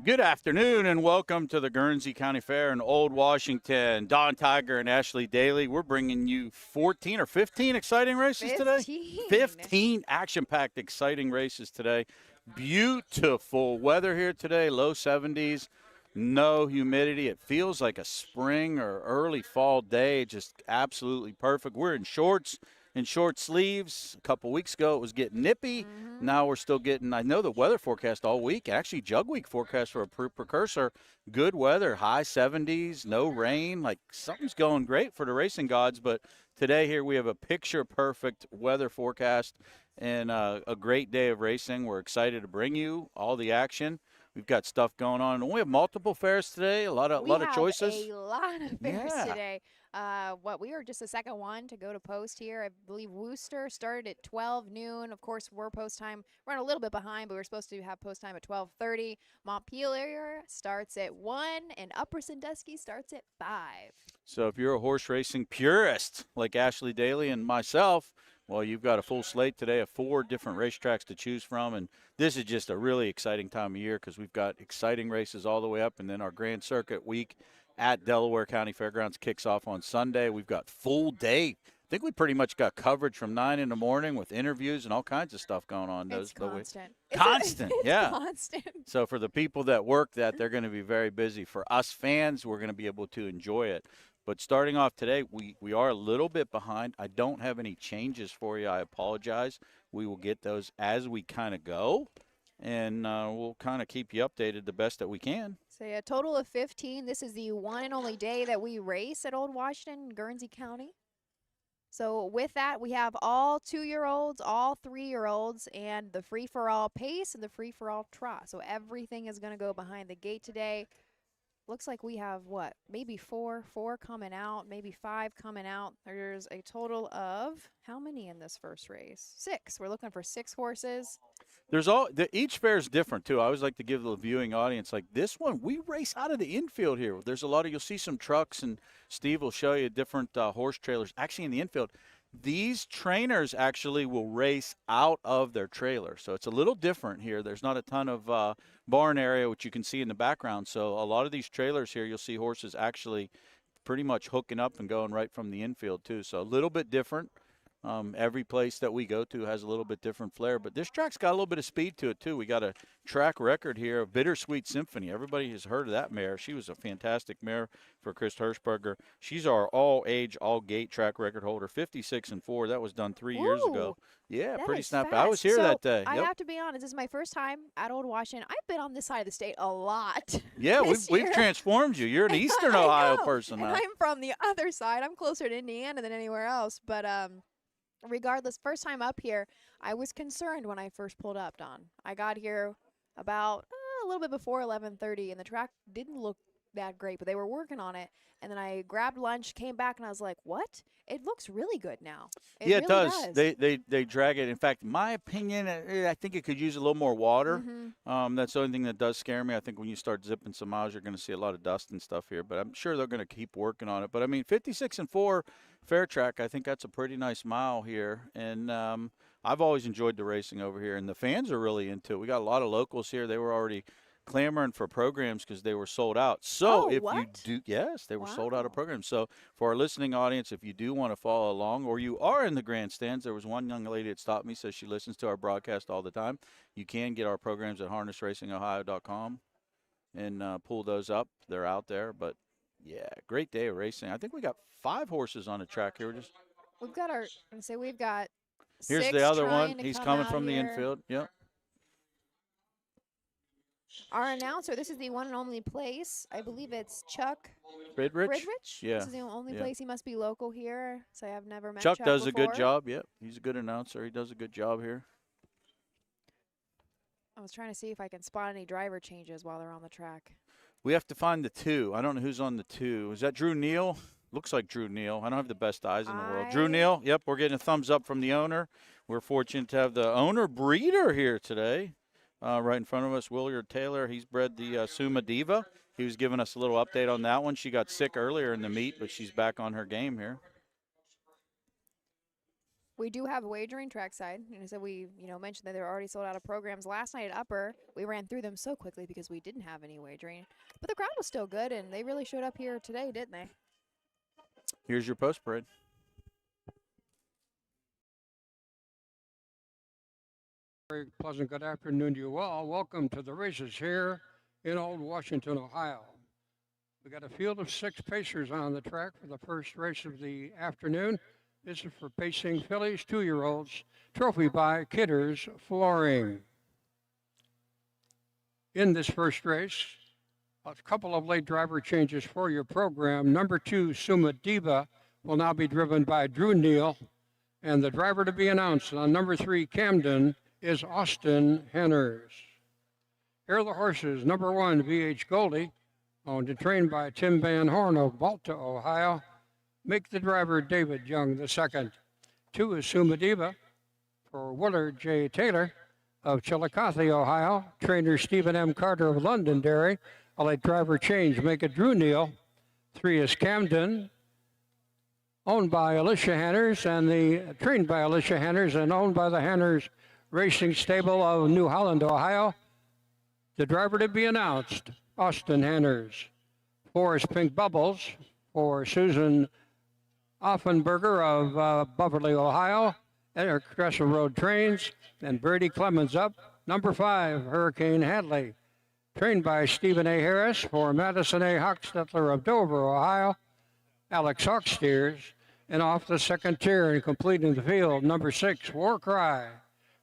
Good afternoon and welcome to the Guernsey County Fair in Old Washington. Don Tiger and Ashley Daly, we're bringing you 14 or 15 exciting races today. 15 action-packed exciting races today. Beautiful weather here today, low 70s, no humidity. It feels like a spring or early fall day, just absolutely perfect. We're in shorts and short sleeves. A couple weeks ago it was getting nippy. Now we're still getting, I know the weather forecast all week, actually Jug Week forecast for a precursor, good weather, high 70s, no rain. Like something's going great for the racing gods. But today here we have a picture-perfect weather forecast and a great day of racing. We're excited to bring you all the action. We've got stuff going on. And we have multiple fairs today, a lot of choices. We have a lot of fairs today. We are just the second one to go to post here. I believe Worcester started at 12 noon. Of course, we're post time. We're running a little bit behind, but we're supposed to have post time at 12:30. Montpelier starts at 1, and Upper Sandusky starts at 5. So if you're a horse racing purist like Ashley Daly and myself, well, you've got a full slate today of 4 different racetracks to choose from, and this is just a really exciting time of year because we've got exciting races all the way up, and then our Grand Circuit week at Delaware County Fairgrounds kicks off on Sunday. We've got full day. I think we pretty much got coverage from 9 in the morning with interviews and all kinds of stuff going on. It's constant. Constant, yeah. Constant. So for the people that work that, they're going to be very busy. For us fans, we're going to be able to enjoy it. But starting off today, we are a little bit behind. I don't have any changes for you. I apologize. We will get those as we kind of go, and we'll kind of keep you updated the best that we can. So a total of 15. This is the one and only day that we race at Old Washington, Guernsey County. So with that, we have all 2-year-olds, all 3-year-olds, and the free-for-all pace and the free-for-all trot. So everything is going to go behind the gate today. Looks like we have, maybe four coming out, maybe 5 coming out. There's a total of how many in this first race? 6. We're looking for 6 horses. Each fair is different, too. I always like to give the viewing audience, like this one, we race out of the infield here. There's a lot of, you'll see some trucks, and Steve will show you different horse trailers. Actually, in the infield, these trainers actually will race out of their trailer. So it's a little different here. There's not a ton of barn area, which you can see in the background. So a lot of these trailers here, you'll see horses actually pretty much hooking up and going right from the infield, too. So a little bit different. Every place that we go to has a little bit different flair, but this track's got a little bit of speed to it, too. We got a track record here of Bittersweet Symphony. Everybody has heard of that mare. She was a fantastic mare for Chris Hirschberger. She's our all-age, all-gate track record holder, 56-4. That was done 3 years ago. Yeah, pretty snappy. I was here that day. I have to be honest, this is my first time at Old Washington. I've been on this side of the state a lot. Yeah, we've transformed you. You're an Eastern Ohio person now. And I'm from the other side. I'm closer to Indiana than anywhere else, but regardless, first time up here, I was concerned when I first pulled up, Don. I got here about a little bit before 11:30, and the track didn't look that great, but they were working on it. And then I grabbed lunch, came back, and I was like, what? It looks really good now. It really does. They drag it. In fact, my opinion, I think it could use a little more water. That's the only thing that does scare me. I think when you start zipping some miles, you're going to see a lot of dust and stuff here. But I'm sure they're going to keep working on it. But, I mean, 56-4 fair track, I think that's a pretty nice mile here. And I've always enjoyed the racing over here. And the fans are really into it. We got a lot of locals here. They were already clamoring for programs because they were sold out. So they were sold out of programs. So for our listening audience, if you do want to follow along or you are in the grandstands, there was one young lady that stopped me, says she listens to our broadcast all the time. You can get our programs at harnessracingohio.com and pull those up. They're out there. But, yeah, great day of racing. I think we got 5 horses on the track here. We've got Here's the other one. He's coming from the infield. Yep. Our announcer, this is the one and only place. I believe it's Chuck Bridrich? Yeah. This is the only place. He must be local here, so I have never met Chuck Chuck does before. a good job. Yep. He's a good announcer. He does a good job here. I was trying to see if I can spot any driver changes while they're on the track. We have to find the 2. I don't know who's on the 2. Is that Drew Neal? Looks like Drew Neal. I don't have the best eyes in the world. Drew Neal, yep, we're getting a thumbs up from the owner. We're fortunate to have the owner breeder here today. Right in front of us, Willard Taylor. He's bred the Suma Diva. He was giving us a little update on that one. She got sick earlier in the meet, but she's back on her game here. We do have wagering trackside. So we, mentioned that they were already sold out of programs. Last night at Upper, we ran through them so quickly because we didn't have any wagering. But the crowd was still good, and they really showed up here today, didn't they? Here's your post parade. Very pleasant good afternoon to you all. Welcome to the races here in Old Washington, Ohio. We got a field of 6 pacers on the track for the first race of the afternoon. This is for pacing fillies, 2-year-olds, trophy by Kidders Flooring. In this first race, a couple of late driver changes for your program. Number 2, Suma Diva, will now be driven by Drew Neal. And the driver to be announced on number 3, Camden, is Austin Henners. Here are the horses. Number 1, VH Goldie, owned and trained by Tim Van Horn of Malta, Ohio. Make the driver David Young II. 2 is Suma Diva for Willard J. Taylor of Chillicothe, Ohio. Trainer Stephen M. Carter of Londonderry. A late driver change. Make it Drew Neal. 3 is Camden, owned by Alicia Henners and trained by Alicia Henners and owned by the Henners Racing Stable of New Holland, Ohio. The driver to be announced, Austin Henners. 4 is Pink Bubbles for Susan Offenberger of Beverly, Ohio. And Crescent Road Trains. And Brady Clemens up. Number 5, Hurricane Hadley, trained by Stephen A. Harris for Madison A. Hochstetler of Dover, Ohio. Alex Hawk steers. And off the second tier and completing the field, number 6, War Cry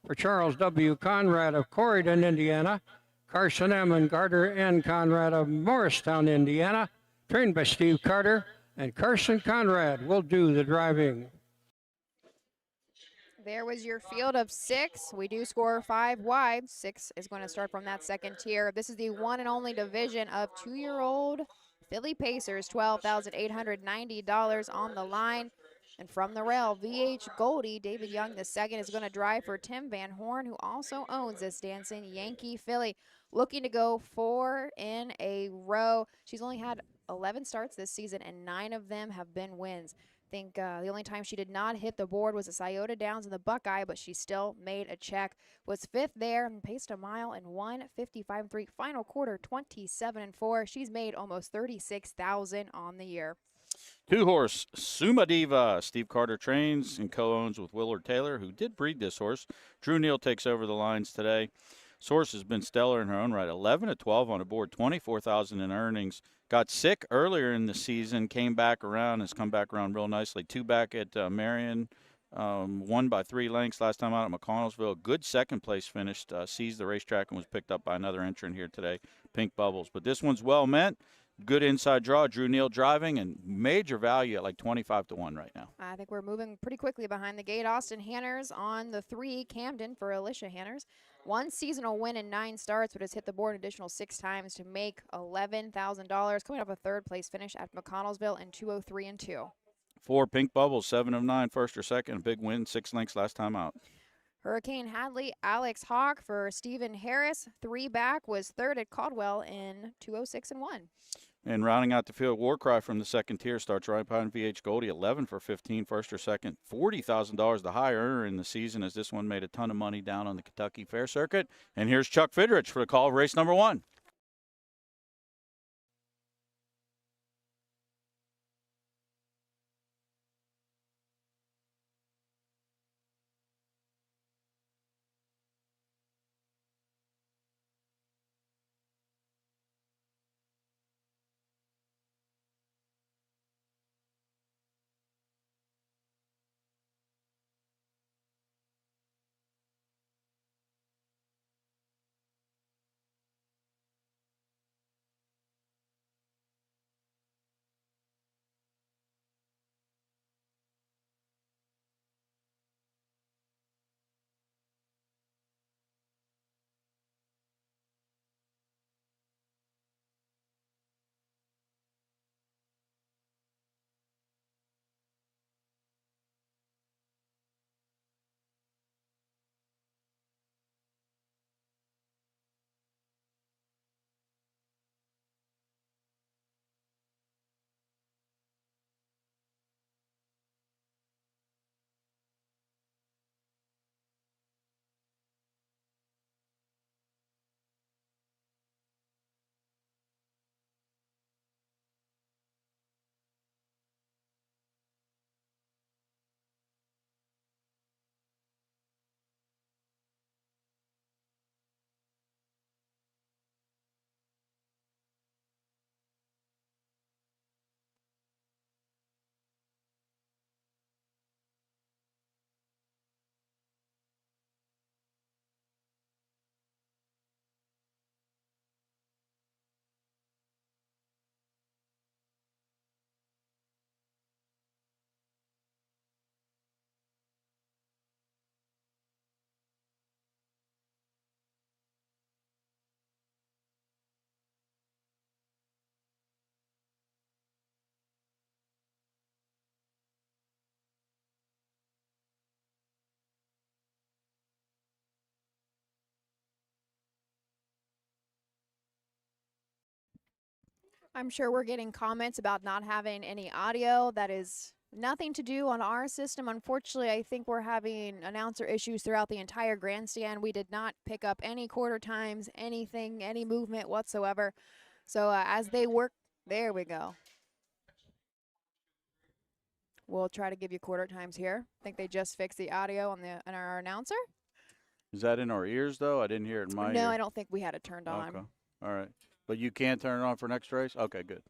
for Charles W. Conrad of Corydon, Indiana. Carson M. and Carter N. Conrad of Morristown, Indiana, trained by Steve Carter. And Carson Conrad will do the driving. There was your field of 6. We do score 5 wide. 6 is going to start from that second tier. This is the one and only division of 2-year-old Philly Pacers, $12,890 on the line. And from the rail, VH Goldie, David Young II, is going to drive for Tim Van Horn, who also owns this dancing Yankee filly. Looking to go 4 in a row. She's only had 11 starts this season, and 9 of them have been wins. I think the only time she did not hit the board was the Scioto Downs in the Buckeye, but she still made a check. Was 5th there and paced a mile in 1:55.3. Final quarter, 27-4. She's made almost $36,000 on the year. 2-horse Suma Diva. Steve Carter trains and co-owns with Willard Taylor, who did breed this horse. Drew Neal takes over the lines today. This horse has been stellar in her own right. 11-12 on the board, $24,000 in earnings. Got sick earlier in the season, came back around, has come back around real nicely. 2 back at Marion, won by 3 lengths last time out at McConnellsville. Good second place finish, seized the racetrack and was picked up by another entrant here today, Pink Bubbles. But this one's well meant. Good inside draw, Drew Neal driving, and major value at like 25-1 right now. I think we're moving pretty quickly behind the gate. Austin Hanners on the 3, Camden for Alicia Hanners. 1 seasonal win in 9 starts, but has hit the board an additional 6 times to make $11,000. Coming off a 3rd place finish at McConnellsville in 2:03-2. 4 Pink Bubbles, 7 of 9, first or second, a big win, 6 lengths last time out. Hurricane Hadley, Alex Hawk for Stephen Harris. 3 back, was 3rd at Caldwell in 2:06-1. And rounding out the field, War Cry from the second tier starts right behind VH Goldie, 11 for 15, first or second. $40,000, the high earner in the season, as this one made a ton of money down on the Kentucky Fair circuit. And here's Chuck Fidrich for the call of race number 1. I'm sure we're getting comments about not having any audio. That is nothing to do on our system. Unfortunately, I think we're having announcer issues throughout the entire grandstand. We did not pick up any quarter times, anything, any movement whatsoever. So as they work, there we go. We'll try to give you quarter times here. I think they just fixed the audio on our announcer. Is that in our ears, though? I didn't hear it in my ear. No, I don't think we had it turned on. Okay. All right. But you can turn it on for next race? Okay, good.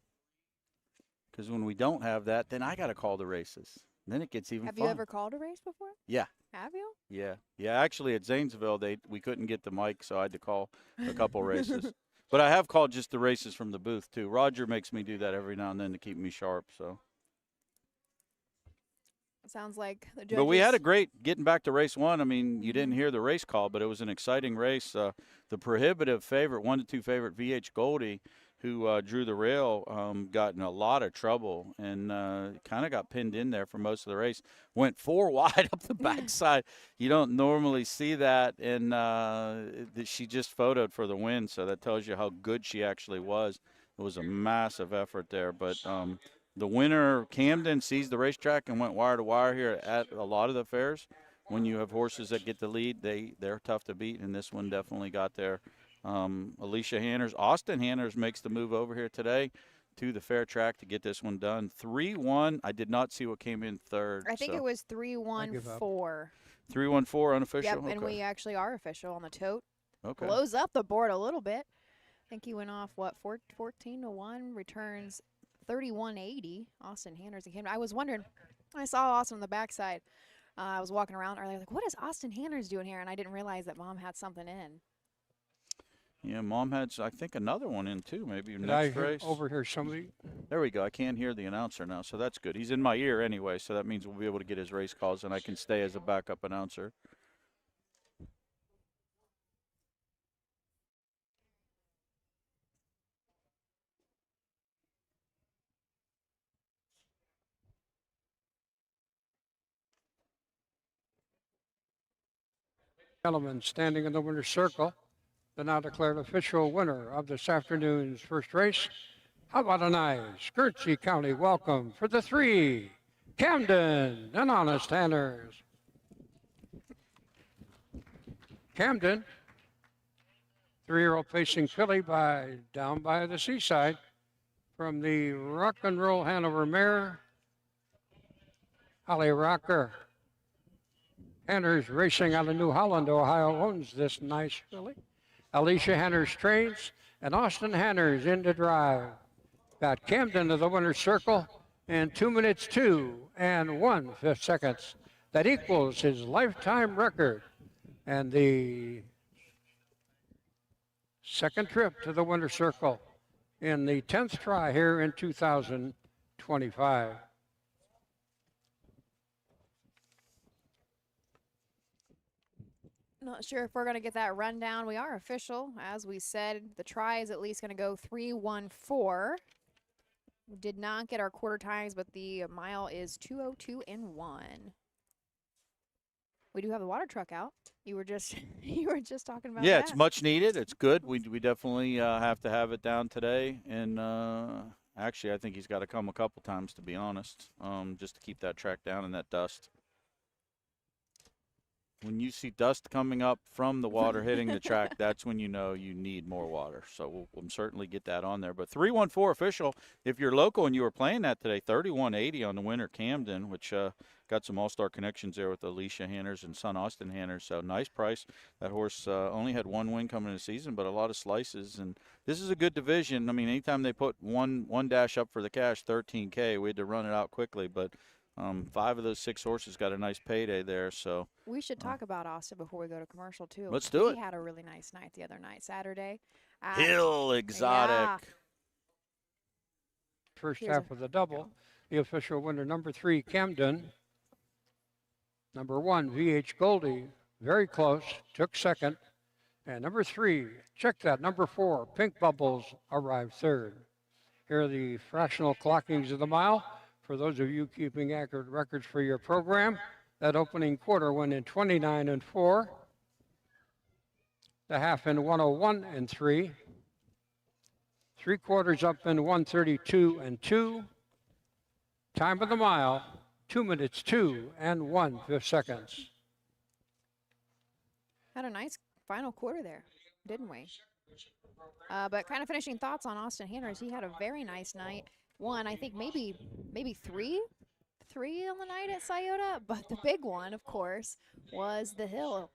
Because when we don't have that, then I got to call the races. Then it gets even Have fun. you ever called a race before? Yeah. Have you? Yeah. Yeah, actually at Zanesville, we couldn't get the mic, so I had to call a couple races. But I have called just the races from the booth, too. Roger makes me do that every now and then to keep me sharp, so. Sounds like the judges. But we had a great getting back to race one. I mean, you didn't hear the race call, but it was an exciting race. The prohibitive favorite, 1-2 favorite, VH Goldie, who drew the rail, got in a lot of trouble and kind of got pinned in there for most of the race. Went 4 wide up the backside. You don't normally see that, and she just photoed for the win, so that tells you how good she actually was. It was a massive effort there, but the winner, Camden, sees the racetrack and went wire to wire here at a lot of the fairs. When you have horses that get the lead, they're tough to beat, and this one definitely got there. Alicia Hanners, Austin Hanners makes the move over here today to the fair track to get this one done. 3-1. I did not see what came in third. I think it was 3-1-4. 3-1-4 unofficial? Yep, okay. And we actually are official on the tote. Okay. Blows up the board a little bit. I think he went off, 14-1, returns 3180. Austin Hanners and Camden. I was wondering, I saw Austin on the backside. I was walking around earlier, like, what is Austin Hanners doing here? And I didn't realize that Mom had something in. Yeah, Mom had, I think, another one in, too, maybe Did next I race. overhear somebody? There we go. I can't hear the announcer now, so that's good. He's in my ear anyway, so that means we'll be able to get his race calls, and I can stay as a backup announcer. Gentlemen standing in the winner's circle, the now declared official winner of this afternoon's first race. How about a nice Guernsey County welcome for the 3, Camden and Honest Hanners. Camden, 3-year-old facing filly down by the seaside from the Rock and Roll Hanover mare, Holly Rocker. Hanners racing out of New Holland, Ohio, owns this nice filly. Alicia Hanners trains, and Austin Hanners in to drive. Got Camden to the winner's circle in 2 minutes 2 and 1/5 seconds. That equals his lifetime record. And the second trip to the winner's circle in the 10th try here in 2025. Not sure if we're going to get that rundown. We are official. As we said, the try is at least going to go 3-1-4. We did not get our quarter times, but the mile is 2:02 and 1. We do have the water truck out. You were just talking about Yeah, that. it's much needed. It's good. We definitely have to have it down today. And actually, I think he's got to come a couple times, to be honest, just to keep that track down and that dust. When you see dust coming up from the water hitting the track, that's when you know you need more water. So we'll certainly get that on there. But 3-1-4 official, if you're local and you were playing that today, 3180 on the winner Camden, which got some all-star connections there with Alicia Hanners and son Austin Hanners. So nice price. That horse only had 1 win coming in the season, but a lot of slices. And this is a good division. I mean, anytime they put one dash up for the cash, $13K, we had to run it out quickly. But 5 of those 6 horses got a nice payday there. So we should talk about Austin before we go to commercial, too. Let's do it. He had a really nice night the other night, Saturday. Hill Exotic. Yeah. First half of the double. The official winner, number 3, Camden. Number 1, VH Goldie, very close, took second. And number 3, check that, number 4, Pink Bubbles, arrived third. Here are the fractional clockings of the mile. For those of you keeping accurate records for your program, that opening quarter went in 29 and 4. The half in 101 and 3. 3/4 up in 1:32 and 2. Time of the mile, 2 minutes 2 and 1/5 seconds. Had a nice final quarter there, didn't we? But kind of finishing thoughts on Austin Hanners. He had a very nice night. One, I think maybe three on the night at Scioto. But the big one, of course, was the Hill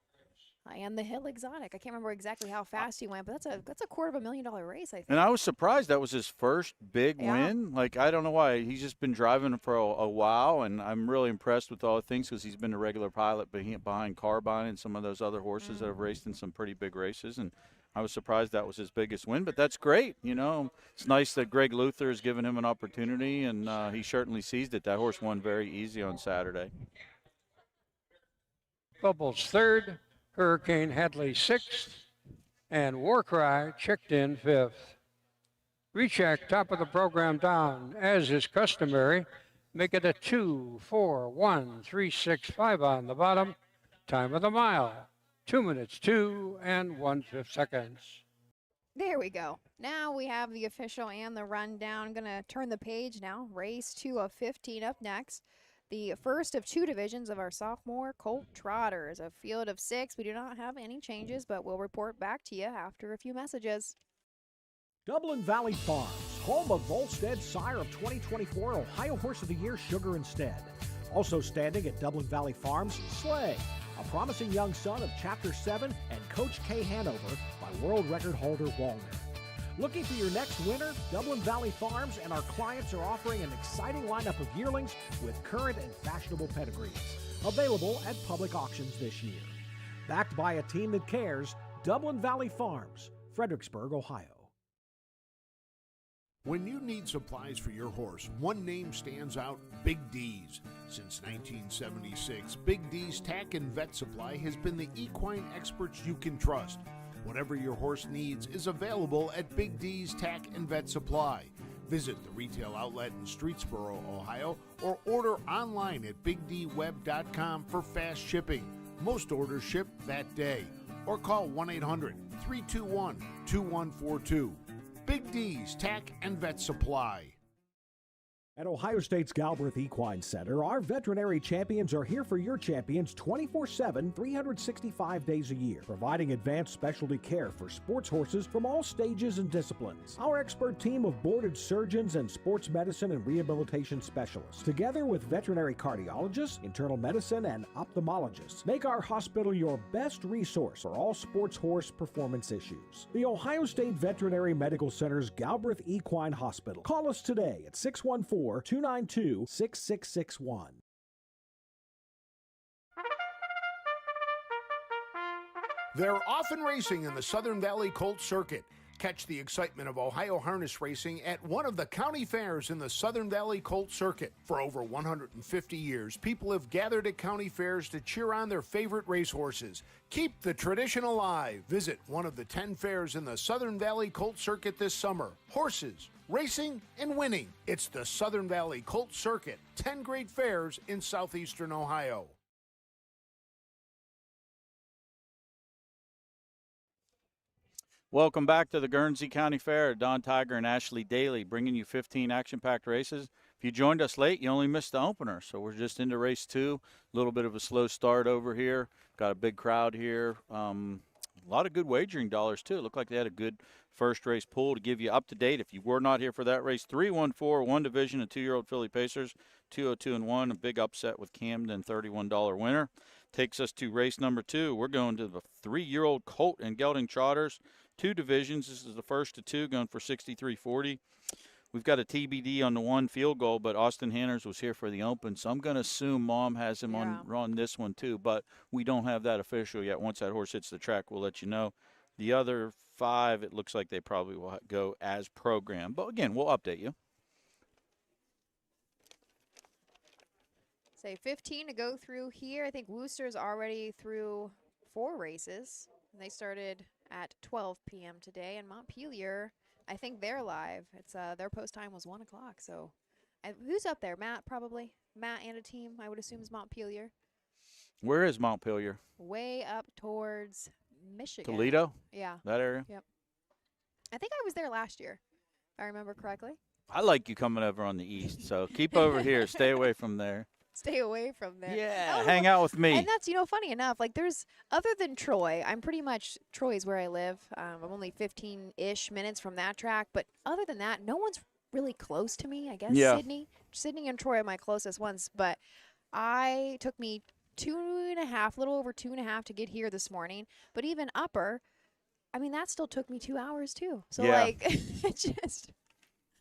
and the Hill Exotic. I can't remember exactly how fast he went, but that's a $250,000 race, I think. And I was surprised that was his first big win. Like, I don't know why. He's just been driving for a while, and I'm really impressed with all the things because he's been a regular pilot behind Carbine and some of those other horses that have raced in some pretty big races. And I was surprised that was his biggest win, but that's great. You know, it's nice that Greg Luther has given him an opportunity, and he certainly seized it. That horse won very easy on Saturday. Bubbles third, Hurricane Hadley sixth, and Warcry checked in fifth. Recheck top of the program down, as is customary. Make it a 2, 4, 1, 3, 6, 5 on the bottom. Time of the mile, 2 minutes 2 and 1/5 seconds. There we go. Now we have the official and the rundown. I'm going to turn the page now. Race 2 of 15 up next. The first of 2 divisions of our sophomore Colt Trotters. A field of 6. We do not have any changes, but we'll report back to you after a few messages. Dublin Valley Farms, home of Volstead Sire of 2024 Ohio Horse of the Year, Sugar Instead. Also standing at Dublin Valley Farms, Slay, a promising young son of Chapter 7 and Coach K Hanover by world record holder Walner. Looking for your next winner? Dublin Valley Farms and our clients are offering an exciting lineup of yearlings with current and fashionable pedigrees. Available at public auctions this year. Backed by a team that cares, Dublin Valley Farms, Fredericksburg, Ohio. When you need supplies for your horse, one name stands out: Big D's. Since 1976, Big D's Tack and Vet Supply has been the equine experts you can trust. Whatever your horse needs is available at Big D's Tack and Vet Supply. Visit the retail outlet in Streetsboro, Ohio, or order online at bigdweb.com for fast shipping. Most orders ship that day. Or call 1-800-321-2142. Big D's Tack and Vet Supply. At Ohio State's Galbraith Equine Center, our veterinary champions are here for your champions 24/7, 365 days a year, providing advanced specialty care for sports horses from all stages and disciplines. Our expert team of boarded surgeons and sports medicine and rehabilitation specialists, together with veterinary cardiologists, internal medicine, and ophthalmologists, make our hospital your best resource for all sports horse performance issues. The Ohio State Veterinary Medical Center's Galbraith Equine Hospital. Call us today at 614-292-6661. They're often racing in the Southern Valley Colt Circuit. Catch the excitement of Ohio harness racing at one of the county fairs in the Southern Valley Colt Circuit. For over 150 years, people have gathered at county fairs to cheer on their favorite racehorses. Keep the tradition alive. Visit one of the 10 fairs in the Southern Valley Colt Circuit this summer. Horses, racing, and winning. It's the Southern Valley Colt Circuit. 10 great fairs in southeastern Ohio. Welcome back to the Guernsey County Fair. Don Tiger and Ashley Daly bringing you 15 action-packed races. If you joined us late, you only missed the opener. So we're just into race 2. A little bit of a slow start over here. Got a big crowd here. A lot of good wagering dollars, too. It looked like they had a good first race pool to give you up to date. If you were not here for that race, 3-1-4, one division, and 2-year-old Philly Pacers, 202-1, a big upset with Camden, $31 winner. Takes us to race number 2. We're going to the 3-year-old Colt and Gelding Trotters. 2 divisions. This is the first of 2, going for $63.40. We've got a TBD on the 1 field goal, but Austin Hanners was here for the open, so I'm going to assume Mom has him on this one too, but we don't have that official yet. Once that horse hits the track, we'll let you know. The other 5, it looks like they probably will go as programmed, but again, we'll update you. Say 15 to go through here. I think Worcester's already through 4 races. They started at 12 p.m. today, and Montpelier, I think they're live. It's their post time was 1 o'clock. So, who's up there? Matt, probably. Matt and a team, I would assume, is Montpelier. Where is Montpelier? Way up towards Michigan. Toledo? Yeah. That area? Yep. I think I was there last year. I remember correctly. I like you coming over on the east, so keep over here. Stay away from there. Stay away from there. Yeah, hang out with me. And that's, funny enough, like there's, other than Troy, Troy's where I live. I'm only 15-ish minutes from that track. But other than that, no one's really close to me, I guess. Yeah. Sydney and Troy are my closest ones. But took me 2.5, a little over 2.5 to get here this morning. But even Upper, that still took me 2 hours too. So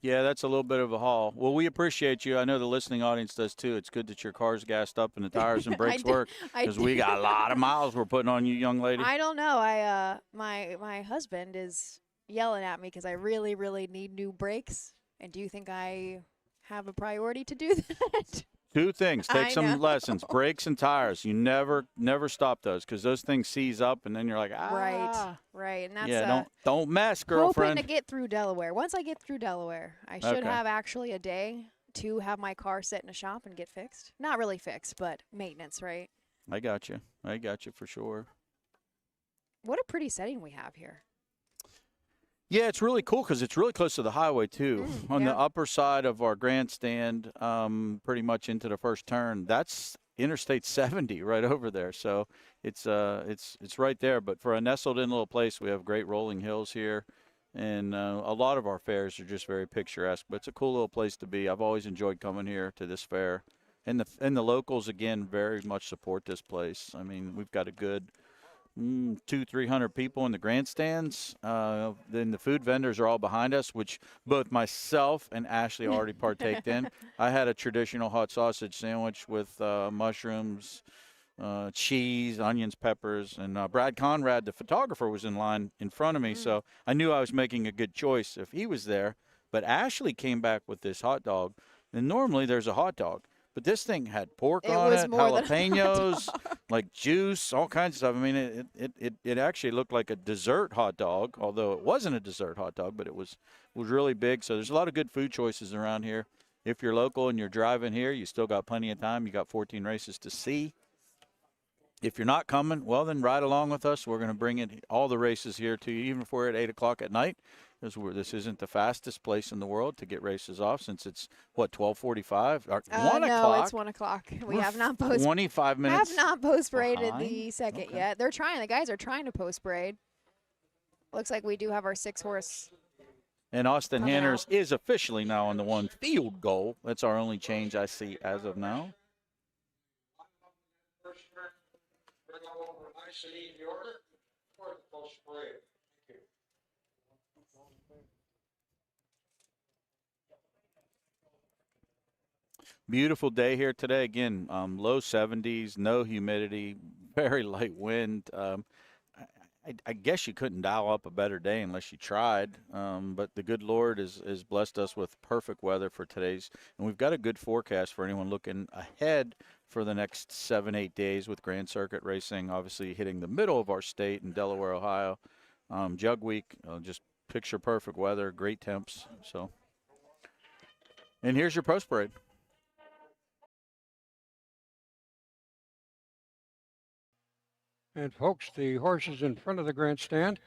Yeah, that's a little bit of a haul. Well, we appreciate you. I know the listening audience does too. It's good that your car's gassed up and the tires and brakes work, because we got a lot of miles we're putting on you, young lady. I don't know. My husband is yelling at me because I really, really need new brakes. And do you think I have a priority to do that? 2 things. Take some lessons. Brakes and tires. You never stop those, because those things seize up, and then you're like, Right. And that's don't mess, girlfriend. Hoping to get through Delaware. Once I get through Delaware, I should have actually a day to have my car sit in a shop and get fixed. Not really fixed, but maintenance, right? I got you for sure. What a pretty setting we have here. Yeah, it's really cool because it's really close to the highway too. On the upper side of our grandstand, pretty much into the first turn, that's Interstate 70 right over there. So it's right there. But for a nestled-in little place, we have great rolling hills here, and a lot of our fairs are just very picturesque. But it's a cool little place to be. I've always enjoyed coming here to this fair, and the locals again very much support this place. We've got a good 200-300 people in the grandstands. Then the food vendors are all behind us, which both myself and Ashley already partaked in. I had a traditional hot sausage sandwich with mushrooms, cheese, onions, peppers, and Brad Conrad, the photographer, was in line in front of me, so I knew I was making a good choice if he was there. But Ashley came back with this hot dog, and normally there's a hot dog. But this thing had pork on it, jalapenos, like juice, all kinds of stuff. It actually looked like a dessert hot dog, although it wasn't a dessert hot dog, but it was really big. So there's a lot of good food choices around here. If you're local and you're driving here, you still got plenty of time. You got 14 races to see. If you're not coming, well, then ride along with us. We're going to bring all the races here to you, even if we're at 8 o'clock at night. This isn't the fastest place in the world to get races off, since it's, 12:45? 1 o'clock? No, it's 1 o'clock. We have not 25 minutes. Have not post-paraded the second yet. They're trying. The guys are trying to post-parade. Looks like we do have our 6-horse. And Austin Hanners is officially now on the 1 field goal. That's our only change I see as of now. Beautiful day here today. Again, low 70s, no humidity, very light wind. I guess you couldn't dial up a better day unless you tried. But the good Lord has blessed us with perfect weather for today's. And we've got a good forecast for anyone looking ahead for the next 7-8 days, with Grand Circuit racing obviously hitting the middle of our state in Delaware, Ohio. Jug week, just picture perfect weather, great temps. So, and here's your post parade. And folks, the horses in front of the grandstand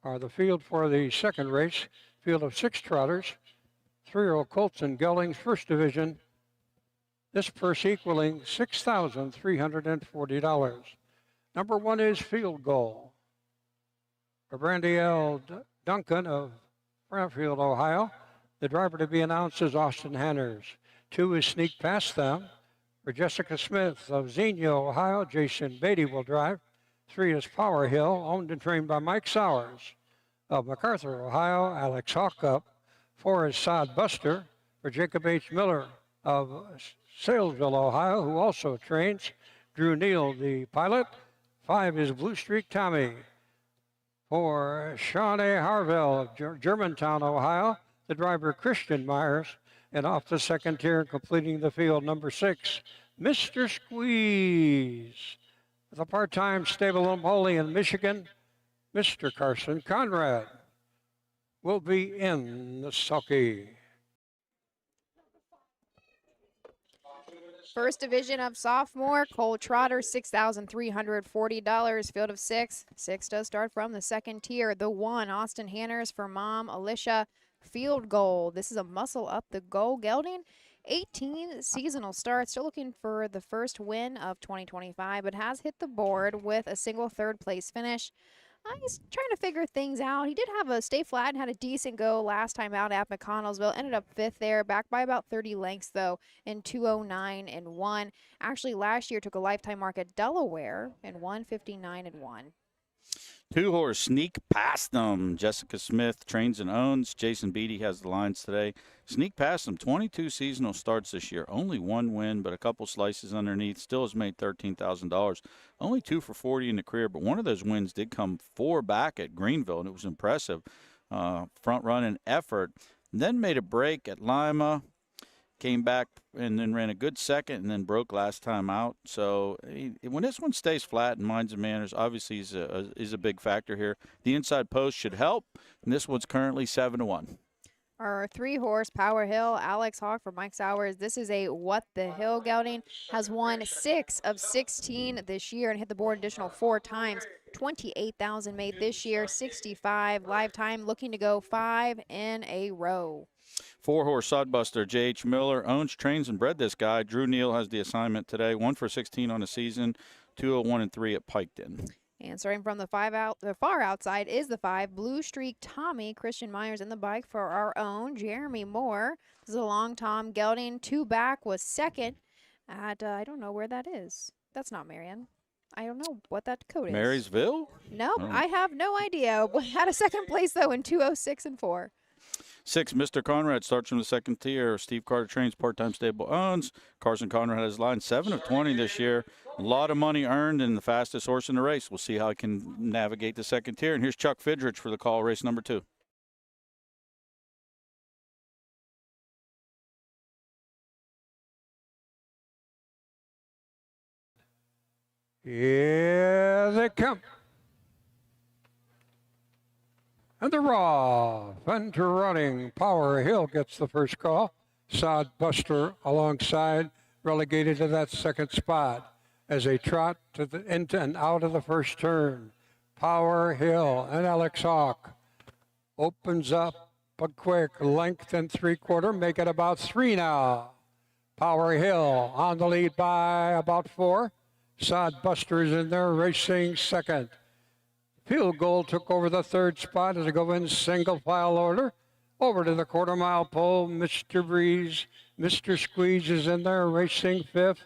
are the field for the second race, field of 6 trotters, 3-year-old colts and geldings, first division. This purse equaling $6,340. Number 1 is Field Goal for Brandy L. Duncan of Brantfield, Ohio. The driver to be announced is Austin Hanners. 2 is Sneak Past Them for Jessica Smith of Xenia, Ohio. Jason Beatty will drive. 3 is Power Hill, owned and trained by Mike Sowers of MacArthur, Ohio. Alex Hawkup. 4 is Sod Buster for Jacob H. Miller of Salesville, Ohio, who also trains. Drew Neal, the pilot. 5 is Blue Streak Tommy for Sean A. Harville of Germantown, Ohio. The driver, Christian Myers. And off the second tier, completing the field, number 6, Mr. Squeeze. The part-time stable employee in Michigan, Mr. Carson Conrad, will be in the sulky. First division of sophomore, Cole Trotter, $6,340. Field of 6. 6 does start from the second tier. The 1, Austin Hanners for Mom, Alicia. Field Goal. This is a muscle up the goal gelding. 18 seasonal starts, still looking for the first win of 2025, but has hit the board with a single third place finish. He's trying to figure things out. He did have a stay flat and had a decent go last time out at McConnellsville. Ended up 5th there, back by about 30 lengths though in 2:09 and 1. Actually, last year took a lifetime mark at Delaware in 1:59 and 1. 2-horse Sneak Past Them. Jessica Smith trains and owns. Jason Beatty has the lines today. Sneak Past Them, 22 seasonal starts this year. Only 1 win, but a couple slices underneath. Still has made $13,000. Only 2 for 40 in the career, but one of those wins did come 4 back at Greenville, and it was impressive. Front running effort. And then made a break at Lima. Came back and then ran a good second and then broke last time out. So when this one stays flat in minds and manners, obviously is a big factor here. The inside post should help, and this one's currently 7-1. Our 3-horse Power Hill, Alex Hawk for Mike Sowers. This is a What the Hill gelding. Has won 6 of 16 this year and hit the board additional 4 times. 28,000 made this year, 65 lifetime. Looking to go 5 in a row. 4-horse Sodbuster, J.H. Miller owns, trains, and bred this guy. Drew Neal has the assignment today. 1 for 16 on the season, 201 and 3 at Piketon. And starting from the far outside is the 5, Blue Streak Tommy. Christian Myers in the bike for our own Jeremy Moore. This is a long Tom gelding. 2 back was second at, I don't know where that is. That's not Marion. I don't know what that code is. Marysville? No, I have no idea. Had a second place, though, in 206 and 4. 6, Mr. Conrad starts from the second tier. Steve Carter trains, part-time stable owns. Carson Conrad has line 7 of 20 this year. A lot of money earned and the fastest horse in the race. We'll see how he can navigate the second tier. And here's Chuck Fidrich for the call, race number 2. Here they come. And they're off. Into running. Power Hill gets the first call. Sod Buster alongside, relegated to that second spot as they trot to the into and out of the first turn. Power Hill and Alex Hawk opens up a quick length and 3/4. Make it about 3 now. Power Hill on the lead by about 4. Sod Buster's in there racing second. Field Goal took over the third spot as they go in single file order. Over to the quarter-mile pole, Mr. Breeze. Mr. Squeeze is in there racing 5th.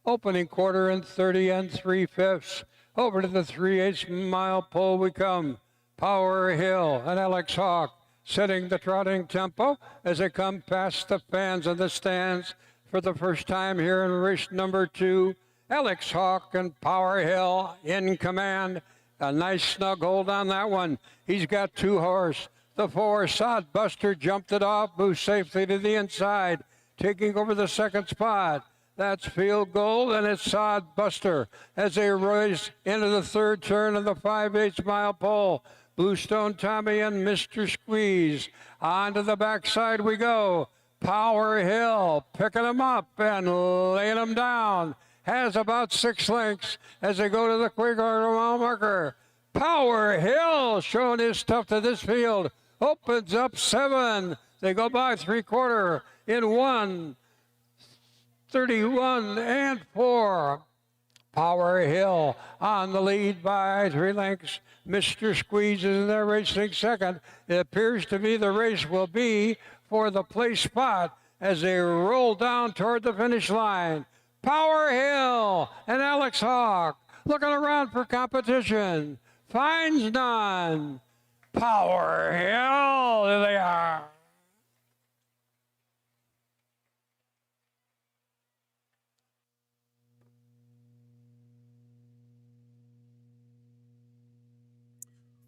Opening quarter in 30 and 3/5. Over to the 3/8 mile pole we come. Power Hill and Alex Hawk setting the trotting tempo as they come past the fans in the stands for the first time here in race number 2. Alex Hawk and Power Hill in command. A nice snug hold on that one. He's got 2 horse. The 4, Sod Buster, jumped it off, moved safely to the inside, taking over the second spot. That's Field Goal, and it's Sod Buster as they race into the third turn of the 5/8 mile pole. Bluestone Tommy and Mr. Squeeze. Onto the backside we go. Power Hill picking them up and laying them down. Has about 6 lengths as they go to the quarter mile marker. Power Hill showing his stuff to this field. Opens up 7. They go by 3/4 in 1:31 and 4. Power Hill on the lead by 3 lengths. Mr. Squeeze is in there racing second. It appears to me the race will be for the place spot as they roll down toward the finish line. Power Hill and Alex Hawk looking around for competition. Finds none. Power Hill, there they are.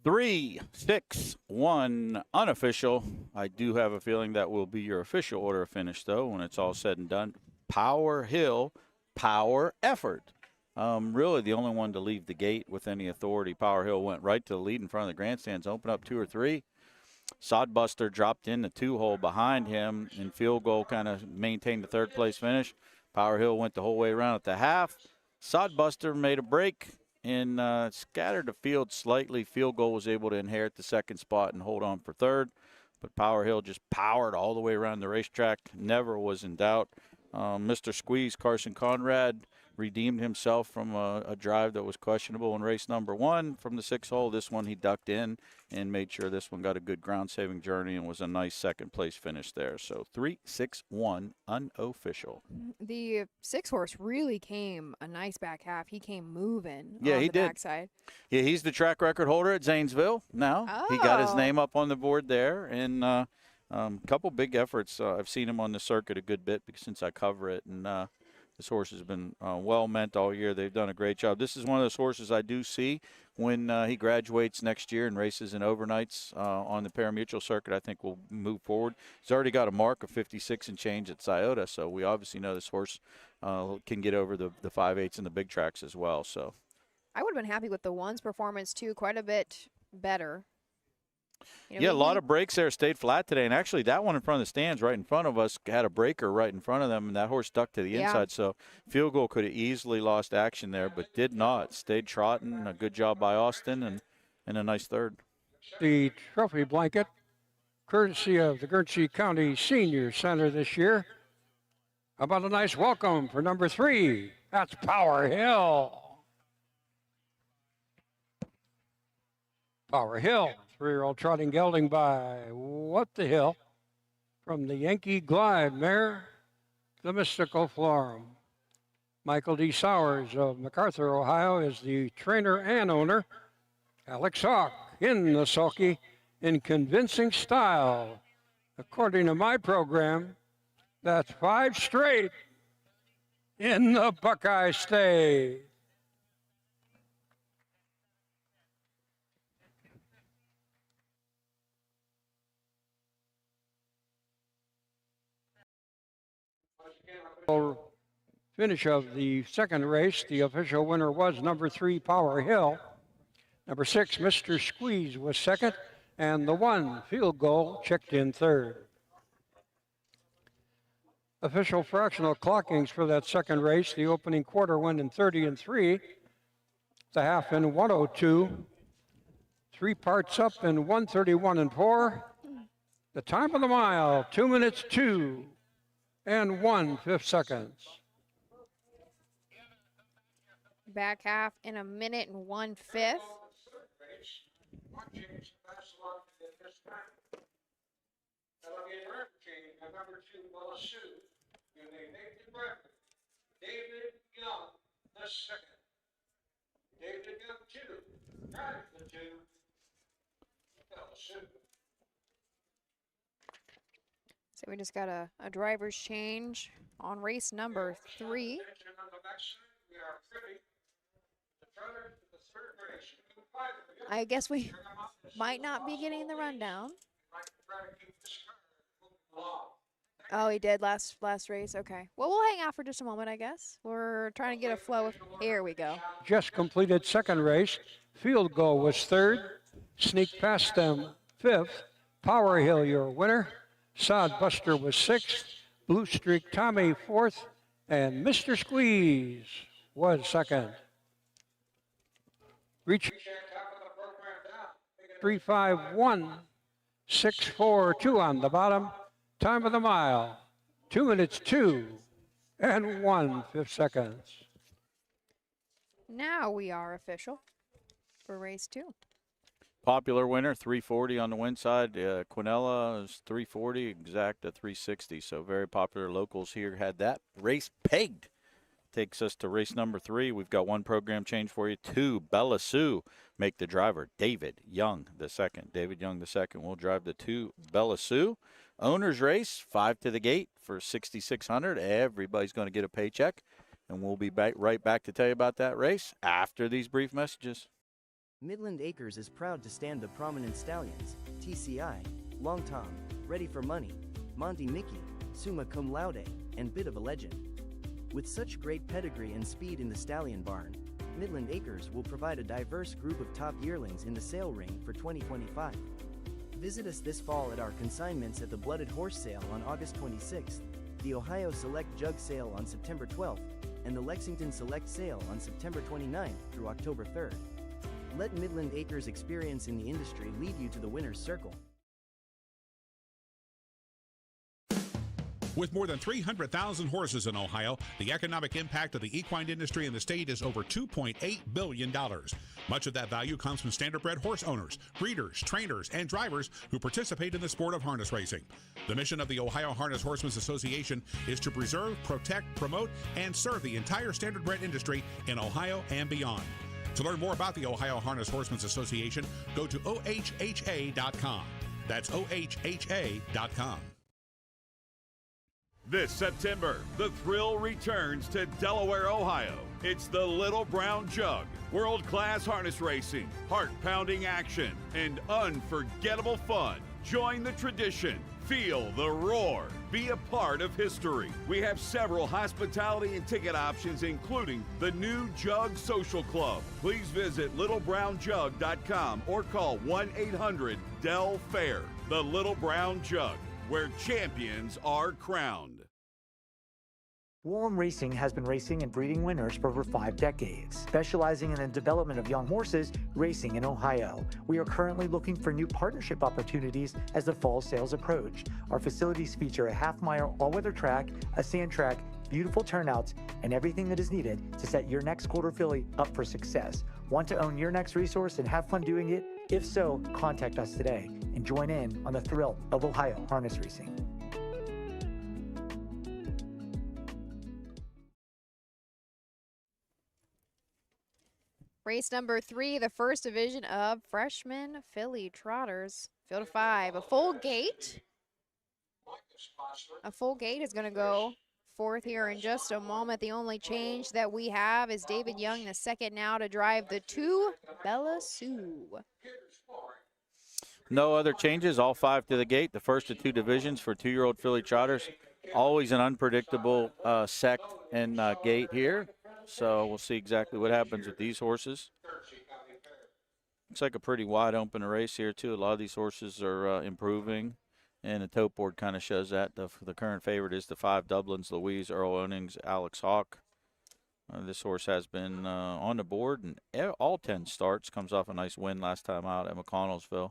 Three, 6, 1, unofficial. I do have a feeling that will be your official order of finish, though, when it's all said and done. Power Hill, Power Effort. Really the only one to leave the gate with any authority. Power Hill went right to the lead in front of the grandstands, opened up 2 or 3. Sodbuster dropped in the 2-hole behind him, and Field Goal kind of maintained the third-place finish. Power Hill went the whole way around at the half. Sodbuster made a break and scattered the field slightly. Field Goal was able to inherit the second spot and hold on for third. but Power Hill just powered all the way around the racetrack, never was in doubt. Mr. Squeeze, Carson Conrad, redeemed himself from a drive that was questionable in race number 1 from the 6th hole. This one he ducked in and made sure this one got a good ground-saving journey and was a nice second-place finish there. So 3-6-1 unofficial. The 6-horse really came a nice back half. He came moving Yeah, on he the did. backside. Yeah, he's the track record holder at Zanesville now. He got his name up on the board there, and couple big efforts. I've seen him on the circuit a good bit since I cover it, and this horse has been well meant all year. They've done a great job. This is one of those horses I do see when he graduates next year and races in overnights on the parimutuel circuit. I think we'll move forward. He's already got a mark of 56 and change at Scioto, so we obviously know this horse can get over the 5/8s and the big tracks as well. So I would have been happy with the 1's performance too, quite a bit better. You know, yeah, a lot of breaks there, stayed flat today. And actually, that one in front of the stands right in front of us had a breaker right in front of them, and that horse stuck to the inside. So field goal could have easily lost action there, but did not. Stayed trotting. A good job by Austin and a nice third. The trophy blanket, courtesy of the Guernsey County Senior Center this year. How about a nice welcome for number 3? That's Power Hill. Power Hill, 3-year-old trotting gelding by What the Hill from the Yankee Glide mare, the Mystical Florum. Michael D. Sowers of MacArthur, Ohio is the trainer and owner. Alex Hawk in the sulky in convincing style. According to my program, that's 5 straight in the Buckeye State. Finish of the second race, the official winner was number 3, Power Hill. Number 6, Mr. Squeeze was second, and the 1, Field Goal, checked in third. Official fractional clockings for that second race, the opening quarter went in 30 and 3, the half in 102, 3 parts up in 131 and 4. The time of the mile, 2 minutes 2 and 1/5 seconds. Back half in 1 minute and 1/5. David Young, the second. David Young, 2. Drive the 2. So we just got a driver's change on race number 3. I guess we might not be getting the rundown. Oh, he did last race. Okay. Well, we'll hang out for just a moment, I guess. We're trying to get a flow of. Here we go. Just completed second race. Field Goal was third. Sneak past them 5th. Power Hill, your winner. Sod Buster was 6th. Blue Streak Tommy 4th. And Mr. Squeeze was 2nd. Reach 351, 642 on the bottom. Time of the mile, 2 minutes 2 and 1/5 seconds. Now we are official for race 2. Popular winner, 340 on the win side. Quinella is 340, Exacta 360. So very popular. Locals here had that race pegged. Takes us to race number 3. We've got 1 program change for you. 2, Bella Sue make the driver. David Young the second. David Young the second will drive the 2, Bella Sue. Owner's race, 5 to the gate for $6,600. Everybody's going to get a paycheck, and we'll be right back to tell you about that race after these brief messages. Midland Acres is proud to stand the prominent stallions, TCI, Long Tom, Ready for Money, Monty Mickey, Summa Cum Laude, and Bit of a Legend. With such great pedigree and speed in the stallion barn, Midland Acres will provide a diverse group of top yearlings in the sale ring for 2025. Visit us this fall at our consignments at the Blooded Horse Sale on August 26th, the Ohio Select Jug Sale on September 12th, and the Lexington Select Sale on September 29th through October 3rd. Let Midland Acres experience in the industry lead you to the winner's circle. With more than 300,000 horses in Ohio, the economic impact of the equine industry in the state is over $2.8 billion. Much of that value comes from standardbred horse owners, breeders, trainers, and drivers who participate in the sport of harness racing. The mission of the Ohio Harness Horsemen's Association is to preserve, protect, promote, and serve the entire standardbred industry in Ohio and beyond. To learn more about the Ohio Harness Horsemen's Association, go to OHHA.com. That's OHHA.com. This September, the thrill returns to Delaware, Ohio. It's the Little Brown Jug. World-class harness racing, heart-pounding action, and unforgettable fun. Join the tradition. Feel the roar. Be a part of history. We have several hospitality and ticket options, including the new Jug Social Club. Please visit littlebrownjug.com or call 1-800-DEL-FAIR. The Little Brown Jug, where champions are crowned. Woolen Racing has been racing and breeding winners for over 5 decades, specializing in the development of young horses racing in Ohio. We are currently looking for new partnership opportunities as the fall sales approach. Our facilities feature a half-mile all-weather track, a sand track, beautiful turnouts, and everything that is needed to set your next quarter filly up for success. Want to own your next resource and have fun doing it? If so, contact us today and join in on the thrill of Ohio harness racing. Race number 3, the first division of freshman filly trotters. Field of 5, a full gate. A full gate is going to go forth here in just a moment. The only change that we have is David Young, the second now to drive the 2 Bella Sue. No other changes, all 5 to the gate. The first of 2 divisions for 2-year-old filly trotters. Always an unpredictable sect and gate here. So we'll see exactly what happens with these horses. Looks like a pretty wide open race here, too. A lot of these horses are improving, and the tote board kind of shows that. The current favorite is the 5 Dublins, Louise, Earl Owings, Alex Hawk. This horse has been on the board in all 10 starts. Comes off a nice win last time out at McConnellsville.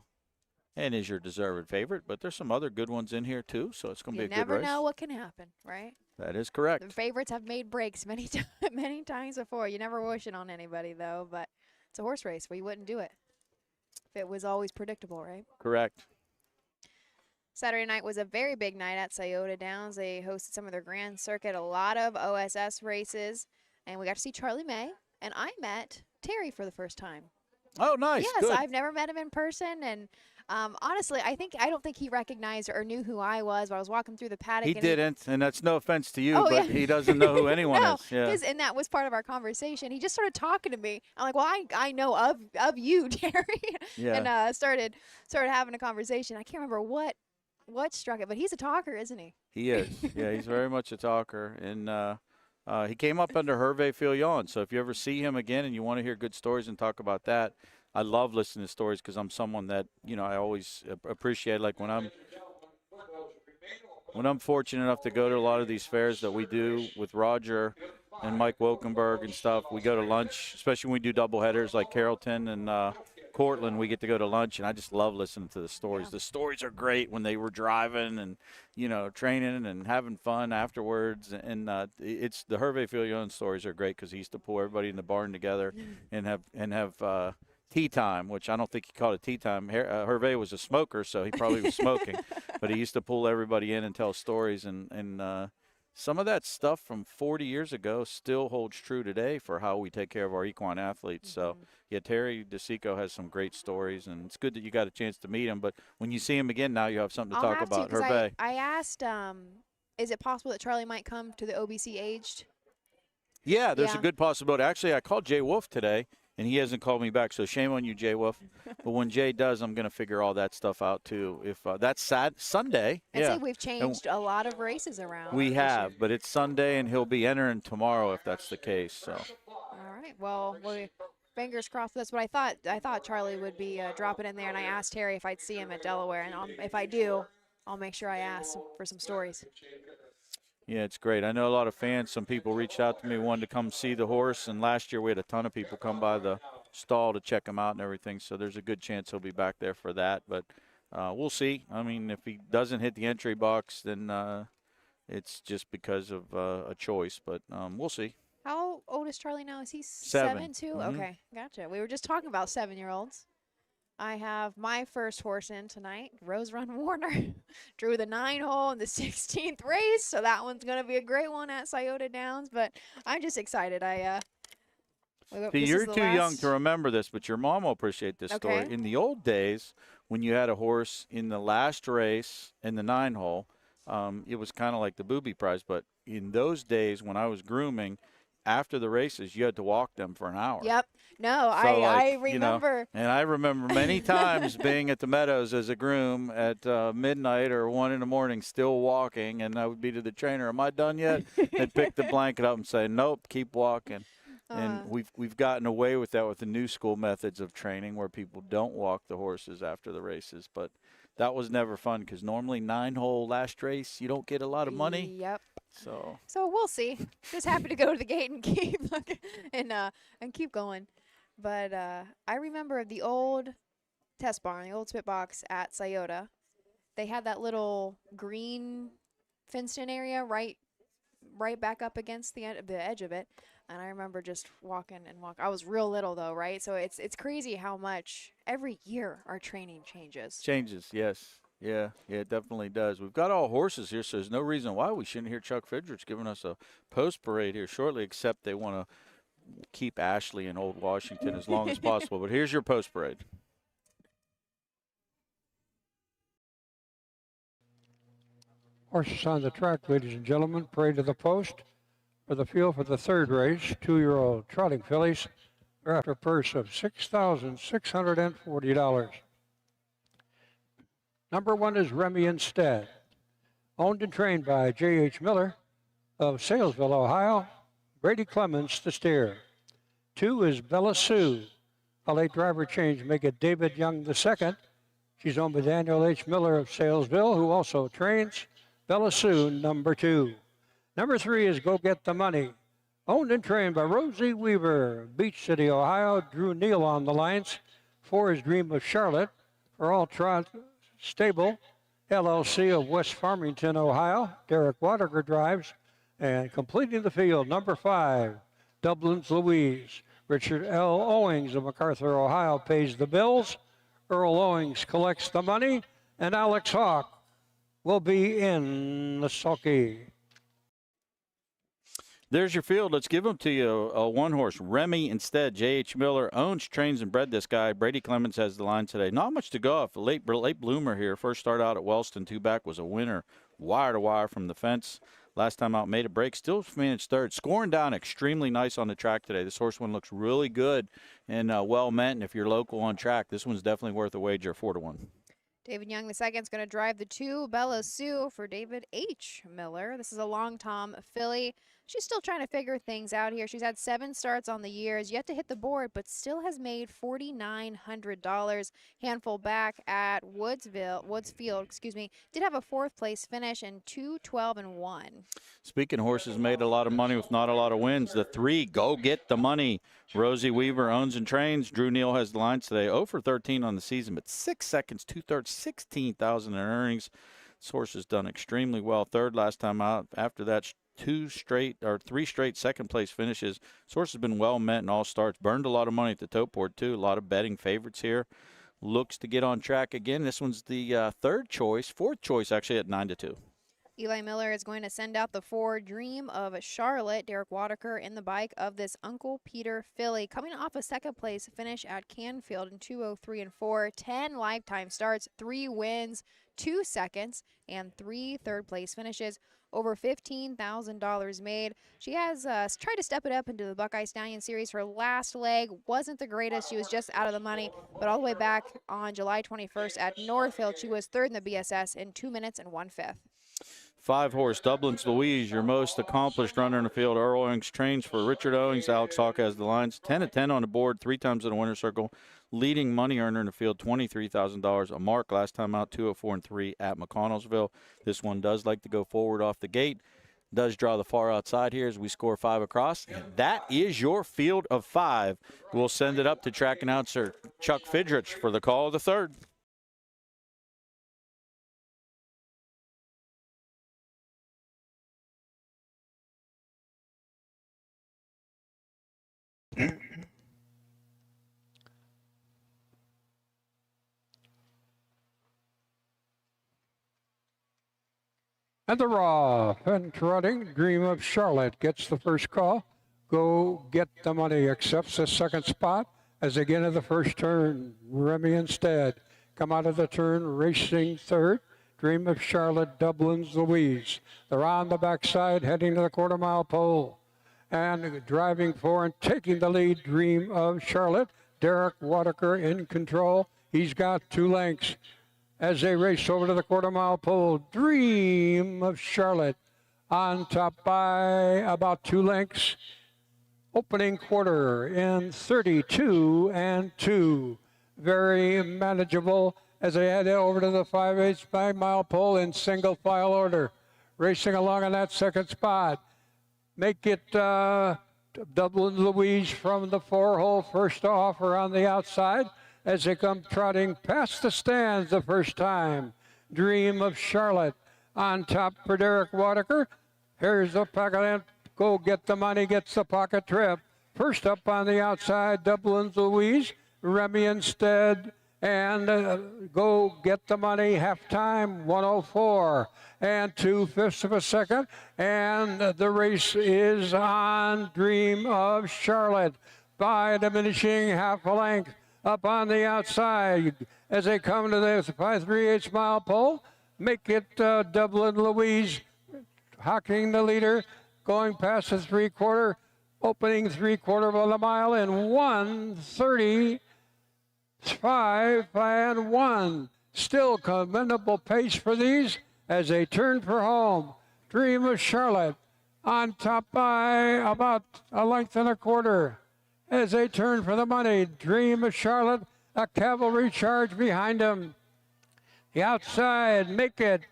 And is your deserved favorite, but there's some other good ones in here, too, so it's going to be a good race. You never know what can happen, right? That is correct. The favorites have made breaks many times before. You never wish it on anybody, though, but it's a horse race where you wouldn't do it if it was always predictable, right? Correct. Saturday night was a very big night at Scioto Downs. They hosted some of their Grand Circuit, a lot of OSS races, and we got to see Charlie May, and I met Terry for the first time. Oh, nice. Yes, good. I've never met him in person, and honestly, I don't think he recognized or knew who I was. But I was walking through the paddock. He didn't, and that's no offense to you, Oh, but yeah. he doesn't know who anyone No, is. Yeah. and that was part of our conversation. He just started talking to me. I'm like, well, I know of you, Terry. Yeah. And started having a conversation. I can't remember what struck it, but he's a talker, isn't he? He is. Yeah, he's very much a talker, and he came up under Hervé Fillon. So if you ever see him again and you want to hear good stories and talk about that, I love listening to stories because I'm someone that, I always appreciate, like when I'm fortunate enough to go to a lot of these fairs that we do with Roger and Mike Wilkenberg and stuff. We go to lunch, especially when we do double headers like Carrollton and Cortland. We get to go to lunch, and I just love listening to the stories. Yeah. The stories are great when they were driving and, training and having fun afterwards. And it's the Hervé Fillon stories are great because he used to pull everybody in the barn together and have tea time, which I don't think he called it tea time. Hervé was a smoker, so he probably was smoking. But he used to pull everybody in and tell stories. And some of that stuff from 40 years ago still holds true today for how we take care of our equine athletes. So, yeah, Terry DeSico has some great stories, and it's good that you got a chance to meet him. But when you see him again now, you have something to talk about. Hervé. I asked, is it possible that Charlie might come to the OBC aged? Yeah, there's a good possibility. Actually, I called Jay Wolf today, and he hasn't called me back, so shame on you, Jay Wolf. But when Jay does, I'm going to figure all that stuff out, too. If that's Sunday. I'd say we've changed a lot of races around. We have, but it's Sunday, and he'll be entering tomorrow if that's the case. So. All right. Well, fingers crossed. That's what I thought. I thought Charlie would be dropping in there, and I asked Terry if I'd see him at Delaware. And if I do, I'll make sure I ask for some stories. Yeah, it's great. I know a lot of fans, some people reached out to me, wanted to come see the horse, and last year we had a ton of people come by the stall to check him out and everything, so there's a good chance he'll be back there for that, but we'll see. I mean, if he doesn't hit the entry box, then it's just because of a choice, but we'll see. How old is Charlie now? Is he 7? 7 too? Mhm. Okay, gotcha. We were just talking about 7-year-olds. I have my first horse in tonight, Rose Run Warner. Drew the 9-hole in the 16th race, so that one's going to be a great one at Scioto Downs, but I'm just excited. See, you're too young to remember this, but your mom will appreciate this story. Okay. In the old days, when you had a horse in the last race in the 9-hole, it was kind of like the booby prize. But in those days, when I was grooming, after the races, you had to walk them for an hour. Yep. No, So, I you know, remember. and I remember many times being at the Meadows as a groom at midnight or 1 in the morning, still walking, and I would be to the trainer, "Am I done yet?" And pick the blanket up and say, "Nope, keep walking." And we've gotten away with that with the new school methods of training where people don't walk the horses after the races. But that was never fun because normally 9-hole last race, you don't get a lot of money. Yep. So we'll see. Just happy to go to the gate and keep and keep going. But I remember the old test barn, the old spit box at Scioto. They had that little green fenced-in area right back up against the edge of it. And I remember just walking. I was real little though, right? So it's crazy how much every year our training changes. Changes, yes. Yeah, it definitely does. We've got all horses here, so there's no reason why we shouldn't hear Chuck Fidrich giving us a post parade here shortly, except they want to keep Ashley in Old Washington as long as possible. But here's your post parade. Horses on the track, ladies and gentlemen. Parade to the post for the field for the third race. 2-year-old trotting fillies. They're after a purse of $6,640. Number 1 is Remy Instead. Owned and trained by J.H. Miller of Salesville, Ohio. Brady Clemens the steer. 2 is Bella Sue. A late driver change make it David Young II. She's owned by Daniel H. Miller of Salesville, who also trains Bella Sue, number 2. Number 3 is Go Get the Money. Owned and trained by Rosie Weaver, Beach City, Ohio. Drew Neal on the lines. 4 is Dream of Charlotte for All Trot Stable, LLC of West Farmington, Ohio. Derek Waterger drives. And completing the field, number 5, Dublin's Louise. Richard L. Owings of MacArthur, Ohio, pays the bills. Earl Owings collects the money. And Alex Hawk will be in the sulky. There's your field. Let's give them to you. A one-horse, Remy Instead. J.H. Miller owns, trains, and bred this guy. Brady Clemens has the line today. Not much to go off. A late bloomer here. First start out at Wellston. 2 back was a winner. Wire to wire from the fence. Last time out, made a break. Still managed third. Scoring down extremely nice on the track today. This horse one looks really good and well meant. And if you're local on track, this one's definitely worth a wager, 4-1. David Young II is going to drive the 2, Bella Sue, for David H. Miller. This is a long Tom filly. She's still trying to figure things out here. She's had 7 starts on the year, has yet to hit the board, but still has made $4,900. Handful back at Woodsfield, did have a 4th place finish and 2-12-1. Speaking of horses made a lot of money with not a lot of wins, the 3, Go Get the Money. Rosie Weaver owns and trains. Drew Neal has the lines today. 0 for 13 on the season, but 6 seconds, 2/3, 16,000 in earnings. This horse has done extremely well. 3rd last time out. After that, 3 straight second place finishes. This horse has been well met in all starts. Burned a lot of money at the tote board too. A lot of betting favorites here. Looks to get on track again. This one's the 4th choice actually at 9-2. Eli Miller is going to send out the 4, Dream of Charlotte. Derek Waterker in the bike of this Uncle Peter filly. Coming off a 2nd place finish at Canfield in 2:03-4. 10 lifetime starts, 3 wins, 2 seconds, and 3 3rd place finishes. Over $15,000 made. She has tried to step it up into the Buckeye Stallion Series. Her last leg wasn't the greatest. She was just out of the money. But all the way back on July 21st at Northfield, she was 3rd in the BSS in 2 minutes and 1/5. 5-horse, Dublin's Louise, your most accomplished runner in the field. Earl Owings trains for Richard Owings. Alex Hawk has the lines. 10-10 on the board, 3 times in the winner's circle. Leading money earner in the field, $23,000. A mark last time out, 204-3 at McConnellsville. This one does like to go forward off the gate. Does draw the far outside here as we score 5 across. And that is your field of 5. We'll send it up to track announcer Chuck Fidrich for the call of the 3rd. And the raw and trotting Dream of Charlotte gets the first call. Go Get the Money accepts the second spot as they get into the first turn. Remy Instead come out of the turn, racing third. Dream of Charlotte, Dublin's Louise. They're on the backside, heading to the quarter-mile pole. And driving for and taking the lead, Dream of Charlotte. Derek Wadaker in control. He's got 2 lengths. As they race over to the quarter-mile pole, Dream of Charlotte on top by about 2 lengths. Opening quarter in 32 and 2. Very manageable as they head over to the 5/8 mile pole in single file order. Racing along in that second spot. Make it Dublin Louise from the 4-hole first to offer on the outside as they come trotting past the stands the first time. Dream of Charlotte on top for Derek Wadaker. Here's the packet. Go Get the Money gets the pocket trip. First up on the outside, Dublin's Louise, Remy Instead, and Go Get the Money halftime 104 and 2/5 of a second. And the race is on. Dream of Charlotte by diminishing half a length up on the outside as they come to the 5/3 mile pole. Make it Dublin Louise hocking the leader, going past the 3/4, opening 3/4 of a mile in 1:35 and 1. Still commendable pace for these as they turn for home. Dream of Charlotte on top by about 1.25 lengths as they turn for the money. Dream of Charlotte, a cavalry charge behind him. The outside, Make It,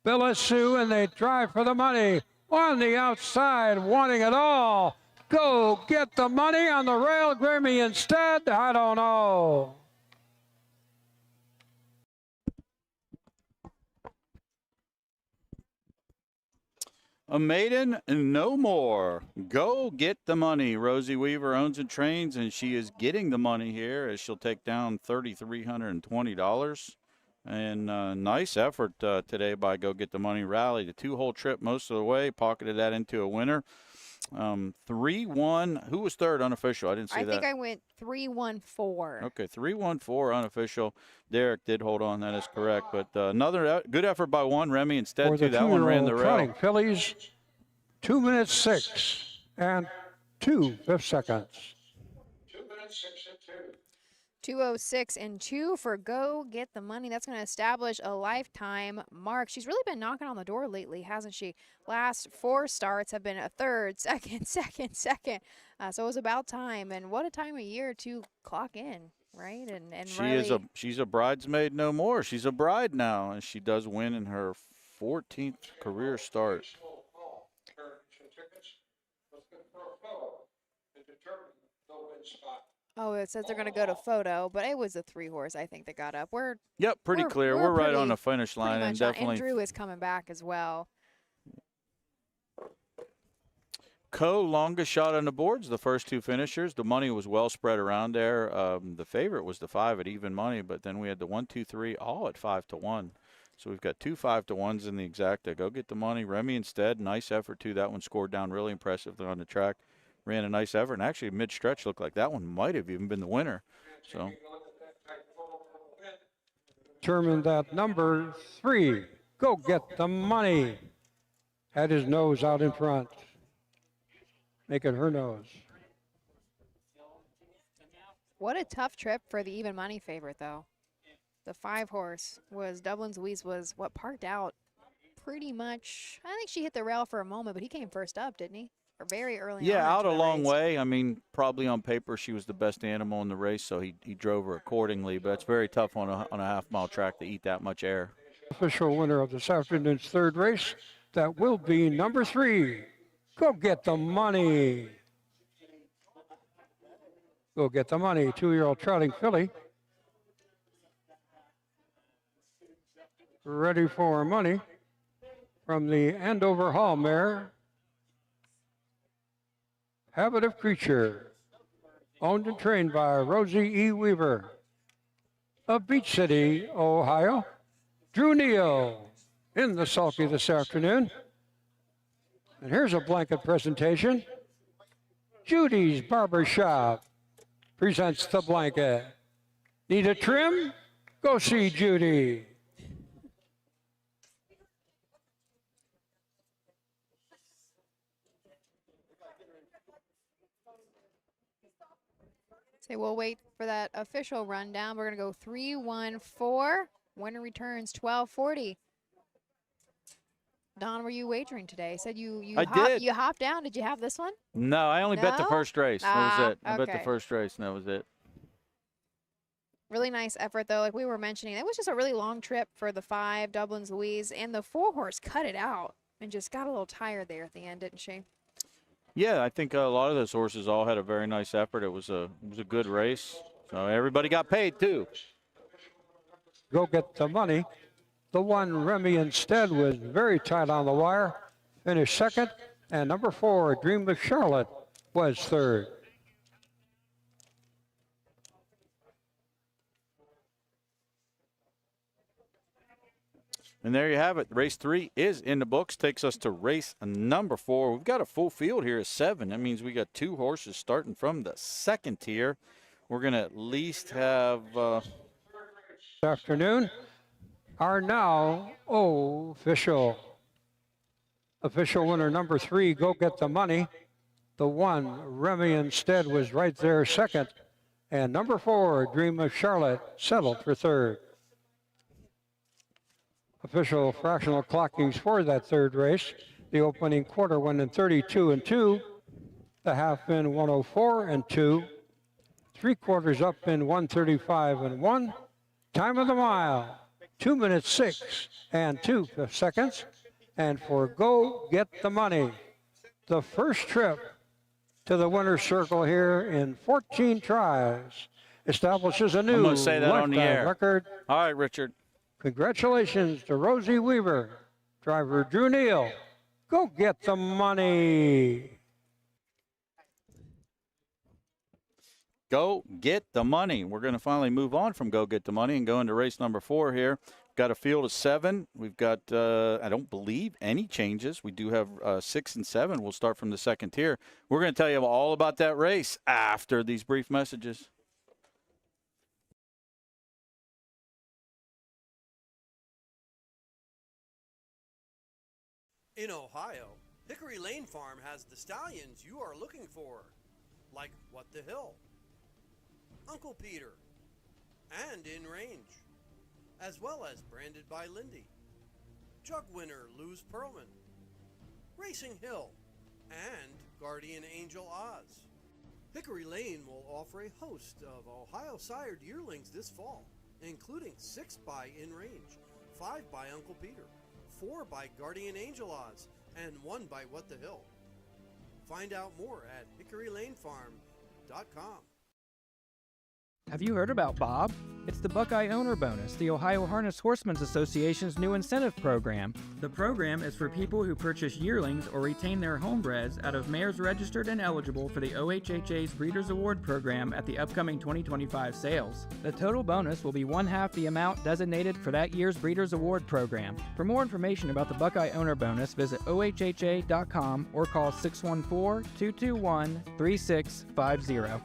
Bella Sue, and they drive for the money. On the outside, wanting it all. Go Get the Money on the rail. Grammy Instead, I don't know. A maiden, no more. Go Get the Money. Rosie Weaver owns and trains, and she is getting the money here as she'll take down $3,320. And nice effort today by Go Get the Money. Rallied a 2-hole trip most of the way, pocketed that into a winner. 3-1. Who was third unofficial? I didn't see that. I think I went 3-1-4. Okay, 3-1-4 unofficial. Derek did hold on. That is correct. But another good effort by one. Remy Instead, too. That one ran the rail. Phillies, 2 minutes 6 and 2/5 seconds. 2 minutes 6 and 2. 2:06 and 2 for Go Get the Money. That's going to establish a lifetime mark. She's really been knocking on the door lately, hasn't she? Last 4 starts have been a third, second. So it was about time. And what a time of year to clock in, right? And she's a bridesmaid no more. She's a bride now, and she does win in her 14th career start. Oh, it says they're going to go to photo, but it was a 3-horse, I think, that got up. Pretty clear. We're right on the finish line, and definitely. And Drew is coming back as well. Longest shot on the boards, the first 2 finishers. The money was well spread around there. The favorite was the 5 at even money, but then we had the 1, 2, 3 all at 5-1. So we've got 2 5-1s in the exacta. Go Get the Money. Remy Instead, nice effort too. That one scored down really impressively on the track. Ran a nice effort, and actually mid-stretch looked like that one might have even been the winner. So determined that number 3, Go Get the Money, had his nose out in front, making her nose. What a tough trip for the even money favorite, though. The 5-horse was Dublin's Louise was parked out pretty much. I think she hit the rail for a moment, but he came first up, didn't he? Or very early. Yeah, out a long race. way. I mean, probably on paper she was the best animal in the race, so he drove her accordingly. But it's very tough on a half-mile track to eat that much air. Official winner of this afternoon's 3rd race, that will be number 3, Go Get the Money. Go Get the Money, 2-year-old trotting filly. Ready for money from the Andover Hall mare, Habit of Creature. owned and trained by Rosie E. Weaver. Of Beach City, Ohio, Drew Neal in the sulky this afternoon. And here's a blanket presentation. Judy's Barber Shop presents the blanket. Need a trim? Go see Judy. So we'll wait for that official rundown. We're going to go 3-1-4. Winner returns 1240. Don, were you wagering today? Said you did. You hopped down. Did you have this one? No, I only bet the No? first race. That was it. I bet the Okay. first race, and that was it. Really nice effort, though. Like we were mentioning, it was just a really long trip for the 5, Dublin's Louise, and the 4-horse cut it out and just got a little tired there at the end, didn't she? Yeah, I think a lot of those horses all had a very nice effort. It was a good race. So everybody got paid, too. Go get the money. The one, Remy Instead, was very tight on the wire. Finished second. And number 4, Dream of Charlotte, was third. And there you have it. Race 3 is in the books. Takes us to race number 4. We've got a full field here at 7. That means we got 2 horses starting from the second tier. We're going to at least have... This afternoon are now official. Official winner number 3, Go Get the Money. The 1, Remy Instead, was right there second. And number 4, Dream of Charlotte, settled for third. Official fractional clockings for that third race. The opening quarter went in 32-2. The half in 104-2. 3/4 up in 135-1. Time of the mile, 2 minutes 6 and 2 seconds. And for Go Get the Money, the first trip to the winner's circle here in 14 tries, establishes a new I'm going to say that on the lifetime air. record. All right, Richard. Congratulations to Rosie Weaver, driver Drew Neal. Go get the money. Go get the money. We're going to finally move on from Go Get the Money and go into race number 4 here. Got a field of 7. We've got, I don't believe, any changes. We do have 6 and 7. We'll start from the second tier. We're going to tell you all about that race after these brief messages. In Ohio, Hickory Lane Farm has the stallions you are looking for, like What the Hill, Uncle Peter, and In Range, as well as Branded by Lindy, Jug Winner Luz Pearlman, Racing Hill, and Guardian Angel Oz. Hickory Lane will offer a host of Ohio sired yearlings this fall, including 6 by In Range, 5 by Uncle Peter, 4 by Guardian Angel Oz, and 1 by What the Hill. Find out more at hickorylanefarm.com. Have you heard about Bob? It's the Buckeye Owner Bonus, the Ohio Harness Horsemen's Association's new incentive program. The program is for people who purchase yearlings or retain their homebreds out of mares registered and eligible for the OHHA's Breeders' Award program at the upcoming 2025 sales. The total bonus will be 1/2 the amount designated for that year's Breeders' Award program. For more information about the Buckeye Owner Bonus, visit OHHA.com or call 614-221-3650.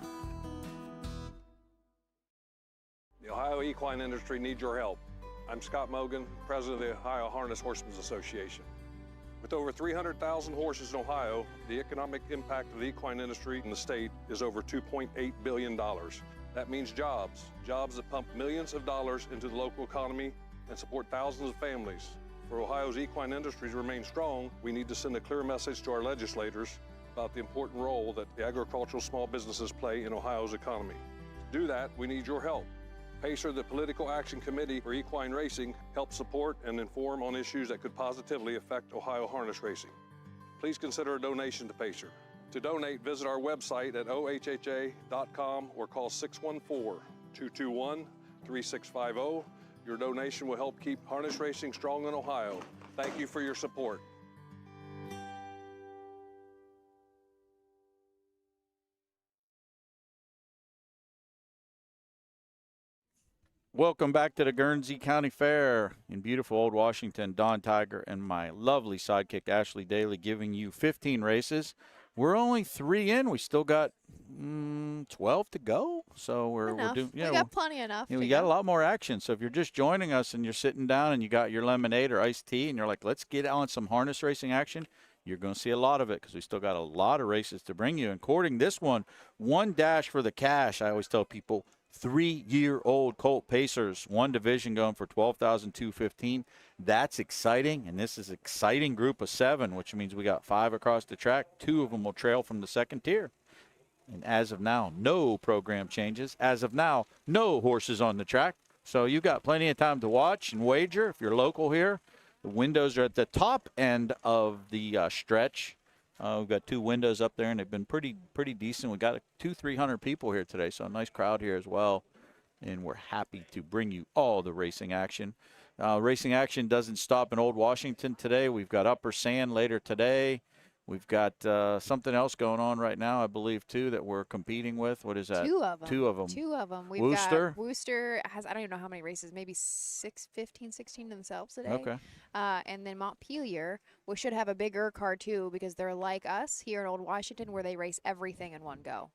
The Ohio equine industry needs your help. I'm Scott Mogan, president of the Ohio Harness Horsemen's Association. With over 300,000 horses in Ohio, the economic impact of the equine industry in the state is over $2.8 billion. That means jobs that pump millions of dollars into the local economy and support thousands of families. For Ohio's equine industry to remain strong, we need to send a clear message to our legislators about the important role that the agricultural small businesses play in Ohio's economy. To do that, we need your help. PACER, the Political Action Committee for Equine Racing, helps support and inform on issues that could positively affect Ohio harness racing. Please consider a donation to PACER. To donate, visit our website at ohha.com or call 614-221-3650. Your donation will help keep harness racing strong in Ohio. Thank you for your support. Welcome back to the Guernsey County Fair in beautiful Old Washington. Don Tiger and my lovely sidekick, Ashley Daly, giving you 15 races. We're only 3 in. We still got 12 to go. So we're doing. We got plenty enough. We got a lot more action. So if you're just joining us and you're sitting down and you got your lemonade or iced tea and you're like, let's get on some harness racing action, you're going to see a lot of it because we still got a lot of races to bring you. Including this one dash for the cash. I always tell people, 3-year-old Colt Pacers, one division going for $12,215. That's exciting, and this is an exciting group of 7, which means we got 5 across the track. 2 of them will trail from the second tier. And as of now, no program changes. As of now, no horses on the track. So you've got plenty of time to watch and wager if you're local here. The windows are at the top end of the stretch. We've got 2 windows up there, and they've been pretty decent. We got 300 people here today, so a nice crowd here as well. And we're happy to bring you all the racing action. Racing action doesn't stop in Old Washington today. We've got Upper Sand later today. We've got something else going on right now, I believe, too, that we're competing with. What is that? 2 of them. 2 of them. 2 of them. We've Wooster? got Wooster has, I don't even know how many races, maybe 15, 16 themselves today. Okay. And then Montpelier, we should have a bigger card, too, because they're like us here in Old Washington where they race everything in one go.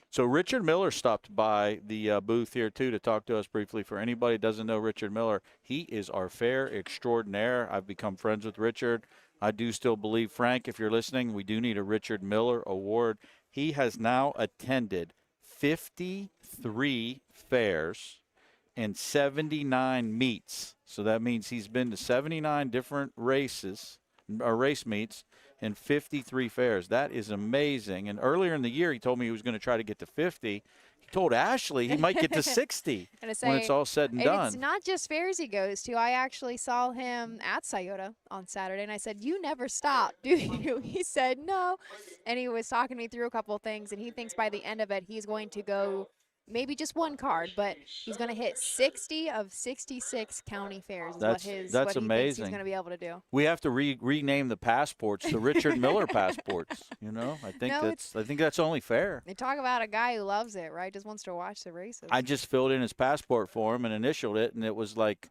So Richard Miller stopped by the booth here, too, to talk to us briefly. For anybody who doesn't know Richard Miller, he is our fair extraordinaire. I've become friends with Richard. I do still believe, Frank, if you're listening, we do need a Richard Miller Award. He has now attended 53 fairs and 79 meets. So that means he's been to 79 different races, or race meets, and 53 fairs. That is amazing. And earlier in the year, he told me he was going to try to get to 50. He told Ashley he might get to 60 when it's all said and done. It's not just fairs he goes to. I actually saw him at Scioto on Saturday, and I said, "You never stop, do you?" He said, "No." And he was talking me through a couple of things, and he thinks by the end of it, he's going to go maybe just one card, but he's going to hit 60 of 66 county fairs. That's what he amazing. Thinks he's going to be able to do. We have to rename the passports to Richard Miller passports. You know, I think that's only fair. They talk about a guy who loves it, right? Just wants to watch the races. I just filled in his passport for him and initialed it, and it was like,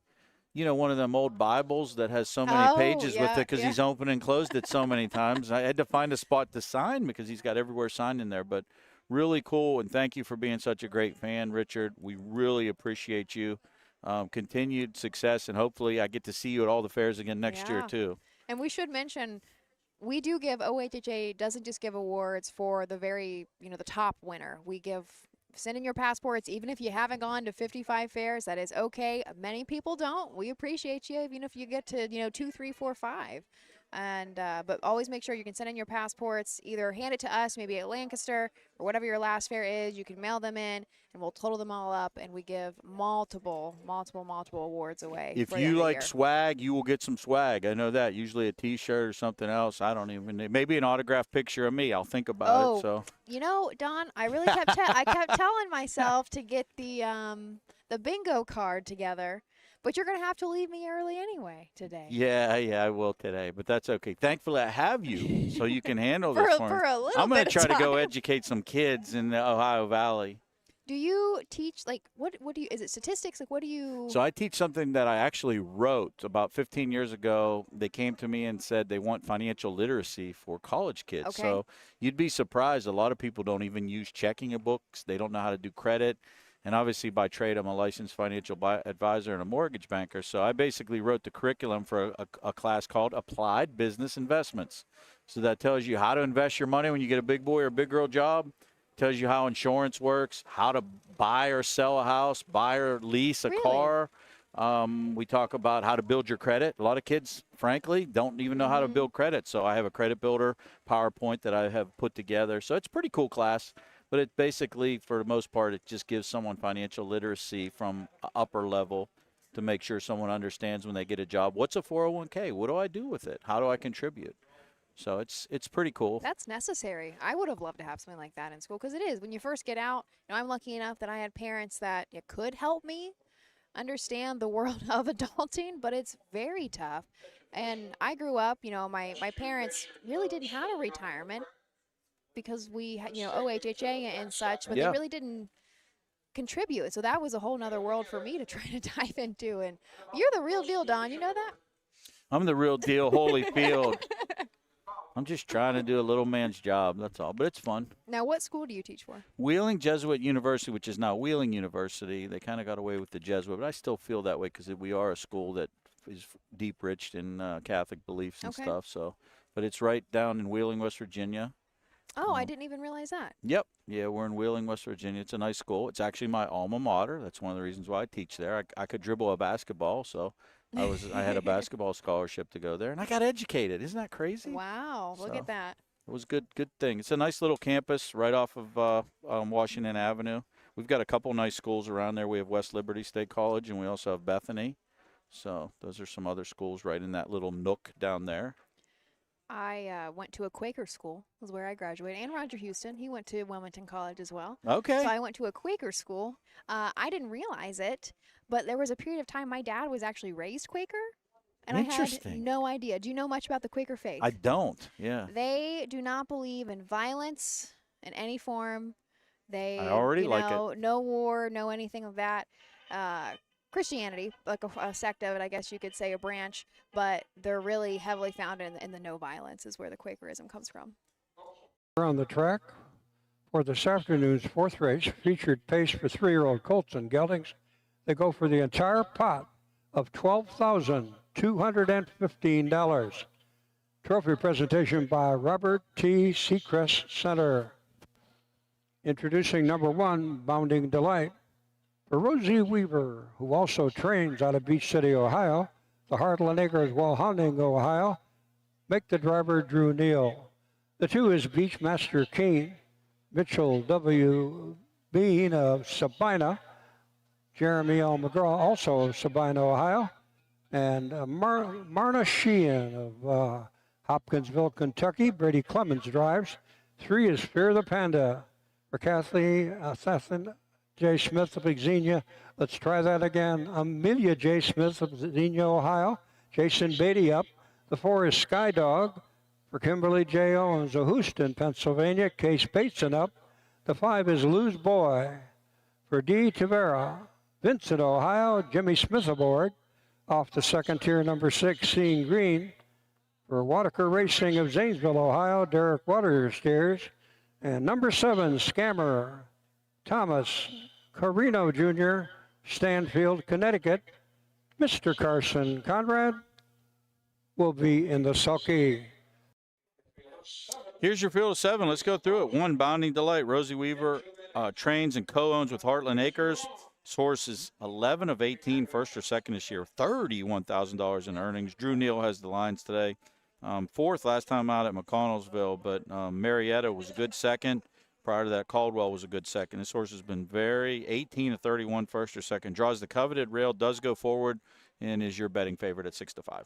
you know, one of them old Bibles that has so many pages with it because he's opened and closed it so many times. I had to find a spot to sign because he's got everywhere signed in there, but really cool, and thank you for being such a great fan, Richard. We really appreciate you. Continued success, and hopefully I get to see you at all the fairs again next year, too. And we should mention, we do give, OHHA doesn't just give awards for the very, the top winner. We send in your passports, even if you haven't gone to 55 fairs, that is okay. Many people don't. We appreciate you, even if you get to, 2, 3, 4, 5. And but always make sure you can send in your passports, either hand it to us, maybe at Lancaster, or whatever your last fair is. You can mail them in, and we'll total them all up, and we give multiple awards away. If you like swag, you will get some swag. I know that. Usually a T-shirt or something else. I don't even. Maybe an autographed picture of me. I'll think about it. So. Don, I really kept telling myself to get the bingo card together. But you're going to have to leave me early anyway today. Yeah, I will today. But that's okay. Thankfully, I have you, so you can handle this for me. A little I'm going to bit try of to go time. educate some kids in the Ohio Valley. Do you teach, what do you, is it statistics? What do you? So I teach something that I actually wrote about 15 years ago. They came to me and said they want financial literacy for college kids. Okay. So you'd be surprised. A lot of people don't even use checking books. They don't know how to do credit. And obviously, by trade, I'm a licensed financial advisor and a mortgage banker. So I basically wrote the curriculum for a class called Applied Business Investments. So that tells you how to invest your money when you get a big boy or big girl job. Tells you how insurance works, how to buy or sell a house, buy or lease a car. We talk about how to build your credit. A lot of kids, frankly, don't even know how to build credit. So I have a credit builder PowerPoint that I have put together. So it's a pretty cool class. But it basically, for the most part, it just gives someone financial literacy from upper level to make sure someone understands when they get a job. What's a 401k? What do I do with it? How do I contribute? So it's pretty cool. That's necessary. I would have loved to have something like that in school because it is. When you first get out, I'm lucky enough that I had parents that could help me understand the world of adulting, but it's very tough. And I grew up, my parents really didn't have a retirement, because we, OHHA and such, but they really didn't contribute. So that was a whole nother world for me to try to dive into. And you're the real deal, Don. You know that? I'm the real deal, Holyfield. I'm just trying to do a little man's job, that's all. But it's fun. Now, what school do you teach for? Wheeling Jesuit University, which is now Wheeling University. They kind of got away with the Jesuit, but I still feel that way because we are a school that is deep-riched in Catholic beliefs and stuff. So, but it's right down in Wheeling, West Virginia. Oh, I didn't even realize that. Yep. Yeah, we're in Wheeling, West Virginia. It's a nice school. It's actually my alma mater. That's one of the reasons why I teach there. I could dribble a basketball, so I had a basketball scholarship to go there, and I got educated. Isn't that crazy? Wow, look at that. It was a good thing. It's a nice little campus right off of Washington Avenue. We've got a couple nice schools around there. We have West Liberty State College, and we also have Bethany. So those are some other schools right in that little nook down there. I went to a Quaker school, was where I graduated, and Roger Houston. He went to Wilmington College as well. Okay. So I went to a Quaker school. I didn't realize it, but there was a period of time my dad was actually raised Quaker, and I had no idea. Do you know much about the Quaker faith? I don't, yeah. They do not believe in violence in any form. They, I already like it. No war, no anything of that. Christianity, like a sect of it, I guess you could say, a branch, but they're really heavily founded in the no violence is where the Quakerism comes from. We're on the track for this afternoon's fourth race, featured pace for 3-year-old colts and geldings. They go for the entire pot of $12,215. Trophy presentation by Robert T. Seacrest Center. Introducing number 1, Bounding Delight. For Rosie Weaver, who also trains out of Beach City, Ohio, the Heartland Acres Walhounding, Ohio, make the driver Drew Neal. The 2 is Beachmaster Keen, Mitchell W. Bean of Sabina, Jeremy L. McGraw, also of Sabina, Ohio, and Marna Sheehan of Hopkinsville, Kentucky. Brady Clemens drives. 3 is Fear the Panda for Kathleen Assassin J. Smith of Xenia. Let's try that again. Amelia J. Smith of Xenia, Ohio. Jason Beatty up. The 4 is Sky Dog for Kimberly J. Owens of Houston, Pennsylvania. Case Bateson up. The 5 is Lou's Boy for D. Tavera, Vincent, Ohio. Jimmy Smith aboard. Off the second tier, number 6, Seeing Green for Wadaker Racing of Zanesville, Ohio. Derek Waters steers. And number 7, Scammer, Thomas Carino Jr., Stanfield, Connecticut. Mr. Carson Conrad will be in the sulky. Here's your field of 7. Let's go through it. 1, Bounding Delight. Rosie Weaver trains and co-owns with Heartland Acres. This horse is 11 of 18, first or second this year, $31,000 in earnings. Drew Neal has the lines today. 4th last time out at McConnellsville, but Marietta was a good second. Prior to that, Caldwell was a good second. This horse has been 18 of 31, first or second. Draws the coveted rail, does go forward, and is your betting favorite at 6-5.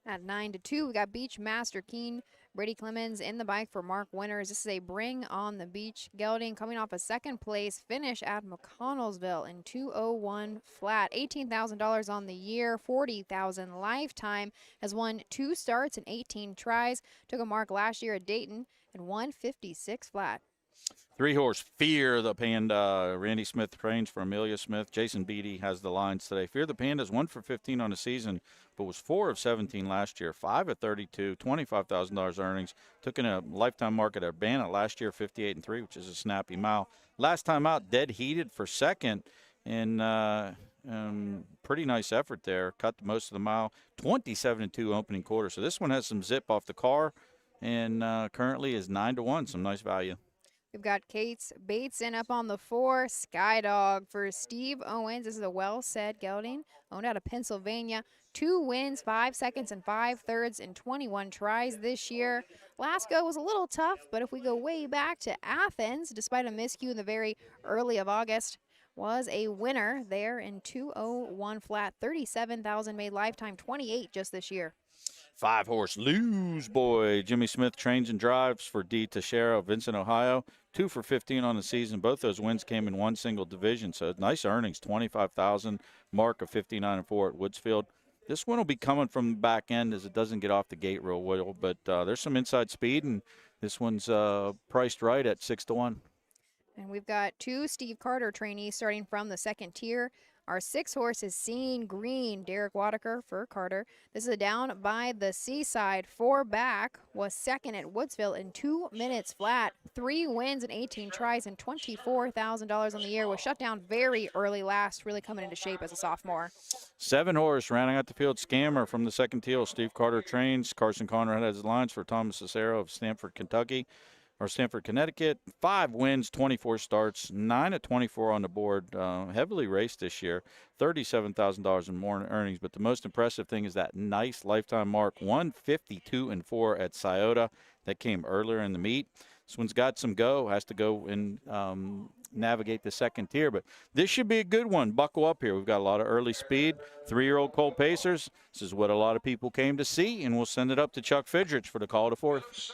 At 9-2, we got Beachmaster Keen, Brady Clemens in the bike for Mark Winters. This is a Bring on the Beach gelding coming off a second place finish at McConnellsville in 2:01 flat. $18,000 on the year, $40,000 lifetime. Has won 2 starts and 18 tries. Took a mark last year at Dayton and won 56 flat. 3-horse Fear the Panda. Randy Smith trains for Amelia Smith. Jason Beatty has the lines today. Fear the Panda is 1 for 15 on the season, but was 4 of 17 last year. 5 of 32, $25,000 earnings. Took in a lifetime mark at Urbana last year, 58-3, which is a snappy mile. Last time out, dead heated for second, and pretty nice effort there. Cut most of the mile. 27-2 opening quarter. So this one has some zip off the car, and currently is 9-1. Some nice value. We've got Kate Bateson up on the 4, Skydog for Steve Owens. This is a well-said gelding, owned out of Pennsylvania. 2 wins, 5 seconds, and 5 thirds in 21 tries this year. Last go was a little tough, but if we go way back to Athens, despite a miscue in the very early of August, was a winner there in 2:01 flat. $37,000 made lifetime, 28 just this year. 5-horse Lose Boy. Jimmy Smith trains and drives for D. Teixeira of Vincent, Ohio. 2 for 15 on the season. Both those wins came in one single division, so nice earnings. $25,000, mark of 59-4 at Woodsfield. This one will be coming from the back end as it doesn't get off the gate real well, but there's some inside speed, and this one's priced right at 6-1. And we've got 2 Steve Carter trainees starting from the 2nd tier. Our 6th horse is Seeing Green, Derek Wadaker for Carter. This is a down by the Seaside. 4 back, was 2nd at Woodsville in 2 minutes flat. 3 wins and 18 tries and $24,000 on the year. Was shut down very early last, really coming into shape as a sophomore. 7 horse rounding out the field. Scammer from the 2nd teal. Steve Carter trains. Carson Conrad has lines for Thomas Cicero of Stamford, Connecticut. 5 wins, 24 starts, 9 at 24 on the board. Heavily raced this year, $37,000 in more earnings. But the most impressive thing is that nice lifetime mark, 152-4 at Scioto. That came earlier in the meet. This one's got some go, has to go and navigate the 2nd tier. But this should be a good one. Buckle up here. We've got a lot of early speed. 3-year-old Colt Pacers. This is what a lot of people came to see, and we'll send it up to Chuck Fidrich for the call to 4th.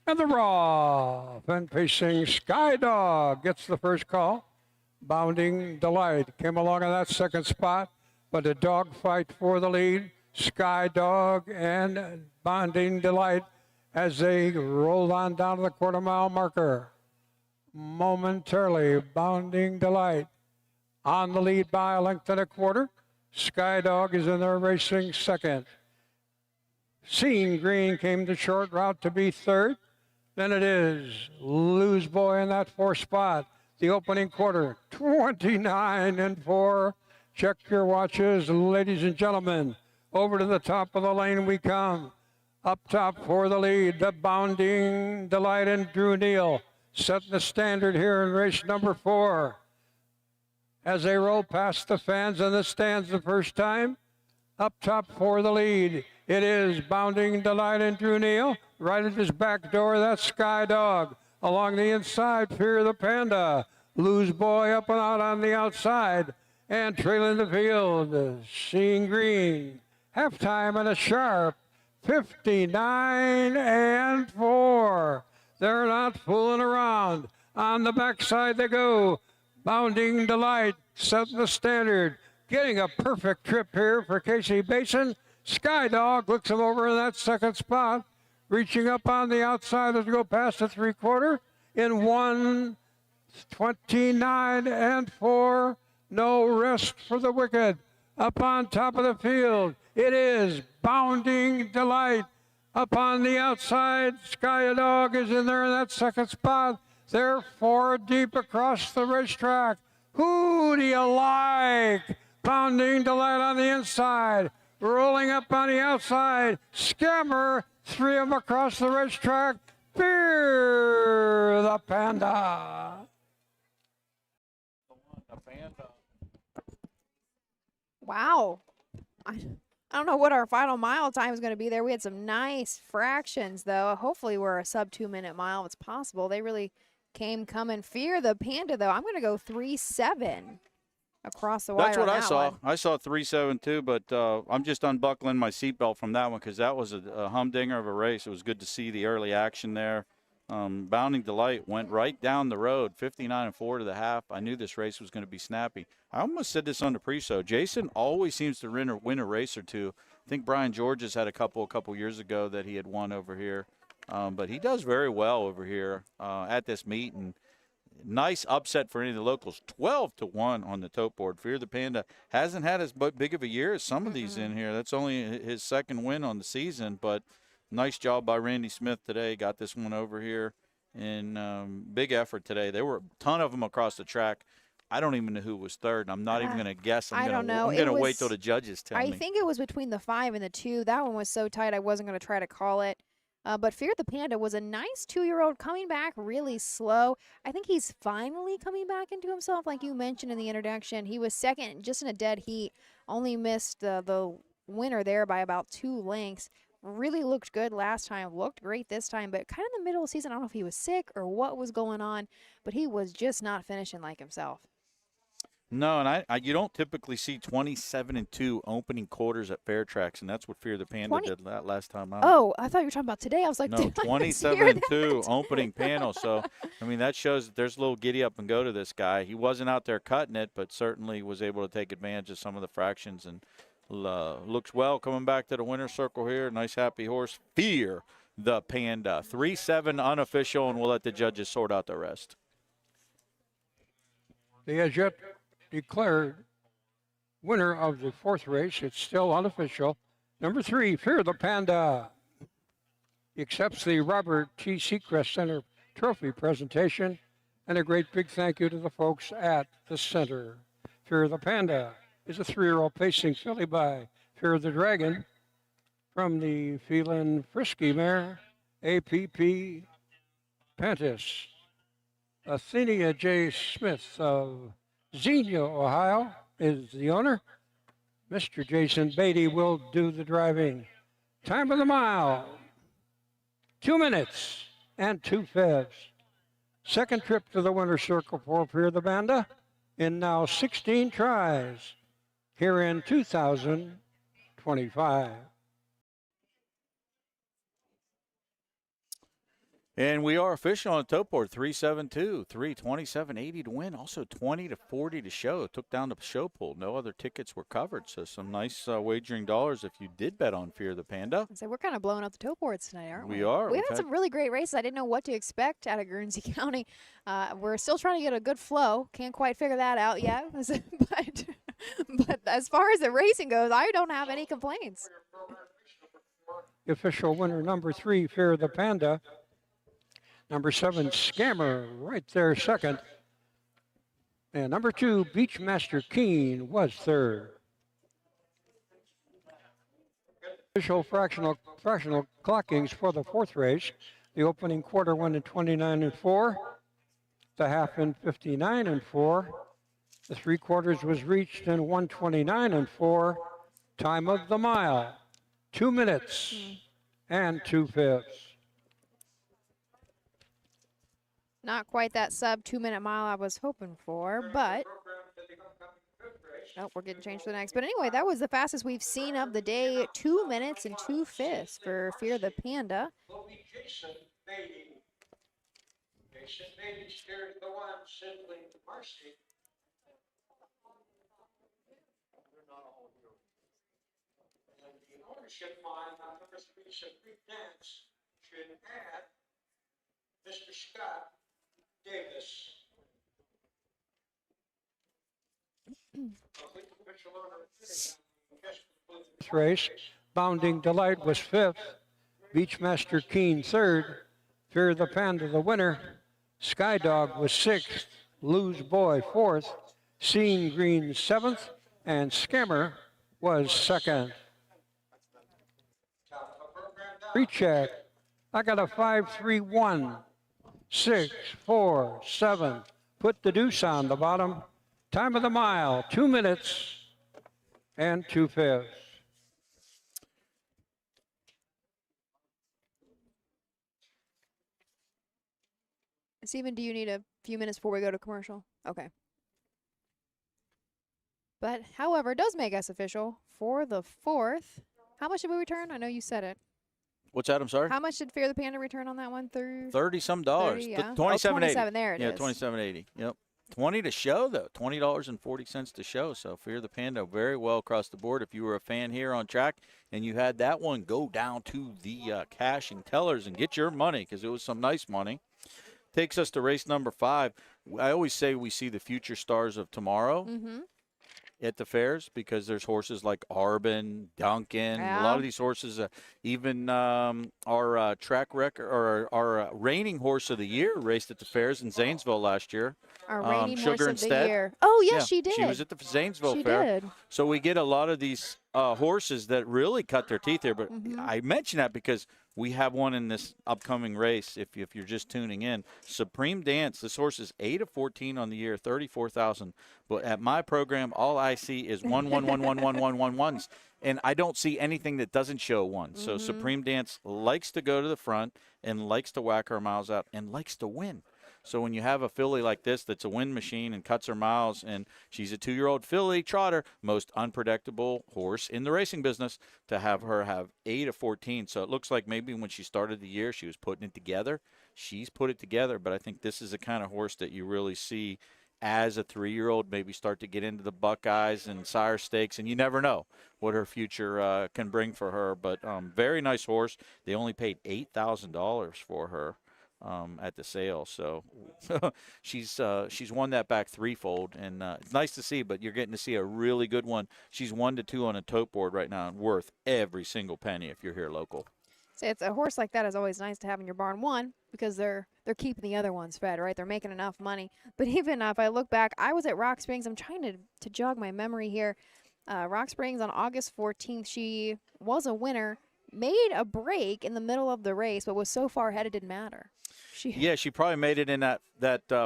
And the rough and pacing Sky Dog gets the first call. Bounding Delight came along in that 2nd spot, but a dog fight for the lead. Sky Dog and Bounding Delight as they rolled on down to the quarter-mile marker. Momentarily, Bounding Delight on the lead by a length and a quarter. Sky Dog is in there racing 2nd. Seeing Green came the short route to be 3rd. Then it is Lose Boy in that 4th spot. The opening quarter, 29-4. Check your watches, ladies and gentlemen. Over to the top of the lane we come. Up top for the lead, the Bounding Delight and Drew Neal. Setting the standard here in race number 4. As they roll past the fans in the stands the first time. Up top for the lead, it is Bounding Delight and Drew Neal. Right at his back door, that's Sky Dog. Along the inside, Fear the Panda. Lose Boy up and out on the outside. And trailing the field, Seeing Green. Halftime and a sharp 59-4. They're not fooling around. On the backside they go. Bounding Delight setting the standard. Getting a perfect trip here for Casey Basin. Sky Dog looks him over in that 2nd spot. Reaching up on the outside as we go past the 3/4 in 1:29-4. No rest for the wicked. Up on top of the field, it is Bounding Delight. Up on the outside, Sky Dog is in there in that 2nd spot. They're 4 deep across the racetrack. Who do you like? Bounding Delight on the inside. Rolling up on the outside, Scammer. 3 of them across the racetrack. Fear the Panda. Wow. I don't know what our final mile time is going to be there. We had some nice fractions, though. Hopefully we're a sub 2-minute mile if it's possible. They really came coming. Fear the Panda, though. I'm going to go 3.7 across the wire. That's what on I that saw. one. I saw 3.7 too, but I'm just unbuckling my seatbelt from that one because that was a humdinger of a race. It was good to see the early action there. Bounding Delight went right down the road, 59-4 to the half. I knew this race was going to be snappy. I almost said this on the pre-show. Jason always seems to win a race or two. I think Brian George's had a couple years ago that he had won over here. But he does very well over here at this meet. And nice upset for any of the locals, 12-1 on the tote board. Fear the Panda hasn't had as big of a year as some of these in here. That's only his 2nd win on the season, but nice job by Randy Smith today. Got this one over here in big effort today. There were a ton of them across the track. I don't even know who was 3rd. And I'm not even going to guess. I don't know. I'm going to wait till the judges tell me. I think it was between the 5 and the 2. That one was so tight I wasn't going to try to call it. But Fear the Panda was a nice 2-year-old coming back really slow. I think he's finally coming back into himself, like you mentioned in the introduction. He was 2nd just in a dead heat, only missed the winner there by about 2 lengths. Really looked good last time, looked great this time, but kind of in the middle of the season, I don't know if he was sick or what was going on, but he was just not finishing like himself. No, and you don't typically see 27-2 opening quarters at fair tracks, and that's what Fear the Panda did that last time out. Oh, I thought you were talking about today. I was like, no, did I mishear 27-2 that? opening panel. So, I mean, that shows that there's a little giddy up and go to this guy. He wasn't out there cutting it, but certainly was able to take advantage of some of the fractions and looks well coming back to the winner's circle here. Nice, happy horse. Fear the Panda. 3-7 unofficial, and we'll let the judges sort out the rest. The as yet declared winner of the fourth race. It's still unofficial. Number 3, Fear the Panda. He accepts the Robert T. Seacrest Center Trophy presentation, and a great big thank you to the folks at the center. Fear the Panda is a 3-year-old pacing filly by Fear the Dragon from the Phelan Frisky mare, APP Pantis. Athenia J. Smith of Xenia, Ohio, is the owner. Mr. Jason Beatty will do the driving. Time of the mile, 2 minutes and 2/5. Second trip to the winner's circle for Fear the Panda in now 16 tries here in 2025. And we are official on the tote board. 3-7-2, 327.80 to win. Also 20-40 to show. Took down the show pool. No other tickets were covered. So some nice wagering dollars if you did bet on Fear the Panda. So we're kind of blowing up the tote boards tonight, aren't we? We are. We've had some really great races. I didn't know what to expect out of Guernsey County. We're still trying to get a good flow. Can't quite figure that out yet. But as far as the racing goes, I don't have any complaints. The official winner, number 3, Fear the Panda. Number 7, Scammer, right there second. And number 2, Beachmaster Keen, was third. Official fractional clockings for the fourth race. The opening quarter went in 29-4. The half in 59-4. The 3/4 was reached in 129-4. Time of the mile, 2 minutes and 2/5. Not quite that sub 2-minute mile I was hoping for, but we're getting changed for the next. But anyway, that was the fastest we've seen of the day. 2 minutes and 2/5 for Fear the Panda. Jason Beatty. Jason Beatty steered the one, Sidley Marcy. And the ownership line on number 3, Supreme Dance, should add Mr. Scott Davis. Race, Bounding Delight was 5th, Beachmaster Keen 3rd, Fear the Panda the winner, Skydog was 6th, Lose Boy 4th, Seeing Green 7th, and Scammer was 2nd. Recheck. I got a 5-3-1. 6, 4, 7. Put the deuce on the bottom. Time of the mile, 2 minutes and 2/5. Stephen, do you need a few minutes before we go to commercial? Okay. But, however, it does make us official for the fourth. How much did we return? I know you said it. What's that? I'm sorry? How much did Fear the Panda return on that one? $30-some. 30, yeah. $27.80. 27, there it is. Yeah, $27.80. Yep. 20 to show, though. $20.40 to show. So Fear the Panda very well across the board. If you were a fan here on track and you had that one, go down to the cash and tellers and get your money because it was some nice money. Takes us to race number 5. I always say we see the future stars of tomorrow at the fairs because there's horses like Arbin, Duncan. A lot of these horses, even our track record or our reigning horse of the year raced at the fairs in Zanesville last year. Our reigning Sugar horse of Instead. the year. Oh, yes, Yeah, she did. She was at the Zanesville She Fair. did. So we get a lot of these horses that really cut their teeth here. But I mention that because we have one in this upcoming race. If you're just tuning in, Supreme Dance. This horse is 8-14 on the year, 34,000. But at my program, all I see is 1-1-1-1-1-1-1-1s, and I don't see anything that doesn't show one. So Supreme Dance likes to go to the front and likes to whack her miles out and likes to win. So when you have a filly like this that's a wind machine and cuts her miles, and she's a 2-year-old filly trotter, most unpredictable horse in the racing business, to have her have 8 of 14. So it looks like maybe when she started the year she was putting it together. She's put it together, but I think this is the kind of horse that you really see as a 3-year-old maybe start to get into the Buckeyes and Sire Stakes, and you never know what her future can bring for her. But very nice horse. They only paid $8,000 for her at the sale, so she's won that back threefold, and it's nice to see. But you're getting to see a really good one. She's 1-2 on a tote board right now, and worth every single penny if you're here local. So it's a horse like that is always nice to have in your barn. One, because they're keeping the other ones fed, right? They're making enough money. But even if I look back, I was at Rock Springs. I'm trying to jog my memory here. Rock Springs on August 14th, she was a winner, made a break in the middle of the race, but was so far ahead it didn't matter. She probably made it in that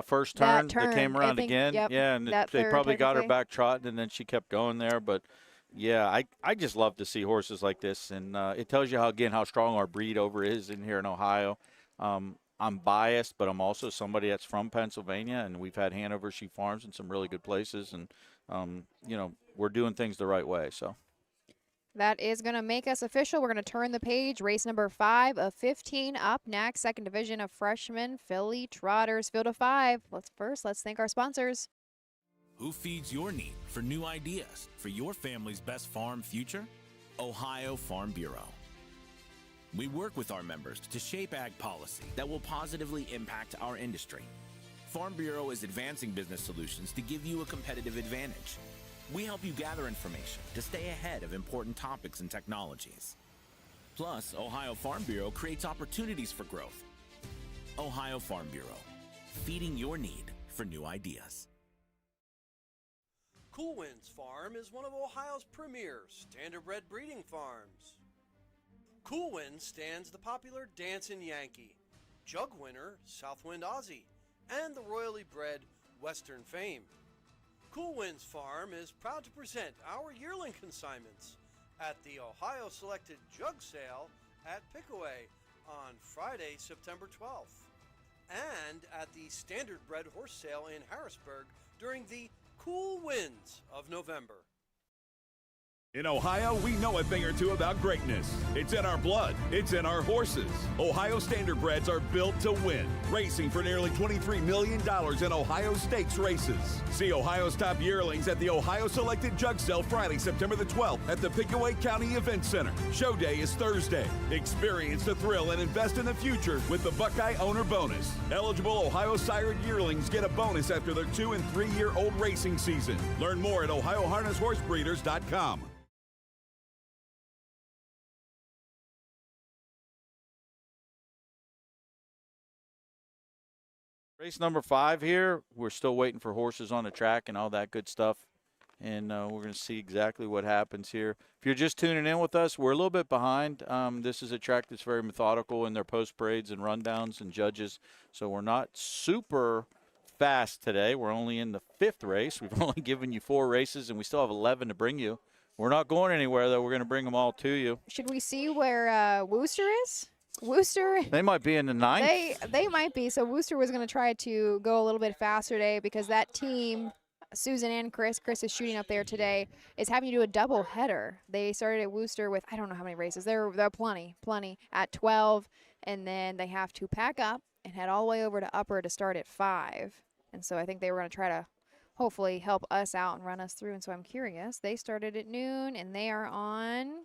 first turn that came around again. Yep, yeah, and they probably got her back trotting, and then she kept going there. But yeah, I just love to see horses like this, and it tells you how strong our breed over is in here in Ohio. I'm biased, but I'm also somebody that's from Pennsylvania, and we've had Hanover Sheep Farms in some really good places, and we're doing things the right way. So that is going to make us official. We're going to turn the page. Race number 5 of 15 up next. Second division of Freshman Filly Trotters, field of 5. Let's thank our sponsors. Who feeds your need for new ideas for your family's best farm future? Ohio Farm Bureau. We work with our members to shape ag policy that will positively impact our industry. Farm Bureau is advancing business solutions to give you a competitive advantage. We help you gather information to stay ahead of important topics and technologies. Plus, Ohio Farm Bureau creates opportunities for growth. Ohio Farm Bureau, feeding your need for new ideas. Cool Winds Farm is one of Ohio's premier standardbred breeding farms. Cool Winds stands the popular Dancin' Yankee, jug winner Southwind Aussie, and the royally bred Western Fame. Cool Winds Farm is proud to present our yearling consignments at the Ohio Selected Jug Sale at Pickaway on Friday, September 12th, and at the Standardbred Horse Sale in Harrisburg during the cool winds of November. In Ohio, we know a thing or two about greatness. It's in our blood. It's in our horses. Ohio Standardbreds are built to win, racing for nearly $23 million in Ohio Stakes races. See Ohio's top yearlings at the Ohio Selected Jug Sale Friday, September the 12th at the Pickaway County Event Center. Show day is Thursday. Experience the thrill and invest in the future with the Buckeye Owner Bonus. Eligible Ohio sired yearlings get a bonus after their 2- and 3-year-old racing season. Learn more at OhioHarnessHorseBreeders.com. Race number 5 here. We're still waiting for horses on the track and all that good stuff. And we're going to see exactly what happens here. If you're just tuning in with us, we're a little bit behind. This is a track that's very methodical in their post parades and rundowns and judges. So we're not super fast today. We're only in the 5th race. We've only given you 4 races, and we still have 11 to bring you. We're not going anywhere, though. We're going to bring them all to you. Should we see where Wooster is? Wooster. They might be in the 9th. They might be. So Wooster was going to try to go a little bit faster today because that team, Susan and Chris is shooting up there today, is having to do a double header. They started at Wooster with I don't know how many races. There are plenty at 12, and then they have to pack up and head all the way over to Upper to start at 5. And so I think they were going to try to hopefully help us out and run us through. And so I'm curious. They started at noon, and they are on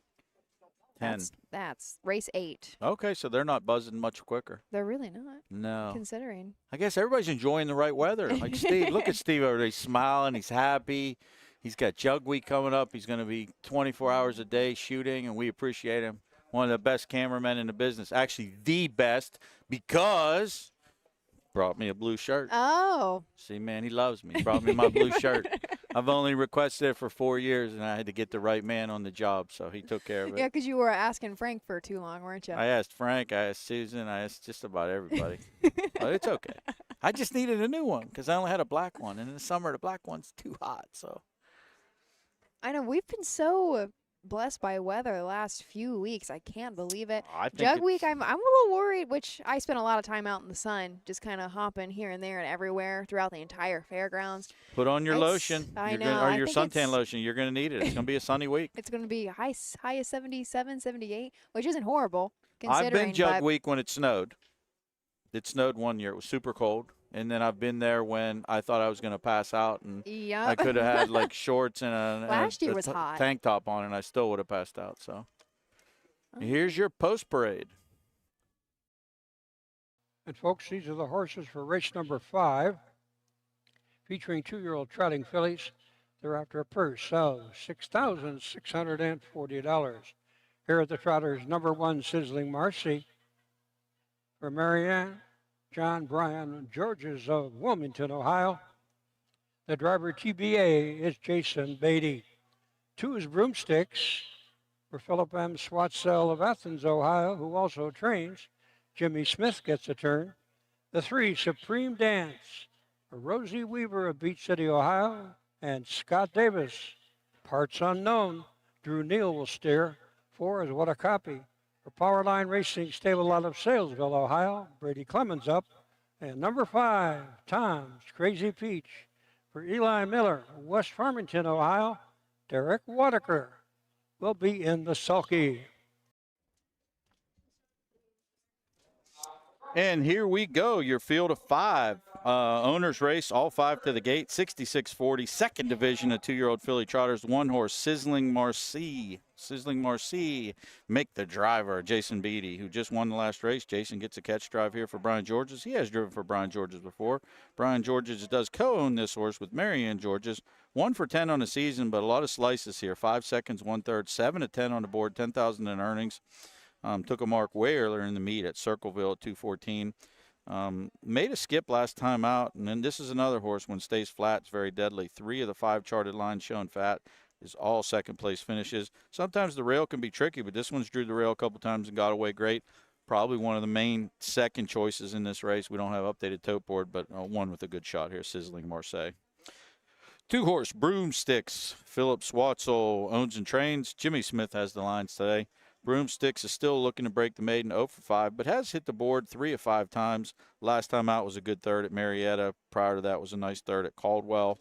10. That's race 8. Okay, so they're not buzzing much quicker. They're really not. No. Considering. I guess everybody's enjoying the right weather. Like Steve, look at Steve over there. He's smiling. He's happy. He's got Jug Week coming up. He's going to be 24 hours a day shooting, and we appreciate him. One of the best cameramen in the business. Actually, the best, because brought me a blue shirt. Oh. See, man, he loves me. He brought me my blue shirt. I've only requested it for 4 years, and I had to get the right man on the job, so he took care of it. Yeah, because you were asking Frank for too long, weren't you? I asked Frank, I asked Susan, I asked just about everybody. But it's okay. I just needed a new one because I only had a black one, and in the summer the black one's too hot. So I know we've been so blessed by weather the last few weeks. I can't believe it. I think Jug week, I'm a little worried, which I spent a lot of time out in the sun, just kind of hopping here and there and everywhere throughout the entire fairgrounds. Put on your lotion. I You're know. Gonna, or I your think suntan lotion. You're going to need it. It's going to be a sunny week. It's going to be high as 77, 78, which isn't horrible I've considering. been Jug week when it snowed. It snowed one year. It was super cold. And then I've been there when I thought I was going to pass out, and I could have had like shorts and Last year was hot. tank top on, and I still would have passed out. So here's your post parade. And folks, these are the horses for race number 5, featuring 2-year-old trotting fillies. They're after a purse of $6,640. Here are the trotters. Number 1, Sizzling Marcy. For Marianne, John Bryan Georges of Wilmington, Ohio. The driver TBA is Jason Beatty. 2 is Broomsticks for Philip M. Swatsell of Athens, Ohio, who also trains. Jimmy Smith gets a turn. The 3, Supreme Dance for Rosie Weaver of Beach City, Ohio, and Scott Davis. Parts unknown. Drew Neal will steer. 4 is What a Copy for Powerline Racing Stable out of Salesville, Ohio. Brady Clemens up. And number 5, Tom's Crazy Peach for Eli Miller, West Farmington, Ohio. Derek Whitaker will be in the sulky. And here we go, your field of 5. Owners race, all 5 to the gate, 66-40. Second division of 2-year-old filly trotters. 1 horse, Sizzling Marcy. Sizzling Marcy, make the driver, Jason Beatty, who just won the last race. Jason gets a catch drive here for Brian Georges. He has driven for Brian Georges before. Brian Georges does co-own this horse with Marianne Georges. 1 for 10 on the season, but a lot of slices here. 5 seconds, 1/3, 7 to 10 on the board, 10,000 in earnings. Took a mark way earlier in the meet at Circleville at 2:14. Made a skip last time out, and then this is another horse. When stays flat, it's very deadly. 3 of the 5 charted lines showing fat is all second place finishes. Sometimes the rail can be tricky, but this one's drew the rail a couple times and got away great. Probably one of the main second choices in this race. We don't have updated tote board, but one with a good shot here, Sizzling Marseille. 2 horse, Broomsticks. Philip Swatsell owns and trains. Jimmy Smith has the lines today. Broomsticks is still looking to break the maiden 0 for 5, but has hit the board 3 of 5 times. Last time out was a good third at Marietta. Prior to that was a nice third at Caldwell.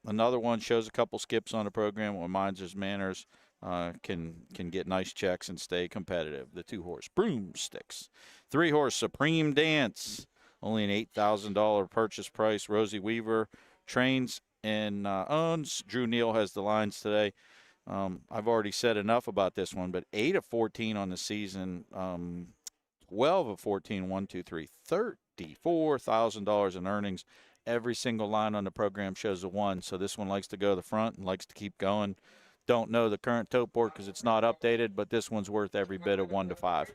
Another one shows a couple skips on the program when minds his manners. Can get nice checks and stay competitive. The 2 horse, Broomsticks. 3 horse, Supreme Dance. Only an $8,000 purchase price. Rosie Weaver trains and owns. Drew Neal has the lines today. I've already said enough about this one, but 8 of 14 on the season, 12 of 14, 1, 2, 3, $34,000 in earnings. Every single line on the program shows a 1, so this one likes to go to the front and likes to keep going. Don't know the current tote board because it's not updated, but this one's worth every bit of 1 to 5.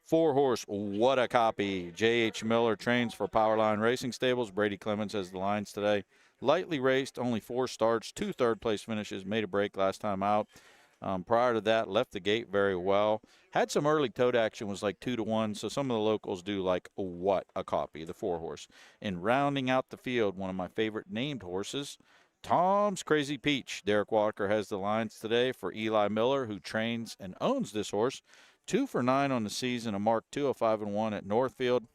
4 horse, What a Copy. J.H. Miller trains for Powerline Racing Stables. Brady Clemens has the lines today. Lightly raced, only 4 starts, 2 third-place finishes, made a break last time out. Prior to that, left the gate very well. Had some early tote action, was like 2 to 1, so some of the locals do like What a Copy, the 4 horse. And rounding out the field, one of my favorite named horses, Tom's Crazy Peach. Derek Walker has the lines today for Eli Miller, who trains and owns this horse. 2 for 9 on the season, a mark 205-1 at Northfield.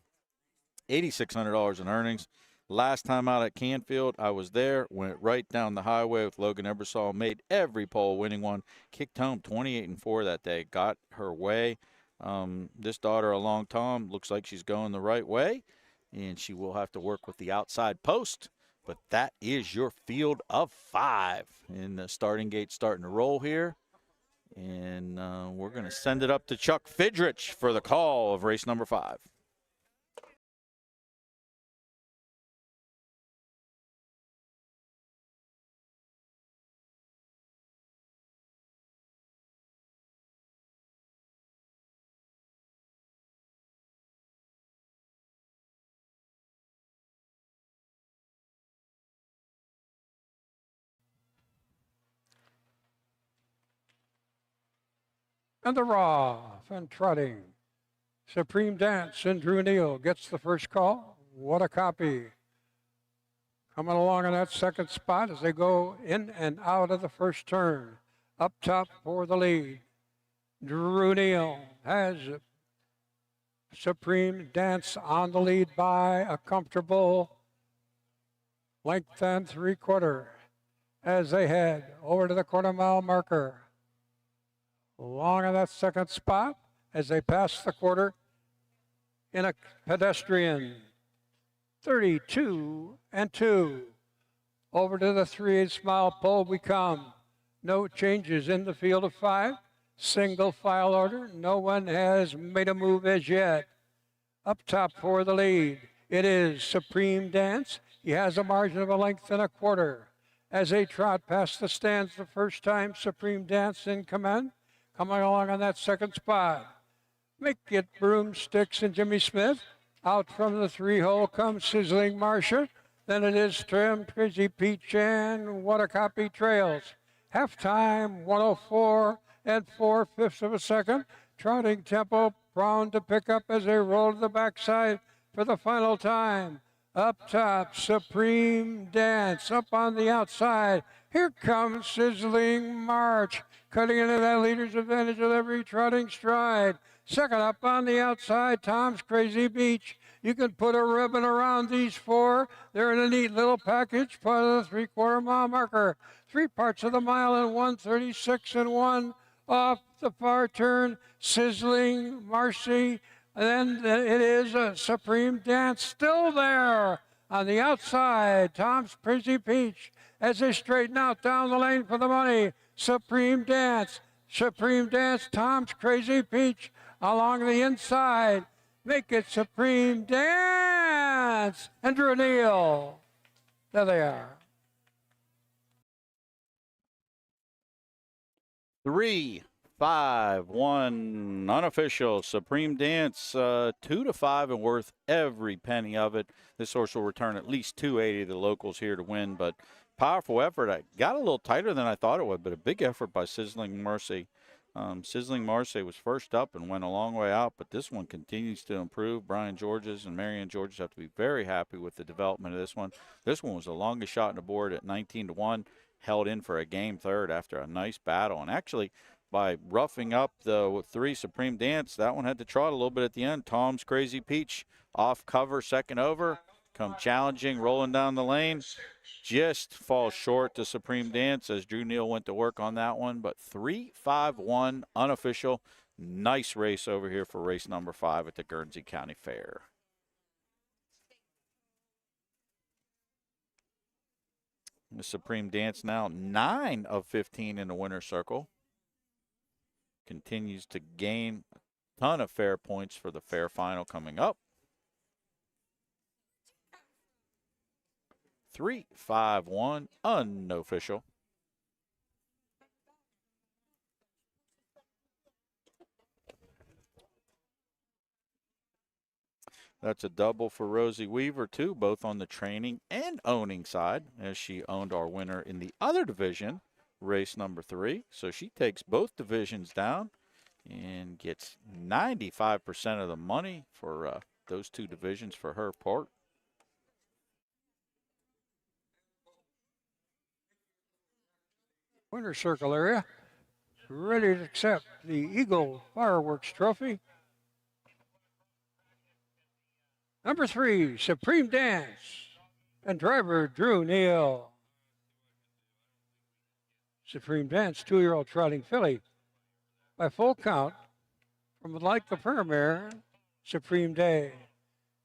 $8,600 in earnings. Last time out at Canfield, I was there, went right down the highway with Logan Ebersol, made every pole, winning one, kicked home 28-4 that day, got her way. This daughter of Long Tom looks like she's going the right way, and she will have to work with the outside post. But that is your field of 5. And the starting gate starting to roll here. And we're going to send it up to Chuck Fidrich for the call of race number 5. And the raw and trotting. Supreme Dance and Drew Neal gets the first call. What a Copy. Coming along in that second spot as they go in and out of the first turn. Up top for the lead, Drew Neal has Supreme Dance on the lead by a comfortable length and 3/4 as they head over to the quarter-mile marker. Long on that second spot as they pass the quarter in a pedestrian 32-2. Over to the 3/8 mile pole we come. No changes in the field of 5. Single file order. No one has made a move as yet. Up top for the lead, it is Supreme Dance. He has a margin of a length and a quarter. As they trot past the stands the first time, Supreme Dance in command. Coming along on that second spot. Make It Broomsticks and Jimmy Smith. Out from the 3-hole comes Sizzling Marcia. Then it is Trim, Crazy Peach, and What a Copy Trails. Halftime, 104 and 4/5 of a second. Trotting tempo, Brown to pick up as they roll to the backside for the final time. Up top, Supreme Dance. Up on the outside, here comes Sizzling March. Cutting into that leader's advantage with every trotting stride. Second up on the outside, Tom's Crazy Beach. You can put a ribbon around these 4. They're in a neat little package, part of the 3/4 mile marker. 3 parts of the mile and 1:36 and 1 off the far turn. Sizzling Marcy. And then it is a Supreme Dance still there on the outside. Tom's Crazy Peach as they straighten out down the lane for the money. Supreme Dance, Tom's Crazy Peach along the inside. Make It Supreme Dance. And Drew Neal. There they are. 3, 5, 1 unofficial. Supreme Dance 2-5 and worth every penny of it. This horse will return at least 280 to the locals here to win, but powerful effort. I got a little tighter than I thought it would, but a big effort by Sizzling Mercy. Sizzling Marcy was first up and went a long way out, but this one continues to improve. Brian Georges and Marianne Georges have to be very happy with the development of this one. This one was the longest shot on the board at 19-1, held in for a game third after a nice battle. And actually, by roughing up the 3 Supreme Dance, that one had to trot a little bit at the end. Tom's Crazy Peach off cover, second over, come challenging, rolling down the lane. Just falls short to Supreme Dance as Drew Neal went to work on that one. But 3, 5, 1 unofficial. Nice race over here for race number 5 at the Guernsey County Fair. The Supreme Dance now 9 of 15 in the winner's circle. Continues to gain a ton of fair points for the fair final coming up. 3, 5, 1 unofficial. That's a double for Rosie Weaver, too, both on the training and owning side, as she owned our winner in the other division, race number 3. So she takes both divisions down and gets 95% of the money for those 2 divisions for her part. Winner's circle area, ready to accept the Eagle Fireworks Trophy. Number 3, Supreme Dance, and driver Drew Neal. Supreme Dance, 2-year-old trotting filly. By full count, from Like the Paramare, Supreme Day,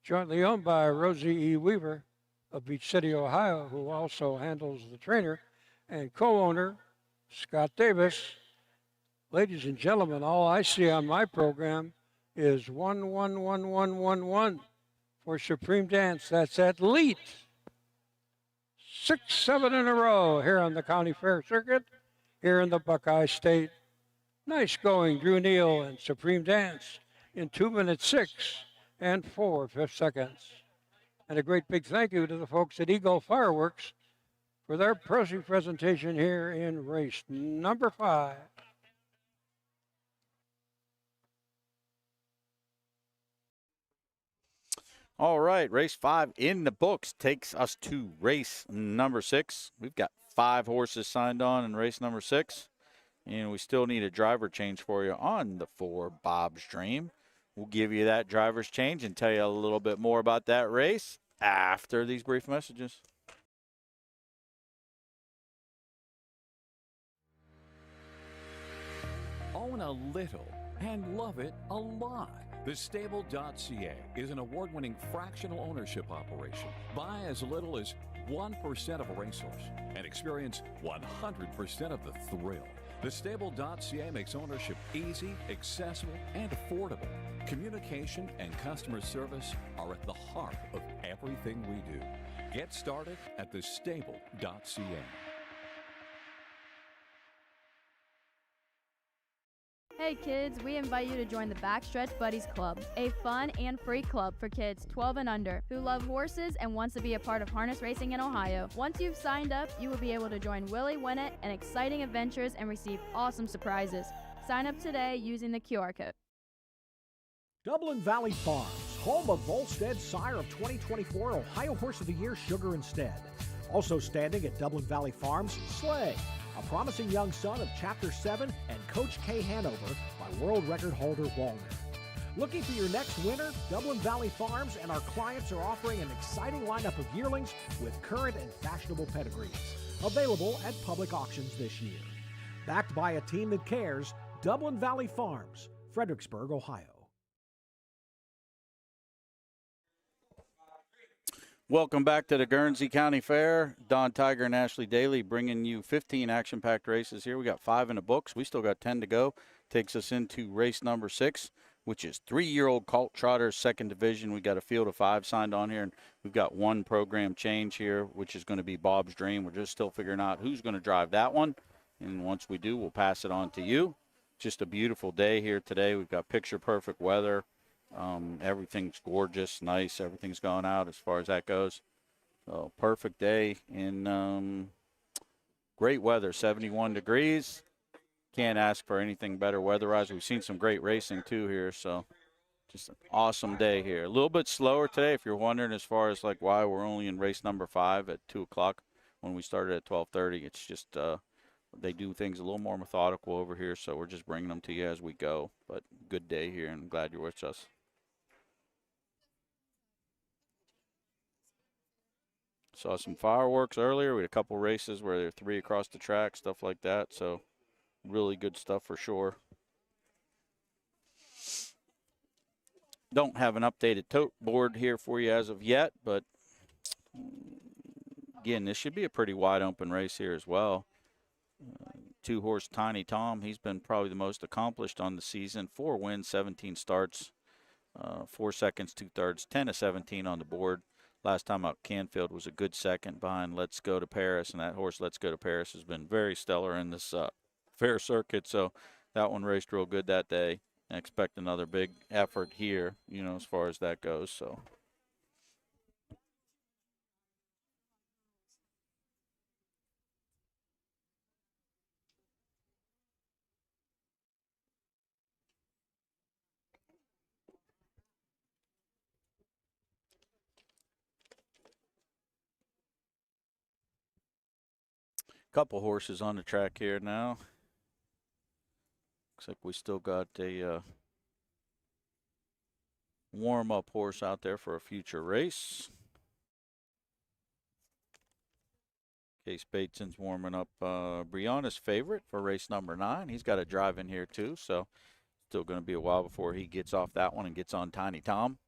jointly owned by Rosie E. Weaver of Beach City, Ohio, who also handles the trainer, and co-owner Scott Davis. Ladies and gentlemen, all I see on my program is 1-1-1-1-1-1 for Supreme Dance. That's at least 6, 7 in a row here on the County Fair circuit, here in the Buckeye State. Nice going, Drew Neal and Supreme Dance in 2 minutes 6 and 4/5 seconds. And a great big thank you to the folks at Eagle Fireworks for their presentation here in race number 5. All right, race 5 in the books takes us to race number 6. We've got 5 horses signed on in race number 6. And we still need a driver change for you on the 4 Bob's Dream. We'll give you that driver's change and tell you a little bit more about that race after these brief messages. Own a little and love it a lot. TheStable.ca is an award-winning fractional ownership operation. Buy as little as 1% of a racehorse and experience 100% of the thrill. TheStable.ca makes ownership easy, accessible, and affordable. Communication and customer service are at the heart of everything we do. Get started at TheStable.ca. Hey kids, we invite you to join the Backstretch Buddies Club, a fun and free club for kids 12 and under who love horses and wants to be a part of harness racing in Ohio. Once you've signed up, you will be able to join Willie Winnett and exciting adventures and receive awesome surprises. Sign up today using the QR code. Dublin Valley Farms, home of Volstead Sire of 2024 Ohio Horse of the Year Sugar Instead. Also standing at Dublin Valley Farms, Slay, a promising young son of Chapter 7 and Coach K Hanover by world record holder Walner. Looking for your next winner? Dublin Valley Farms and our clients are offering an exciting lineup of yearlings with current and fashionable pedigrees. Available at public auctions this year. Backed by a team that cares, Dublin Valley Farms, Fredericksburg, Ohio. Welcome back to the Guernsey County Fair. Don Tiger and Ashley Daly bringing you 15 action-packed races here. We got 5 in the books. We still got 10 to go. Takes us into race number 6, which is 3-year-old Colt Trotters, second division. We got a field of 5 signed on here, and we've got 1 program change here, which is going to be Bob's Dream. We're just still figuring out who's going to drive that one, and once we do, we'll pass it on to you. Just a beautiful day here today. We've got picture-perfect weather. Everything's gorgeous, nice. Everything's going out as far as that goes. So perfect day in great weather, 71 degrees. Can't ask for anything better weather-wise. We've seen some great racing too here, so just an awesome day here. A little bit slower today, if you're wondering, as far as like why we're only in race number 5 at 2 o'clock when we started at 12:30. It's just they do things a little more methodical over here, so we're just bringing them to you as we go. But good day here, and glad you're with us. Saw some fireworks earlier. We had a couple races where there were 3 across the track, stuff like that. So really good stuff for sure. Don't have an updated tote board here for you as of yet, but again, this should be a pretty wide open race here as well. 2-horse Tiny Tom, he's been probably the most accomplished on the season. 4 wins, 17 starts, 4 seconds, 2/3, 10 of 17 on the board. Last time out, Canfield was a good second behind Let's Go to Paris, and that horse Let's Go to Paris has been very stellar in this fair circuit, so that one raced real good that day. I expect another big effort here, you know, as far as that goes. So. Couple horses on the track here now. Looks like we still got a warm-up horse out there for a future race. Case Bateson's warming up Brianna's favorite for race number 9. He's got a drive in here too, so still going to be a while before he gets off that one and gets on Tiny Tom.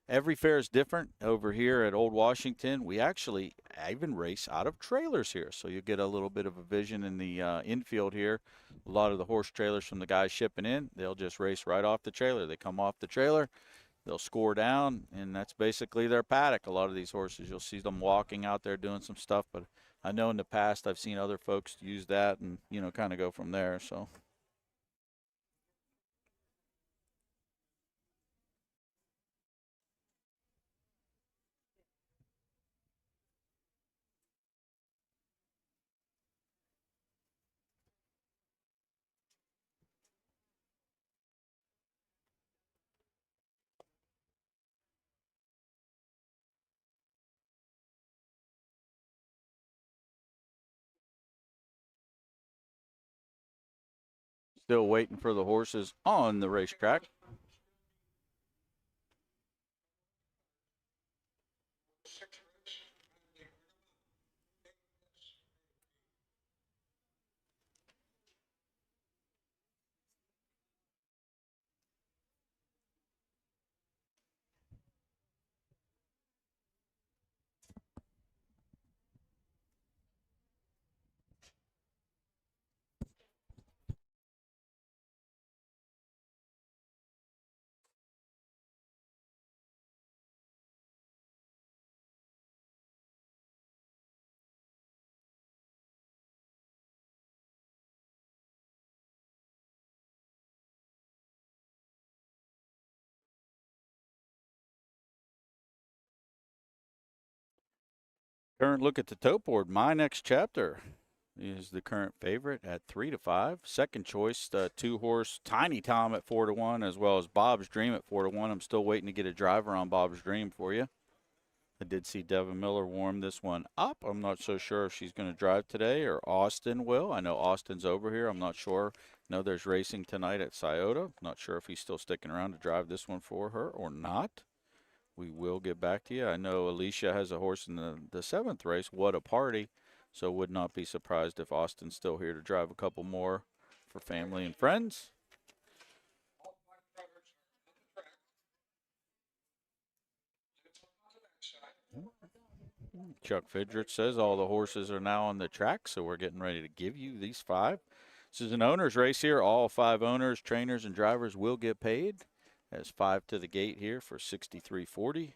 Every fair is different. Over here at Old Washington, we actually even race out of trailers here, so you get a little bit of a vision in the infield here. A lot of the horse trailers from the guys shipping in, they'll just race right off the trailer. They come off the trailer, they'll score down, and that's basically their paddock. A lot of these horses, you'll see them walking out there doing some stuff, but I know in the past I've seen other folks use that and, you know, kind of go from there. So. Still waiting for the horses on the racetrack. Current look at the tote board. My Next Chapter is the current favorite at 3-5. Second choice, 2-horse Tiny Tom at 4-1, as well as Bob's Dream at 4-1. I'm still waiting to get a driver on Bob's Dream for you. I did see Devin Miller warm this one up. I'm not so sure if she's going to drive today or Austin will. I know Austin's over here. I'm not sure. I know there's racing tonight at Scioto. Not sure if he's still sticking around to drive this one for her or not. We will get back to you. I know Alicia has a horse in the 7th race. What a Party. So would not be surprised if Austin's still here to drive a couple more for family and friends. Chuck Fidrich says all the horses are now on the track, so we're getting ready to give you these 5. This is an owner's race here. All 5 owners, trainers, and drivers will get paid. There's 5 to the gate here for $63.40.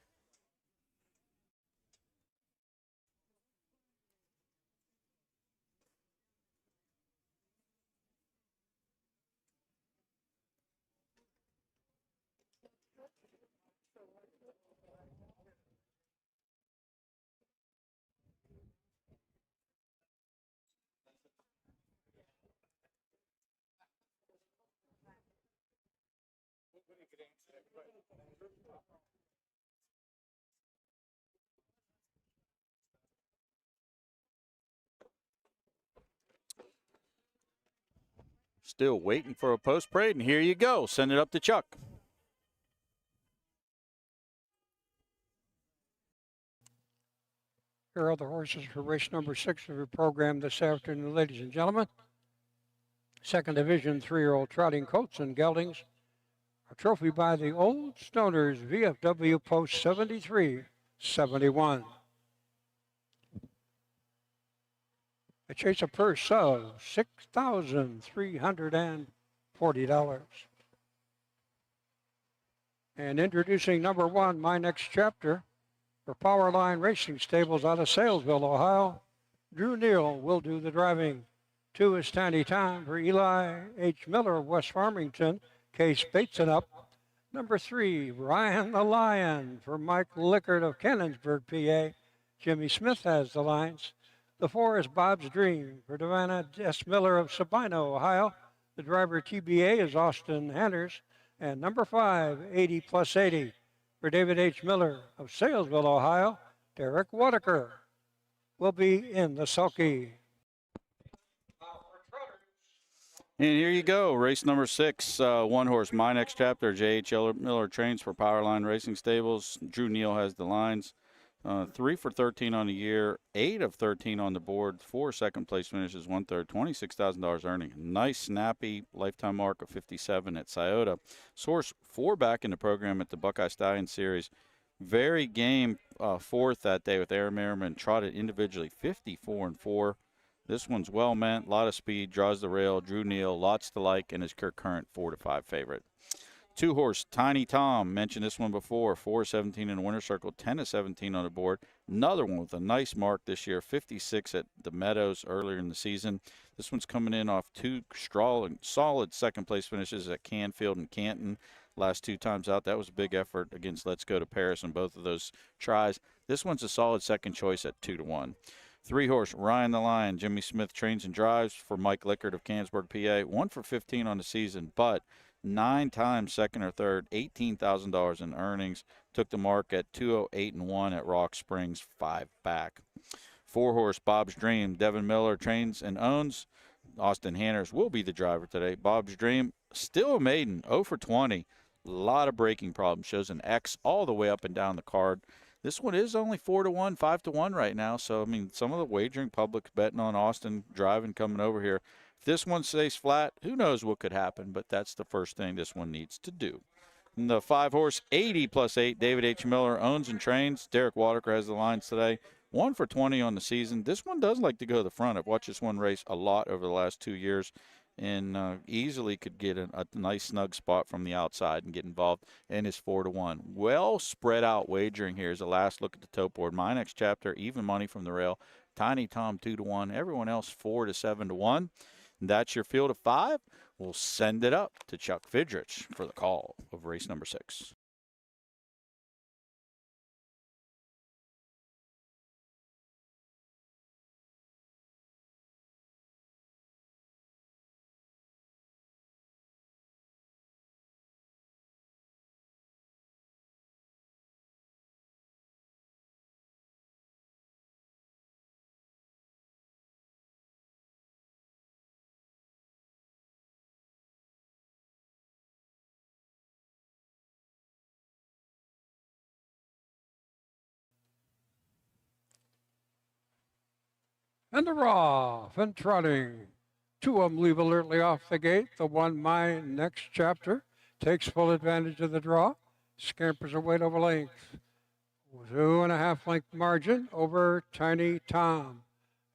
Still waiting for a post parade, and here you go. Send it up to Chuck. Here are the horses for race number 6 of your program this afternoon, ladies and gentlemen. Second division 3-year-old trotting colts and geldings. A trophy by the Old Stoners VFW Post 73-71. They chase a purse of $6,340. And introducing number 1, My Next Chapter, for Powerline Racing Stables out of Salesville, Ohio. Drew Neal will do the driving. 2 is Tiny Time for Eli H. Miller of West Farmington. Case Bateson up. Number 3, Ryan the Lion for Mike Lickard of Cannonsburg, PA. Jimmy Smith has the lines. The 4 is Bob's Dream for Divana S. Miller of Sabino, Ohio. The driver TBA is Austin Hanners. And number 5, 80 plus 80 for David H. Miller of Salesville, Ohio. Derek Whitaker will be in the sulky. And here you go, race number 6, 1-horse, My Next Chapter. J.H. Miller trains for Powerline Racing Stables. Drew Neal has the lines. 3 for 13 on the year, 8 of 13 on the board, 4 second-place finishes, 1/3, $26,000 earning. Nice, snappy lifetime mark of 57 at Scioto. Source 4 back in the program at the Buckeye Stallion Series. Very game 4th that day with Aaron Merriman. Trotted individually 54-4. This one's well meant, a lot of speed, draws the rail. Drew Neal, lots to like, and his current 4-5 favorite. 2-horse Tiny Tom, mentioned this one before, 4-17 in the winner's circle, 10-17 on the board. Another one with a nice mark this year, 56 at the Meadows earlier in the season. This one's coming in off 2 solid second-place finishes at Canfield and Canton. Last 2 times out, that was a big effort against Let's Go to Paris in both of those tries. This one's a solid second choice at 2-1. 3-horse Ryan the Lion, Jimmy Smith trains and drives for Mike Lickard of Canonsburg, PA. 1 for 15 on the season, but 9 times second or third, $18,000 in earnings. Took the mark at 208-1 at Rock Springs, 5 back. 4-horse Bob's Dream, Devin Miller trains and owns. Austin Hanners will be the driver today. Bob's Dream, still a maiden, 0 for 20. A lot of braking problems. Shows an X all the way up and down the card. This one is only 4-1, 5-1 right now. So, I mean, some of the wagering public's betting on Austin driving coming over here. If this one stays flat, who knows what could happen, but that's the first thing this one needs to do. And the 5-horse 80+8, David H. Miller owns and trains. Derek Walker has the lines today. 1 for 20 on the season. This one does like to go to the front. I've watched this one race a lot over the last 2 years and easily could get a nice snug spot from the outside and get involved in his 4-1. Well spread out wagering here is the last look at the tote board. My Next Chapter, even money from the rail. Tiny Tom 2-1. Everyone else 4 to 7-1. And that's your field of 5. We'll send it up to Chuck Fidrich for the call of race number 6. And they're off and trotting. 2 of them leave alertly off the gate. The one, My Next Chapter, takes full advantage of the draw. Scampers away over length. 2.5 length margin over Tiny Tom.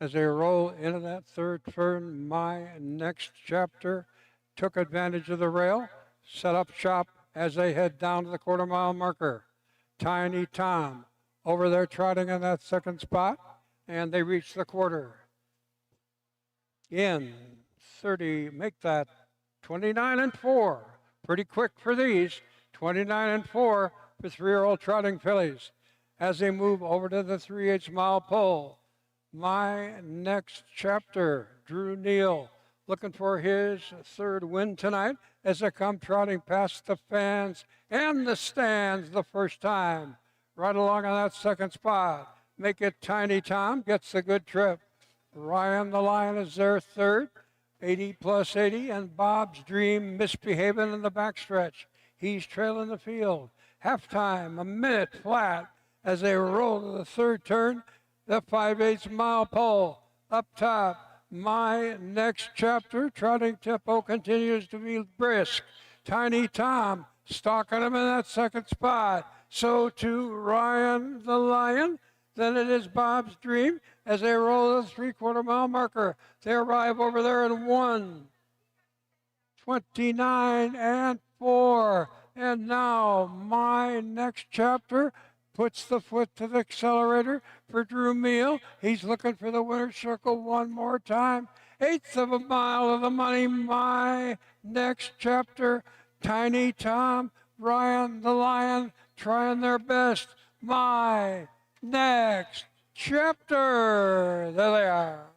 As they roll into that third turn, My Next Chapter took advantage of the rail, set up shop as they head down to the quarter-mile marker. Tiny Tom over there trotting in that second spot. And they reach the quarter. In 30, make that 29-4. Pretty quick for these. 29-4 for 3-year-old trotting fillies. As they move over to the 3/8 mile pole. My Next Chapter, Drew Neal, looking for his 3rd win tonight as they come trotting past the fans and the stands the first time. Right along on that second spot. Make it Tiny Tom, gets a good trip. Ryan the Lion is their 3rd, 80+80, and Bob's Dream misbehaving in the backstretch. He's trailing the field. Halftime, a minute flat as they roll to the 3rd turn, the 5/8 mile pole. Up top, My Next Chapter, trotting tempo continues to be brisk. Tiny Tom stalking him in that 2nd spot. So too Ryan the Lion. Then it is Bob's Dream as they roll the 3/4 mile marker. They arrive over there in 1:29-4. And now My Next Chapter puts the foot to the accelerator for Drew Neal. He's looking for the winner's circle one more time. 1/8 of a mile of the money. My Next Chapter. Tiny Tom, Ryan the Lion trying their best. My Next Chapter. There they are.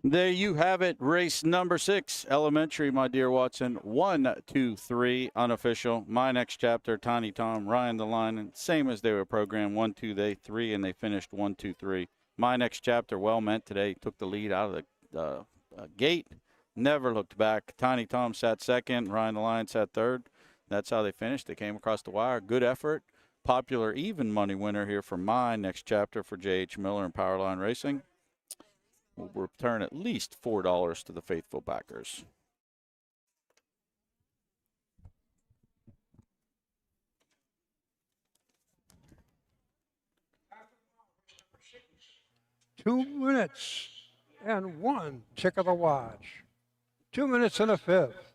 There you have it. Race number 6, elementary, my dear Watson. 1, 2, 3, unofficial. My Next Chapter, Tiny Tom, Ryan the Lion, same as they were programmed. 1, 2, 3, and they finished 1, 2, 3. My Next Chapter, well meant today. Took the lead out of the gate. Never looked back. Tiny Tom sat 2nd. Ryan the Lion sat 3rd. That's how they finished. They came across the wire. Good effort. Popular even money winner here for My Next Chapter for J.H. Miller and Powerline Racing. Will return at least $4 to the faithful backers. Two minutes and 1 tick of the watch. 2 minutes and a 5th.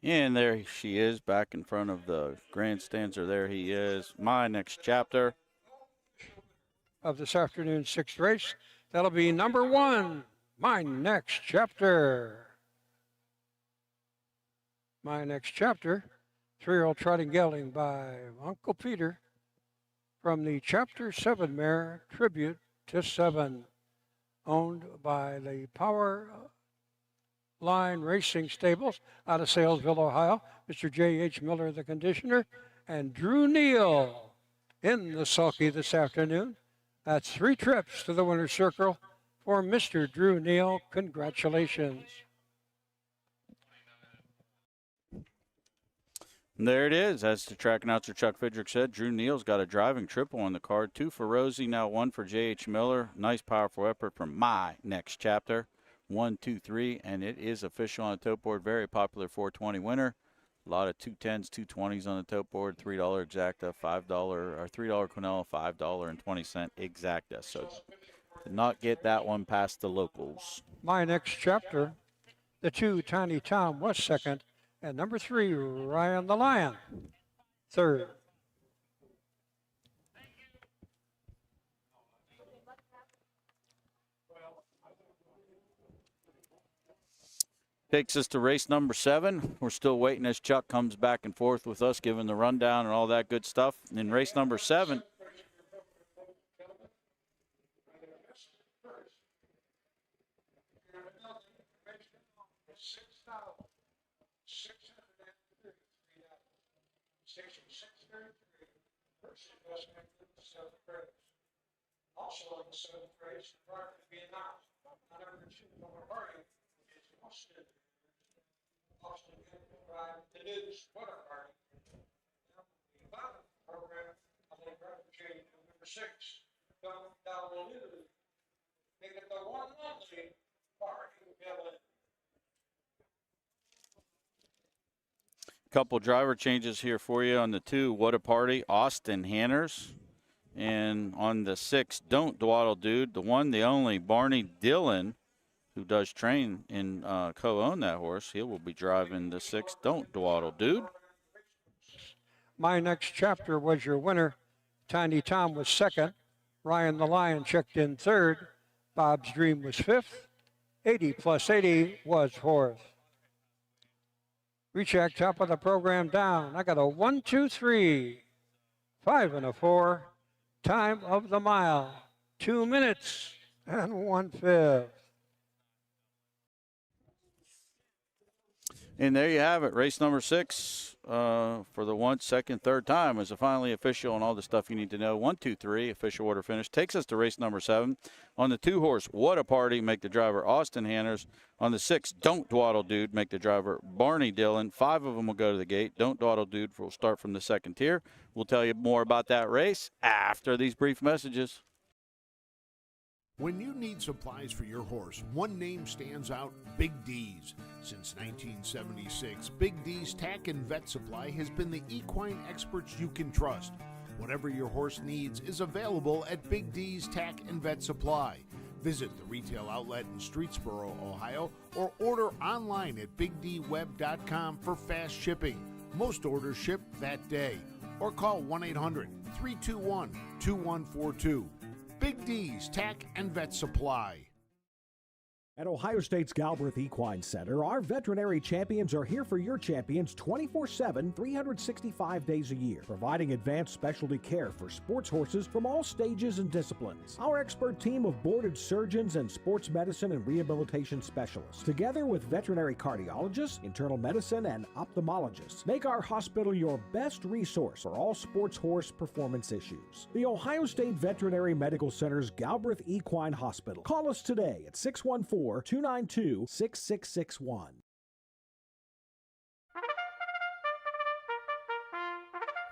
And there she is back in front of the grandstands, or there he is. My next chapter of this afternoon's sixth race. That'll be number 1, My Next Chapter. My Next Chapter, 3-year-old trotting gelding by Uncle Peter from the Chapter 7 mare Tribute to 7, owned by the Power Line Racing Stables out of Salesville, Ohio. Mr. J.H. Miller, the conditioner, and Drew Neal in the sulky this afternoon. That's 3 trips to the winner's circle for Mr. Drew Neal. Congratulations. There it is. As the track announcer Chuck Fidrick said, Drew Neal's got a driving triple on the card. 2 for Rosie, now 1 for J.H. Miller. Nice, powerful effort from My Next Chapter. 1, 2, 3, and it is official on the tote board. Very popular 420 winner. A lot of 210s, 220s on the tote board. $3 exacta, $5 or $3 Quinella, $5.20 exacta. So did not get that one past the locals. My Next Chapter, the 2 Tiny Tom was second, and number 3 Ryan the Lion third. Takes us to race number 7. We're still waiting as Chuck comes back and forth with us, giving the rundown and all that good stuff. In race number 7, also in the 7th race, the driver to be announced. Number 2 on the party is Austin. Austin will ride the news water party. Now, the bottom program, I think driver change number 6, Donald News. They get the one monthly party Helen. couple driver changes here for you on the 2. What a Party, Austin Hanners. And on the 6, Don't Dwaddle Dude, the one, the only, Barney Dillon, who does train and co-own that horse. He will be driving the 6, Don't Dwaddle Dude. My Next Chapter was your winner. Tiny Tom was second. Ryan the Lion checked in third. Bob's Dream was fifth. 80 plus 80 was fourth. Recheck, top of the program down. I got a 1, 2, 3, 5 and a 4. Time of the mile, 2 minutes and 1/5. And there you have it. Race number 6 for the 1, 2nd, 3rd time is finally official and all the stuff you need to know. 1, 2, 3, official order finish. Takes us to race number 7. On the 2 horse, What a Party, make the driver Austin Hanners. On the 6, Don't Dwaddle Dude, make the driver Barney Dillon. 5 of them will go to the gate. Don't Dwaddle Dude will start from the 2nd tier. We'll tell you more about that race after these brief messages. When you need supplies for your horse, one name stands out, Big D's. Since 1976, Big D's Tack and Vet Supply has been the equine experts you can trust. Whatever your horse needs is available at Big D's Tack and Vet Supply. Visit the retail outlet in Streetsboro, Ohio, or order online at bigdweb.com for fast shipping. Most orders ship that day. Or call 1-800-321-2142. Big D's Tack and Vet Supply. At Ohio State's Galbraith Equine Center, our veterinary champions are here for your champions 24/7, 365 days a year, providing advanced specialty care for sports horses from all stages and disciplines. Our expert team of boarded surgeons and sports medicine and rehabilitation specialists, together with veterinary cardiologists, internal medicine, and ophthalmologists, make our hospital your best resource for all sports horse performance issues. The Ohio State Veterinary Medical Center's Galbraith Equine Hospital. Call us today at 614-292-6661.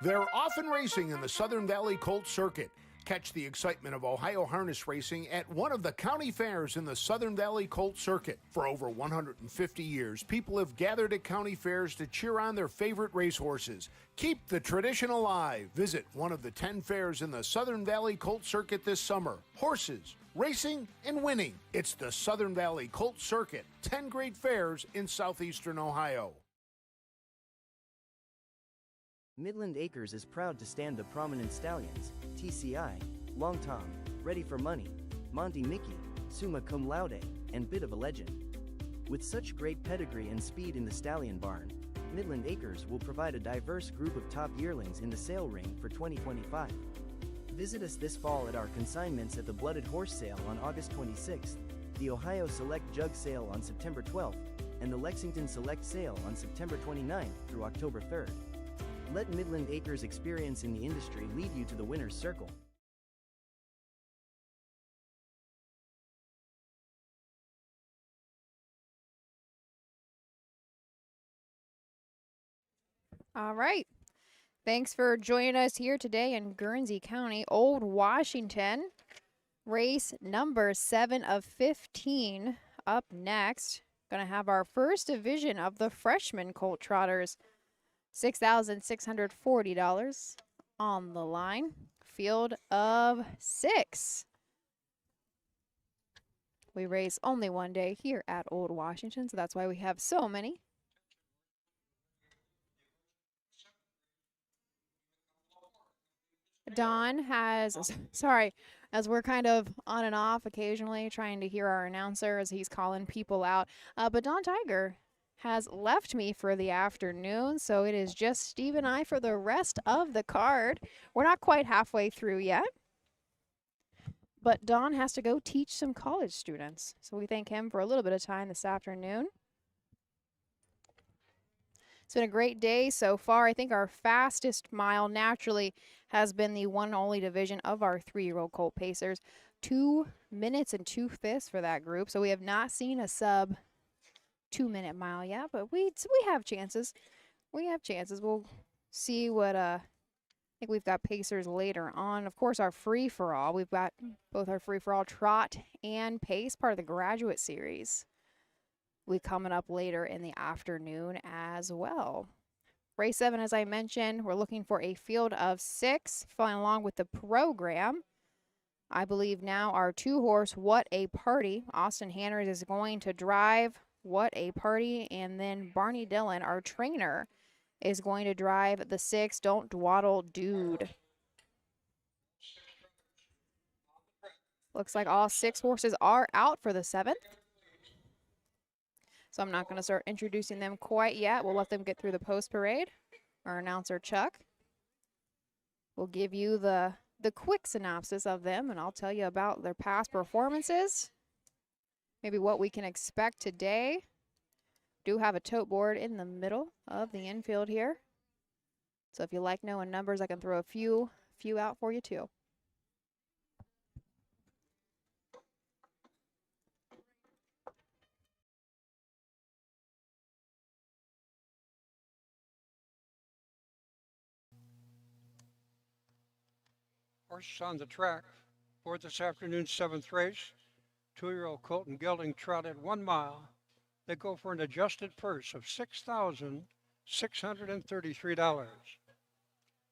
They're often racing in the Southern Valley Colt Circuit. Catch the excitement of Ohio harness racing at one of the county fairs in the Southern Valley Colt Circuit. For over 150 years, people have gathered at county fairs to cheer on their favorite racehorses. Keep the tradition alive. Visit one of the 10 fairs in the Southern Valley Colt Circuit this summer. Horses, racing, and winning. It's the Southern Valley Colt Circuit. 10 great fairs in southeastern Ohio. Midland Acres is proud to stand the prominent stallions, TCI, Long Tom, Ready for Money, Monty Mickey, Summa Cum Laude, and Bit of a Legend. With such great pedigree and speed in the stallion barn, Midland Acres will provide a diverse group of top yearlings in the sale ring for 2025. Visit us this fall at our consignments at the Blooded Horse Sale on August 26th, the Ohio Select Jug Sale on September 12th, and the Lexington Select Sale on September 29th through October 3rd. Let Midland Acres' experience in the industry lead you to the winner's circle. All right. Thanks for joining us here today in Guernsey County, Old Washington. Race number 7 of 15 up next. Going to have our first division of the freshman colt trotters. $6,640 on the line. Field of 6. We race only one day here at Old Washington, so that's why we have so many. Don has, sorry, as we're kind of on and off occasionally trying to hear our announcer as he's calling people out. But Don Tiger has left me for the afternoon, so it is just Steve and I for the rest of the card. We're not quite halfway through yet, but Don has to go teach some college students. So we thank him for a little bit of time this afternoon. It's been a great day so far. I think our fastest mile naturally has been the one and only division of our 3-year-old colt pacers. 2 minutes and 2/5 for that group. So we have not seen a sub 2-minute mile yet, but we have chances. We have chances. We'll see what I think we've got pacers later on. Of course, our free-for-all. We've got both our free-for-all trot and pace, part of the graduate series. We coming up later in the afternoon as well. Race 7, as I mentioned, we're looking for a field of 6, following along with the program. I believe now our 2-horse, What a Party. Austin Hanners is going to drive What a Party, and then Barney Dillon, our trainer, is going to drive the 6, Don't Dwaddle Dude. Looks like all 6 horses are out for the 7th. So I'm not going to start introducing them quite yet. We'll let them get through the post parade. Our announcer, Chuck, will give you the quick synopsis of them, and I'll tell you about their past performances, maybe what we can expect today. Do have a tote board in the middle of the infield here. So if you like knowing numbers, I can throw a few out for you too. Horses on the track for this afternoon's 7th race. 2-year-old Colton Gelding trotted 1 mile. They go for an adjusted purse of $6,633.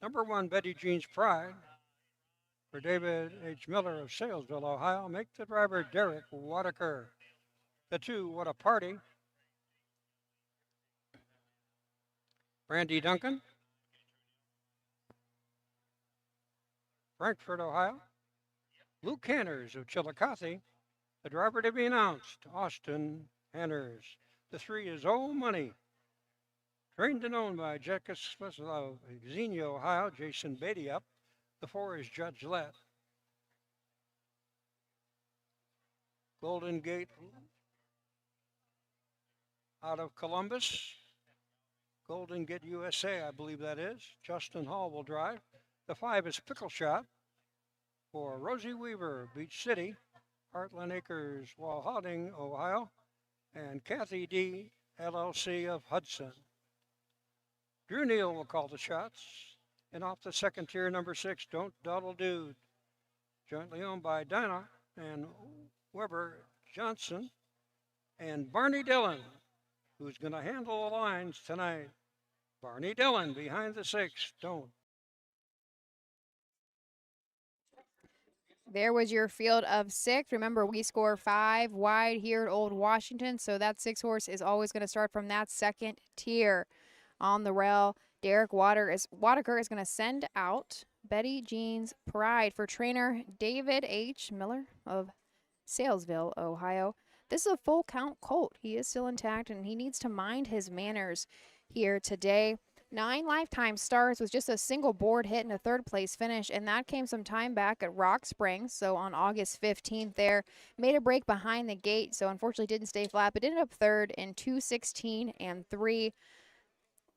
Number 1, Betty Jean's Pride, for David H. Miller of Salesville, Ohio. Make the driver Derek Wadaker. The 2, What a Party, Brandy Duncan, Frankfort, Ohio. Luke Hanners of Chillicothe. The driver to be announced, Austin Hanners. The 3 is Old Money. Trained and owned by Jessica of Xenia, Ohio, Jason Beatty up. The 4 is Judge Lett. Golden Gate out of Columbus. Golden Gate, USA, I believe that is. Justin Hall will drive. The 5 is Pickle Shot for Rosie Weaver, Beach City, Heartland Acres, Walharding, Ohio, and Kathy D. LLC of Hudson. Drew Neal will call the shots. And off the second tier, number 6, Don't Dawdle Dude, jointly owned by Dinah and Weber Johnson and Barney Dillon, who's going to handle the lines tonight. Barney Dillon behind the 6, Don't. There was your field of 6. Remember, we score 5 wide here at Old Washington, so that 6 horse is always going to start from that second tier. On the rail, Derek Wadaker is going to send out Betty Jean's Pride for trainer David H. Miller of Salesville, Ohio. This is a full count colt. He is still intact, and he needs to mind his manners here today. 9 lifetime starts with just a single board hit and a third place finish, and that came some time back at Rock Springs. So on August 15th there, made a break behind the gate, so unfortunately didn't stay flat, but ended up third in 2:16 and 3.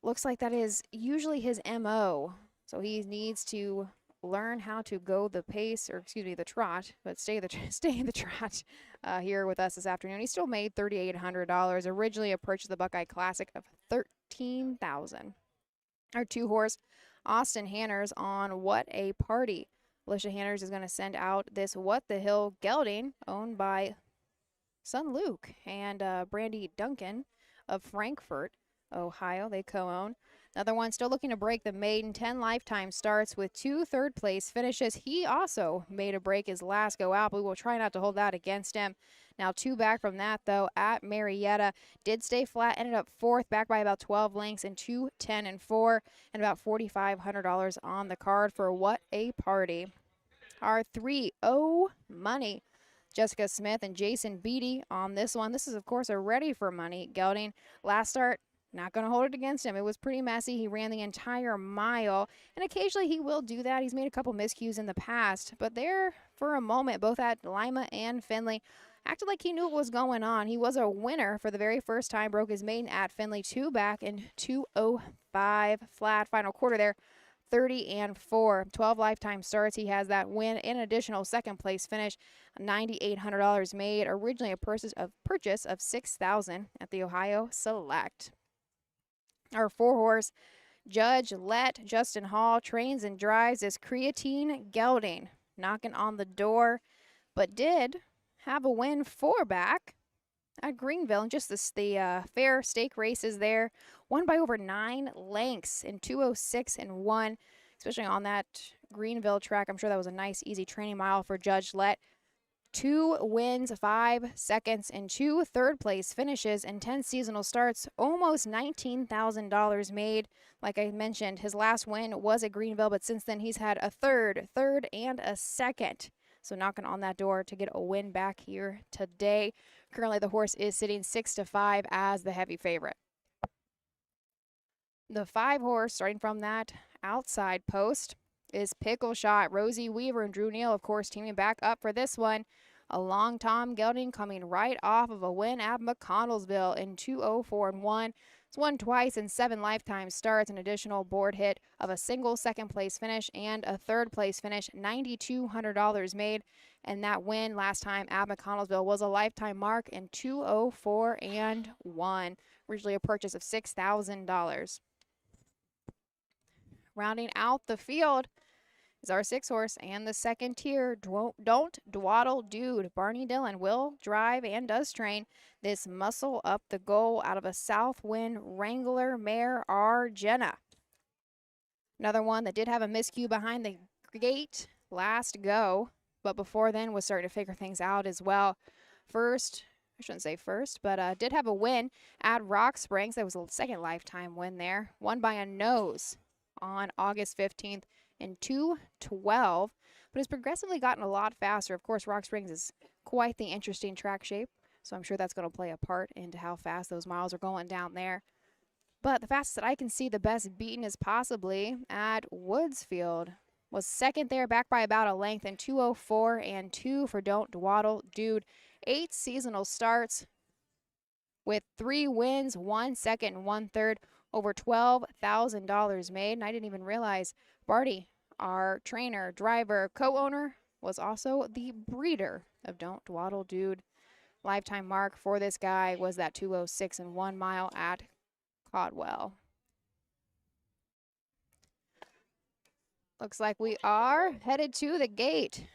Looks like that is usually his MO, so he needs to learn how to go the pace, or excuse me, the trot, but stay in the trot here with us this afternoon. He still made $3,800. Originally a purchase of the Buckeye Classic of $13,000. Our 2-horse, Austin Hanners on What a Party. Alicia Hanners is going to send out this What the Hill gelding, owned by son Luke and Brandy Duncan of Frankfort, Ohio. They co-own. Another one still looking to break the maiden. 10 lifetime starts with 2 third-place finishes. He also made a break his last go out, but we will try not to hold that against him. Now 2 back from that, though, at Marietta. Did stay flat, ended up 4th, back by about 12 lengths in 2, 10, and 4, and about $4,500 on the card for What a Party. Our 3-0 money. Jessica Smith and Jason Beatty on this one. This is, of course, a ready for money gelding. Last start, not going to hold it against him. It was pretty messy. He ran the entire mile, and occasionally he will do that. He's made a couple miscues in the past, but there for a moment, both at Lima and Findlay, acted like he knew what was going on. He was a winner for the very first time, broke his maiden at Findlay, 2 back in 2:05 flat. Final quarter there, 30 and 4. 12 lifetime starts. He has that win and an additional second place finish. $9,800 made. Originally a purchase of $6,000 at the Ohio Select. Our 4-horse, Judge Let Justin Hall trains and drives this creatine gelding, knocking on the door, but did have a win 4 back at Greenville, and just the fair stake races there. Won by over 9 lengths in 2:06 and 1, especially on that Greenville track. I'm sure that was a nice, easy training mile for Judge Let. 2 wins, 5 seconds, and 2 third-place finishes and 10 seasonal starts. Almost $19,000 made. Like I mentioned, his last win was at Greenville, but since then he's had a third, and a second. So knocking on that door to get a win back here today. Currently, the horse is sitting 6-5 as the heavy favorite. The 5-horse, starting from that outside post, is Pickle Shot. Rosie Weaver and Drew Neal, of course, teaming back up for this one. A long Tom gelding coming right off of a win at McConnellsville in 2:04 and 1. It's won twice in 7 lifetime starts, an additional board hit of a single second-place finish and a third-place finish. $9,200 made, and that win last time at McConnellsville was a lifetime mark in 2:04 and 1. Originally a purchase of $6,000. Rounding out the field is our 6-horse and the second tier, Don't Dwaddle Dude. Barney Dillon will drive and does train this muscle up the goal out of a Southwind Wrangler mare, Argenna. Another one that did have a miscue behind the gate last go, but before then was starting to figure things out as well. First, I shouldn't say first, but did have a win at Rock Springs. That was a second lifetime win there. Won by a nose on August 15th in 2:12, but has progressively gotten a lot faster. Of course, Rock Springs is quite the interesting track shape, so I'm sure that's going to play a part into how fast those miles are going down there. But the fastest that I can see the best beaten is possibly at Woodsfield. Was second there, back by about a length in 2:04 and 2 for Don't Dwaddle Dude. 8 seasonal starts with 3 wins, 1 second and 1 third. Over $12,000 made, and I didn't even realize Barty, our trainer, driver, co-owner, was also the breeder of Don't Dwaddle Dude. Lifetime mark for this guy was that 2:06 and 1 mile at Caldwell. Looks like we are headed to the gate.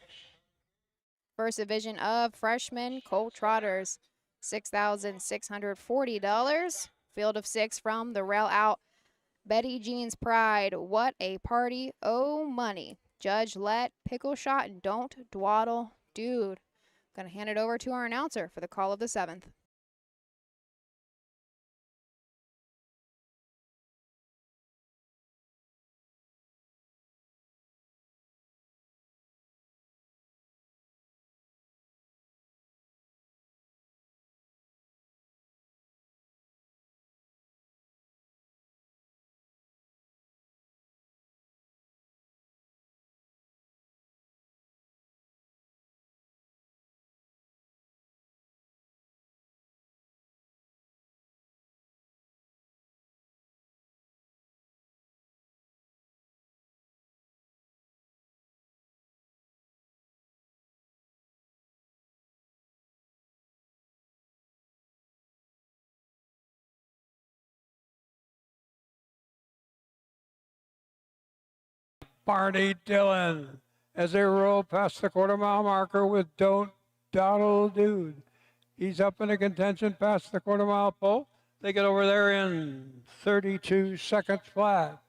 First division of freshman colt trotters, $6,640. Field of 6 from the rail out. Betty Jean's Pride, What a Party, Oh Money. Judge Let, Pickle Shot, and Don't Dwaddle Dude. Going to hand it over to our announcer for the call of the 7th. Barney Dillon as they roll past the quarter-mile marker with Don't Donald Dude. He's up in the contention past the quarter-mile pole. They get over there in 32 seconds flat.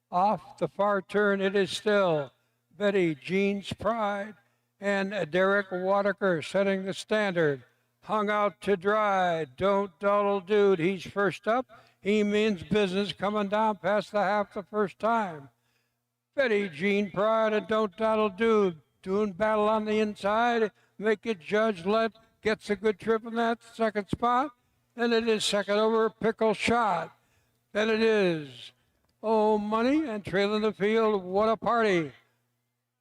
Off the far turn, it is still Betty Jean's Pride and Derek Wadaker setting the standard. Hung out to dry. Don't Donald Dude. He's first up. He means business coming down past the half the first time. Betty Jean Pride and Don't Donald Dude doing battle on the inside. Make it Judge Let gets a good trip in that second spot. Then it is second over Pickle Shot. Then it is Oh Money and trailing the field. What a Party.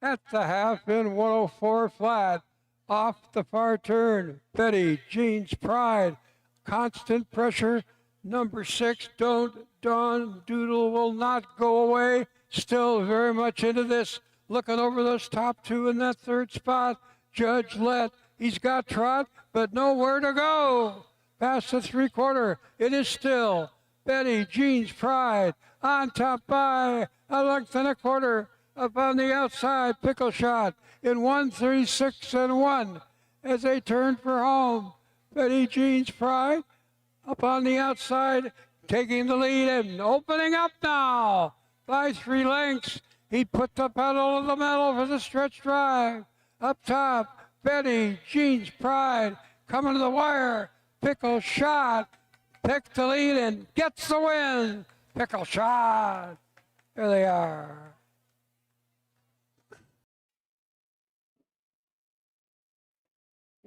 At the half in 104 flat. Off the far turn, Betty Jean's Pride. Constant pressure. Number 6, Don't Don Doodle will not go away. Still very much into this. Looking over those top two in that third spot. Judge Let. He's got trot, but nowhere to go. Past the three-quarter. It is still Betty Jean's Pride. On top by a length and a quarter. Up on the outside, Pickle Shot in 1:36 and 1 as they turn for home. Betty Jean's Pride up on the outside, taking the lead and opening up now by 3 lengths. He put the pedal to the metal for the stretch drive. Up top, Betty Jean's Pride coming to the wire. Pickle Shot picked the lead and gets the win. Pickle Shot. There they are.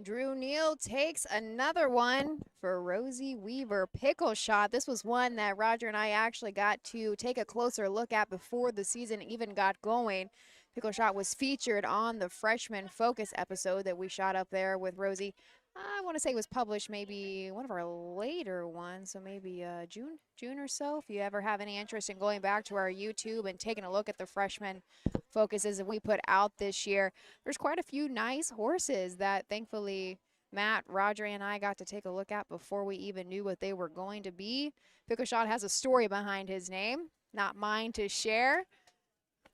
Drew Neal takes another one for Rosie Weaver. Pickle Shot. This was one that Roger and I actually got to take a closer look at before the season even got going. Pickle Shot was featured on the Freshman Focus episode that we shot up there with Rosie. I want to say it was published maybe one of our later ones, so maybe June or so. If you ever have any interest in going back to our YouTube and taking a look at the Freshman Focuses that we put out this year, there's quite a few nice horses that thankfully Matt, Roger, and I got to take a look at before we even knew what they were going to be. Pickle Shot has a story behind his name, not mine to share,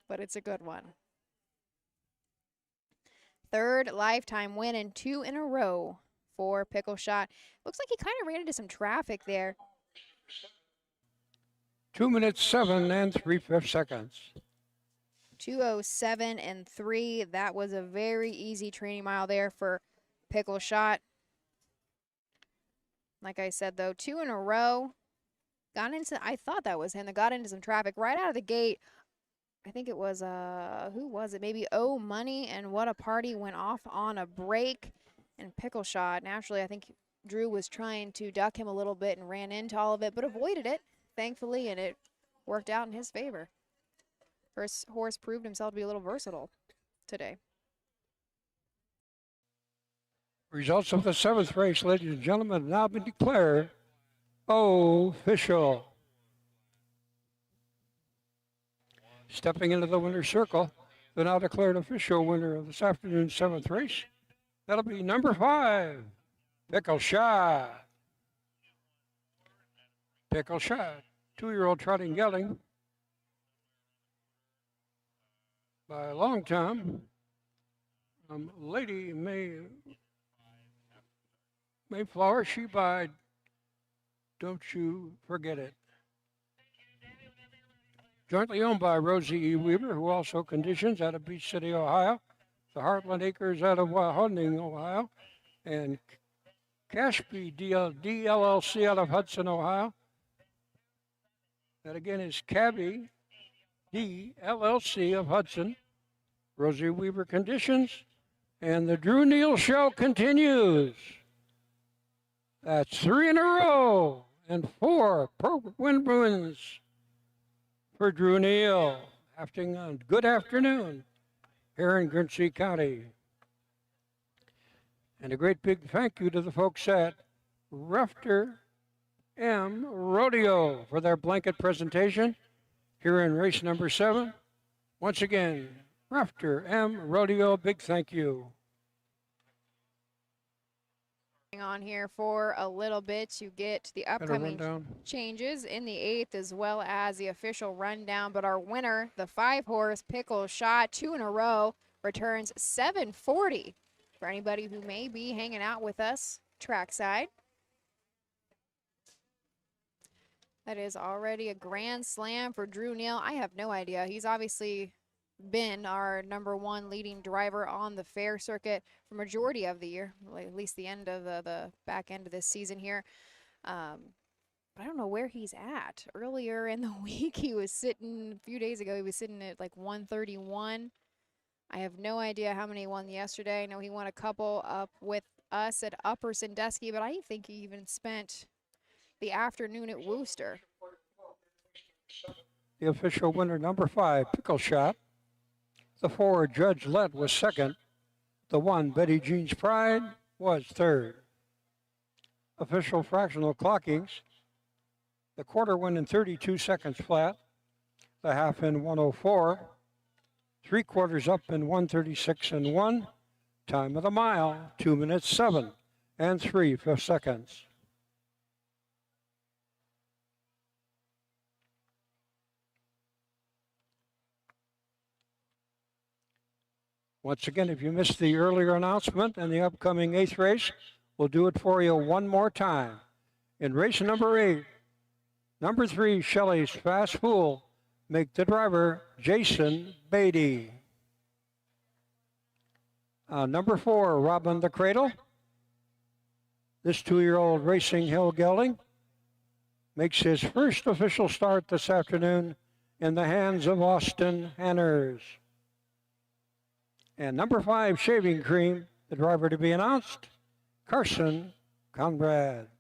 but it's a good one. Third lifetime win and 2 in a row for Pickle Shot. Looks like he kind of ran into some traffic there. 2 minutes 7 and 3/5 seconds. 2:07 and 3. That was a very easy training mile there for Pickle Shot. Like I said, though, 2 in a row. Got into, I thought that was him that got into some traffic right out of the gate. I think it was, who was it? Maybe Oh Money and What a Party went off on a break. And Pickle Shot, naturally, I think Drew was trying to duck him a little bit and ran into all of it, but avoided it, thankfully, and it worked out in his favor. First horse proved himself to be a little versatile today. Results of the 7th race, ladies and gentlemen, have now been declared official. Stepping into the winner's circle, the now declared official winner of this afternoon's 7th race. That'll be number 5, Pickle Shot. Pickle Shot, 2-year-old trotting gelding by a long time. Lady Mayflower, she by Don't You Forget It. Jointly owned by Rosie E. Weaver, who also conditions out of Beach City, Ohio, the Heartland Acres out of Wahonding, Ohio, and Cashby DLLC out of Hudson, Ohio. That again is Cabby DLLC of Hudson. Rosie Weaver conditions, and the Drew Neal Show continues. That's 3 in a row and 4 wins for Drew Neal. Having a good afternoon here in Guernsey County. And a great big thank you to the folks at Rafter M Rodeo for their blanket presentation here in race number 7. Once again, Rafter M Rodeo, big thank you. on here for a little bit to get the upcoming changes in the 8th as well as the official rundown. But our winner, the 5-horse Pickle Shot, 2 in a row, returns $740 for anybody who may be hanging out with us trackside. That is already a grand slam for Drew Neal. I have no idea. He's obviously been our #1 leading driver on the fair circuit for majority of the year, at least the end of the back end of this season here. But I don't know where he's at. Earlier in the week, he was sitting, a few days ago, he was sitting at like 131. I have no idea how many he won yesterday. I know he won a couple up with us at Upper Sandusky, but I think he even spent the afternoon at Wooster. The official winner, number 5, Pickle Shot. The 4, Judge Lett, was second. The 1, Betty Jean's Pride, was third. Official fractional clockings. The quarter went in 32 seconds flat. The half in 104. 3/4 up in 136 and 1. Time of the mile, 2 minutes 7 and 3/5 seconds. Once again, if you missed the earlier announcement and the upcoming 8th race, we'll do it for you one more time. In race number 8, number 3, Shelley's Fast Fool, make the driver Jason Beatty. Number 4, Robin the Cradle. This 2-year-old Racing Hill Gelding makes his first official start this afternoon in the hands of Austin Hanners. And number 5, Shaving Cream, the driver to be announced, Carson Conrad.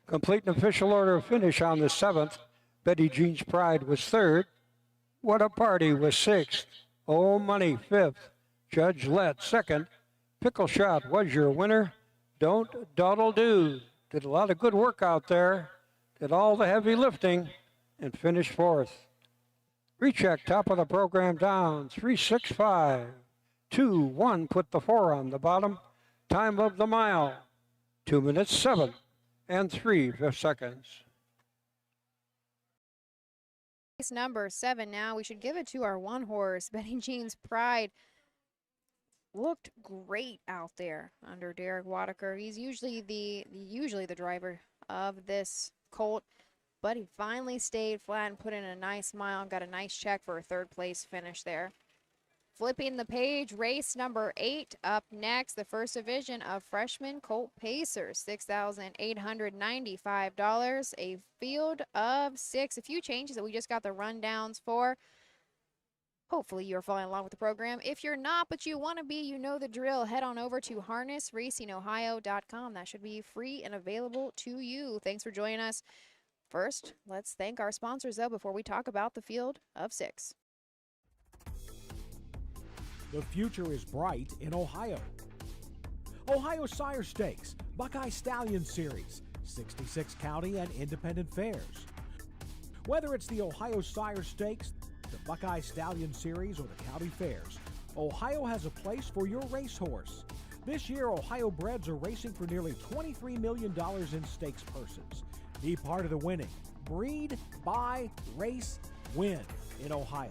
Complete an official order of finish on the 7th. Betty Jean's Pride was 3rd. What a Party was 6th. Oh Money 5th. Judge Lett 2nd. Pickle Shot was your winner. Don't Dawdle Do. Did a lot of good work out there. Did all the heavy lifting and finished 4th. Recheck top of the program down, 3:65. 2:1, put the 4 on the bottom. Time of the mile, 2 minutes 7 and 3/5 seconds. Race number 7 now. We should give it to our 1-horse, Betty Jean's Pride. Looked great out there under Derek Wadaker. He's usually the driver of this colt, but he finally stayed flat and put in a nice mile and got a nice check for a 3rd place finish there. Flipping the page, race number 8 up next, the first division of freshman colt pacers, $6,895, a field of 6. A few changes that we just got the rundowns for. Hopefully you're following along with the program. If you're not, but you want to be, you know the drill. Head on over to harnessracingohio.com. That should be free and available to you. Thanks for joining us. First, let's thank our sponsors, though, before we talk about the field of 6. The future is bright in Ohio. Ohio Sire Stakes, Buckeye Stallion Series, 66 county and independent fairs. Whether it's the Ohio Sire Stakes, the Buckeye Stallion Series, or the county fairs, Ohio has a place for your racehorse. This year, Ohio breds are racing for nearly $23 million in stakes purses. Be part of the winning. Breed, buy, race, win in Ohio.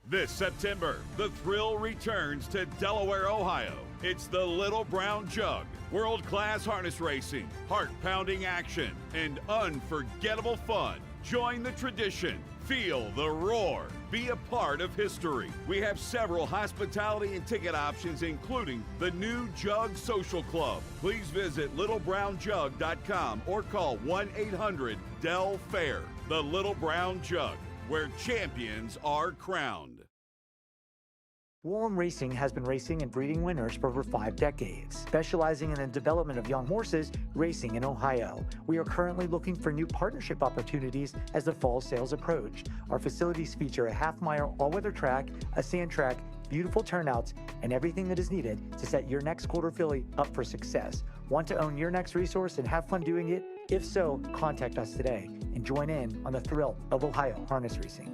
This September, the thrill returns to Delaware, Ohio. It's the Little Brown Jug. World-class harness racing, heart-pounding action, and unforgettable fun. Join the tradition. Feel the roar. Be a part of history. We have several hospitality and ticket options, including the new Jug Social Club. Please visit littlebrownjug.com or call 1-800-DEL-FAIR. The Little Brown Jug, where champions are crowned. Warren Racing has been racing and breeding winners for over 5 decades, specializing in the development of young horses racing in Ohio. We are currently looking for new partnership opportunities as the fall sales approach. Our facilities feature a half-mile all-weather track, a sand track, beautiful turnouts, and everything that is needed to set your next quarter filly up for success. Want to own your next resource and have fun doing it? If so, contact us today and join in on the thrill of Ohio harness racing.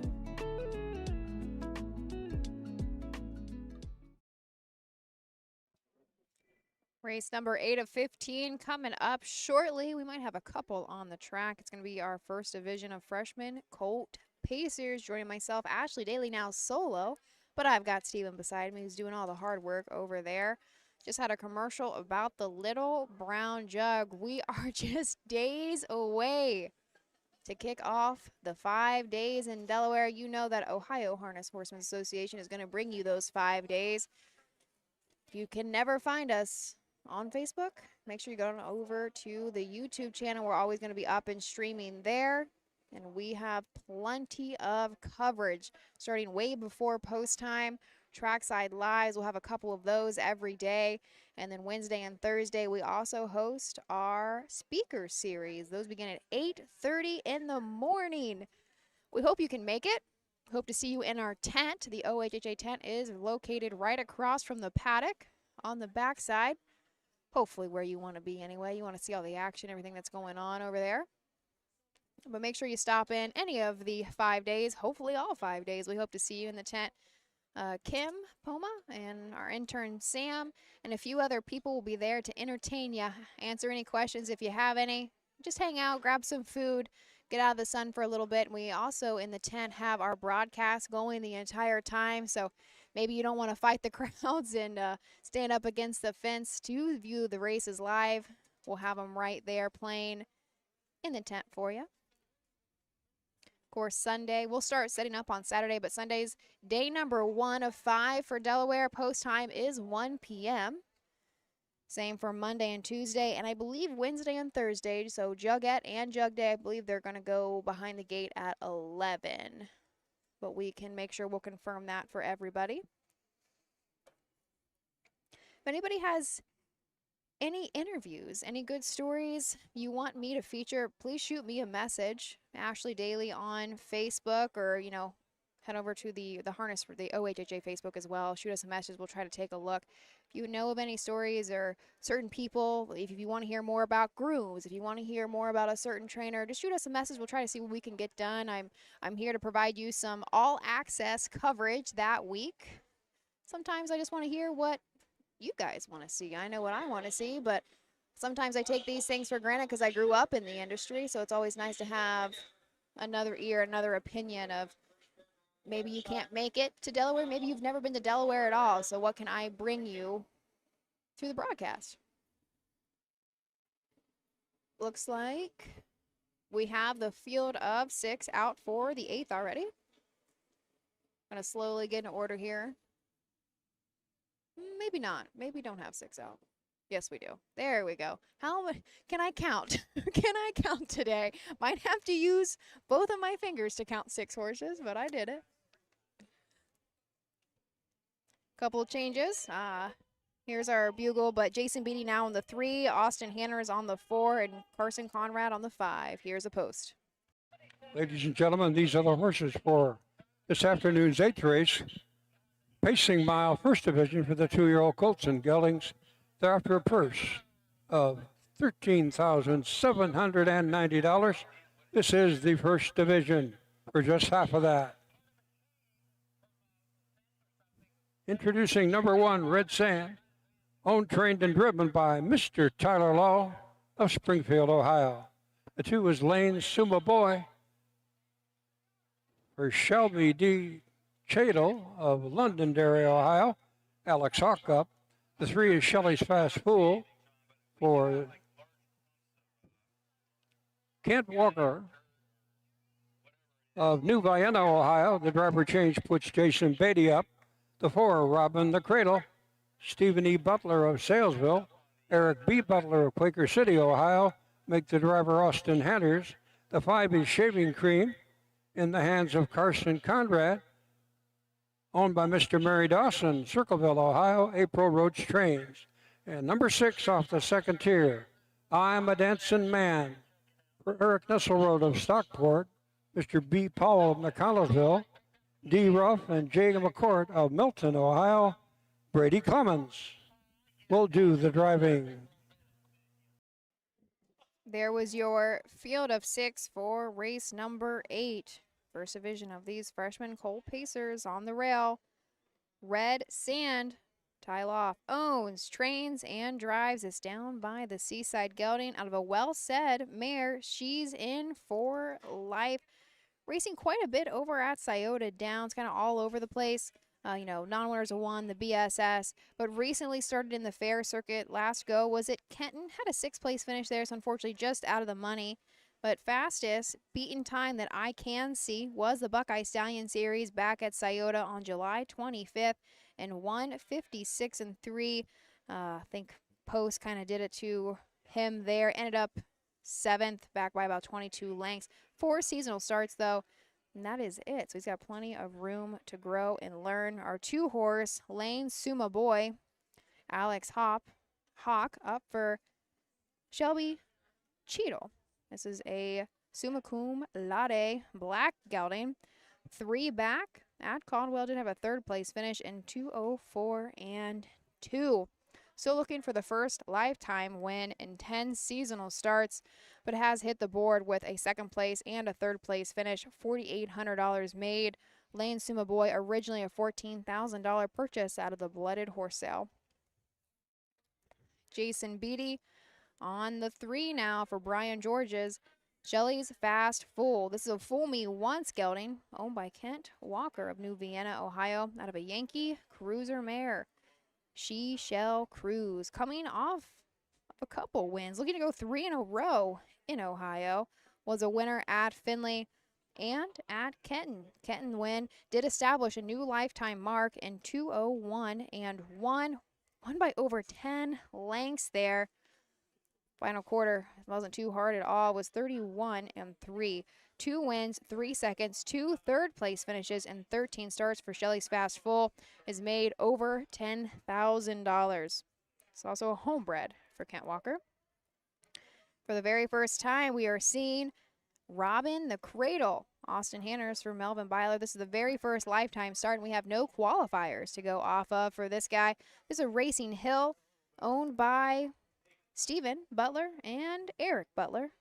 Race number 8 of 15 coming up shortly. We might have a couple on the track. It's going to be our first division of freshmen Colt Pacers. Joining myself, Ashley Daly, now solo, but I've got Steven beside me who's doing all the hard work over there. Just had a commercial about the little brown jug. We are just days away to kick off the 5 days in Delaware. You know that Ohio Harness Horsemen Association is going to bring you those 5 days. If you can never find us on Facebook, make sure you go on over to the YouTube channel. We're always going to be up and streaming there. And we have plenty of coverage starting way before post time. Trackside Lives, we'll have a couple of those every day. And then Wednesday and Thursday, we also host our speaker series. Those begin at 8:30 in the morning. We hope you can make it. Hope to see you in our tent. The OHHA tent is located right across from the paddock on the backside. Hopefully where you want to be anyway. You want to see all the action, everything that's going on over there. But make sure you stop in any of the 5 days, hopefully all 5 days. We hope to see you in the tent. Kim Poma and our intern Sam and a few other people will be there to entertain you, answer any questions if you have any. Just hang out, grab some food, get out of the sun for a little bit. We also in the tent have our broadcast going the entire time, so maybe you don't want to fight the crowds and stand up against the fence to view the races live. We'll have them right there playing in the tent for you. Of course, Sunday, we'll start setting up on Saturday, but Sunday's day number 1 of 5 for Delaware. Post time is 1 p.m. Same for Monday and Tuesday, and I believe Wednesday and Thursday. So Jugette and Jug Day, I believe they're going to go behind the gate at 11. But we can make sure we'll confirm that for everybody. If anybody has any interviews, any good stories you want me to feature, please shoot me a message, Ashley Daly on Facebook, or, you know, head over to the harness for the OHHA Facebook as well. Shoot us a message. We'll try to take a look. If you know of any stories or certain people, if you want to hear more about grooms, if you want to hear more about a certain trainer, just shoot us a message. We'll try to see what we can get done. I'm here to provide you some all-access coverage that week. Sometimes I just want to hear what you guys want to see. I know what I want to see, but sometimes I take these things for granted because I grew up in the industry, so it's always nice to have another ear, another opinion of maybe you can't make it to Delaware, maybe you've never been to Delaware at all, so what can I bring you through the broadcast? Looks like we have the field of 6 out for the 8th already. I'm going to slowly get in order here. Maybe not. Maybe don't have 6 out. Yes, we do. There we go. How much can I count? Can I count today? Might have to use both of my fingers to count 6 horses, but I did it. Couple of changes. Here's our bugle, but Jason Beatty now on the 3, Austin Hanner is on the 4, and Carson Conrad on the 5. Here's a post. Ladies and gentlemen, these are the horses for this afternoon's 8th race. Pacing mile first division for the 2-year-old colts and geldings. They're after a purse of $13,790. This is the first division for just half of that. Introducing number 1, Red Sand, owned, trained, and driven by Mr. Tyler Law of Springfield, Ohio. The 2 is Lane Suma Boy for Shelby D. Chadle of Londonderry, Ohio, Alex Hawkup. The 3 is Shelley's Fast Fool for Kent Walker of New Vienna, Ohio. The driver change puts Jason Beatty up. The 4, Robin the Cradle, Stephen E. Butler of Salesville, Eric B. Butler of Quaker City, Ohio, make the driver Austin Hatters. The 5 is Shaving Cream in the hands of Carson Conrad, owned by Mr. Mary Dawson, Circleville, Ohio, April Roach Trains. And number 6 off the second tier, I'm a Dancing Man, for Eric Nesselrode of Stockport, Mr. B. Powell of McConnellsville, D. Ruff and Jay McCourt of Milton, Ohio. Brady Clemens will do the driving. There was your field of 6 for race number 8. First division of these freshman Colt Pacers on the rail. Red Sand, Tyloff owns, trains, and drives us down by the Seaside Gelding out of a well-said mare. She's in for life. Racing quite a bit over at Scioto Downs, kind of all over the place. Non-winners won the BSS, but recently started in the fair circuit. Last go was at Kenton, had a 6th place finish there, so unfortunately just out of the money. But fastest beaten time that I can see was the Buckeye Stallion Series back at Scioto on July 25th and 1:56 and 3. I think Post kind of did it to him there. Ended up 7th, back by about 22 lengths. 4 seasonal starts though, and that is it. So he's got plenty of room to grow and learn. Our 2-horse Lane Suma Boy, Alex Hawk up for Shelby Cheadle. This is a summa cum laude black gelding. 3 back at Caldwell, did have a 3rd place finish in 2:04 and 2. Still looking for the first lifetime win in 10 seasonal starts, but has hit the board with a 2nd place and a 3rd place finish. $4,800 made. Lane Summa Boy, originally a $14,000 purchase out of the Blooded Horse Sale. Jason Beatty on the 3 now for Brian George's Shelley's Fast Fool. This is a Fool Me Once gelding owned by Kent Walker of New Vienna, Ohio, out of a Yankee Cruiser mare. She Shall Cruise, coming off of a couple wins, looking to go 3 in a row in Ohio. Was a winner at Findlay and at Kenton. Kenton win, did establish a new lifetime mark in 2:01 and 1. Won by over 10 lengths there. Final quarter wasn't too hard at all, was 31 and 3. 2 wins, 3 seconds, 2 third place finishes, and 13 starts for Shelley's Fast Full. Has made over $10,000. It's also a homebred for Kent Walker. For the very first time, we are seeing Robin the Cradle. Austin Hanners for Melvin Byler. This is the very first lifetime start, and we have no qualifiers to go off of for this guy. This is a Racing Hill owned by Stephen Butler and Eric Butler.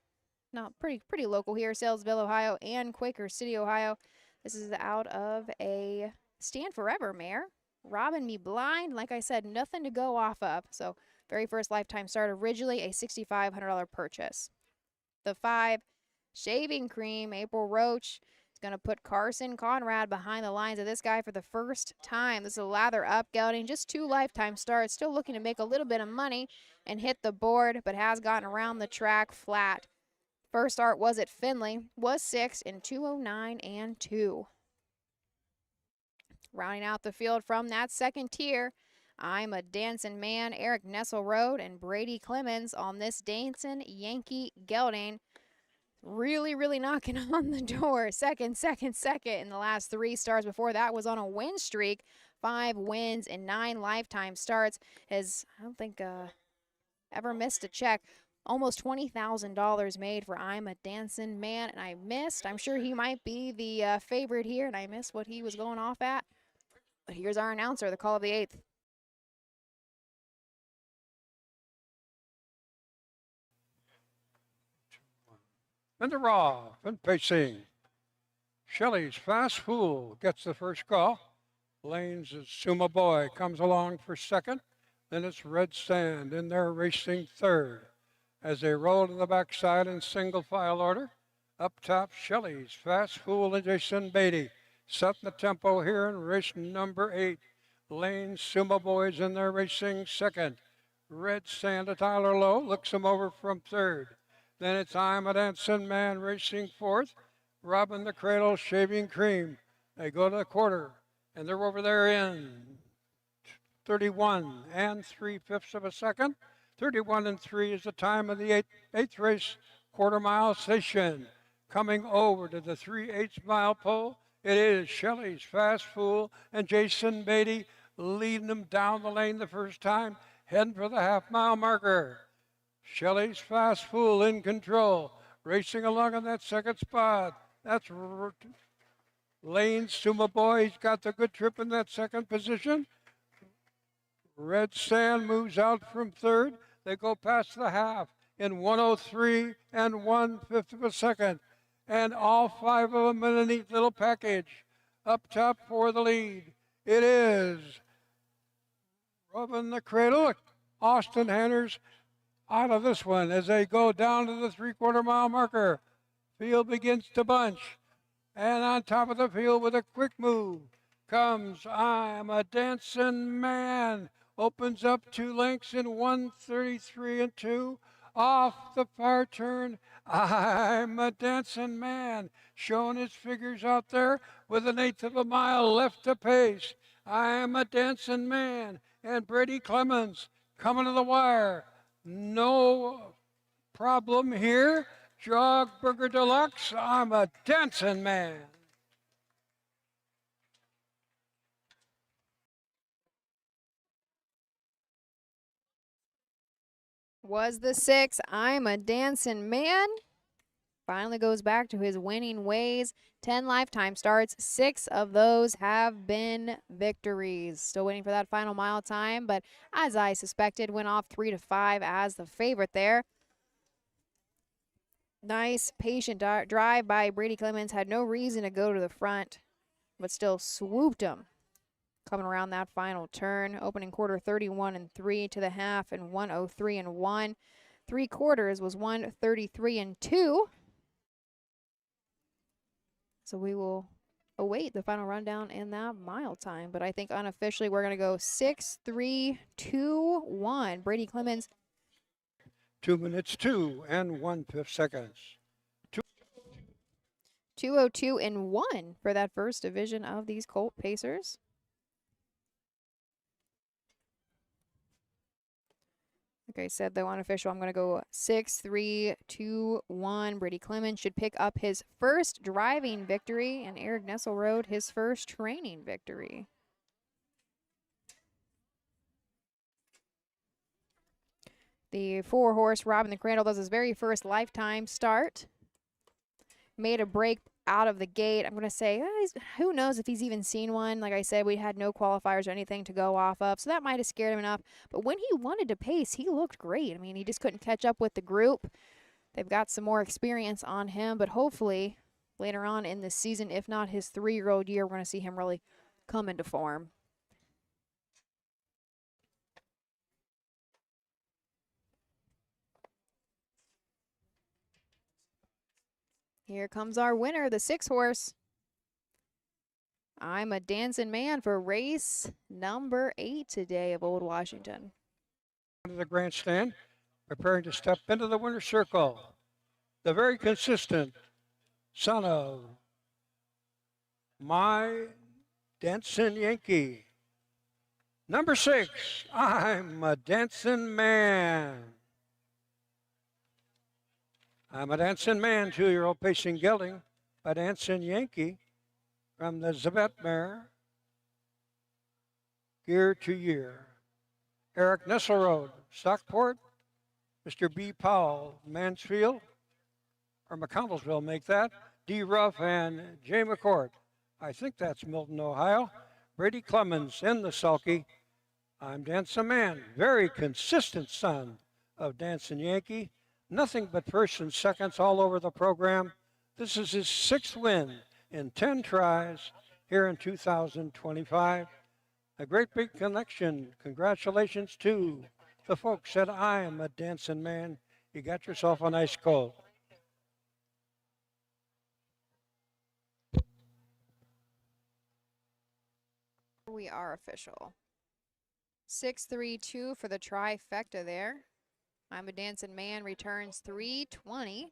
Not pretty local here, Salesville, Ohio, and Quaker City, Ohio. This is out of a Stand Forever mare. Robin Me Blind, like I said, nothing to go off of. So very first lifetime start, originally a $6,500 purchase. The 5, Shaving Cream, April Roach, is going to put Carson Conrad behind the lines of this guy for the first time. This is a lather up gelding, just 2 lifetime starts, still looking to make a little bit of money and hit the board, but has gotten around the track flat. First start was at Findlay, was 6th in 2:09 and 2. Rounding out the field from that second tier, I'm a Dancing Man, Eric Nesselrode and Brady Clemens on this Dancing Yankee gelding. Really knocking on the door. Second in the last 3 starts. Before that was on a win streak. 5 wins and 9 lifetime starts. Has, I don't think, ever missed a check. Almost $20,000 made for I'm a Dancing Man, and I missed. I'm sure he might be the favorite here, and I missed what he was going off at. But here's our announcer, the call of the 8th. And they're off and pacing. Shelley's Fast Fool gets the first call. Lane's Summa Boy comes along for 2nd. Then it's Red Sand in there racing 3rd. As they roll to the backside in single file order, up top, Shelley's Fast Fool and Jason Beatty setting the tempo here in race number 8. Lane's Summa Boy's in there racing 2nd. Red Sand to Tyler Lowe looks him over from 3rd. Then it's I'm a Dancing Man racing 4th. Robin the Cradle, Shaving Cream. They go to the quarter, and they're over there in 31 and 3/5 of a second. 31 and 3 is the time of the 8th race, quarter-mile station. Coming over to the 3/8 mile pole, it is Shelley's Fast Fool and Jason Beatty leading them down the lane the first time, heading for the half-mile marker. Shelley's Fast Fool in control, racing along in that 2nd spot. That's Lane's Summa Boy. He's got the good trip in that 2nd position. Red Sand moves out from 3rd. They go past the half in 1:03 and 1/5 of a second. And all 5 of them in a neat little package. Up top for the lead, it is Rubbing the cradle. Austin Hanners out of this one as they go down to the 3/4 mile marker. Field begins to bunch. And on top of the field with a quick move comes I'm a Dancing Man. Opens up 2 lengths in 1:33 and 2. Off the far turn, I'm a Dancing Man. Showing his figures out there with 1/8 of a mile left to pace. I'm a Dancing Man. And Brady Clemens coming to the wire. No problem here. Jogburger Deluxe, I'm a Dancing Man. Was the 6, I'm a Dancing Man. Finally goes back to his winning ways. 10 lifetime starts. 6 of those have been victories. Still waiting for that final mile time, but as I suspected, went off 3 to 5 as the favorite there. Nice, patient drive by Brady Clemens. Had no reason to go to the front, but still swooped him. Coming around that final turn. Opening quarter 31 and 3 to the half and 1:03 and 1. 3/4 was 1:33 and 2. So we will await the final rundown in that mile time. But I think unofficially we're going to go 6:3:2:1. Brady Clemens. 2 minutes 2 and 1/5 seconds. 2:02 and 1 for that first division of these Colt Pacers. Like I said, though, unofficial, I'm going to go 6:3:2:1. Brady Clemens should pick up his first driving victory, and Eric Nesselrode his first training victory. The 4-horse Robbing the Cradle does his very first lifetime start. Made a break out of the gate. I'm going to say, who knows if he's even seen one. Like I said, we had no qualifiers or anything to go off of, so that might have scared him enough. But when he wanted to pace, he looked great. I mean, he just couldn't catch up with the group. They've got some more experience on him, but hopefully later on in the season, if not his 3-year-old year, we're going to see him really come into form. Here comes our winner, the 6-horse. I'm a Dancing Man for race number 8 today of Old Washington. To the grandstand, preparing to step into the winner's circle. The very consistent son of my Dancing Yankee. Number 6, I'm a Dancing Man. I'm a Dancing Man, 2-year-old pacing gelding by Dancing Yankee from the Zabet mare, year to year. Eric Nesselrode, Stockport. Mr. B. Powell, Mansfield, or McConnellsville, make that. D. Ruff and Jay McCourt. I think that's Milton, Ohio. Brady Clemens in the sulky. I'm Dancing Man, very consistent son of Dancing Yankee. Nothing but firsts and seconds all over the program. This is his 6th win in 10 tries here in 2025. A great big connection. Congratulations to the folks at I'm a Dancing Man. You got yourself a nice colt. We are official. 6:3:2 for the trifecta there. I'm a Dancing Man returns 3:20.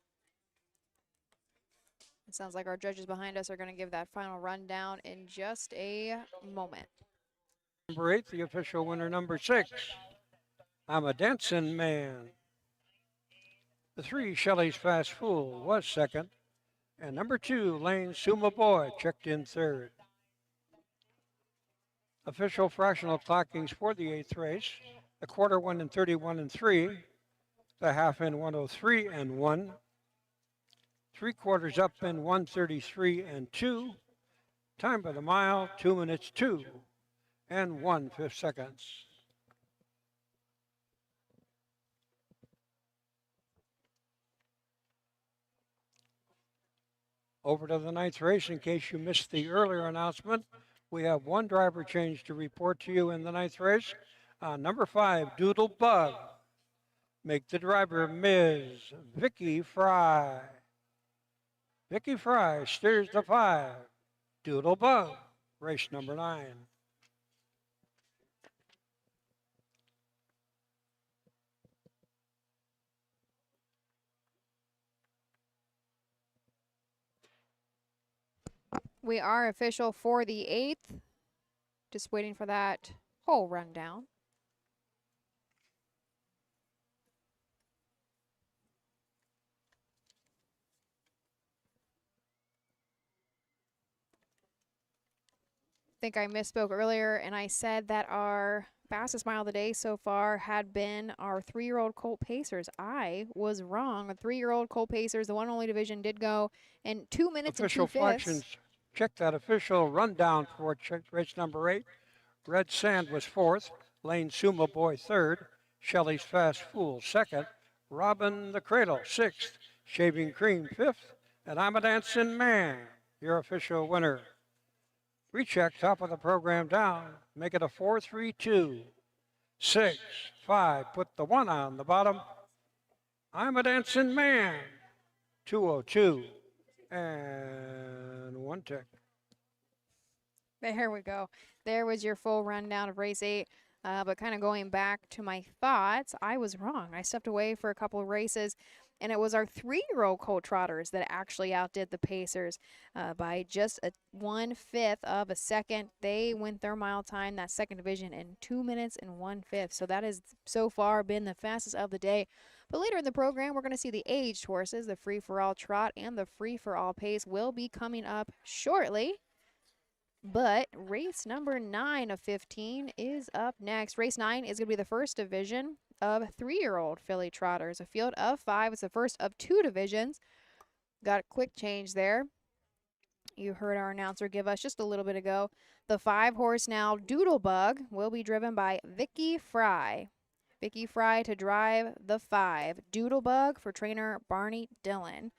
It sounds like our judges behind us are going to give that final rundown in just a moment. Number 8, the official winner, number 6. I'm a Dancing Man. The 3, Shelley's Fast Fool, was second. And number 2, Lane Suma Boy, checked in third. Official fractional clockings for the 8th race. The quarter went in 31 and 3. The half in 1:03 and 1. 3/4 up in 1:33 and 2. Time by the mile, 2 minutes 2 and 1/5 seconds. Over to the 9th race. In case you missed the earlier announcement, we have 1 driver change to report to you in the 9th race. Number 5, Doodle Bug. Make the driver Ms. Vicky Fry. Vicky Fry steers the 5, Doodle Bug, race number 9. We are official for the 8th. Just waiting for that whole rundown. I think I misspoke earlier and I said that our fastest mile of the day so far had been our 3-year-old Colt Pacers. I was wrong. The 3-year-old Colt Pacers, the one only division, did go in 2 minutes official and 2/5. Flections. Check that official rundown for race number 8. Red Sand was 4th, Lane Suma Boy 3rd, Shelley's Fast Fool 2nd, Robin the Cradle 6th, Shaving Cream 5th, and I'm a Dancing Man, your official winner. Recheck top of the program down, make it a 4-3-2, 6, 5, put the 1 on the bottom. I'm a Dancing Man, 202, and 1 tick. There we go. There was your full rundown of race 8. But kind of going back to my thoughts, I was wrong. I stepped away for a couple of races, and it was our 3-year-old Colt Trotters that actually outdid the Pacers by just a 1/5 of a second. They went their mile time, that second division, in 2 minutes and 1/5. So that has so far been the fastest of the day. But later in the program, we're going to see the aged horses. The free-for-all trot and the free-for-all pace will be coming up shortly. But race number 9 of 15 is up next. Race 9 is going to be the first division of 3-year-old filly trotters. A field of 5. It's the first of 2 divisions. Got a quick change there. You heard our announcer give us just a little bit ago. The 5-horse now, Doodlebug, will be driven by Vicky Fry. Vicky Fry to drive the 5. Doodlebug for trainer Barney Dillon.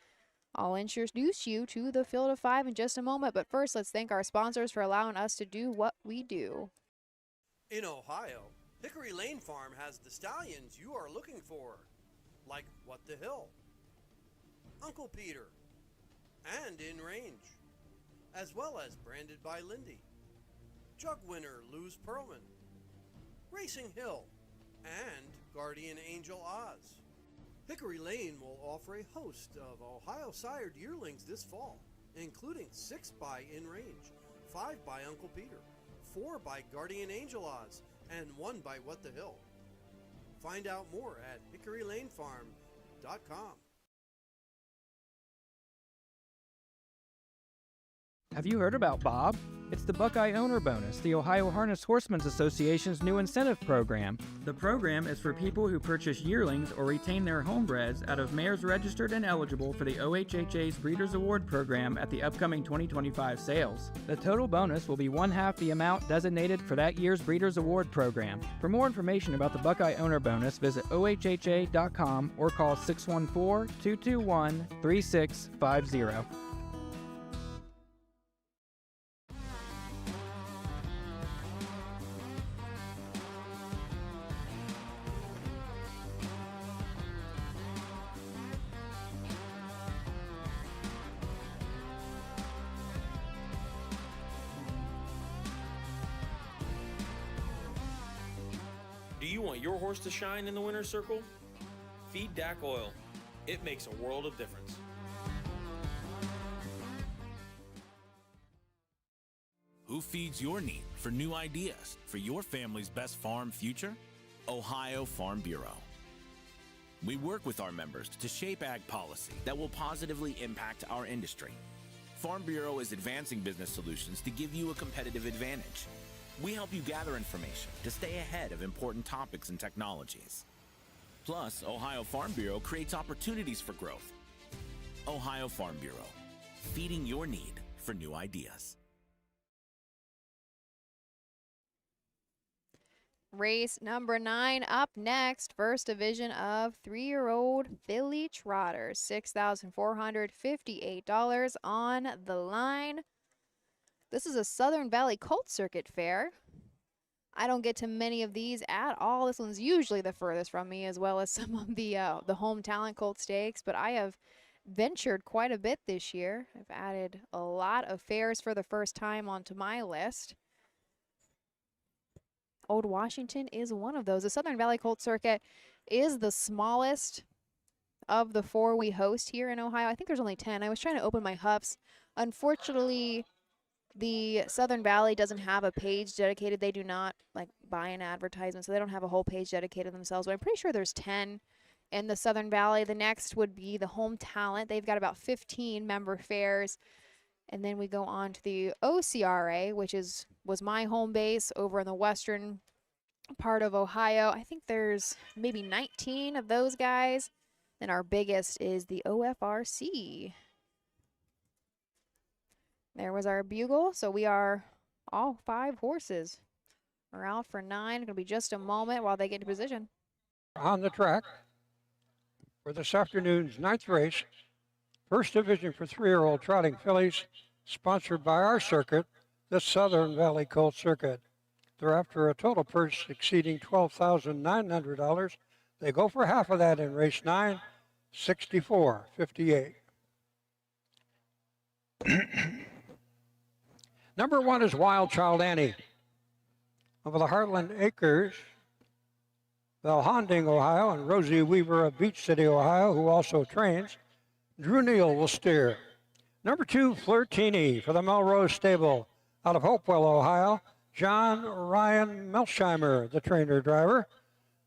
I'll introduce you to the field of 5 in just a moment, but first let's thank our sponsors for allowing us to do what we do. In Ohio, Hickory Lane Farm has the stallions you are looking for, like What the Hill, Uncle Peter, and In Range, as well as Branded by Lindy, Jug Winner Luz Pearlman, Racing Hill, and Guardian Angel Oz. Hickory Lane will offer a host of Ohio sired yearlings this fall, including 6 by In Range, 5 by Uncle Peter, 4 by Guardian Angel Oz, and 1 by What the Hill. Find out more at hickorylanefarm.com. Have you heard about Bob? It's the Buckeye Owner Bonus, the Ohio Harness Horsemen's Association's new incentive program. The program is for people who purchase yearlings or retain their homebreds out of mares registered and eligible for the OHHA's Breeders' Award program at the upcoming 2025 sales. The total bonus will be 1/2 the amount designated for that year's Breeders' Award program. For more information about the Buckeye Owner Bonus, visit OHHA.com or call 614-221-3650. Do you want your horse to shine in the winner's circle? Feed DAC Oil. It makes a world of difference. Who feeds your need for new ideas for your family's best farm future? Ohio Farm Bureau. We work with our members to shape ag policy that will positively impact our industry. Farm Bureau is advancing business solutions to give you a competitive advantage. We help you gather information to stay ahead of important topics and technologies. Plus, Ohio Farm Bureau creates opportunities for growth. Ohio Farm Bureau, feeding your need for new ideas. Race number 9 up next. First division of 3-year-old filly trotters. $6,458 on the line. This is a Southern Valley Colt Circuit Fair. I don't get to many of these at all. This one's usually the furthest from me, as well as some of the home talent colt stakes, but I have ventured quite a bit this year. I've added a lot of fairs for the first time onto my list. Old Washington is one of those. The Southern Valley Colt Circuit is the smallest of the 4 we host here in Ohio. I think there's only 10. I was trying to open my Huffs. Unfortunately, the Southern Valley doesn't have a page dedicated. They do not like buy an advertisement, so they don't have a whole page dedicated themselves. But I'm pretty sure there's 10 in the Southern Valley. The next would be the Home Talent. They've got about 15 member fairs. And then we go on to the OCRA, which was my home base over in the western part of Ohio. I think there's maybe 19 of those guys. And our biggest is the OFRC. There was our bugle. So we are all 5 horses are out for 9. It'll be just a moment while they get into position. On the track for this afternoon's 9th race, first division for 3-year-old trotting fillies, sponsored by our circuit, the Southern Valley Colt Circuit. They're after a total purse exceeding $12,900. They go for half of that in race 9, 64.58. Number 1 is Wild Child Annie. Over the Heartland Acres, Valhonding, Ohio, and Rosie Weaver of Beach City, Ohio, who also trains. Drew Neal will steer. Number 2, Flirtini for the Melrose Stable out of Hopewell, Ohio. John Ryan Melsheimer, the trainer driver.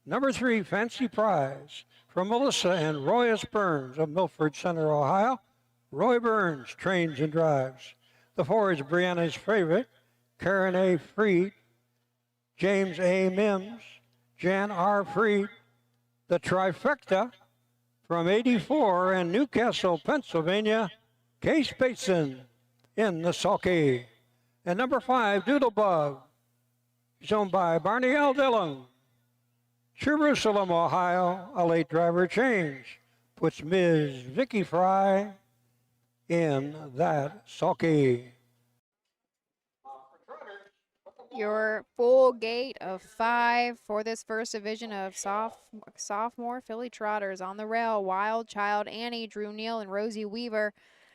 Number 3, Fancy Prize from Melissa and Royus Burns of Milford Center, Ohio. Roy Burns trains and drives. The 4 is Brianna's Favorite, Karen A. Freed, James A. Mims, Jan R. Freed. The trifecta from 84 and Newcastle, Pennsylvania, Case Bateson in the sulky. And number 5, Doodlebug, is owned by Barney L. Dillon. Jerusalem, Ohio, a late driver change puts Ms. Vicky Fry in that sulky. Your full gate of 5 for this first division of sophomore filly trotters on the rail. Wild Child Annie, Drew Neal, and Rosie Weaver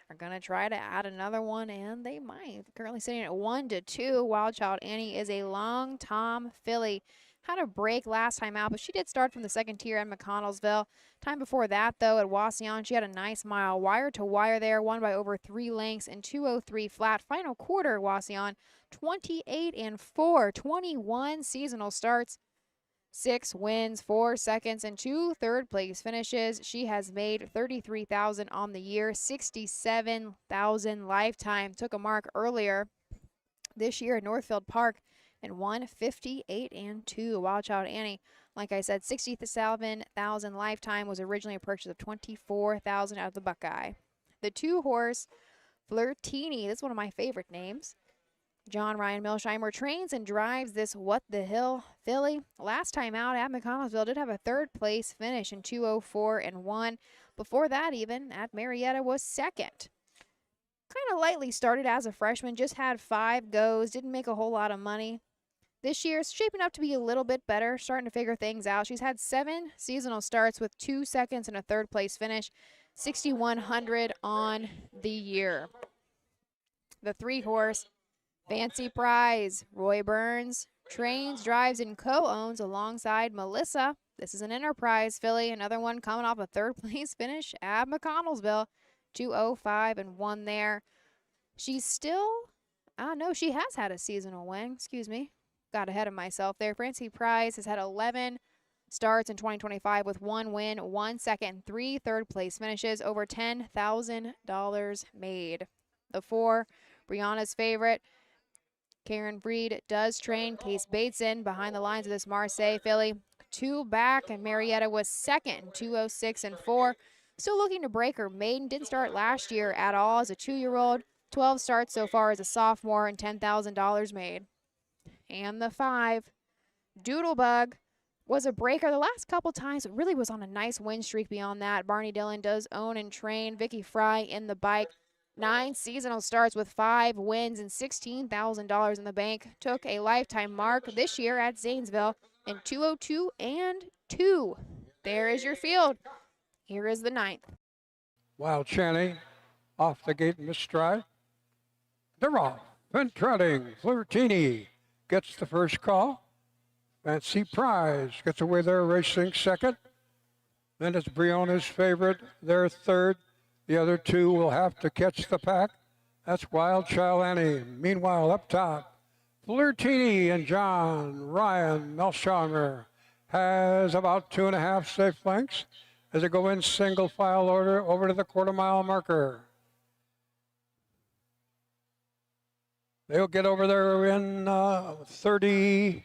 are going to try to add another one, and they might. Currently sitting at 1-2. Wild Child Annie is a long Tom filly. Had a break last time out, but she did start from the 2nd tier at McConnellsville. Time before that, though, at Wauseon, she had a nice mile wire to wire there, won by over 3 lengths in 2:03 flat. Final quarter, Wauseon, 28-4, 21 seasonal starts, 6 wins, 4 seconds, and 2 third-place finishes. She has made $33,000 on the year, $67,000 lifetime. Took a mark earlier this year at Northfield Park and won 58-2. Wild Child Annie, like I said, $67,000 lifetime, was originally a purchase of $24,000 out of the Buckeye. The 2-horse Flirtini, that's one of my favorite names. John Ryan Melsheimer trains and drives this What the Hill filly. Last time out at McConnellsville, did have a 3rd-place finish in 2:04 and 1. Before that, even at Marietta, was 2nd. Kind of lightly started as a freshman, just had 5 goes, didn't make a whole lot of money. This year is shaping up to be a little bit better, starting to figure things out. She's had 7 seasonal starts with 2 seconds and a 3rd-place finish, $6,100 on the year. The 3-horse Fancy Prize, Roy Burns trains, drives, and co-owns alongside Melissa. This is an Enterprise filly, another one coming off a 3rd-place finish at McConnellsville, 2:05 and 1 there. She's still, no, she has had a seasonal win, excuse me. Got ahead of myself there. Fancy Prize has had 11 starts in 2025 with 1 win, 1 second, 3 third-place finishes, over $10,000 made. The 4, Brianna's Favorite, Karen Breed does train. Case Bateson behind the lines of this Marseille filly. 2 back, and Marietta was 2nd, 2:06 and 4. Still looking to break her maiden. Didn't start last year at all as a 2-year-old. 12 starts so far as a sophomore and $10,000 made. And the 5, Doodlebug, was a breaker the last couple times. It really was on a nice win streak beyond that. Barney Dillon does own and train. Vicky Fry in the bike. 9 seasonal starts with 5 wins and $16,000 in the bank. Took a lifetime mark this year at Zanesville in 2:02 and 2. There is your field. Here is the 9th. Wild Channy off the gate in stride. They're off. Ventrutting. Flirtini gets the first call. Fancy Prize gets away there racing second. Then it's Briona's Favorite. They're third. The other two will have to catch the pack. That's Wild Child Annie. Meanwhile, up top, Flirtini and John Ryan Melsheimer has about 2.5 safe lengths as they go in single file order over to the quarter-mile marker. They'll get over there in 31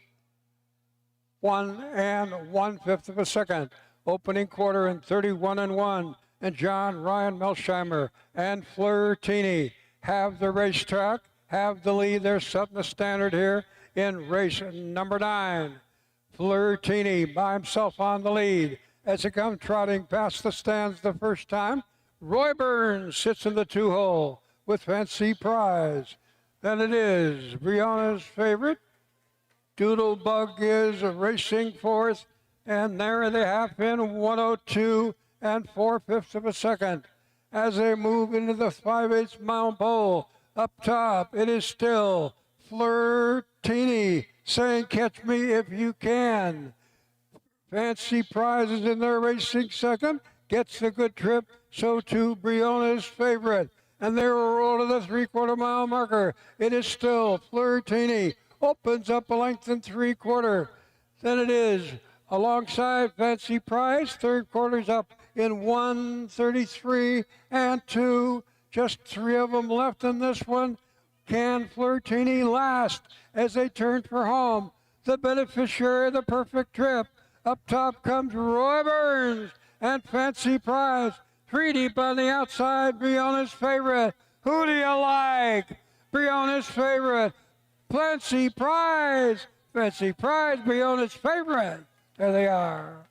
1/5 of a second. Opening quarter in 31 1. And John Ryan Melsheimer and Flirtini have the racetrack, have the lead. They're setting the standard here in race number 9. Flirtini by himself on the lead as he comes trotting past the stands the first time. Roy Burns sits in the 2-hole with Fancy Prize. Then it is Brianna's Favorite. Doodlebug is racing fourth, and there they have in 1:02 and 4/5 of a second. As they move into the 5/8 mile pole, up top, it is still Flirtini saying, "Catch me if you can." Fancy Prize is in there racing second, gets a good trip, so too Briona's Favorite. And they roll to the 3/4 mile marker. It is still Flirtini, opens up a length and 3/4. Then it is alongside Fancy Prize, third quarter's up in 1:33 and 2. Just 3 of them left in this one. Can Flirtini last as they turn for home? The beneficiary of the perfect trip. Up top comes Roy Burns and Fancy Prize. 3 deep on the outside, Briona's Favorite. Who do you like? Briona's Favorite. Fancy Prize. Fancy Prize, Briona's Favorite. There they are.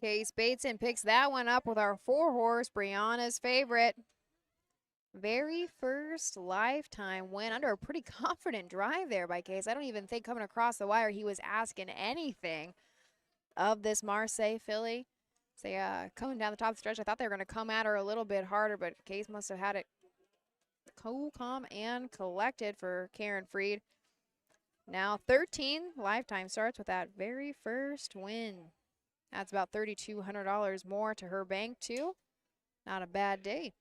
Case Bateson picks that one up with our 4-horse, Brianna's Favorite. Very first lifetime win under a pretty confident drive there by Case. I don't even think coming across the wire he was asking anything of this Marseille filly. So coming down the top of the stretch, I thought they were going to come at her a little bit harder, but Case must have had it cool, calm, and collected for Karen Freed. Now 13 lifetime starts with that very first win. That's about $3,200 more to her bank too. Not a bad day.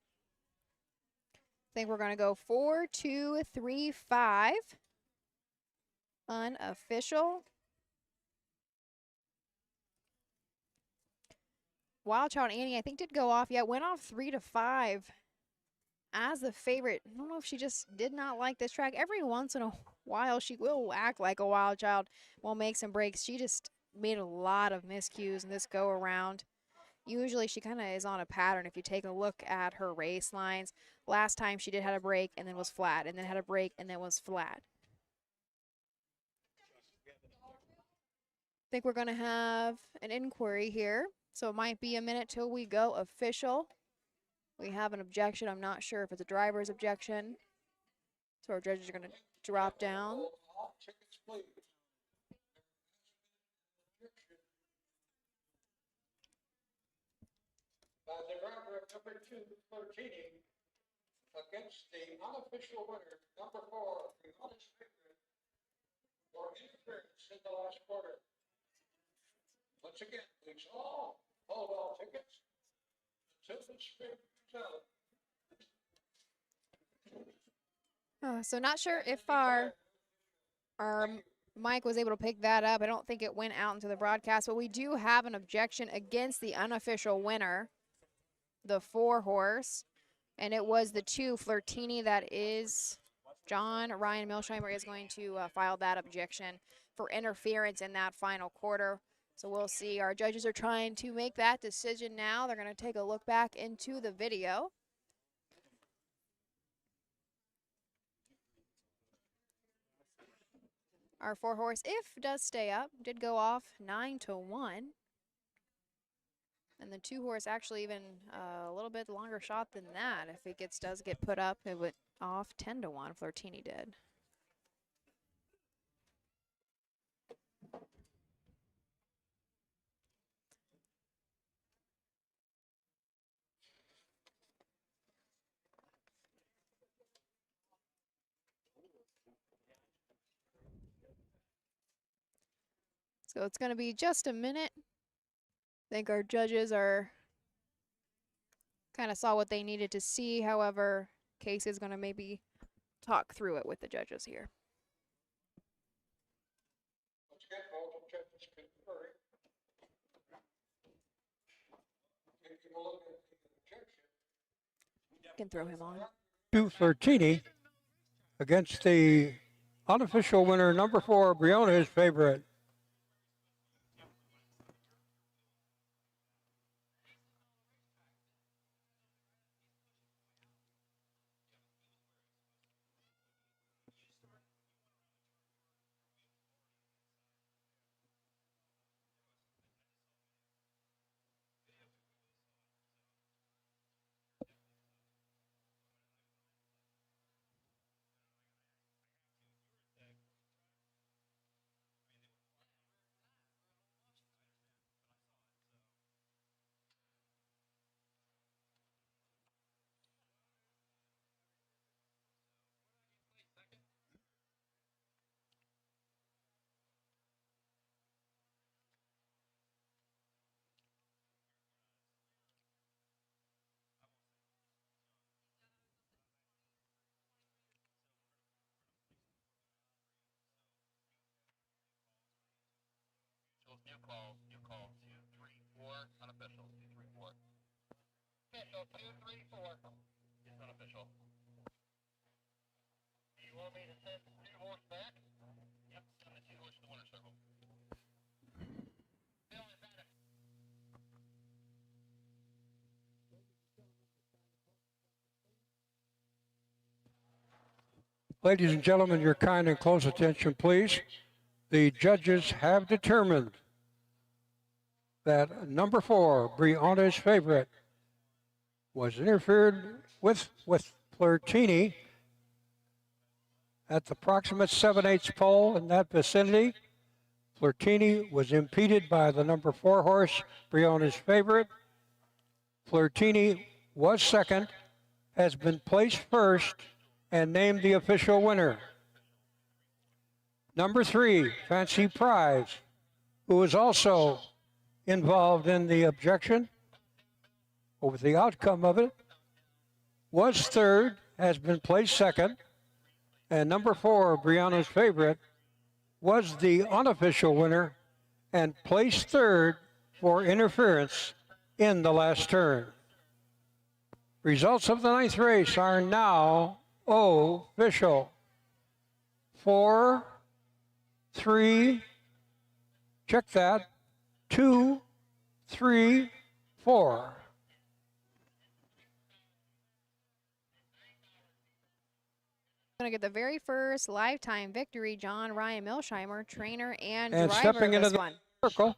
I think we're going to go 4, 2, 3, 5. Unofficial. Wild Child Annie, I think, did go off. Yeah, went off 3 to 5 as the favorite. I don't know if she just did not like this track. Every once in a while, she will act like a wild child, will make some breaks. She just made a lot of miscues in this go around. Usually she kind of is on a pattern if you take a look at her race lines. Last time she did had a break and then was flat, and then had a break and then was flat. I think we're going to have an inquiry here, so it might be a minute till we go official. We have an objection. I'm not sure if it's a driver's objection. So our judges are going to drop down. The driver of number 2, Flirtini, against the unofficial winner, number 4, Briona's Favorite, for interference in the last quarter. Once again, please all hold all tickets until the sprint is out. So not sure if our Mike was able to pick that up. I don't think it went out into the broadcast, but we do have an objection against the unofficial winner, the 4-horse, and it was the 2, Flirtini. That is John Ryan Melsheimer is going to file that objection for interference in that final quarter. So we'll see. Our judges are trying to make that decision now. They're going to take a look back into the video. Our 4-horse, if does stay up, did go off 9 to 1. And the 2-horse actually even a little bit longer shot than that. If it does get put up, it went off 10-1. Flirtini did. So it's going to be just a minute. I think our judges are kind of saw what they needed to see. However, Casey's going to maybe talk through it with the judges here. Can throw him on. To Flirtini against the unofficial winner, number 4, Briona, his favorite. New call 2, 3, 4, unofficial. 2, 3, 4. Official 2, 3, 4. It's unofficial. Do you want me to send the 2-horse back? Yep, send the 2-horse to the winner's circle. Bill, is that it? Ladies and gentlemen, your kind and close attention, please. The judges have determined that number 4, Briona's favorite, was interfered with Flirtini at the approximate 7/8 pole in that vicinity. Flirtini was impeded by the number 4 horse, Briona's favorite. Flirtini was second, has been placed first, and named the official winner. Number 3, Fancy Prize, who was also involved in the objection over the outcome of it, was third, has been placed second, and number 4, Briona's favorite, was the unofficial winner and placed third for interference in the last turn. Results of the 9th race are now official. 4, 3, check that, 2, 3, 4. Going to get the very first lifetime victory, John Ryan Milsheimer, trainer and driver stepping of into this the one. circle.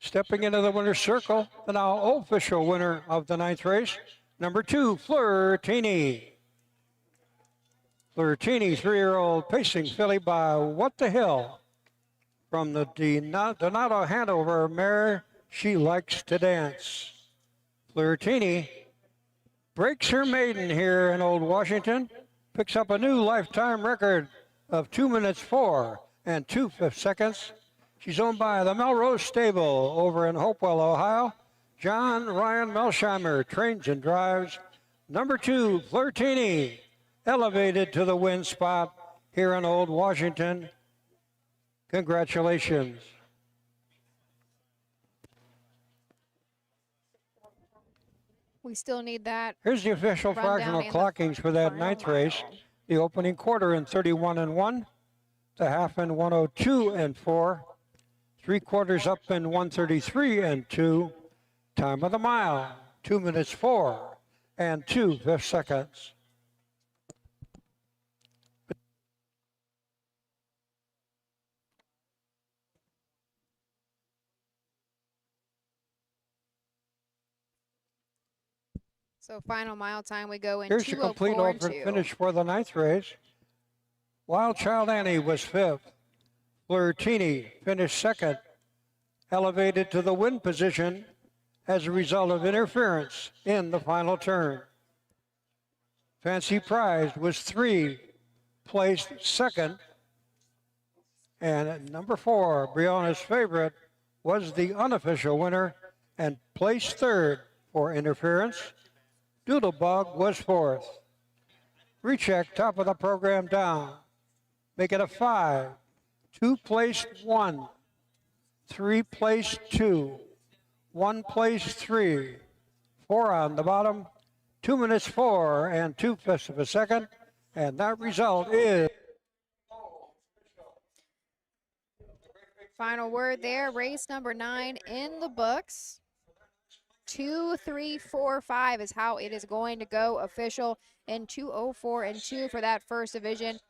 Stepping into the winner's circle, the now official winner of the 9th race, number 2, Flirtini. Flirtini, 3-year-old pacing filly by What the Hill from the Donato Hanover mare She Likes to Dance. Flirtini breaks her maiden here in Old Washington, picks up a new lifetime record of 2 minutes 4 and 2/5 seconds. She's owned by the Melrose Stable over in Hopewell, Ohio. John Ryan Melsheimer trains and drives. Number 2, Flirtini, elevated to the win spot here in Old Washington. Congratulations. We still need that. Here's the official fractional clockings for that 9th race. The opening quarter in 31-1, the half in 102-4, 3/4 up in 133-2, time of the mile, 2 minutes 4 and 2/5 seconds. So final mile time, we go in Here's the complete 2:04 alternate 2. finish for the 9th race. Wild Child Annie was 5th. Flirtini finished 2nd, elevated to the win position as a result of interference in the final turn. Fancy Prize was 3, placed 2nd. And at number 4, Brianna's Favorite, was the unofficial winner and placed 3rd for interference. Doodlebug was 4th. Recheck, top of the program down. Make it a 5. 2 placed 1. 3 placed 2. 1 placed 3. 4 on the bottom. 2 minutes 4 and 2/5 of a second. And that result is... Final word there, race number 9 in the books. 2, 3, 4, 5 is how it is going to go official in 2:04 and 2 for that first division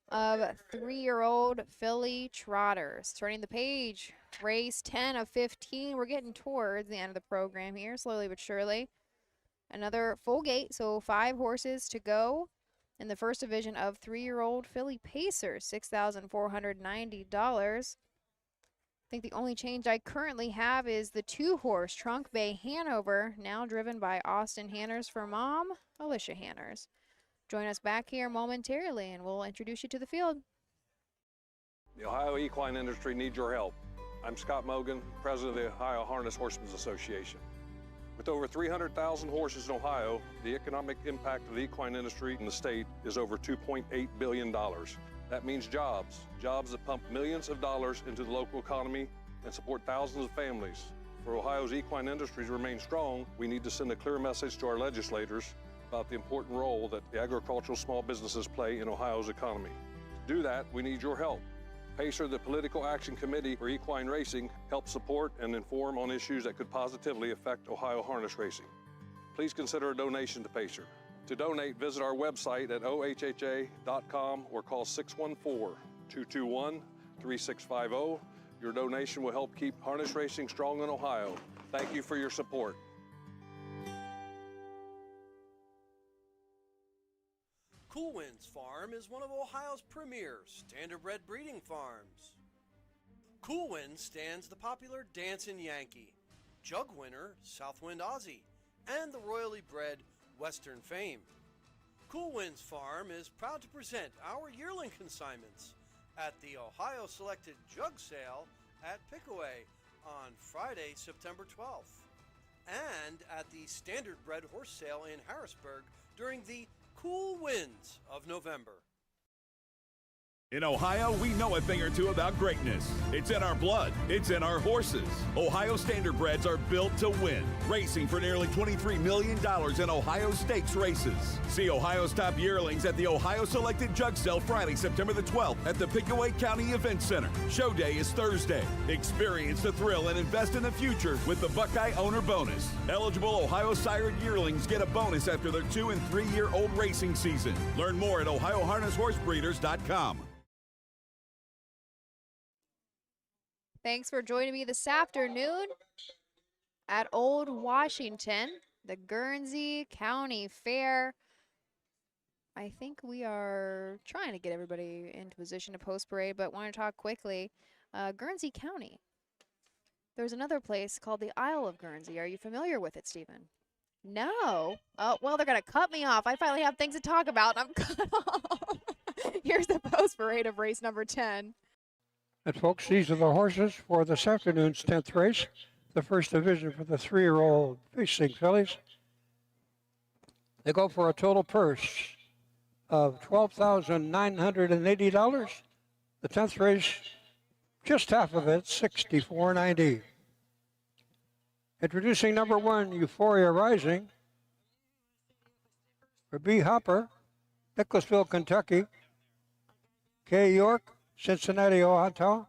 of 3-year-old filly trotters. Turning the page, race 10 of 15. We're getting towards the end of the program here, slowly but surely. Another full gate, so 5 horses to go in the first division of 3-year-old filly pacers, $6,490. I think the only change I currently have is the 2-horse Trunk Bay Hanover, now driven by Austin Hanners for mom, Alicia Hanners. Join us back here momentarily and we'll introduce you to the field. The Ohio equine industry needs your help. I'm Scott Mogan, president of the Ohio Harness Horsemen Association. With over 300,000 horses in Ohio, the economic impact of the equine industry in the state is over $2.8 billion. That means jobs that pump millions of dollars into the local economy and support thousands of families. For Ohio's equine industry to remain strong, we need to send a clear message to our legislators about the important role that the agricultural small businesses play in Ohio's economy. To do that, we need your help. PACER, the Political Action Committee for Equine Racing, helps support and inform on issues that could positively affect Ohio harness racing. Please consider a donation to PACER. To donate, visit our website at ohha.com or call 614-221-3650. Your donation will help keep harness racing strong in Ohio. Thank you for your support. Cool Winds Farm is one of Ohio's premier standardbred breeding farms. Cool Winds stands the popular Dancin' Yankee, Jug winner Southwind Aussie, and the royally bred Western Fame. Cool Winds Farm is proud to present our yearling consignments at the Ohio Selected Jug Sale at Pickaway on Friday, September 12th, and at the Standardbred Horse Sale in Harrisburg during the cool winds of November. In Ohio, we know a thing or two about greatness. It's in our blood. It's in our horses. Ohio Standardbreds are built to win, racing for nearly $23 million in Ohio Stakes races. See Ohio's top yearlings at the Ohio Selected Jug Sale Friday, September the 12th at the Pickaway County Event Center. Show day is Thursday. Experience the thrill and invest in the future with the Buckeye Owner Bonus. Eligible Ohio sired yearlings get a bonus after their 2- and 3-year-old racing season. Learn more at OhioHarnessHorseBreeders.com. Thanks for joining me this afternoon at Old Washington, the Guernsey County Fair. I think we are trying to get everybody into position to post parade, but want to talk quickly. Guernsey County. There's another place called the Isle of Guernsey. Are you familiar with it, Stephen? No. Oh, well, they're going to cut me off. I finally have things to talk about, and I'm cut off. Here's the post parade of race number 10. And folks, these are the horses for this afternoon's 10th race, the first division for the 3-year-old racing fillies. They go for a total purse of $12,980. The 10th race, just half of it, $64.90. Introducing number 1, Euphoria Rising, for B. Hopper, Nicholasville, Kentucky. K. York, Cincinnati, Ohio,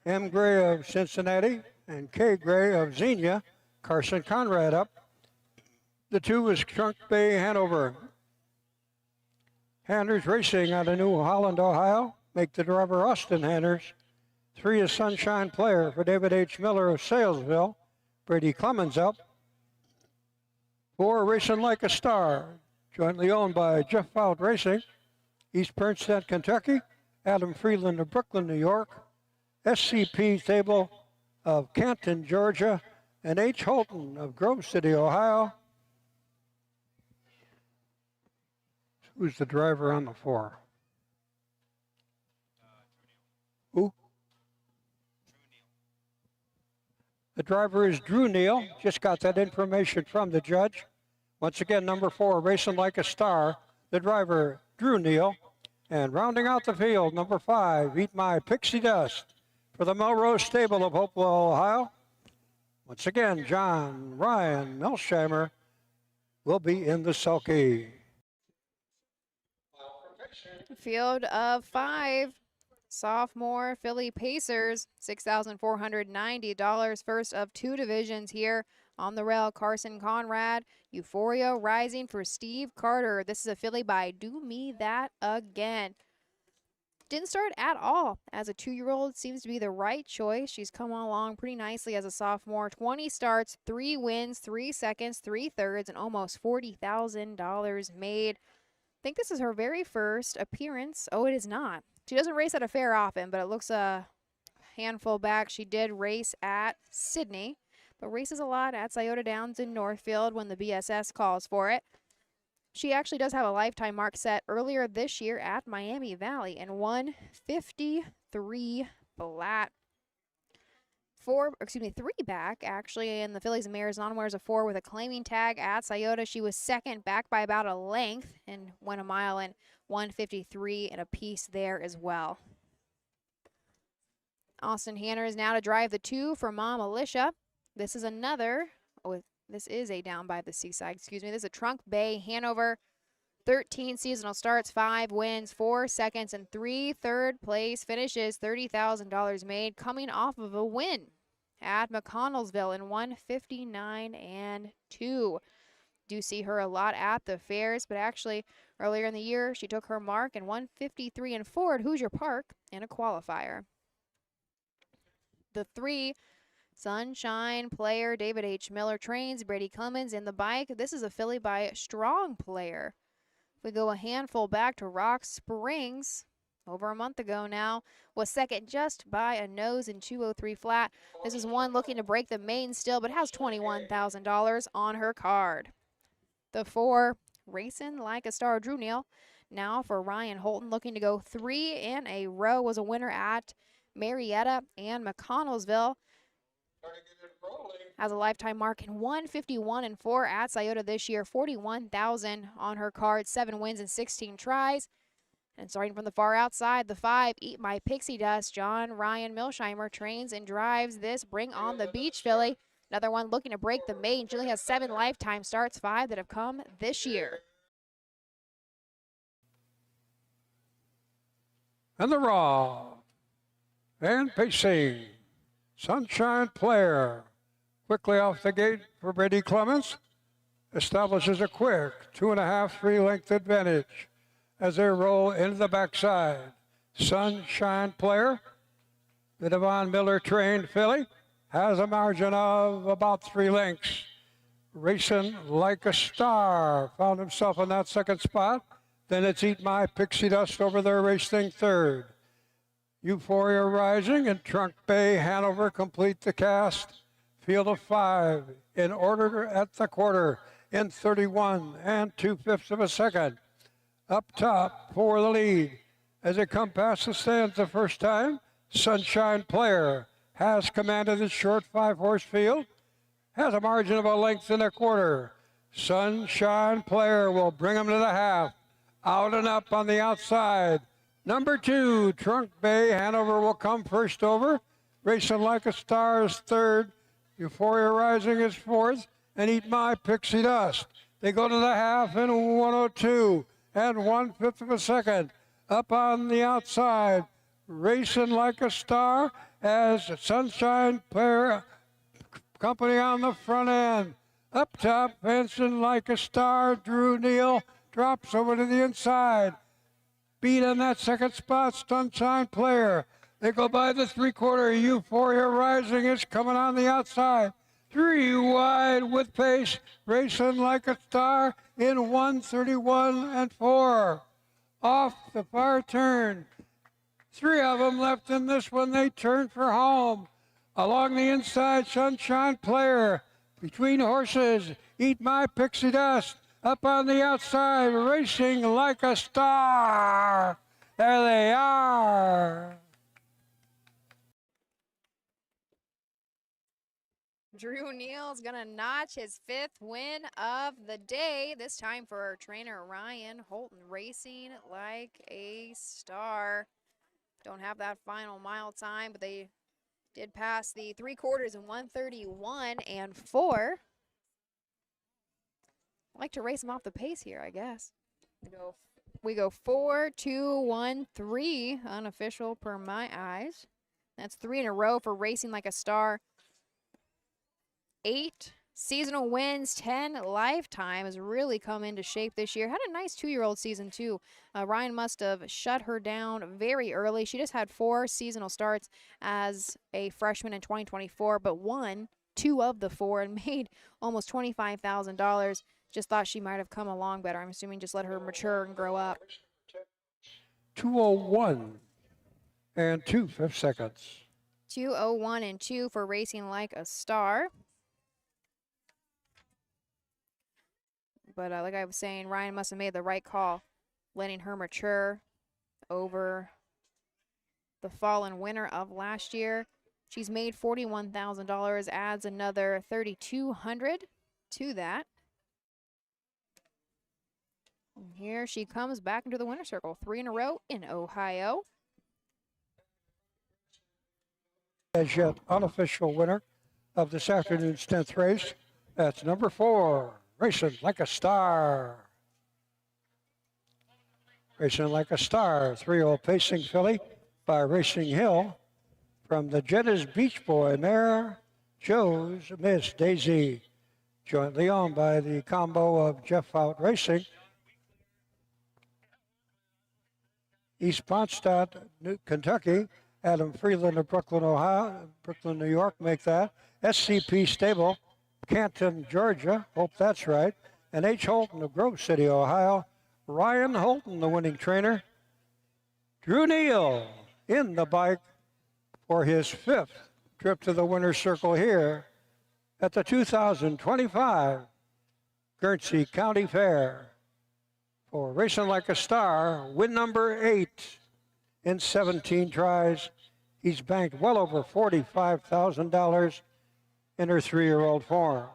M. Gray of Cincinnati, and K. Gray of Xenia. Carson Conrad up. The 2 is Trunk Bay Hanover. Hanners Racing out of New Holland, Ohio. Make the driver Austin Hanners. 3 is Sunshine Player for David H. Miller of Salesville. Brady Clemens up. 4, Racing Like a Star, jointly owned by Jeff Fout Racing, East Bernstein, Kentucky, Adam Freeland of Brooklyn, New York, SCP Stable of Canton, Georgia, and H. Holton of Grove City, Ohio. Who's the driver on the 4? Who? The driver is Drew Neal. Just got that information from the judge. Once again, number 4, Racing Like a Star. The driver, Drew Neal. And rounding out the field, number 5, Eat My Pixie Dust for the Melrose Stable of Hopewell, Ohio. Once again, John Ryan Melsheimer will be in the sulky. Field of 5. Sophomore Philly Pacers, $6,490. First of 2 divisions here on the rail. Carson Conrad, Euphoria Rising for Steve Carter. This is a filly by Do Me That Again. Didn't start at all as a 2-year-old. Seems to be the right choice. She's come along pretty nicely as a sophomore. 20 starts, 3 wins, 3 seconds, 3 thirds, and almost $40,000 made. I think this is her very first appearance. Oh, it is not. She doesn't race at a fair often, but it looks a handful back. She did race at Sydney, but races a lot at Scioto Downs in Northfield when the BSS calls for it. She actually does have a lifetime mark set earlier this year at Miami Valley and won 53 flat. 3 back, actually, in the Fillies and Mares non-wears a 4 with a claiming tag at Scioto. She was second back by about a length and went a mile in 1:53 and a piece there as well. Austin Hanner is now to drive the 2 for Mom Alicia. This is another, this is a down by the seaside, excuse me. This is a Trunk Bay Hanover. 13 seasonal starts, 5 wins, 4 seconds, and 3 third place finishes. $30,000 made coming off of a win at McConnellsville in 1:59 and 2. Do see her a lot at the fairs, but actually earlier in the year she took her mark in 1:53 and 4 at Hoosier Park in a qualifier. The 3, Sunshine Player, David H. Miller trains, Brady Clemens in the bike. This is a filly by Strong Player. We go a handful back to Rock Springs, over a month ago now, was second just by a nose in 2:03 flat. This is one looking to break the main still, but has $21,000 on her card. The 4, Racing Like a Star, Drew Neal. Now for Ryan Holton, looking to go 3 in a row, was a winner at Marietta and McConnellsville. Has a lifetime mark in 1:51 and 4 at Scioto this year. $41,000 on her card, 7 wins and 16 tries. And starting from the far outside, the 5, Eat My Pixie Dust. John Ryan Milsheimer trains and drives this Bring on the Beach filly. Another one looking to break the main. She only has 7 lifetime starts, 5 that have come this year. And the raw and pacing, Sunshine Player, quickly off the gate for Brady Clemens, establishes a quick 2.5, 3-length advantage as they roll into the backside. Sunshine Player, the Devon Miller trained filly, has a margin of about 3 lengths. Racing Like a Star found himself in that second spot. Then it's Eat My Pixie Dust over there racing third. Euphoria Rising and Trunk Bay Hanover complete the cast. Field of 5 in order at the quarter in 31 2/5 of a second. Up top for the lead as they come past the stands the first time. Sunshine Player has commanded the short 5-horse field. Has a margin of a length and a quarter. Sunshine Player will bring him to the half. Out and up on the outside. Number 2, Trunk Bay Hanover will come first over. Racing Like a Star is third. Euphoria Rising is fourth. And Eat My Pixie Dust. They go to the half in 1:02 and 1/5 of a second. Up on the outside, Racing Like a Star as Sunshine Player company on the front end. Up top, Racing Like a Star, Drew Neal drops over to the inside. Beat on that second spot, Sunshine Player. They go by the 3/4. Euphoria Rising is coming on the outside. 3 wide with pace, racing like a star in 1:31 and 4. Off the far turn. 3 of them left in this one. They turn for home. Along the inside, Sunshine Player. Between horses, Eat My Pixie Dust. Up on the outside, racing like a star. There they are. Drew Neal's gonna notch his 5th win of the day, this time for trainer Ryan Holton, racing like a star. Don't have that final mile time, but they did pass the 3/4 in 1:31 and 4. I like to race them off the pace here, I guess. We go 4, 2, 1, 3, unofficial per my eyes. That's 3 in a row for racing like a star. 8 seasonal wins, 10 lifetime has really come into shape this year. Had a nice 2-year-old season too. Ryan must have shut her down very early. She just had 4 seasonal starts as a freshman in 2024, but won 2 of the 4 and made almost $25,000. Just thought she might have come along better. I'm assuming just let her mature and grow up. 2:01 and 2/5 seconds. 2:01 and 2 for racing like a star. But like I was saying, Ryan must have made the right call, letting her mature over the fallen winner of last year. She's made $41,000, adds another $3,200 to that. And here she comes back into the winner's circle, 3 in a row in Ohio. As yet unofficial winner of this afternoon's 10th race, that's number 4. Racing Like a Star. Racing Like a Star, 3-year-old pacing filly by Racing Hill from the Jetta's Beach Boy mare, Joe's Miss Daisy, jointly owned by the combo of Jeff Out Racing. East Pontstadt, Kentucky, Adam Freeland of Brooklyn, Ohio, Brooklyn, New York make that. SCP Stable, Canton, Georgia, hope that's right, and H. Holton of Grove City, Ohio. Ryan Holton, the winning trainer. Drew Neal in the bike for his 5th trip to the winner's circle here at the 2025 Guernsey County Fair. For Racing Like a Star, win number 8 in 17 tries. He's banked well over $45,000 in her 3-year-old form.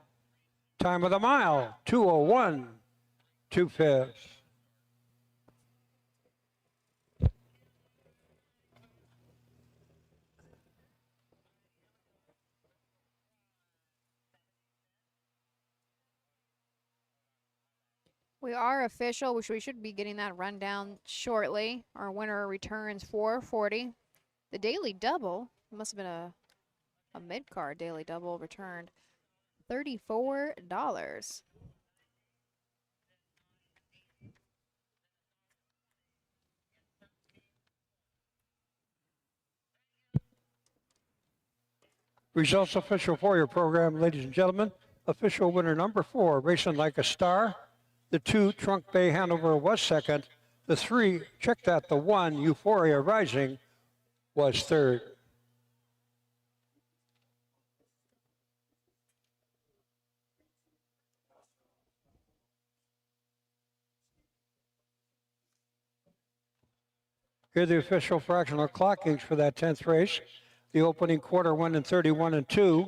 Time of the mile, 2:01, 2/5. We are official, which we should be getting that rundown shortly. Our winner returns $440. The daily double, must have been a mid-card daily double, returned $34. Results official for your program, ladies and gentlemen. Official winner number 4, Racing Like a Star. The 2, Trunk Bay Hanover, was second. The 3, check that, the 1, Euphoria Rising, was third. Here are the official fractional clockings for that 10th race. The opening quarter went in 31 and 2.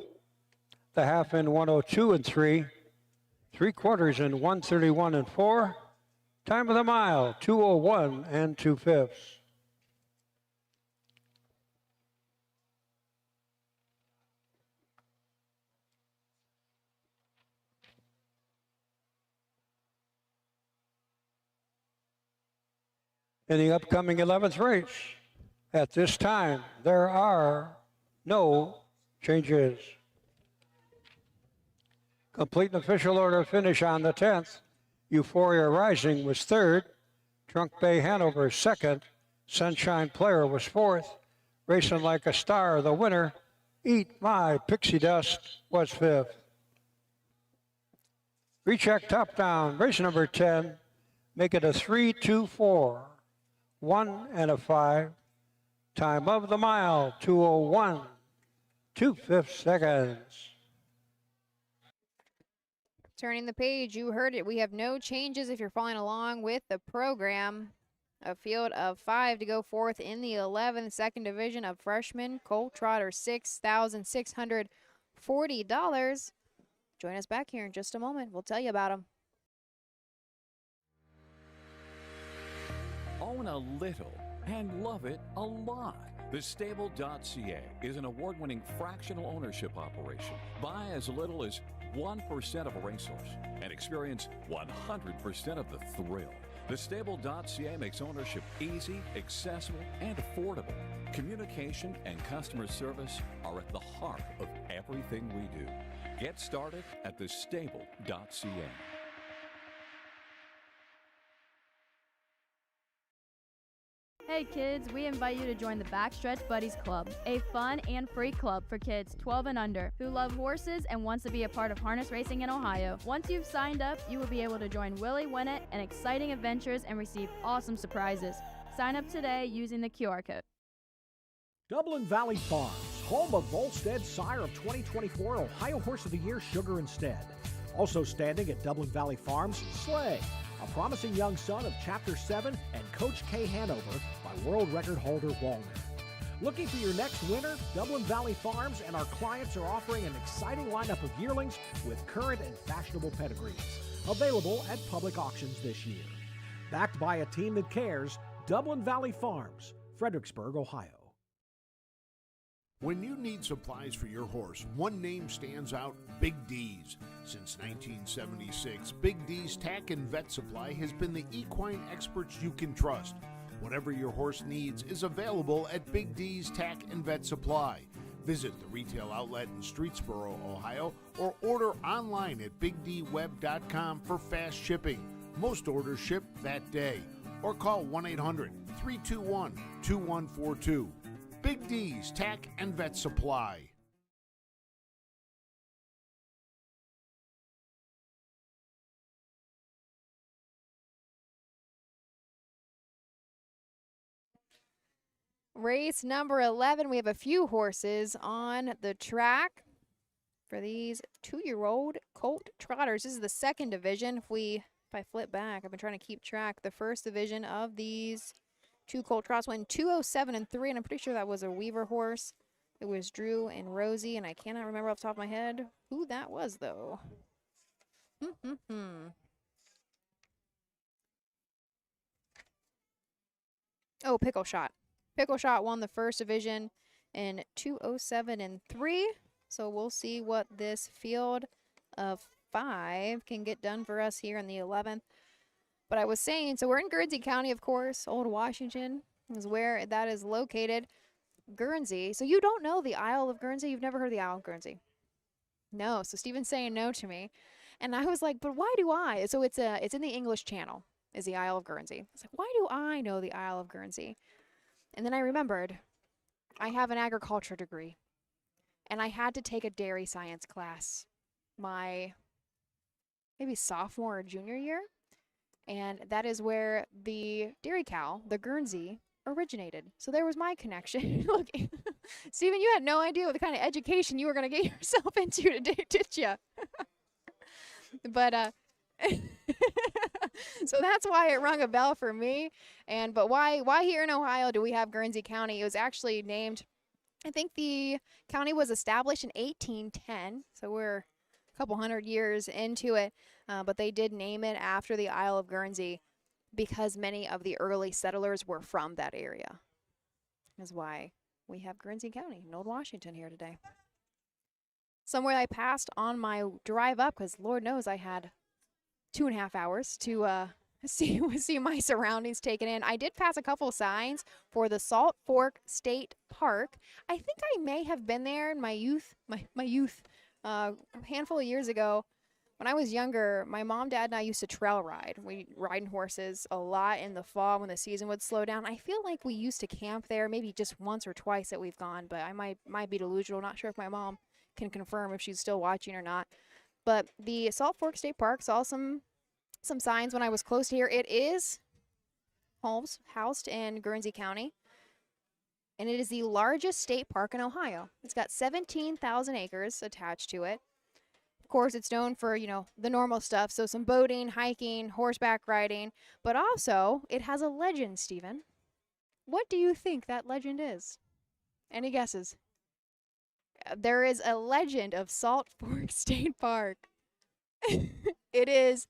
The half in 102 and 3. 3/4 in 131 and 4. Time of the mile, 2:01 and 2/5. In the upcoming 11th race, at this time, there are no changes. Complete and official order of finish on the 10th. Euphoria Rising was 3rd. Trunk Bay Hanover 2nd. Sunshine Player was 4th. Racing Like a Star, the winner, Eat My Pixie Dust was 5th. Recheck top down, race number 10. Make it a 3-2-4. 1 and a 5. Time of the mile, 2:01, 2/5 seconds. Turning the page, you heard it. We have no changes if you're following along with the program. A field of 5 to go forth in the 11th, second division of freshman colt trotter, $6,640. Join us back here in just a moment. We'll tell you about them. Own a little and love it a lot. TheStable.ca is an award-winning fractional ownership operation. Buy as little as 1% of a racehorse and experience 100% of the thrill. TheStable.ca makes ownership easy, accessible, and affordable. Communication and customer service are at the heart of everything we do. Get started at TheStable.ca. Hey kids, we invite you to join the Backstretch Buddies Club, a fun and free club for kids 12 and under who love horses and wants to be a part of harness racing in Ohio. Once you've signed up, you will be able to join Willie Winnett and exciting adventures and receive awesome surprises. Sign up today using the QR code. Dublin Valley Farms, home of Volstead's sire of 2024 Ohio Horse of the Year, Sugar Instead. Also standing at Dublin Valley Farms, Slay, a promising young son of Chapter 7 and Coach K. Hanover by world record holder Walner. Looking for your next winner? Dublin Valley Farms and our clients are offering an exciting lineup of yearlings with current and fashionable pedigrees. Available at public auctions this year. Backed by a team that cares, Dublin Valley Farms, Fredericksburg, Ohio. When you need supplies for your horse, one name stands out: Big D's. Since 1976, Big D's Tack and Vet Supply has been the equine experts you can trust. Whatever your horse needs is available at Big D's Tack and Vet Supply. Visit the retail outlet in Streetsboro, Ohio, or order online at bigdweb.com for fast shipping. Most orders ship that day. Or call 1-800-321-2142. Big D's Tack and Vet Supply. Race number 11, we have a few horses on the track for these 2-year-old colt trotters. This is the second division. If I flip back, I've been trying to keep track. The first division of these 2 colt trots went 207 and 3, and I'm pretty sure that was a Weaver horse. It was Drew and Rosie, and I cannot remember off the top of my head who that was, though. Oh, Pickle Shot. Pickle Shot won the first division in 207 and 3. So we'll see what this field of 5 can get done for us here in the 11th. But I was saying, so we're in Guernsey County, of course. Old Washington is where that is located. Guernsey. So you don't know the Isle of Guernsey? You've never heard of the Isle of Guernsey? No. So Stephen's saying no to me. And I was like, but why do I? So it's in the English Channel, is the Isle of Guernsey. I was like, why do I know the Isle of Guernsey? And then I remembered I have an agriculture degree, and I had to take a dairy science class my maybe sophomore or junior year, and that is where the dairy cow, the Guernsey, originated. So there was my connection. Look, Stephen, you had no idea what the kind of education you were going to get yourself into today, did you? But so that's why it rung a bell for me. But why here in Ohio do we have Guernsey County? It was actually named, I think the county was established in 1810, so we're a couple hundred years into it, but they did name it after the Isle of Guernsey because many of the early settlers were from that area. That's why we have Guernsey County in Old Washington here today. Somewhere I passed on my drive up, because Lord knows I had 2.5 hours to see my surroundings taken in. I did pass a couple signs for the Salt Fork State Park. I think I may have been there in my youth, a handful of years ago, when I was younger, my mom, dad, and I used to trail ride. We riding horses a lot in the fall when the season would slow down. I feel like we used to camp there maybe just once or twice that we've gone, but I might be delusional. Not sure if my mom can confirm if she's still watching or not. But the Salt Fork State Park saw some signs when I was close to here. It is housed in Guernsey County, and it is the largest state park in Ohio. It's got 17,000 acres attached to it. Of course, it's known for, you know, the normal stuff, so some boating, hiking, horseback riding, but also it has a legend, Stephen. What do you think that legend is? Any guesses? There is a legend of Salt Fork State Park. It is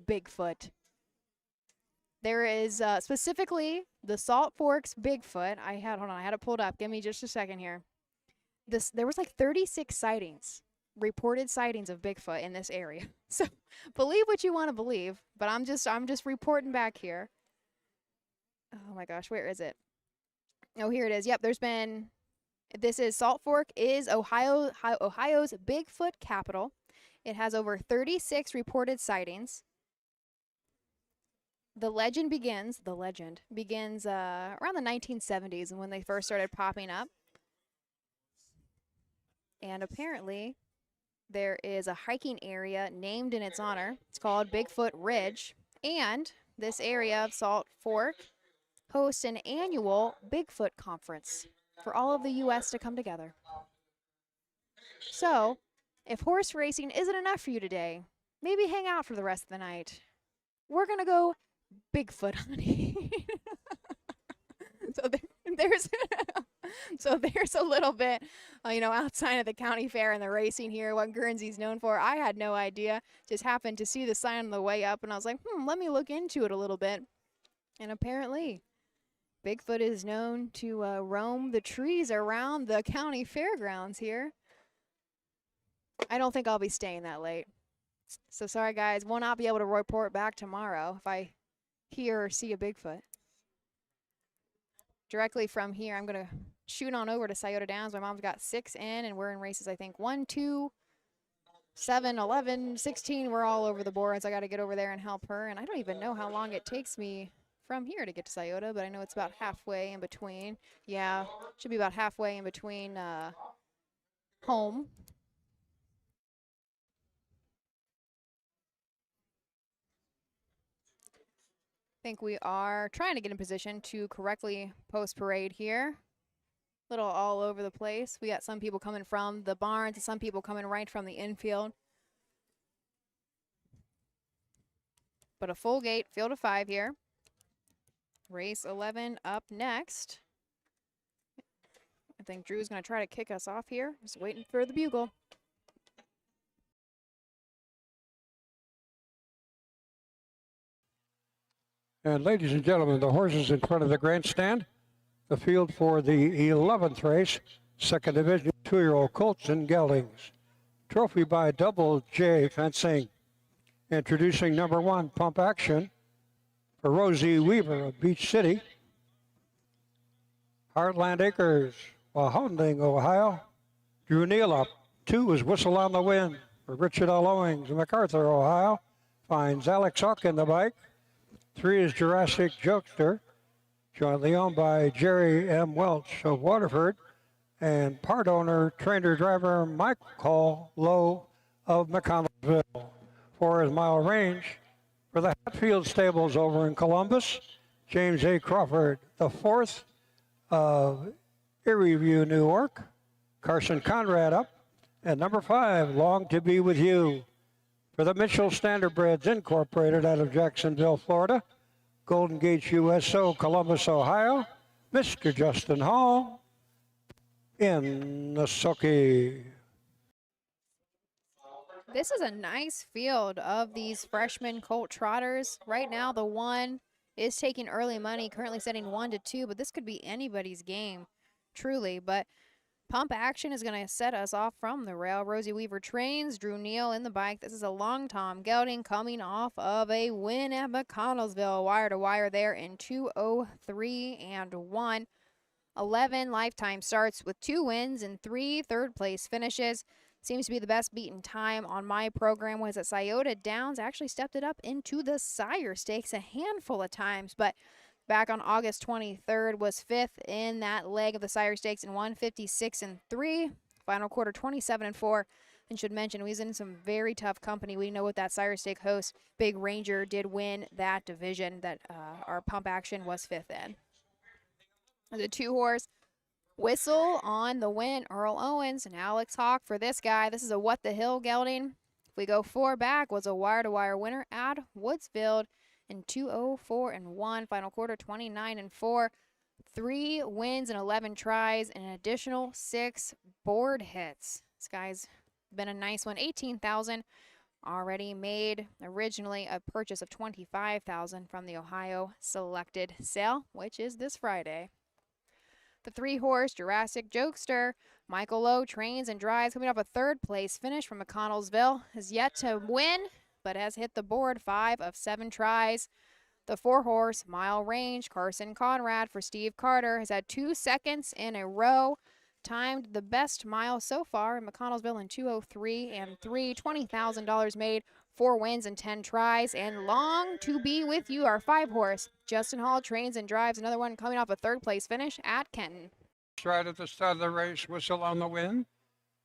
Bigfoot. There is specifically the Salt Forks Bigfoot. I had it pulled up. Give me just a second here. There was like 36 reported sightings of Bigfoot in this area. So believe what you want to believe, but I'm just reporting back here. Oh my gosh, where is it? Oh, here it is. Yep, this is Salt Fork is Ohio's Bigfoot capital. It has over 36 reported sightings. The legend begins around the 1970s and when they first started popping up. And apparently there is a hiking area named in its honor. It's called Bigfoot Ridge. And this area of Salt Fork hosts an annual Bigfoot conference for all of the U.S. to come together. So, if horse racing isn't enough for you today, maybe hang out for the rest of the night. We're going to go Bigfoot hunting. So there's a little bit, outside of the county fair and the racing here, what Guernsey's known for. I had no idea. Just happened to see the sign on the way up, and I was like, let me look into it a little bit. And apparently, Bigfoot is known to roam the trees around the county fairgrounds here. I don't think I'll be staying that late. So sorry, guys. Will not be able to report back tomorrow if I hear or see a Bigfoot. Directly from here, I'm going to shoot on over to Scioto Downs. My mom's got 6 in, and we're in races, I think, 1, 2, 7, 11, 16. We're all over the boards. I got to get over there and help her. And I don't even know how long it takes me from here to get to Scioto, but I know it's about halfway in between. Yeah, should be about halfway in between home. I think we are trying to get in position to correctly post parade here. Little all over the place. We got some people coming from the barns and some people coming right from the infield. But a full gate, field of 5 here. Race 11 up next. I think Drew's going to try to kick us off here. Just waiting for the bugle. And ladies and gentlemen, the horses in front of the grandstand, the field for the 11th race, 2nd Division 2-year-old colts and geldings. Trophy by Double J Fencing. Introducing number 1, Pump Action for Rosie Weaver of Beach City. Heartland Acres, Wahonding, Ohio. Drew Neal up. 2 is Whistle on the Wind for Richard L. Owings of MacArthur, Ohio. Finds Alex Huck in the bike. 3 is Jurassic Jokester, jointly owned by Jerry M. Welch of Waterford, and part owner, trainer, driver Michael Lowe of McConnellsville. 4 is Mile Range for the Hatfield Stables over in Columbus. James A. Crawford, the 4th of Erie View, New York. Carson Conrad up. And number 5, Long to Be With You for the Mitchell Standardbreds Incorporated out of Jacksonville, Florida. Golden Gate USO, Columbus, Ohio. Mr. Justin Hall in the sulky. This is a nice field of these freshman colt trotters. Right now, the 1 is taking early money, currently setting 1 to 2, but this could be anybody's game, truly. But Pump Action is going to set us off from the rail. Rosie Weaver trains. Drew Neal in the bike. This is a long Tom gelding coming off of a win at McConnellsville. Wire to wire there in 2:03 and 1. 11 lifetime starts with 2 wins and 3 third-place finishes. Seems to be the best beaten time on my program was at Scioto Downs. Actually stepped it up into the sire stakes a handful of times, but back on August 23rd was 5th in that leg of the sire stakes and 156-3. Final quarter 27-4. And should mention, we was in some very tough company. We know what that sire stake host, Big Ranger, did win that division that our pump action was 5th in. The 2-horse Whistle on the win, Earl Owens and Alex Hawk for this guy. This is a What the Hill gelding. If we go 4 back, was a wire-to-wire winner at Woodsfield in 2:04-1. Final quarter 29-4. 3 wins and 11 tries and an additional 6 board hits. This guy's been a nice one. 18,000 already made. Originally a purchase of 25,000 from the Ohio selected sale, which is this Friday. The 3-horse Jurassic Jokester, Michael Lowe trains and drives, coming off a 3rd place finish from McConnellsville, has yet to win, but has hit the board 5 of 7 tries. The 4-horse Mile Range, Carson Conrad for Steve Carter, has had 2 seconds in a row, timed the best mile so far in McConnellsville in 2:03-3, $20,000 made, 4 wins and 10 tries, and long to be with you, our 5-horse. Justin Hall trains and drives, another one coming off a 3rd place finish at Kenton. Right at the start of the race, Whistle on the win,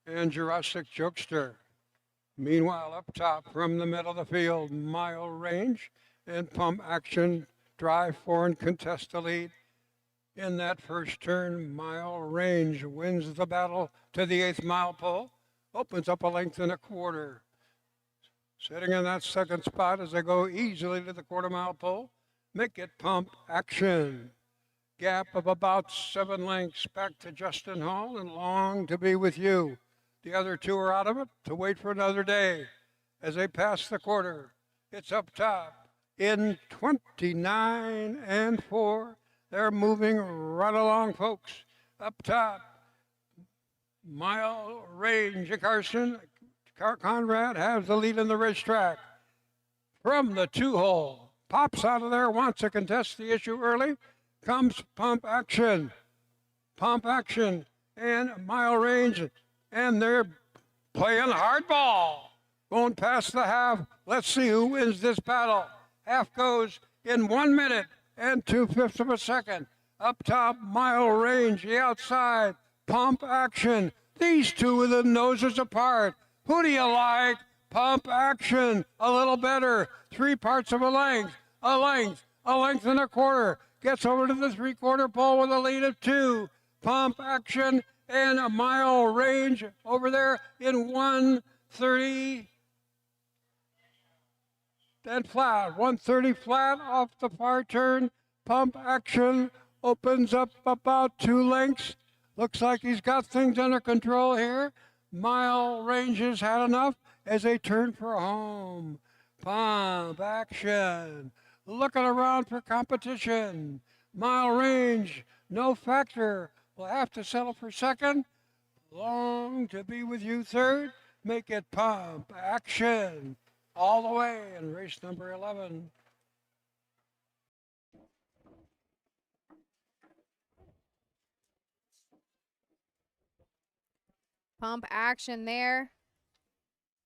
and Jurassic Jokester. Meanwhile, up top from the middle of the field, Mile Range and Pump Action drive for and contest the lead. In that first turn, Mile Range wins the battle to the 8th mile pole, opens up a length and a quarter. Sitting in that 2nd spot as they go easily to the 1/4 mile pole, Make It Pump Action. Gap of about 7 lengths back to Justin Hall and Long to Be With You. The other 2 are out of it to wait for another day. As they pass the quarter, it's up top in 29-4. They're moving right along, folks. Up top, Mile Range. Carson Conrad has the lead in the racetrack. From the 2-hole, pops out of there, wants to contest the issue early. Comes Pump Action. Pump Action and Mile Range, and they're playing hardball. Going past the half. Let's see who wins this battle. Half goes in 1 minute and 2/5 of a second. Up top, Mile Range. The outside, Pump Action. These 2 with the noses apart. Who do you like? Pump Action. A little better. 3 parts of a length. A length and a quarter. Gets over to the 3/4 pole with a lead of 2. Pump Action and a Mile Range over there in 1:30. Then flat, 1:30 flat off the far turn. Pump Action opens up about 2 lengths. Looks like he's got things under control here. Mile Range has had enough as they turn for home. Pump Action. Looking around for competition. Mile Range, no factor. Will have to settle for 2nd. Long to Be With You 3rd. Make It Pump Action. All the way in race number 11. Pump Action there.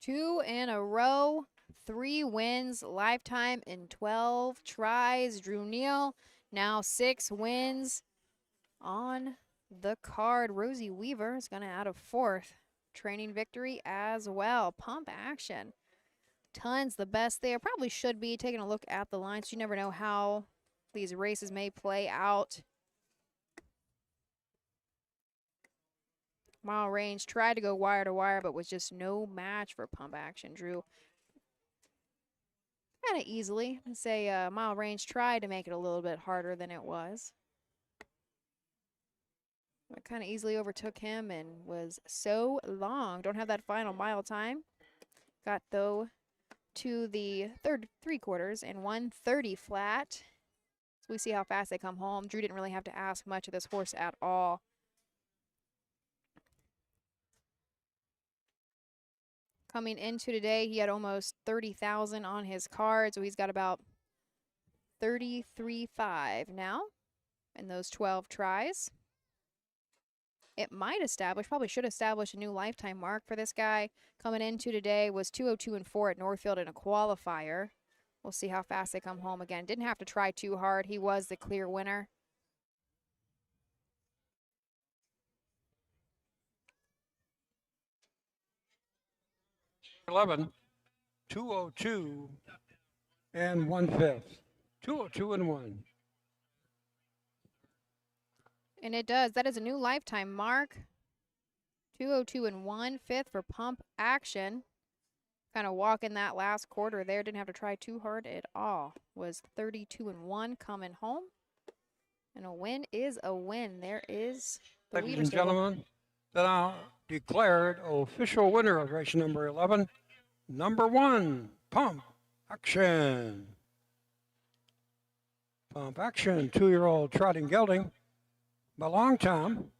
2 in a row. 3 wins, lifetime in 12 tries. Drew Neal, now 6 wins on the card. Rosie Weaver is going to add a 4th training victory as well. Pump Action. Tons the best there. Probably should be taking a look at the lines. You never know how these races may play out. Mile Range tried to go wire to wire, but was just no match for Pump Action. Drew kind of easily. I'd say Mile Range tried to make it a little bit harder than it was. But kind of easily overtook him and was so long. Don't have that final mile time. Got, though, to the 3/4 and 1:30 flat. So we see how fast they come home. Drew didn't really have to ask much of this horse at all. Coming into today, he had almost 30,000 on his card, so he's got about 33.5 now in those 12 tries. It might establish, probably should establish a new lifetime mark for this guy. Coming into today was 2:02.4 at Northfield in a qualifier. We'll see how fast they come home again. Didn't have to try too hard. He was the clear winner. $11, 202 and 1/5. 202 and 1. And it does. That is a new lifetime mark. 202 and 1/5 for Pump Action. Kind of walking that last quarter there. Didn't have to try too hard at all. Was 32 and 1 coming home. And a win is a win. There is the Ladies leaders and gentlemen, the now declared official winner of race number 11, number 1, Pump Action. Pump Action, 2-year-old trotting gelding by Long Tom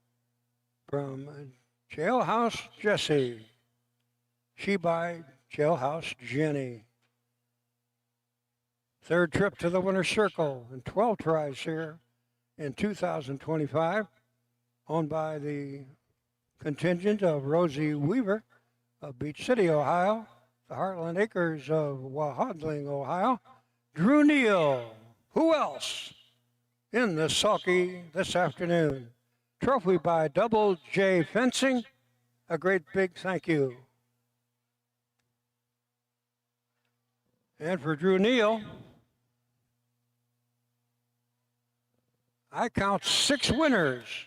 from Jailhouse Jesse. She by Jailhouse Jenny. Third trip to the winner's circle and 12 tries here in 2025, owned by the contingent of Rosie Weaver of Beach City, Ohio, the Heartland Acres of Wahadling, Ohio, Drew Neal. Who else in the sulky this afternoon? Trophy by Double J Fencing. A great big thank you. And for Drew Neal, I count 6 winners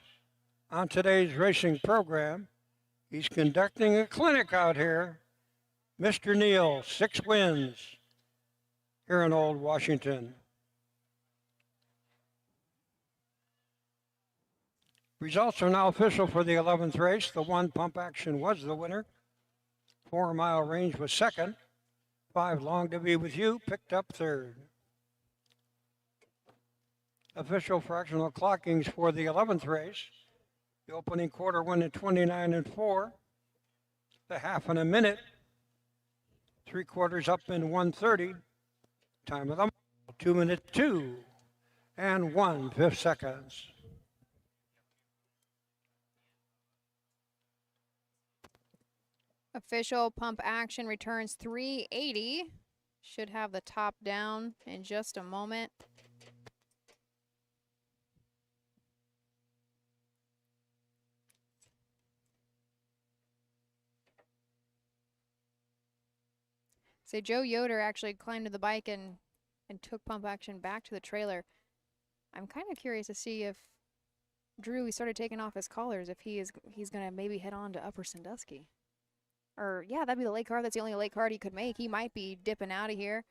on today's racing program. He's conducting a clinic out here. Mr. Neal, 6 wins here in Old Washington. Results are now official for the 11th race. The 1 Pump Action was the winner. 4 Mile Range was second. 5 Long to Be With You picked up third. Official fractional clockings for the 11th race. The opening quarter went at 29 and 4. The half in a minute. 3/4 up in 1:30. Time of the 2-minute 2 and 1/5 seconds. Official Pump Action returns 380. Should have the top down in just a moment. So Joe Yoder actually climbed to the bike and took Pump Action back to the trailer. I'm kind of curious to see if Drew, he started taking off his collars, if he's going to maybe head on to Upper Sandusky. Or, yeah, that'd be the late card. That's the only late card he could make. He might be dipping out of here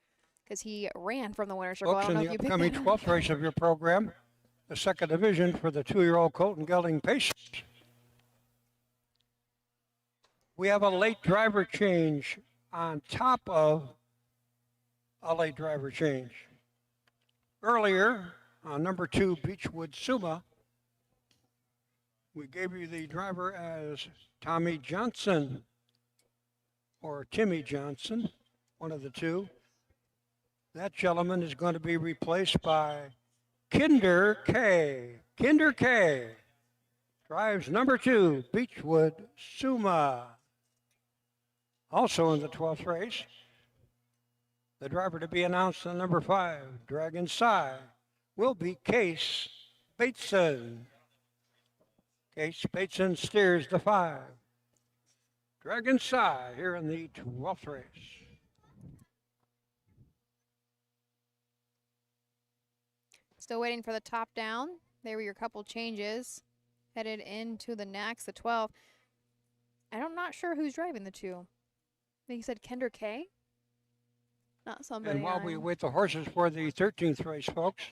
because he ran from the winner's circle. Folks, I don't know in if the you picked upcoming that up. 12th race of your program, the second division for the 2-year-old Colton Gelding Pacers. We have a late driver change on top of a late driver change. Earlier, on number 2, Beechwood Suma, we gave you the driver as Tommy Johnson or Timmy Johnson, one of the two. That gentleman is going to be replaced by Kinder K. Kinder K drives number 2, Beechwood Suma. Also in the 12th race, the driver to be announced on number 5, Dragon Sai, will be Case Bateson. Case Bateson steers the 5. Dragon Sai here in the 12th race. Still waiting for the top down. There were your couple changes. Headed into the next, the 12th. I'm not sure who's driving the 2. I think you said Kinder K? Not somebody. And while we wait the horses for the 13th race, folks,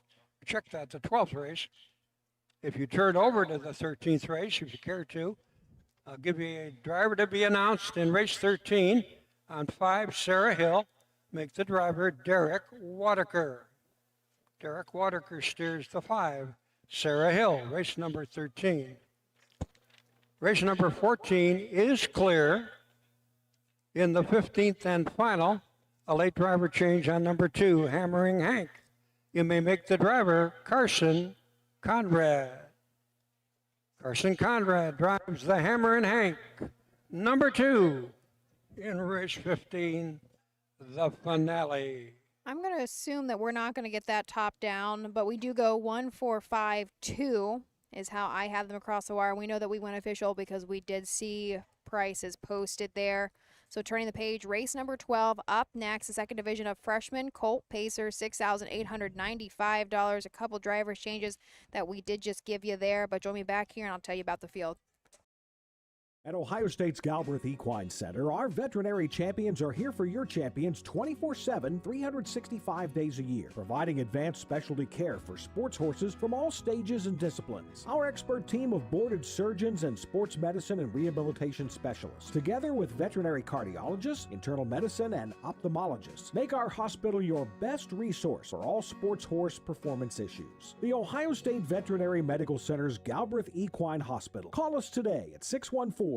check that, the 12th race. If you turn over to the 13th race, if you care to, I'll give you a driver to be announced in race 13 on 5, Sarah Hill. Make the driver Derek Wadaker. Derek Wadaker steers the 5, Sarah Hill, race number 13. Race number 14 is clear. In the 15th and final, a late driver change on number 2, Hammering Hank. You may make the driver Carson Conrad. Carson Conrad drives the Hammer and Hank. Number 2 in race 15, the finale. I'm going to assume that we're not going to get that top down, but we do go 1, 4, 5, 2 is how I have them across the wire. We know that we went official because we did see prices posted there. So turning the page, race number 12 up next, the second division of freshman Colt Pacer, $6,895. A couple drivers changes that we did just give you there, but join me back here and I'll tell you about the field. At Ohio State's Galbraith Equine Center, our veterinary champions are here for your champions 24/7, 365 days a year, providing advanced specialty care for sports horses from all stages and disciplines. Our expert team of boarded surgeons and sports medicine and rehabilitation specialists, together with veterinary cardiologists, internal medicine, and ophthalmologists, make our hospital your best resource for all sports horse performance issues. The Ohio State Veterinary Medical Center's Galbraith Equine Hospital. Call us today at 614-292-6661.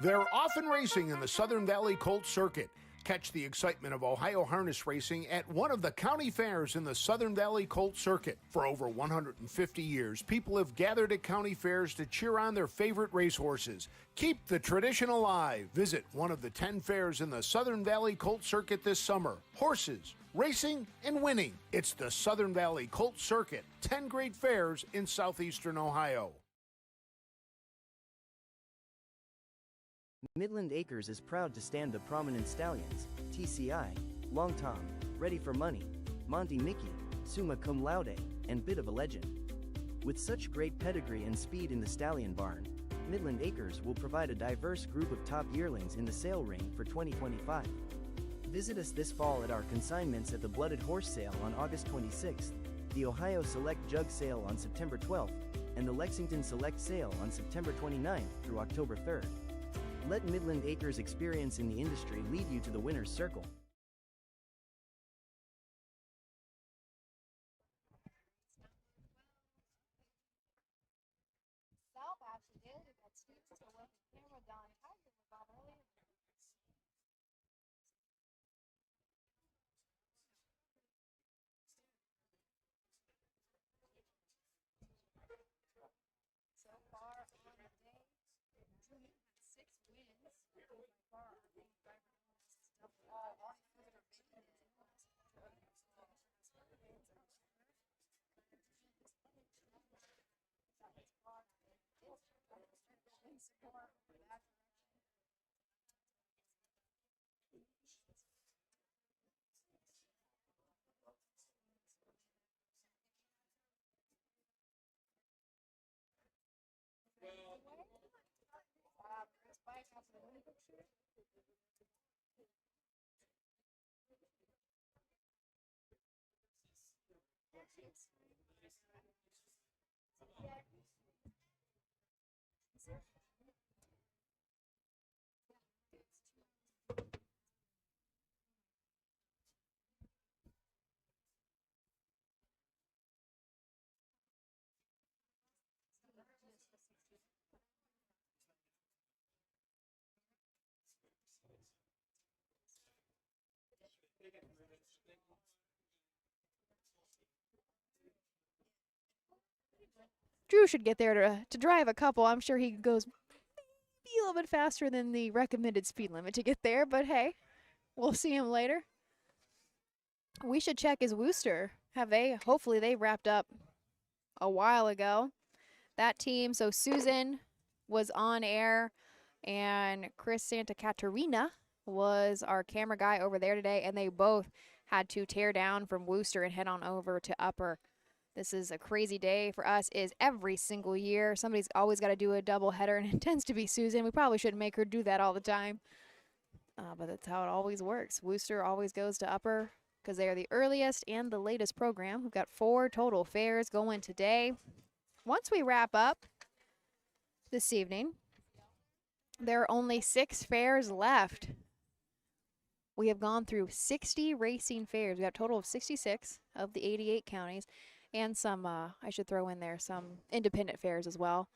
They're often racing in the Southern Valley Colt Circuit. Catch the excitement of Ohio harness racing at one of the county fairs in the Southern Valley Colt Circuit. For over 150 years, people have gathered at county fairs to cheer on their favorite racehorses. Keep the tradition alive. Visit one of the 10 fairs in the Southern Valley Colt Circuit this summer. Horses, racing, and winning. It's the Southern Valley Colt Circuit. 10 great fairs in southeastern Ohio. Midland Acres is proud to stand the prominent stallions, TCI, Long Tom, Ready for Money, Monty Mickey, Summa Cum Laude, and Bit of a Legend. With such great pedigree and speed in the stallion barn, Midland Acres will provide a diverse group of top yearlings in the sale ring for 2025. Visit us this fall at our consignments at the Blooded Horse Sale on August 26th, the Ohio Select Jug Sale on September 12th, and the Lexington Select Sale on September 29th through October 3rd. Let Midland Acres' experience in the industry lead you to the winner's circle. Drew should get there to drive a couple. I'm sure he goes maybe a little bit faster than the recommended speed limit to get there, but hey, we'll see him later. We should check his Wooster. Hopefully they wrapped up a while ago. That team, so Susan was on air and Chris Santa Caterina was our camera guy over there today, and they both had to tear down from Wooster and head on over to Upper. This is a crazy day for us, is every single year. Somebody's always got to do a double header, and it tends to be Susan. We probably shouldn't make her do that all the time, but that's how it always works. Wooster always goes to Upper because they are the earliest and the latest program. We've got 4 total fairs going today. Once we wrap up this evening, there are only 6 fairs left. We have gone through 60 racing fairs. We have a total of 66 of the 88 counties. And some, I should throw in there, some independent fairs as well.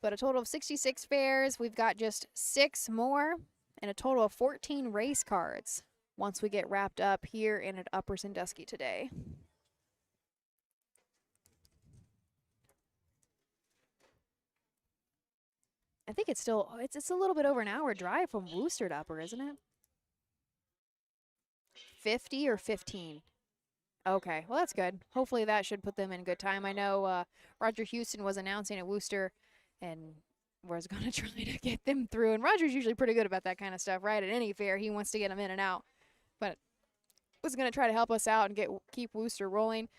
But a total of 66 fairs. We've got just 6 more and a total of 14 race cards. once we get wrapped up here in at Upper Sandusky today. I think it's still, it's a little bit over an hour drive from Worcester to Upper, isn't it? 50 or 15? Okay, well, that's good. Hopefully that should put them in good time. I know Roger Houston was announcing at Worcester and was going to try to get them through. And Roger's usually pretty good about that kind of stuff, right? At any fair, he wants to get them in and out. But was going to try to help us out and keep Worcester rolling.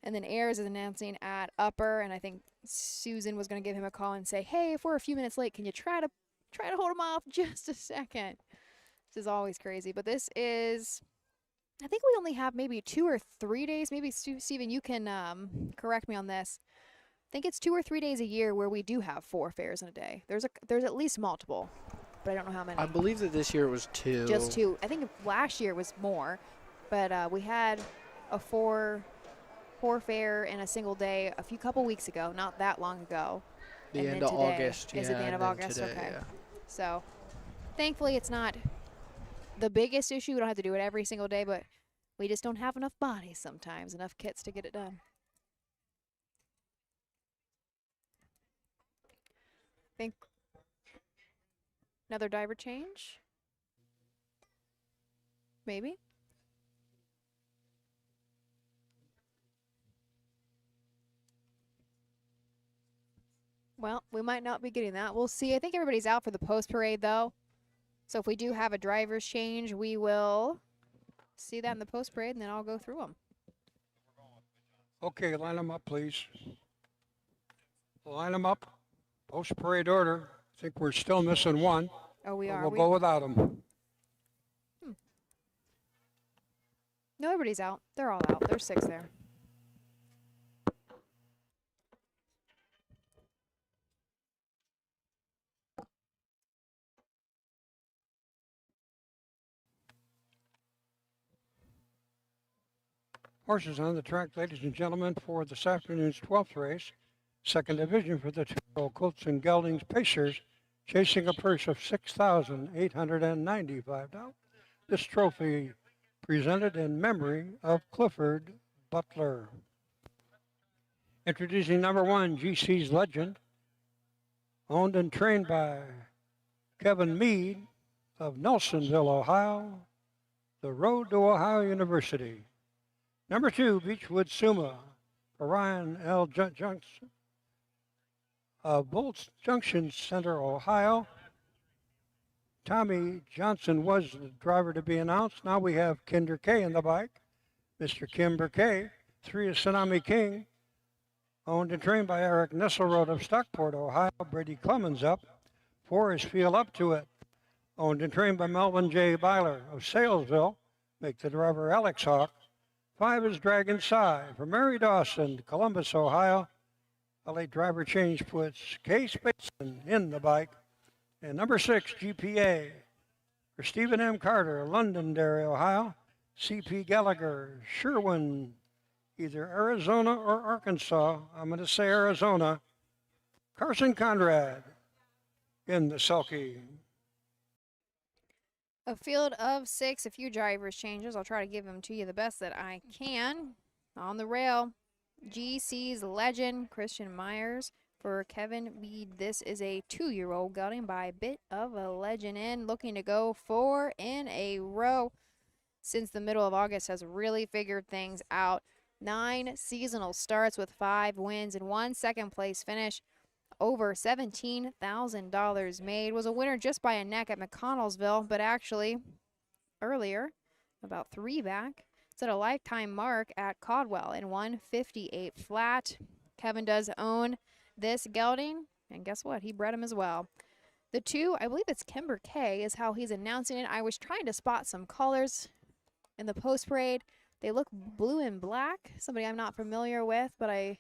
And then Ayers is announcing at Upper, and I think Susan was going to give him a call and say, hey, if we're a few minutes late, can you try to hold him off just a second? This is always crazy. But this is, I think we only have maybe 2 or 3 days. Maybe, Stephen, you can correct me on this. I think it's 2 or 3 days a year where we do have 4 fairs in a day. There's at least multiple, but I don't know how many. I believe that this year it was 2. Just 2. I think last year was more, but we had a 4 fair in a single day a couple weeks ago, not that long ago. The end of August. Is it the end of August? Today, okay. Yeah. So thankfully it's not the biggest issue. We don't have to do it every single day, but we just don't have enough bodies sometimes, enough kits to get it done. I think another diver change? Maybe? Well, we might not be getting that. We'll see. I think everybody's out for the post parade, though. So if we do have a driver's change, we will see that in the post parade, and then I'll go through them. Okay, line them up, please. Line them up. Post parade order. I think we're still missing one. Oh, we are. We'll go without them. No, everybody's out. They're all out. There's 6 there. Horses on the track, ladies and gentlemen, for this afternoon's 12th race. Second division for the 2-year-old Colts and Geldings Pacers, chasing a purse of $6,895. This trophy presented in memory of Clifford Butler. Introducing number 1, GC's Legend, owned and trained by Kevin Mead of Nelsonville, Ohio, the road to Ohio University. Number 2, Beechwood Suma, for Ryan L. Johnson of Bolts Junction Center, Ohio. Tommy Johnson was the driver to be announced. Now we have Kinder K in the bike. Mr. Kimber K. 3 is Tsunami King, owned and trained by Eric Nesselrode of Stockport, Ohio. Brady Clemens up. 4 is Feel Up to It, owned and trained by Melvin J. Byler of Salesville. Make the driver Alex Hawk. 5 is Dragon Sigh for Mary Dawson, Columbus, Ohio. A late driver change puts Case Basin in the bike. And number 6, GPA for Stephen M. Carter, Londonderry, Ohio. CP Gallagher, Sherwin, either Arizona or Arkansas. I'm going to say Arizona. Carson Conrad in the sulky. A field of 6, a few drivers changes. I'll try to give them to you the best that I can. On the rail, GC's Legend, Christian Myers for Kevin Mead. This is a 2-year-old gelding by a bit of a legend in, looking to go 4 in a row. Since the middle of August has really figured things out. 9 seasonal starts with 5 wins and 1 second-place finish. Over $17,000 made. Was a winner just by a neck at McConnellsville, but actually earlier, about 3 back, set a lifetime mark at Caldwell in 158 flat. Kevin does own this gelding, and guess what? He bred him as well. The 2, I believe it's Kimber K, is how he's announcing it. I was trying to spot some colors in the post parade. They look blue and black, somebody I'm not familiar with, but I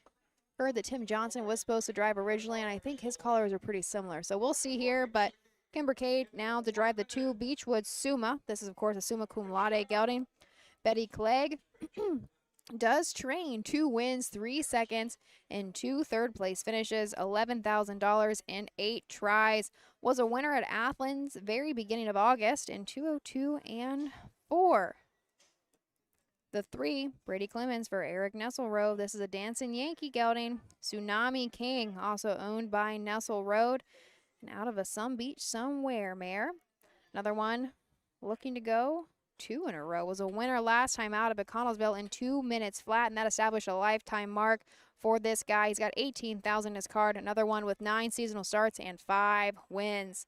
heard that Tim Johnson was supposed to drive originally, and I think his colors are pretty similar. So we'll see here, but Kimber K now to drive the 2, Beechwood Suma. This is, of course, a Summa Cum Laude gelding. Betty Clegg does train 2 wins, 3 seconds, and 2 third-place finishes, $11,000 in 8 tries. Was a winner at Athens very beginning of August in 2:02 and 4. The 3, Brady Clemens for Eric Nesselrode. This is a Dancing Yankee gelding. Tsunami King, also owned by Nesselrode. And out of a Some Beach Somewhere mare. Another one looking to go 2 in a row. Was a winner last time out of Connellsville in 2 minutes flat, and that established a lifetime mark for this guy. He's got 18,000 in his card. Another one with 9 seasonal starts and 5 wins.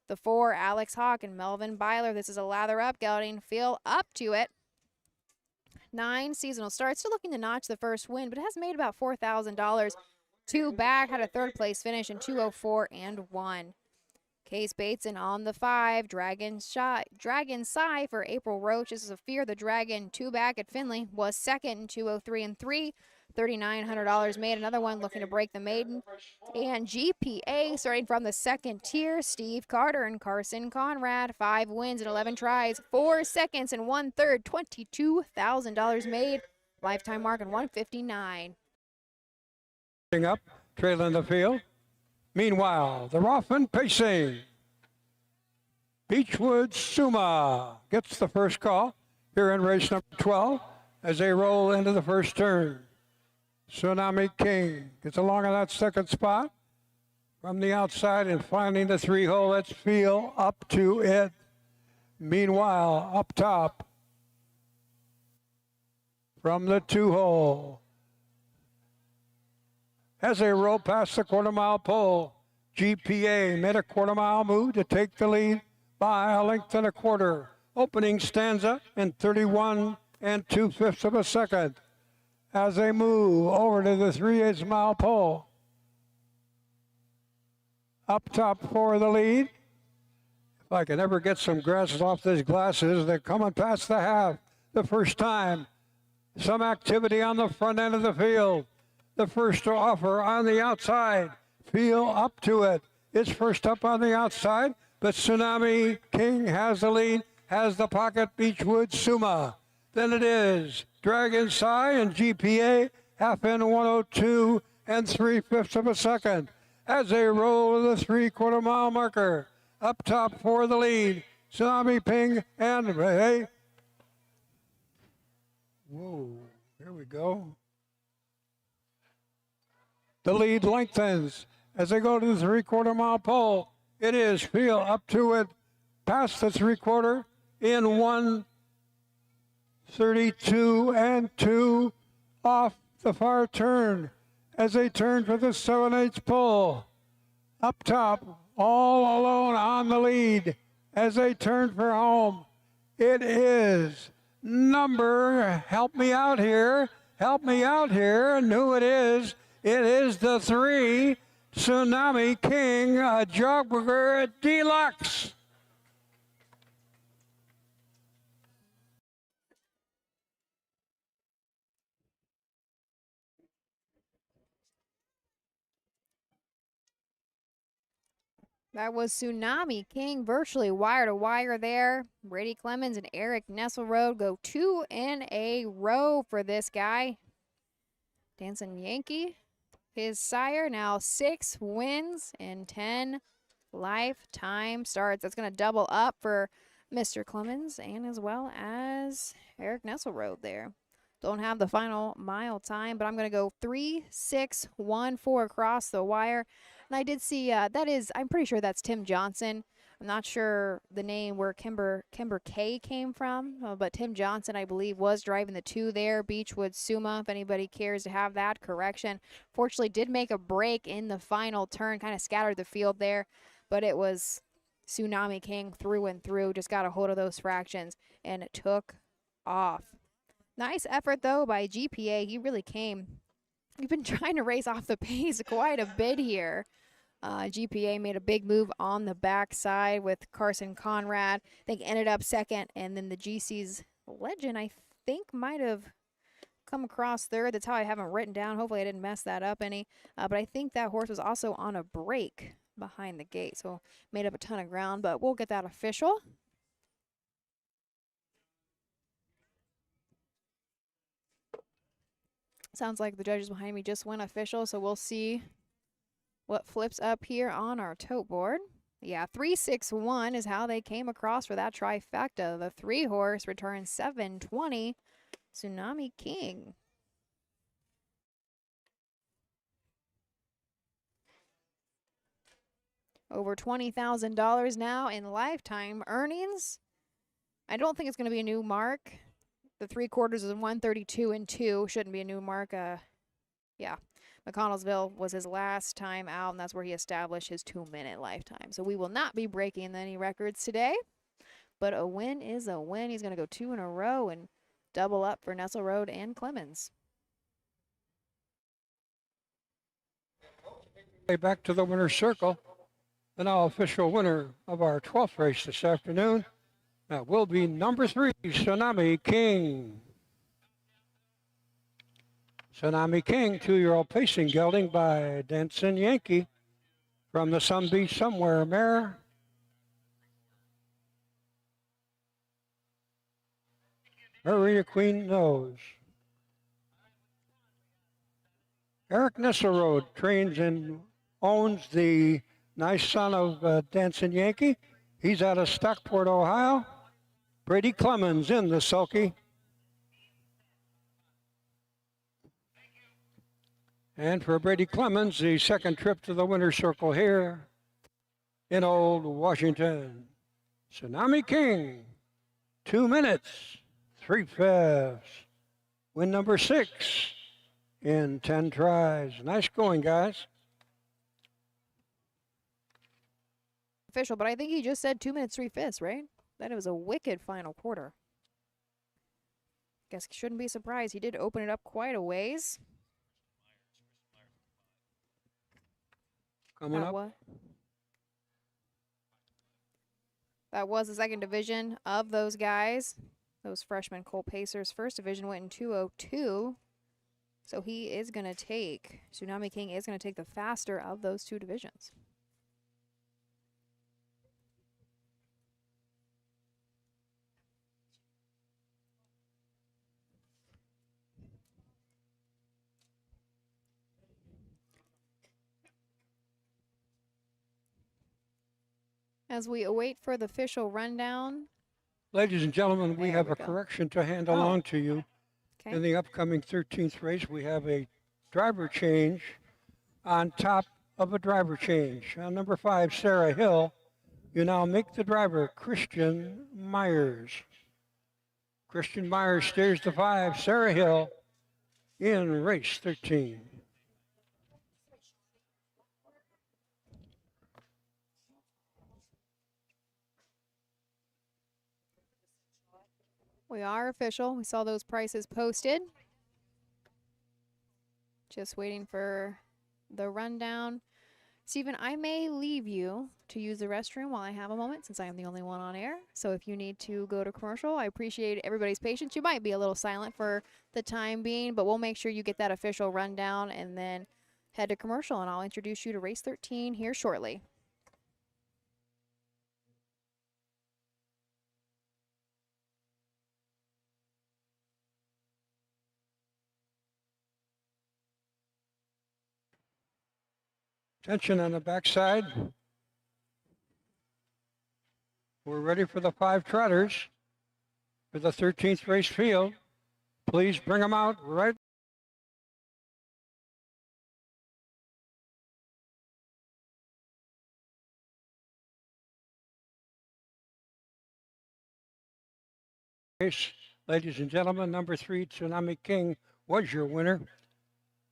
The 4, Alex Hawk and Melvin Byler. This is a lather up gelding. Feel up to it. 9 seasonal starts. Still looking to notch the first win, but it has made about $4,000. 2 back, had a 3rd place finish in 2:04 and 1. Case Bateson on the 5. Dragon Sigh for April Roach. This is a Fear the Dragon. 2 back at Finley. Was 2nd in 2:03 and 3. $3,900 made. Another one looking to break the maiden. And GPA starting from the 2nd tier. Steve Carter and Carson Conrad. 5 wins and 11 tries. 4 seconds and 1/3. $22,000 made. Lifetime mark in 159. Up, trailing the field. Meanwhile, the Roffman pacing. Beechwood Suma gets the first call here in race number 12 as they roll into the first turn. Tsunami King gets along in that 2nd spot from the outside and finding the 3-hole. Let's feel up to it. Meanwhile, up top from the 2-hole. As they roll past the quarter-mile pole, GPA made a quarter-mile move to take the lead by a length and a quarter. Opening stanza in 31 2/5 of a second. As they move over to the 3/8 mile pole. Up top for the lead. If I can ever get some glasses off these glasses, they're coming past the half the first time. Some activity on the front end of the field. The first to offer on the outside. Feel up to it. It's first up on the outside, but Tsunami King has the lead, has the pocket. Beechwood Suma. Then it is Dragon Sigh and GPA, half in 1:02 and 3/5 of a second. As they roll to the 3/4 mile marker. Up top for the lead. Tsunami Ping and hey. Whoa, here we go. The lead lengthens as they go to the 3/4 mile pole. It is Feel up to it, past the 3/4 in 1:32 and 2 off the far turn as they turn for the 7/8 pole. Up top, all alone on the lead as they turn for home. It is number, help me out here, and who it is. It is the 3, Tsunami King, a Jogburger Deluxe. That was Tsunami King, virtually wire to wire there. Brady Clemens and Eric Nesselrode go 2 in a row for this guy. Dancing Yankee. His sire now 6 wins and 10 lifetime starts. That's going to double up for Mr. Clemens and as well as Eric Nesselrode there. Don't have the final mile time, but I'm going to go 3-6-1-4 across the wire. And I did see I'm pretty sure that's Tim Johnson. I'm not sure the name where Kimber K came from, but Tim Johnson, I believe, was driving the 2 there. Beechwood Suma, if anybody cares to have that correction. Fortunately, did make a break in the final turn, kind of scattered the field there, but it was Tsunami King through and through. Just got a hold of those fractions, and it took off. Nice effort, though, by GPA. He really came. We've been trying to race off the pace quite a bit here. GPA made a big move on the backside with Carson Conrad. I think ended up 2nd, and then the GC's Legend, I think, might have come across 3rd. That's how I have him written down. Hopefully I didn't mess that up any. But I think that horse was also on a break behind the gate, so made up a ton of ground, but we'll get that official. Sounds like the judges behind me just went official, so we'll see what flips up here on our tote board. Yeah, 361 is how they came across for that trifecta. The 3-horse returns 720. Tsunami King. Over $20,000 now in lifetime earnings. I don't think it's going to be a new mark. The 3/4 is 132 and 2. Shouldn't be a new mark. Yeah. McConnellsville was his last time out, and that's where he established his 2-minute lifetime. So we will not be breaking any records today, but a win is a win. He's going to go 2 in a row and double up for Nestle Road and Clemens. Back to the winner's circle. The now official winner of our 12th race this afternoon. That will be number 3, Tsunami King. Tsunami King, 2-year-old pacing, gelding by Dancing Yankee from the Sun Beach Somewhere mare. Maria Queen knows. Eric Nesselrode trains and owns the nice son of Dancing Yankee. He's out of Stockport, Ohio. Brady Clemens in the sulky. And for Brady Clemens, the second trip to the winner's circle here in Old Washington. Tsunami King, 2 minutes, 3/5. Win number 6 in 10 tries. Nice going, guys. Official, but I think he just said 2 minutes, 3/5, right? That it was a wicked final quarter. Guess shouldn't be surprised. He did open it up quite a ways. Coming up. That was the second division of those guys. Those freshman Cole Pacers. First division went in 2:02. So he is going to take, Tsunami King is going to take the faster of those two divisions. As we await for the official rundown. Ladies and gentlemen, we have a correction to hand along to you. Okay. In the upcoming 13th race, we have a driver change on top of a driver change. On number 5, Sarah Hill, you now make the driver Christian Myers. Christian Myers steers the 5, Sarah Hill, in race 13. We are official. We saw those prices posted. Just waiting for the rundown. Stephen, I may leave you to use the restroom while I have a moment, since I am the only one on air. So if you need to go to commercial, I appreciate everybody's patience. You might be a little silent for the time being, but we'll make sure you get that official rundown and then head to commercial, and I'll introduce you to race 13 here shortly. Attention on the backside. We're ready for the 5 trotters for the 13th race field. Please bring them out right. Ladies and gentlemen, number 3, Tsunami King, was your winner.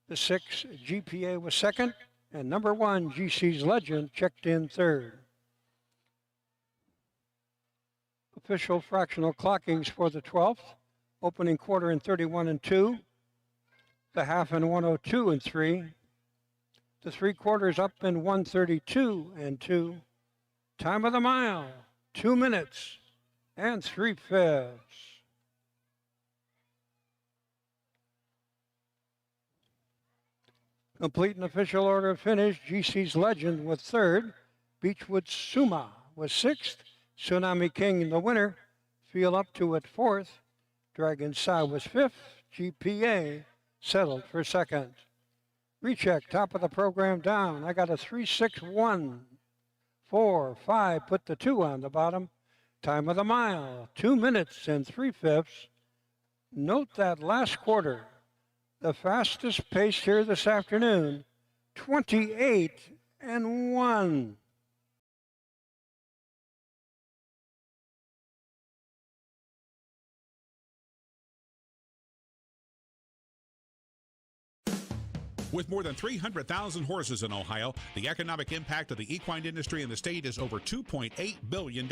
The 6, GPA, was second. And number 1, GC's Legend, checked in third. Official fractional clockings for the 12th. Opening quarter in 31 and 2. The half in 102 and 3. The 3/4 up in 132 and 2. Time of the mile, 2 minutes and 3/5. Complete and official order of finish. GC's Legend was third. Beechwood Suma was sixth. Tsunami King, the winner. Feel Up to at fourth. Dragon Sai was fifth. GPA settled for second. Recheck, top of the program down. I got a 3-6-1 4, 5, put the 2 on the bottom. Time of the mile, 2 minutes and 3/5. Note that last quarter, the fastest pace here this afternoon, 28-1. With more than 300,000 horses in Ohio, the economic impact of the equine industry in the state is over $2.8 billion.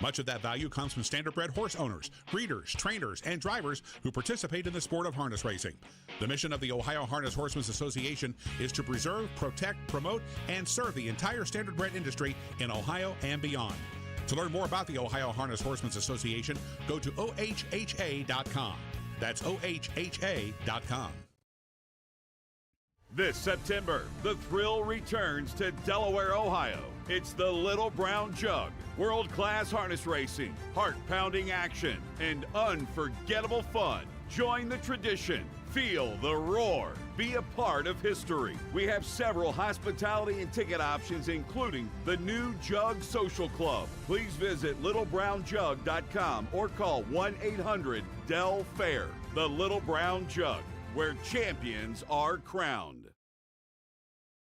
Much of that value comes from standardbred horse owners, breeders, trainers, and drivers who participate in the sport of harness racing. The mission of the Ohio Harness Horsemen's Association is to preserve, protect, promote, and serve the entire standardbred industry in Ohio and beyond. To learn more about the Ohio Harness Horsemen's Association, go to OHHA.com. That's OHHA.com. This September, the thrill returns to Delaware, Ohio. It's the Little Brown Jug. World-class harness racing, heart-pounding action, and unforgettable fun. Join the tradition. Feel the roar. Be a part of history. We have several hospitality and ticket options, including the new Jug Social Club. Please visit littlebrownjug.com or call 1-800-DEL-FAIR. The Little Brown Jug, where champions are crowned.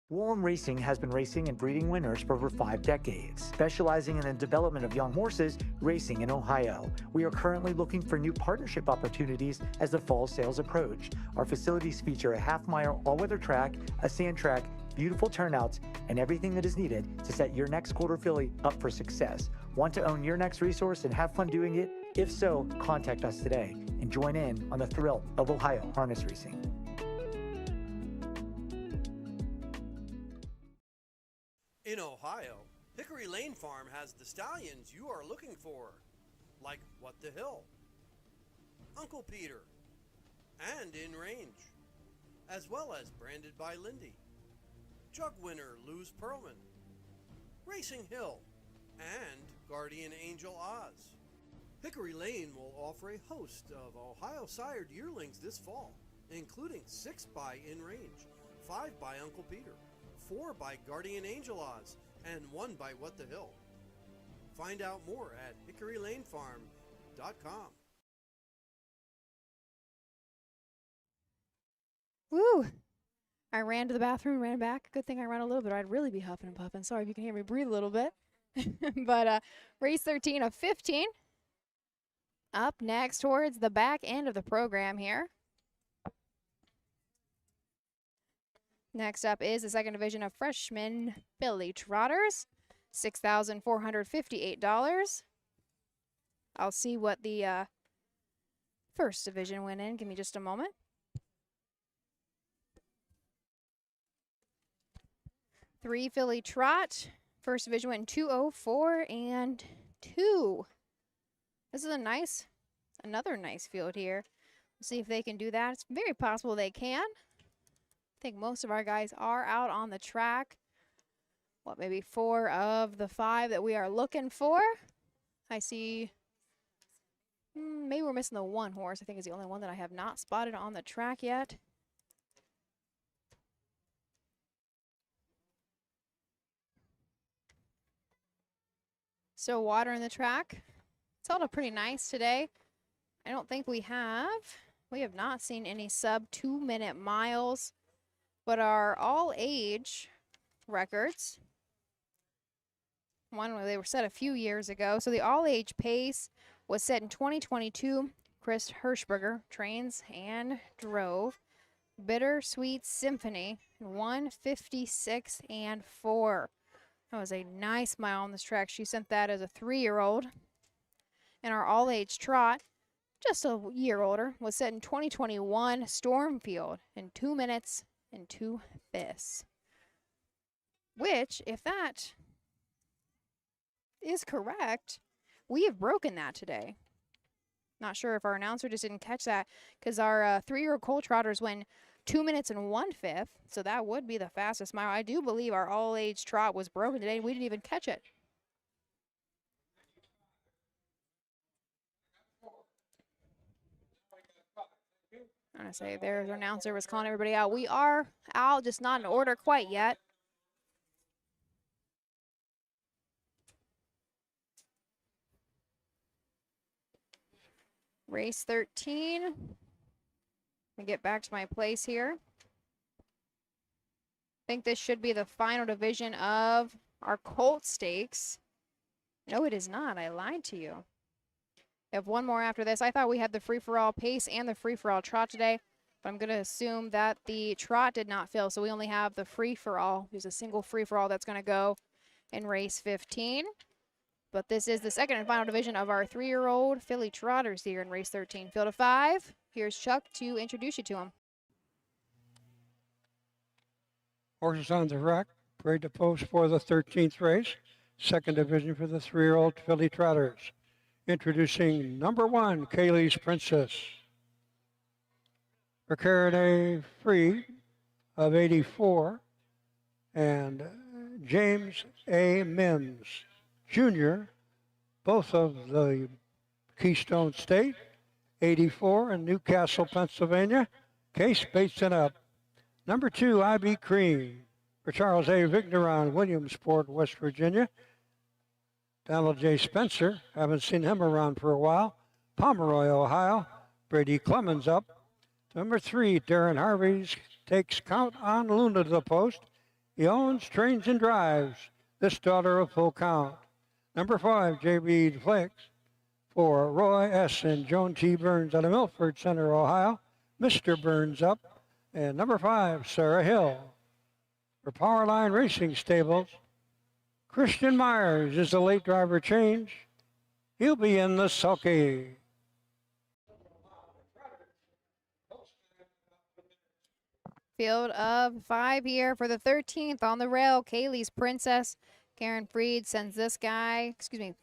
Warren Racing has been racing and breeding winners for over 5 decades, specializing in the development of young horses racing in Ohio. We are currently looking for new partnership opportunities as the fall sales approach. Our facilities feature a half-mile all-weather track, a sand track, beautiful turnouts, and everything that is needed to set your next quarter filly up for success. Want to own your next resource and have fun doing it? If so, contact us today and join in on the thrill of Ohio harness racing. In Ohio, Hickory Lane Farm has the stallions you are looking for, like What the Hill, Uncle Peter, and In Range, as well as Branded by Lindy, Jug winner Luz Pearlman, Racing Hill, and Guardian Angel Oz. Hickory Lane will offer a host of Ohio-sired yearlings this fall, including 6 by In Range, 5 by Uncle Peter, 4 by Guardian Angel Oz, and 1 by What the Hill. Find out more at hickorylanefarm.com. Woo! I ran to the bathroom, ran back. Good thing I ran a little bit. I'd really be huffing and puffing. Sorry if you can hear me breathe a little bit. But race 13 of 15. Up next towards the back end of the program here. Next up is the second division of freshman filly trotters, $6,458. I'll see what the first division went in. Give me just a moment. Three filly trot. First division went in 204 and 2. This is another nice field here. We'll see if they can do that. It's very possible they can. I think most of our guys are out on the track. What, maybe 4 of the 5 that we are looking for? I see, maybe we're missing the one horse. I think is the only one that I have not spotted on the track yet. Still water in the track. It's held up pretty nice today. I don't think we have not seen any sub 2-minute miles. But our all-age records, they were set a few years ago. So the all-age pace was set in 2022. Chris Hirschberger trains and drove. Bittersweet Symphony, 156 and 4. That was a nice mile on this track. She sent that as a 3-year-old. And our all-age trot, just a year older, was set in 2021 Stormfield in 2 minutes and 2/5. Which, if that is correct, we have broken that today. Not sure if our announcer just didn't catch that, because our 3-year-old colt trotters went 2 minutes and 1/5, so that would be the fastest mile. I do believe our all-age trot was broken today, and we didn't even catch it. I'm going to say there's our announcer was calling everybody out. We are out, just not in order quite yet. Race 13. Let me get back to my place here. I think this should be the final division of our Colt Stakes. No, it is not. I lied to you. We have one more after this. I thought we had the free-for-all pace and the free-for-all trot today, but I'm going to assume that the trot did not fill, so we only have the free-for-all. There's a single free-for-all that's going to go in race 15. But this is the second and final division of our 3-year-old filly trotters here in race 13. Field of 5. Here's Chuck to introduce you to him. Horses on the rack, parade to post for the 13th race. Second division for the 3-year-old filly trotters. Introducing number 1, Kaylee's Princess. Ricard Free of 84 and James A. Mims Jr., both of the Keystone State, 84 in Newcastle, Pennsylvania. Case Bateson up. Number 2, IB Cream for Charles A. Vigneron, Williamsport, West Virginia. Donald J. Spencer, haven't seen him around for a while. Pomeroy, Ohio. Brady Clemens up. Number 3, Darren Harvey's takes Count on Luna to the post. He owns, trains, and drives this daughter of Full Count. Number 5, J.B. Flex for Roy S. and Joan T. Burns out of Milford Center, Ohio. Mr. Burns up. And number 5, Sarah Hill for Powerline Racing Stables. Christian Myers is the late driver change. He'll be in the sulky. Field of 5 here for the 13th on the rail. Kaylee's Princess. Karen Freed sends this guy,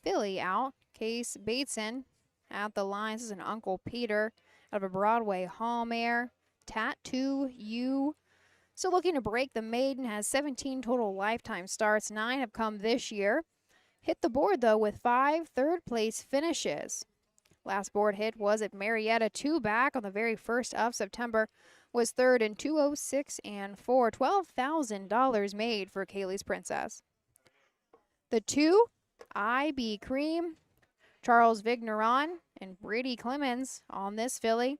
filly out. Case Bateson at the lines. This is an Uncle Peter out of a Broadway Hall mare. Tattoo You. Still looking to break the maiden. Has 17 total lifetime starts. 9 have come this year. Hit the board, though, with 5 third-place finishes. Last board hit was at Marietta, 2 back on the very 1st of September. Was third in 2:06 and 4. $12,000 made for Kaylee's Princess. The 2, IB Cream, Charles Vigneron, and Brady Clemens on this filly.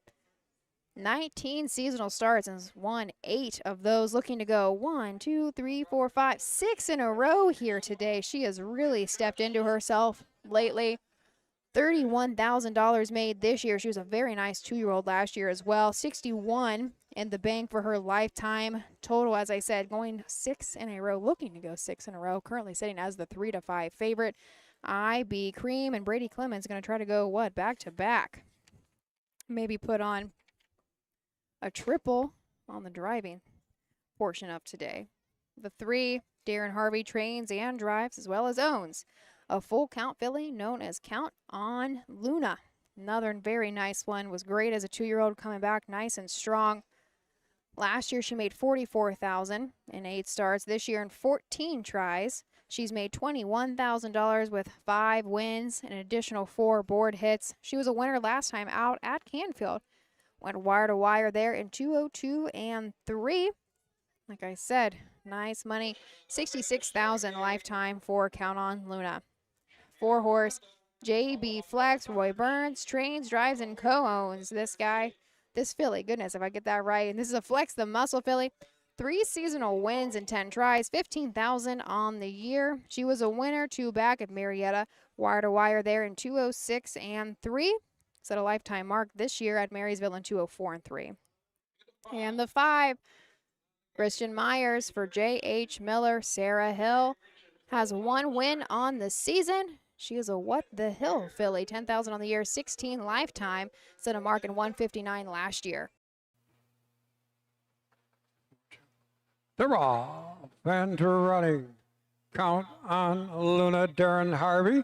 19 seasonal starts and won 8 of those. Looking to go 1, 2, 3, 4, 5, 6 in a row here today. She has really stepped into herself lately. $31,000 made this year. She was a very nice 2-year-old last year as well. 61 in the bank for her lifetime. Total, as I said, going 6 in a row, looking to go 6 in a row. Currently sitting as the 3-5 favorite. IB Cream and Brady Clemens going to try to go, back to back. Maybe put on a triple on the driving portion of today. The 3, Darren Harvey trains and drives as well as owns a Full Count filly known as Count on Luna. Another very nice one. Was great as a 2-year-old, coming back nice and strong. Last year she made $44,000 in 8 starts. This year in 14 tries, she's made $21,000 with 5 wins and an additional 4 board hits. She was a winner last time out at Canfield. Went wire to wire there in 2:02 and 3. Like I said, nice money. $66,000 lifetime for Count on Luna. 4-horse J.B. Flex, Roy Burns, trains, drives, and co-owns this guy. This filly, goodness, if I get that right. And this is a Flex the Muscle filly. 3 seasonal wins and 10 tries, $15,000 on the year. She was a winner 2 back at Marietta. Wire to wire there in 2:06 and 3. Set a lifetime mark this year at Marysville in 2:04 and 3. And the 5, Christian Myers for J.H. Miller. Sarah Hill has 1 win on the season. She is a What the Hill filly. $10,000 on the year, 16 lifetime. Set a mark in 159 last year. They're off and running. Count on Luna. Darren Harvey.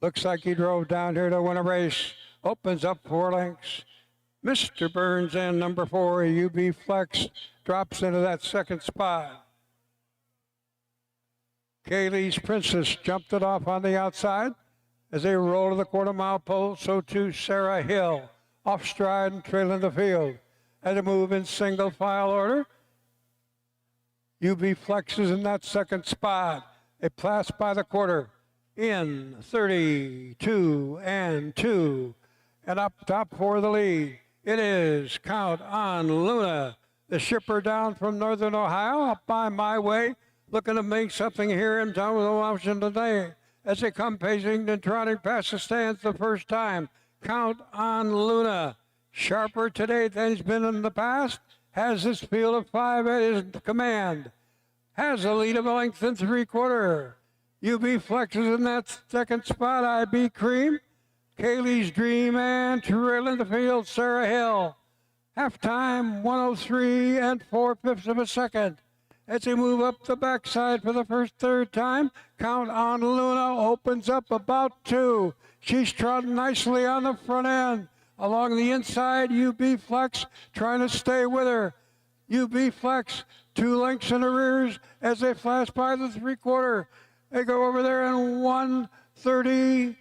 Looks like he drove down here to win a race. Opens up 4 lengths. Mr. Burns and number 4, UB Flex, drops into that second spot. Kaylee's Princess jumped it off on the outside. As they roll to the quarter-mile pole, so too Sarah Hill, off stride and trailing the field. Had to move in single file order. UB Flex is in that second spot. A pass by the quarter in 32 and 2. And up top for the lead, it is Count on Luna, the shipper down from Northern Ohio, up by my way, looking to make something here in town with Washington today. As they come pacing and trotting past the stands the first time, Count on Luna, sharper today than he's been in the past, has this field of 5 at his command, has a lead of a length and 3/4. UB Flex is in that second spot. IB Cream, Kaylee's Dream, and trailing the field, Sarah Hill. Halftime, 103 and 4/5 of a second. As they move up the backside for the third time, Count on Luna opens up about 2. She's trotting nicely on the front end. Along the inside, UB Flex trying to stay with her. UB Flex 2 lengths in the rears as they flash by the 3/4. They go over there in 1:33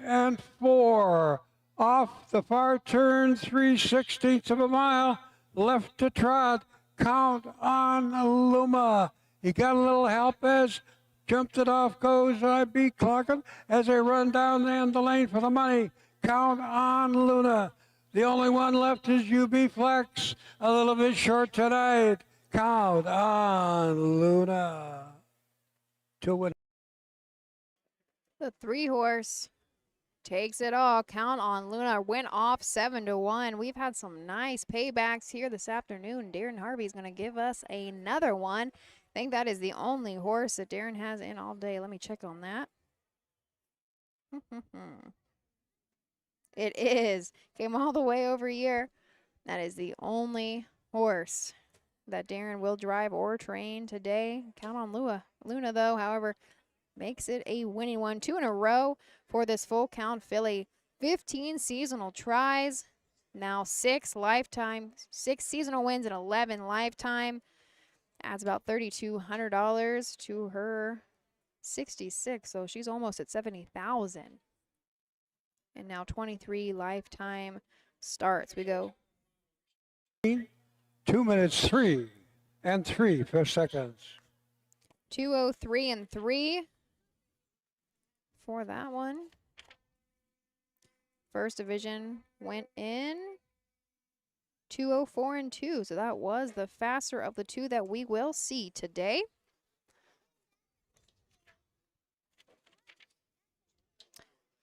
and 4. Off the far turn, 3/16 of a mile. Left to trot. Count on Luma. He got a little help as jumped it off goes IB Clocken as they run down the lane for the money. Count on Luna. The only one left is UB Flex. A little bit short tonight. Count on Luna to win. The 3-horse takes it all. Count on Luna went off 7-1. We've had some nice paybacks here this afternoon. Darren Harvey's going to give us another one. I think that is the only horse that Darren has in all day. Let me check on that. It is. Came all the way over here. That is the only horse that Darren will drive or train today. Count on Luna, though, however, makes it a winning one. 2 in a row for this full count filly. 15 seasonal tries, now 6 seasonal wins and 11 lifetime. Adds about $3,200 to her 66, so she's almost at 70,000. And now 23 lifetime starts. We go 2 minutes 3 and 3 seconds. 2:03 and 3 for that one. First division went in 2:04 and 2, so that was the faster of the two that we will see today.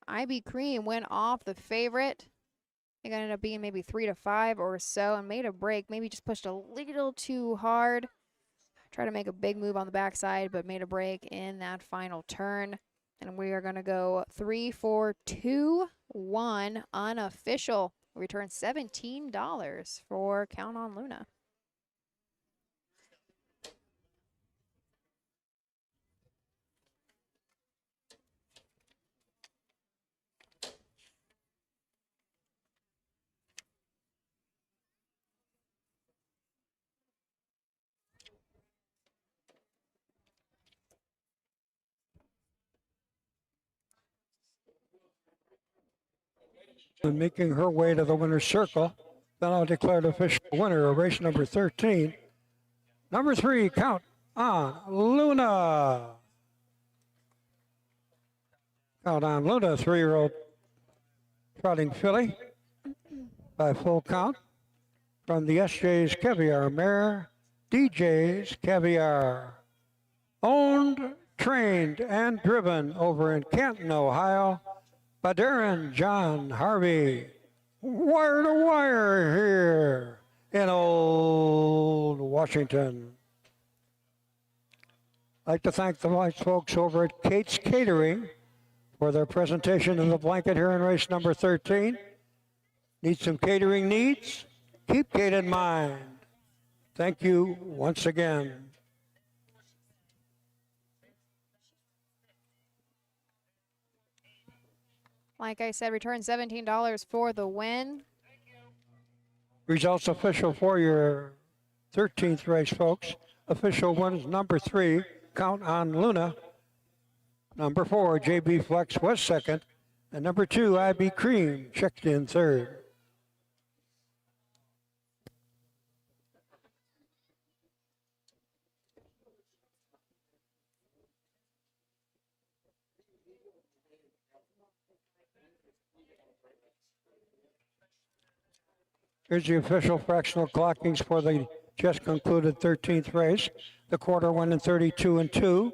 IB Cream went off the favorite. I think it ended up being maybe 3-5 or so and made a break. Maybe just pushed a little too hard. Tried to make a big move on the backside, but made a break in that final turn. And we are going to go 3-4-2-1 unofficial. Return $17 for Count on Luna. And making her way to the winner's circle. Then I'll declare the official winner of race number 13. Number 3, Count on Luna. Count on Luna, 3-year-old trotting filly by full count from the SJ's Caviar mare, DJ's Caviar. Owned, trained, and driven over in Canton, Ohio, by Darren John Harvey. Wire to wire here in Old Washington. I'd like to thank the nice folks over at Kate's Catering for their presentation of the blanket here in race number 13. Need some catering needs? Keep Kate in mind. Thank you once again. Like I said, return $17 for the win. Results official for your 13th race, folks. Official one is number 3, Count on Luna. Number 4, JB Flex was second. And number 2, IB Cream checked in third. Here's the official fractional clockings for the just concluded 13th race. The quarter went in 32 and 2.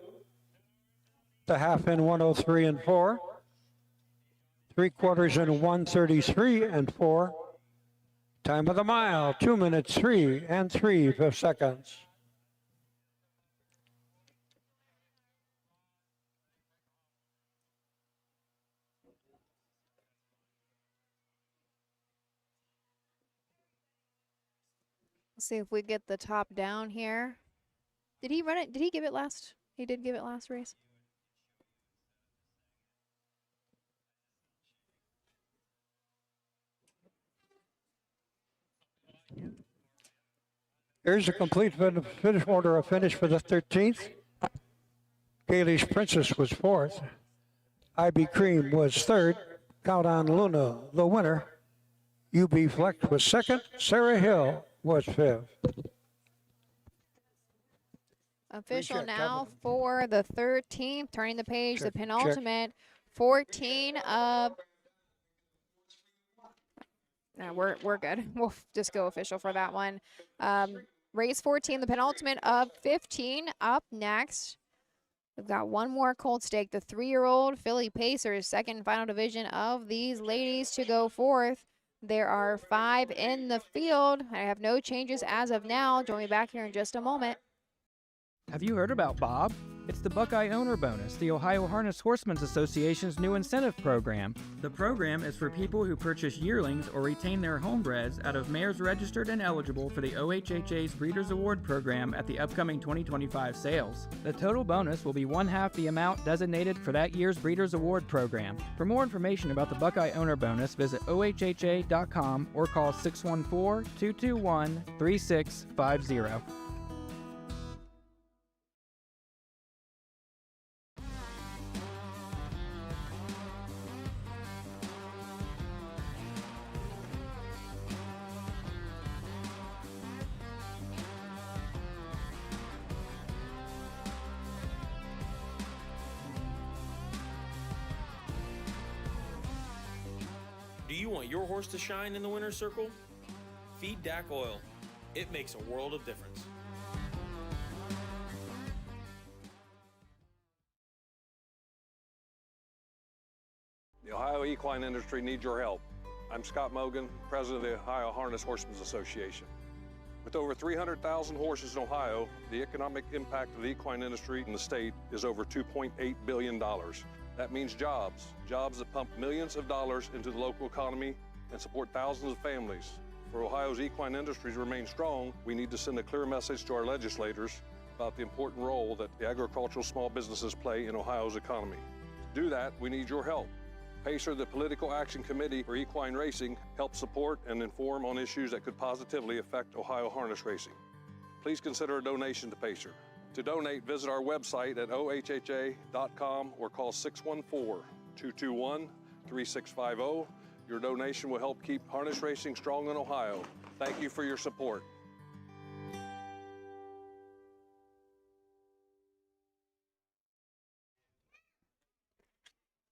The half in 103 and 4. 3/4 in 133 and 4. Time of the mile, 2 minutes 3 and 3/5 seconds. Let's see if we get the top down here. Did he run it? Did he give it last? He did give it last race. Here's the complete finish order of finish for the 13th. Kaylee's Princess was 4th. IB Cream was 3rd. Count on Luna, the winner. UB Flex was 2nd. Sarah Hill was 5th. Official now for the 13th. Turning the page, the penultimate. 14 of. No, we're good. We'll just go official for that one. Race 14, the penultimate of 15. Up next, we've got one more colt stake. The 3-year-old Philly Pacers, second and final division of these ladies to go forth. There are 5 in the field. I have no changes as of now. Join me back here in just a moment. Have you heard about Bob? It's the Buckeye Owner Bonus, the Ohio Harness Horsemen's Association's new incentive program. The program is for people who purchase yearlings or retain their homebreds out of mares registered and eligible for the OHHA's Breeders' Award program at the upcoming 2025 sales. The total bonus will be 1/2 the amount designated for that year's Breeders' Award program. For more information about the Buckeye Owner Bonus, visit OHHA.com or call 614-221-3650. Do you want your horse to shine in the winner's circle? Feed DAC oil. It makes a world of difference. The Ohio equine industry needs your help. I'm Scott Mogan, president of the Ohio Harness Horsemen's Association. With over 300,000 horses in Ohio, the economic impact of the equine industry in the state is over $2.8 billion. That means jobs that pump millions of dollars into the local economy and support thousands of families. For Ohio's equine industry to remain strong, we need to send a clear message to our legislators about the important role that the agricultural small businesses play in Ohio's economy. To do that, we need your help. PACER, the Political Action Committee for Equine Racing, helps support and inform on issues that could positively affect Ohio harness racing. Please consider a donation to PACER. To donate, visit our website at ohha.com or call 614-221-3650. Your donation will help keep harness racing strong in Ohio. Thank you for your support.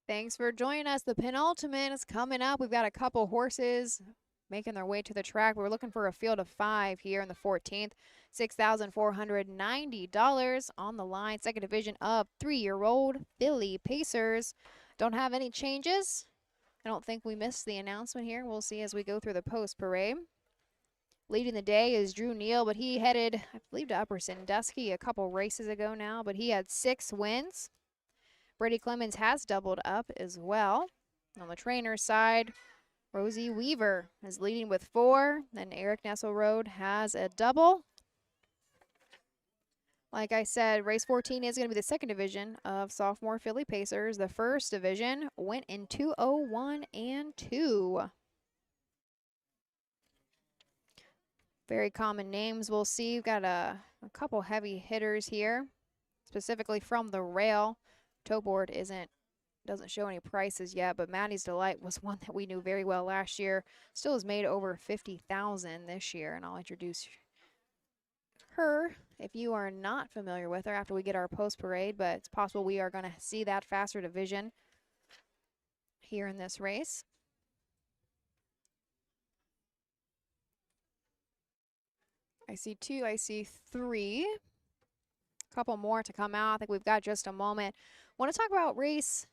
Thanks for joining us. The penultimate is coming up. We've got a couple horses making their way to the track. We're looking for a field of 5 here in the 14th. $6,490 on the line. Second division of 3-year-old Philly Pacers. Don't have any changes. I don't think we missed the announcement here. We'll see as we go through the post parade. Leading the day is Drew Neal, but he headed, I believe, to Upper Sandusky a couple races ago now, but he had 6 wins. Brady Clemens has doubled up as well. On the trainer's side, Rosie Weaver is leading with 4. Then Eric Nesselrode has a double. Like I said, race 14 is going to be the second division of sophomore Philly Pacers. The first division went in 201 and 2. Very common names we'll see. We've got a couple heavy hitters here, specifically from the rail. Toe board doesn't show any prices yet, but Maddie's Delight was one that we knew very well last year. Still has made over $50,000 this year, and I'll introduce her if you are not familiar with her after we get our post parade, but it's possible we are going to see that faster division here in this race. I see 2, I see 3. A couple more to come out. I think we've got just a moment. Want to talk about race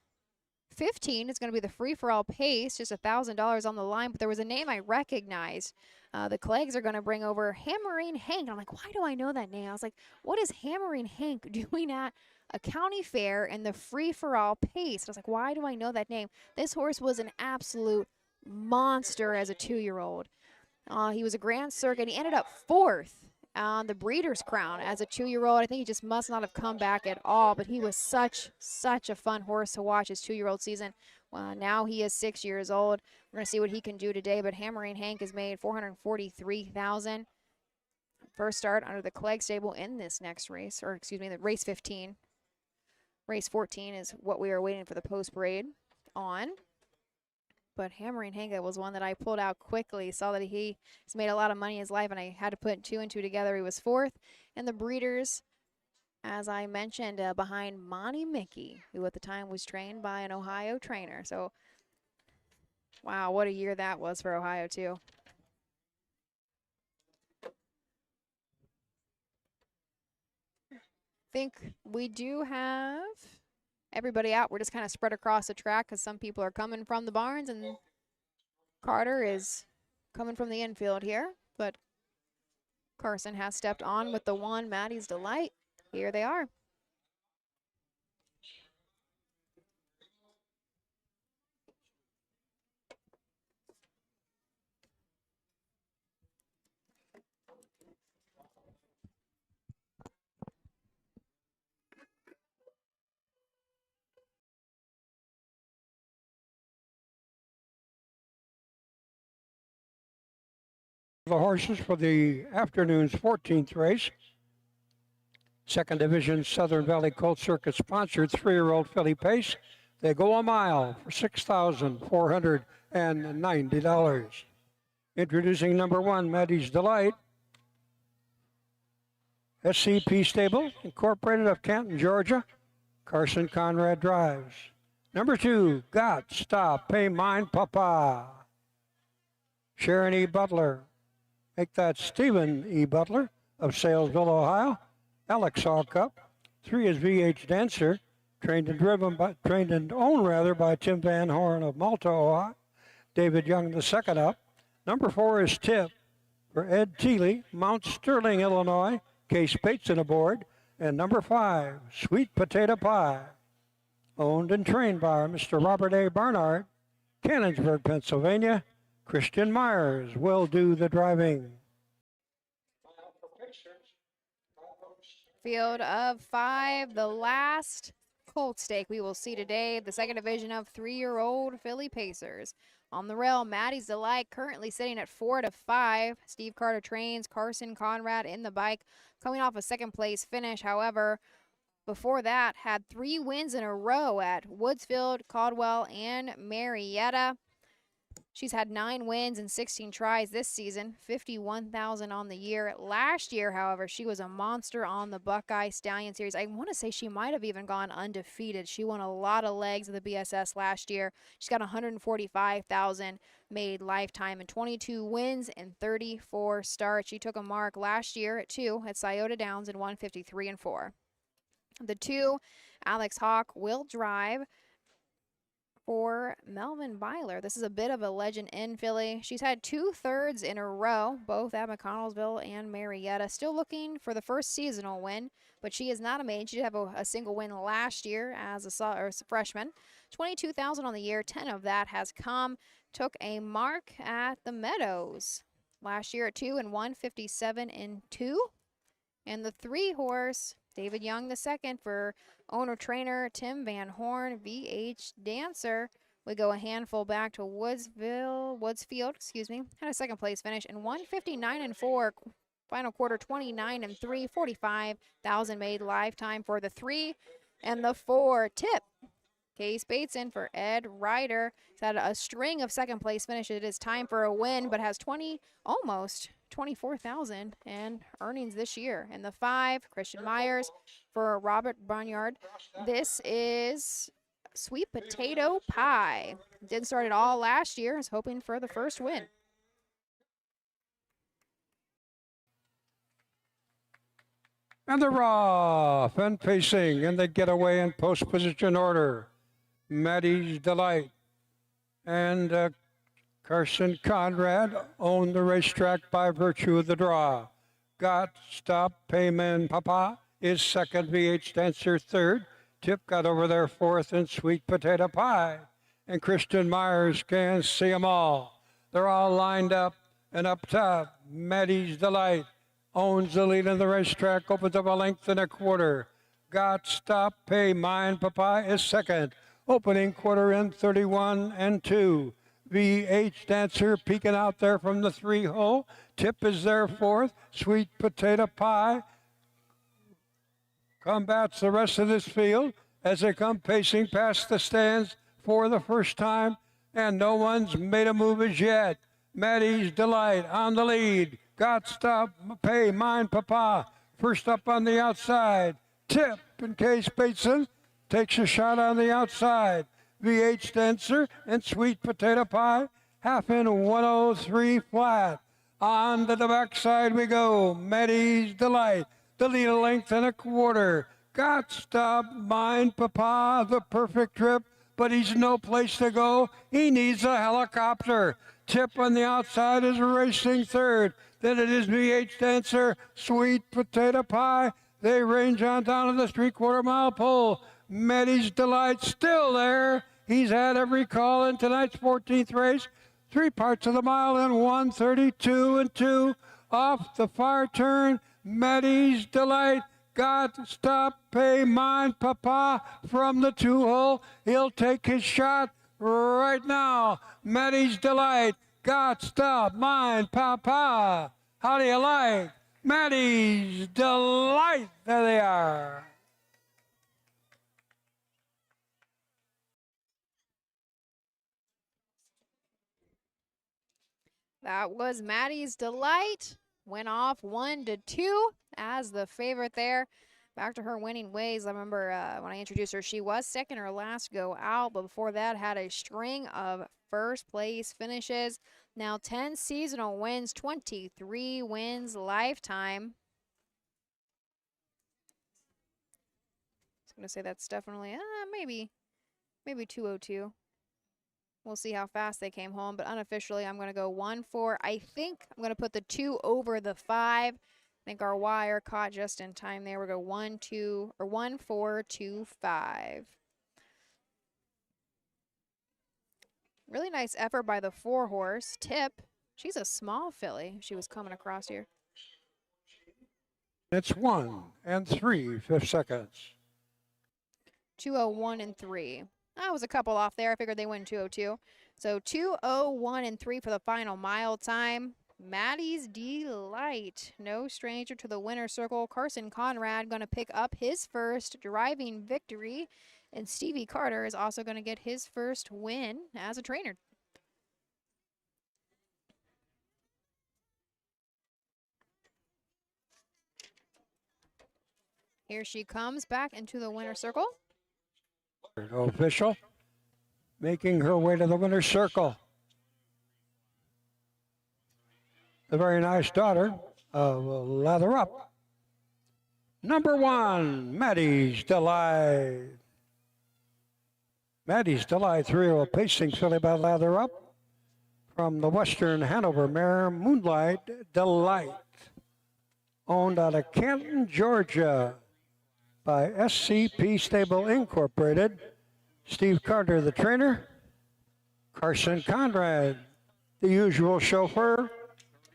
15. It's going to be the free-for-all pace, just $1,000 on the line, but there was a name I recognized. The Cleggs are going to bring over Hammering Hank. I'm like, why do I know that name? I was like, what is Hammering Hank doing at a county fair in the free-for-all pace? I was like, why do I know that name? This horse was an absolute monster as a 2-year-old. He was a Grand Circuit. He ended up 4th on the Breeders' Crown as a 2-year-old. I think he just must not have come back at all, but he was such a fun horse to watch his 2-year-old season. Now he is 6 years old. We're going to see what he can do today, but Hammering Hank has made $443,000. First start under the Clegg stable in this next race, or excuse me, the race 15. Race 14 is what we are waiting for the post-parade on. But Hammering Hank was one that I pulled out quickly. Saw that he's made a lot of money in his life, and I had to put 2 and 2 together. He was 4th. And the Breeders, as I mentioned, behind Monty Mickey, who at the time was trained by an Ohio trainer. So, wow, what a year that was for Ohio, too. I think we do have everybody out. We're just kind of spread across the track because some people are coming from the barns, and Carter is coming from the infield here. But Carson has stepped on with the 1, Maddie's Delight. Here they are. The horses for the afternoon's 14th race. Second Division Southern Valley Colt Circuit sponsored 3-year-old filly pace. They go a mile for $6,490. Introducing number 1, Maddie's Delight. SCP Stable, Incorporated of Canton, Georgia. Carson Conrad drives. Number 2, Got Stop, Pay Mine, Papa. Sharon E. Butler. Make that Stephen E. Butler of Salesville, Ohio. Alex Hawkup. 3 is VH Dancer, trained and owned by Tim Van Horn of Malta, Ohio. David Young, the second up. Number 4 is Tip for Ed Teeley, Mount Sterling, Illinois. Case Bateson aboard. And number 5, Sweet Potato Pie, owned and trained by Mr. Robert A. Barnard, Cannonsburg, Pennsylvania. Christian Myers will do the driving. Field of 5, the last colt stake we will see today, the second division of 3-year-old filly pacers. On the rail, Maddie's Delight currently sitting at 4 to 5. Steve Carter trains, Carson Conrad in the bike, coming off a second place finish. However, before that, had 3 wins in a row at Woodsfield, Caldwell, and Marietta. She's had 9 wins and 16 tries this season, $51,000 on the year. Last year, however, she was a monster on the Buckeye Stallion Series. I want to say she might have even gone undefeated. She won a lot of legs of the BSS last year. She's got $145,000 made lifetime and 22 wins and 34 starts. She took a mark last year at 2 at Scioto Downs and won 53-4. The 2, Alex Hawk, will drive for Melvin Byler. This is a bit of a legend in filly. She's had 2 thirds in a row, both at McConnellsville and Marietta. Still looking for the first seasonal win, but she is not a maiden. She did have a single win last year as a freshman. $22,000 on the year. 10 of that has come. Took a mark at the Meadows last year at 2 and won 57-2. And the 3 horse, David Young the second for owner-trainer Tim Van Horn, VH Dancer. We go a handful back to Woodsfield, had a second place finish and won 59-4. Final quarter 29-3, $45,000 made lifetime for the 3 and the 4. Tip, Case Bateson for Ed Ryder. He's had a string of second place finishes. It is time for a win, but has almost $24,000 in earnings this year. And the 5, Christian Myers for Robert Barnyard. This is Sweet Potato Pie. Didn't start it all last year. Is hoping for the first win. And they're off and pacing, and they get away in post position order. Maddie's Delight and Carson Conrad own the racetrack by virtue of the draw. Got Stop Payman Papa is second, VH Dancer third. Tip got over there fourth, and Sweet Potato Pie. And Christian Myers can see them all. They're all lined up, and up top, Maddie's Delight owns the lead in the racetrack, opens up a length and a quarter. Got Stop Pay Mine Papa is second, opening quarter in 31 and 2. VH Dancer peeking out there from the 3-hole. Tip is there fourth. Sweet Potato Pie combats the rest of this field as they come pacing past the stands for the first time, and no one's made a move as yet. Maddie's Delight on the lead. Got Stop Pay Mine Papa first up on the outside. Tip and Case Bateson takes a shot on the outside. VH Dancer and Sweet Potato Pie half in 103 flat. On to the backside we go. Maddie's Delight, the lead a length and a quarter. Got Stop Mine Papa, the perfect trip, but he's no place to go. He needs a helicopter. Tip on the outside is racing third. Then it is VH Dancer, Sweet Potato Pie. They range on down to the 3/4 mile pole. Maddie's Delight still there. He's had every call in tonight's 14th race. 3 parts of the mile in 1:32 and 2. Off the far turn, Maddie's Delight. Got Stop Pay Mine Papa from the 2-hole. He'll take his shot right now. Maddie's Delight. Got Stop Mine Papa. How do you like Maddie's Delight? There they are. That was Maddie's Delight. Went off 1-2 as the favorite there. Back to her winning ways. I remember when I introduced her, she was second or last go out, but before that had a string of first place finishes. Now 10 seasonal wins, 23 wins lifetime. I was going to say that's definitely, maybe 202. We'll see how fast they came home, but unofficially I'm going to go 1-4. I think I'm going to put the 2 over the 5. I think our wire caught just in time there. We'll go 1-2 or 1-4-2-5. Really nice effort by the 4-horse. Tip. She's a small filly. She was coming across here. It's 1 and 3/5 seconds. 2:01 and 3. I was a couple off there. I figured they win 2:02. So 2:01 and 3 for the final mile time. Maddie's Delight, no stranger to the winner's circle. Carson Conrad going to pick up his first driving victory. And Stevie Carter is also going to get his first win as a trainer. Here she comes back into the winner's circle. Official making her way to the winner's circle. The very nice daughter of Lather Up. Number 1, Maddie's Delight. Maddie's Delight, 3-year-old pacing filly by Lather Up. From the Western Hanover mare, Moonlight Delight. Owned out of Canton, Georgia by SCP Stable Incorporated. Steve Carter, the trainer. Carson Conrad, the usual chauffeur,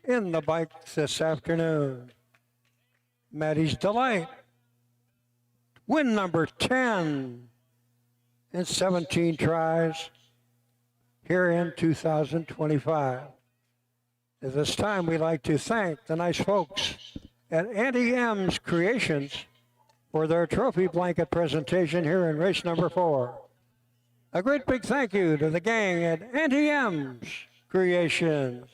in the bike this afternoon. Maddie's Delight, win number 10 in 17 tries here in 2025. At this time, we'd like to thank the nice folks at Auntie M's Creations for their trophy blanket presentation here in race number 4. A great big thank you to the gang at Auntie M's Creations.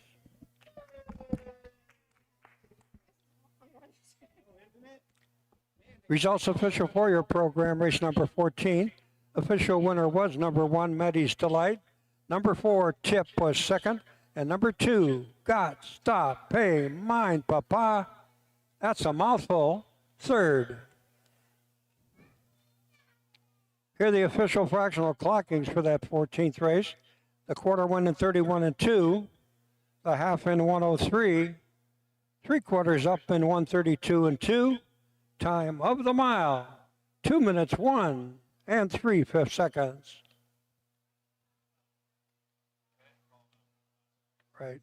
Results official for your program, race number 14. Official winner was number 1, Maddie's Delight. Number 4, Tip was second. And number 2, Got Stop Pay Mine Papa. That's a mouthful. third. Here are the official fractional clockings for that 14th race. The quarter went in 31-2, the half in 103, 3/4 up in 132-2. Time of the mile, 2 minutes 1 3/5 seconds. Right.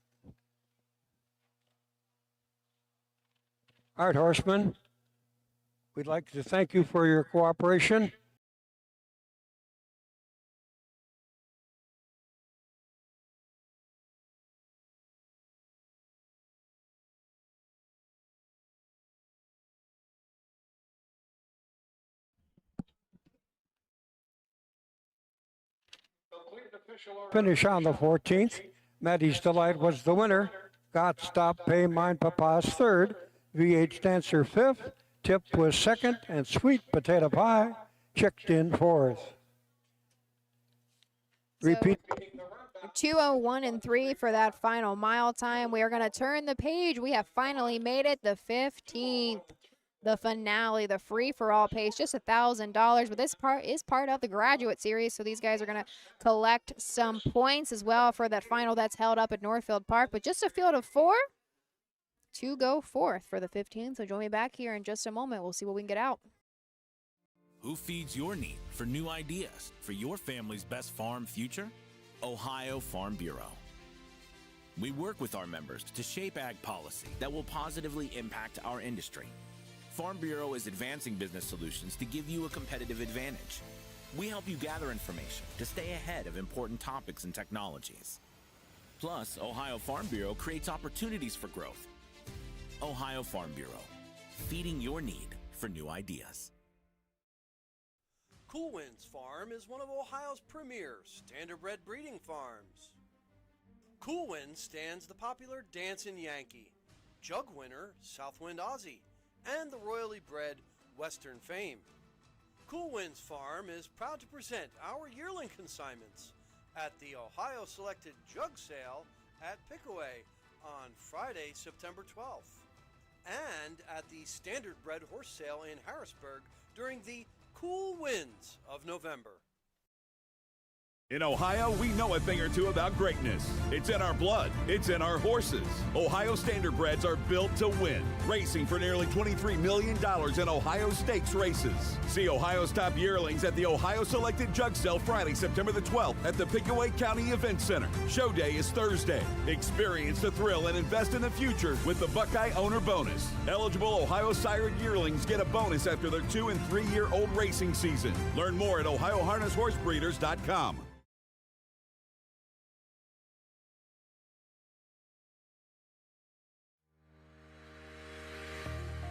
All right, Horsemen. We'd like to thank you for your cooperation. Finish on the 14th. Maddie's Delight was the winner. Got Stop, Pay Mine Papa's third. VH Dancer fifth. Tip was second. And Sweet Potato Pie checked in fourth. Repeat. 2:01 for that final mile time. We are going to turn the page. We have finally made it, the 15th. The finale, the free-for-all pace, just $1,000. But this part is part of the graduate series, so these guys are going to collect some points as well for that final that's held up at Northfield Park. But just a field of 4 to go forth for the 15th. So join me back here in just a moment. We'll see what we can get out. Who feeds your need for new ideas for your family's best farm future? Ohio Farm Bureau. We work with our members to shape ag policy that will positively impact our industry. Farm Bureau is advancing business solutions to give you a competitive advantage. We help you gather information to stay ahead of important topics and technologies. Plus, Ohio Farm Bureau creates opportunities for growth. Ohio Farm Bureau, feeding your need for new ideas. Cool Winds Farm is one of Ohio's premier standardbred breeding farms. Cool Winds stands the popular Dancin' Yankee, jug winner Southwind Aussie, and the royally bred Western Fame. Cool Winds Farm is proud to present our yearling consignments at the Ohio Selected Jug Sale at Pickaway on Friday, September 12th, and at the Standardbred Horse Sale in Harrisburg during the cool winds of November. In Ohio, we know a thing or two about greatness. It's in our blood. It's in our horses. Ohio Standardbreds are built to win, racing for nearly $23 million in Ohio Stakes races. See Ohio's top yearlings at the Ohio Selected Jug Sale Friday, September the 12th at the Pickaway County Event Center. Show day is Thursday. Experience the thrill and invest in the future with the Buckeye Owner Bonus. Eligible Ohio sired yearlings get a bonus after their 2- and 3-year-old racing season. Learn more at OhioHarnessHorseBreeders.com.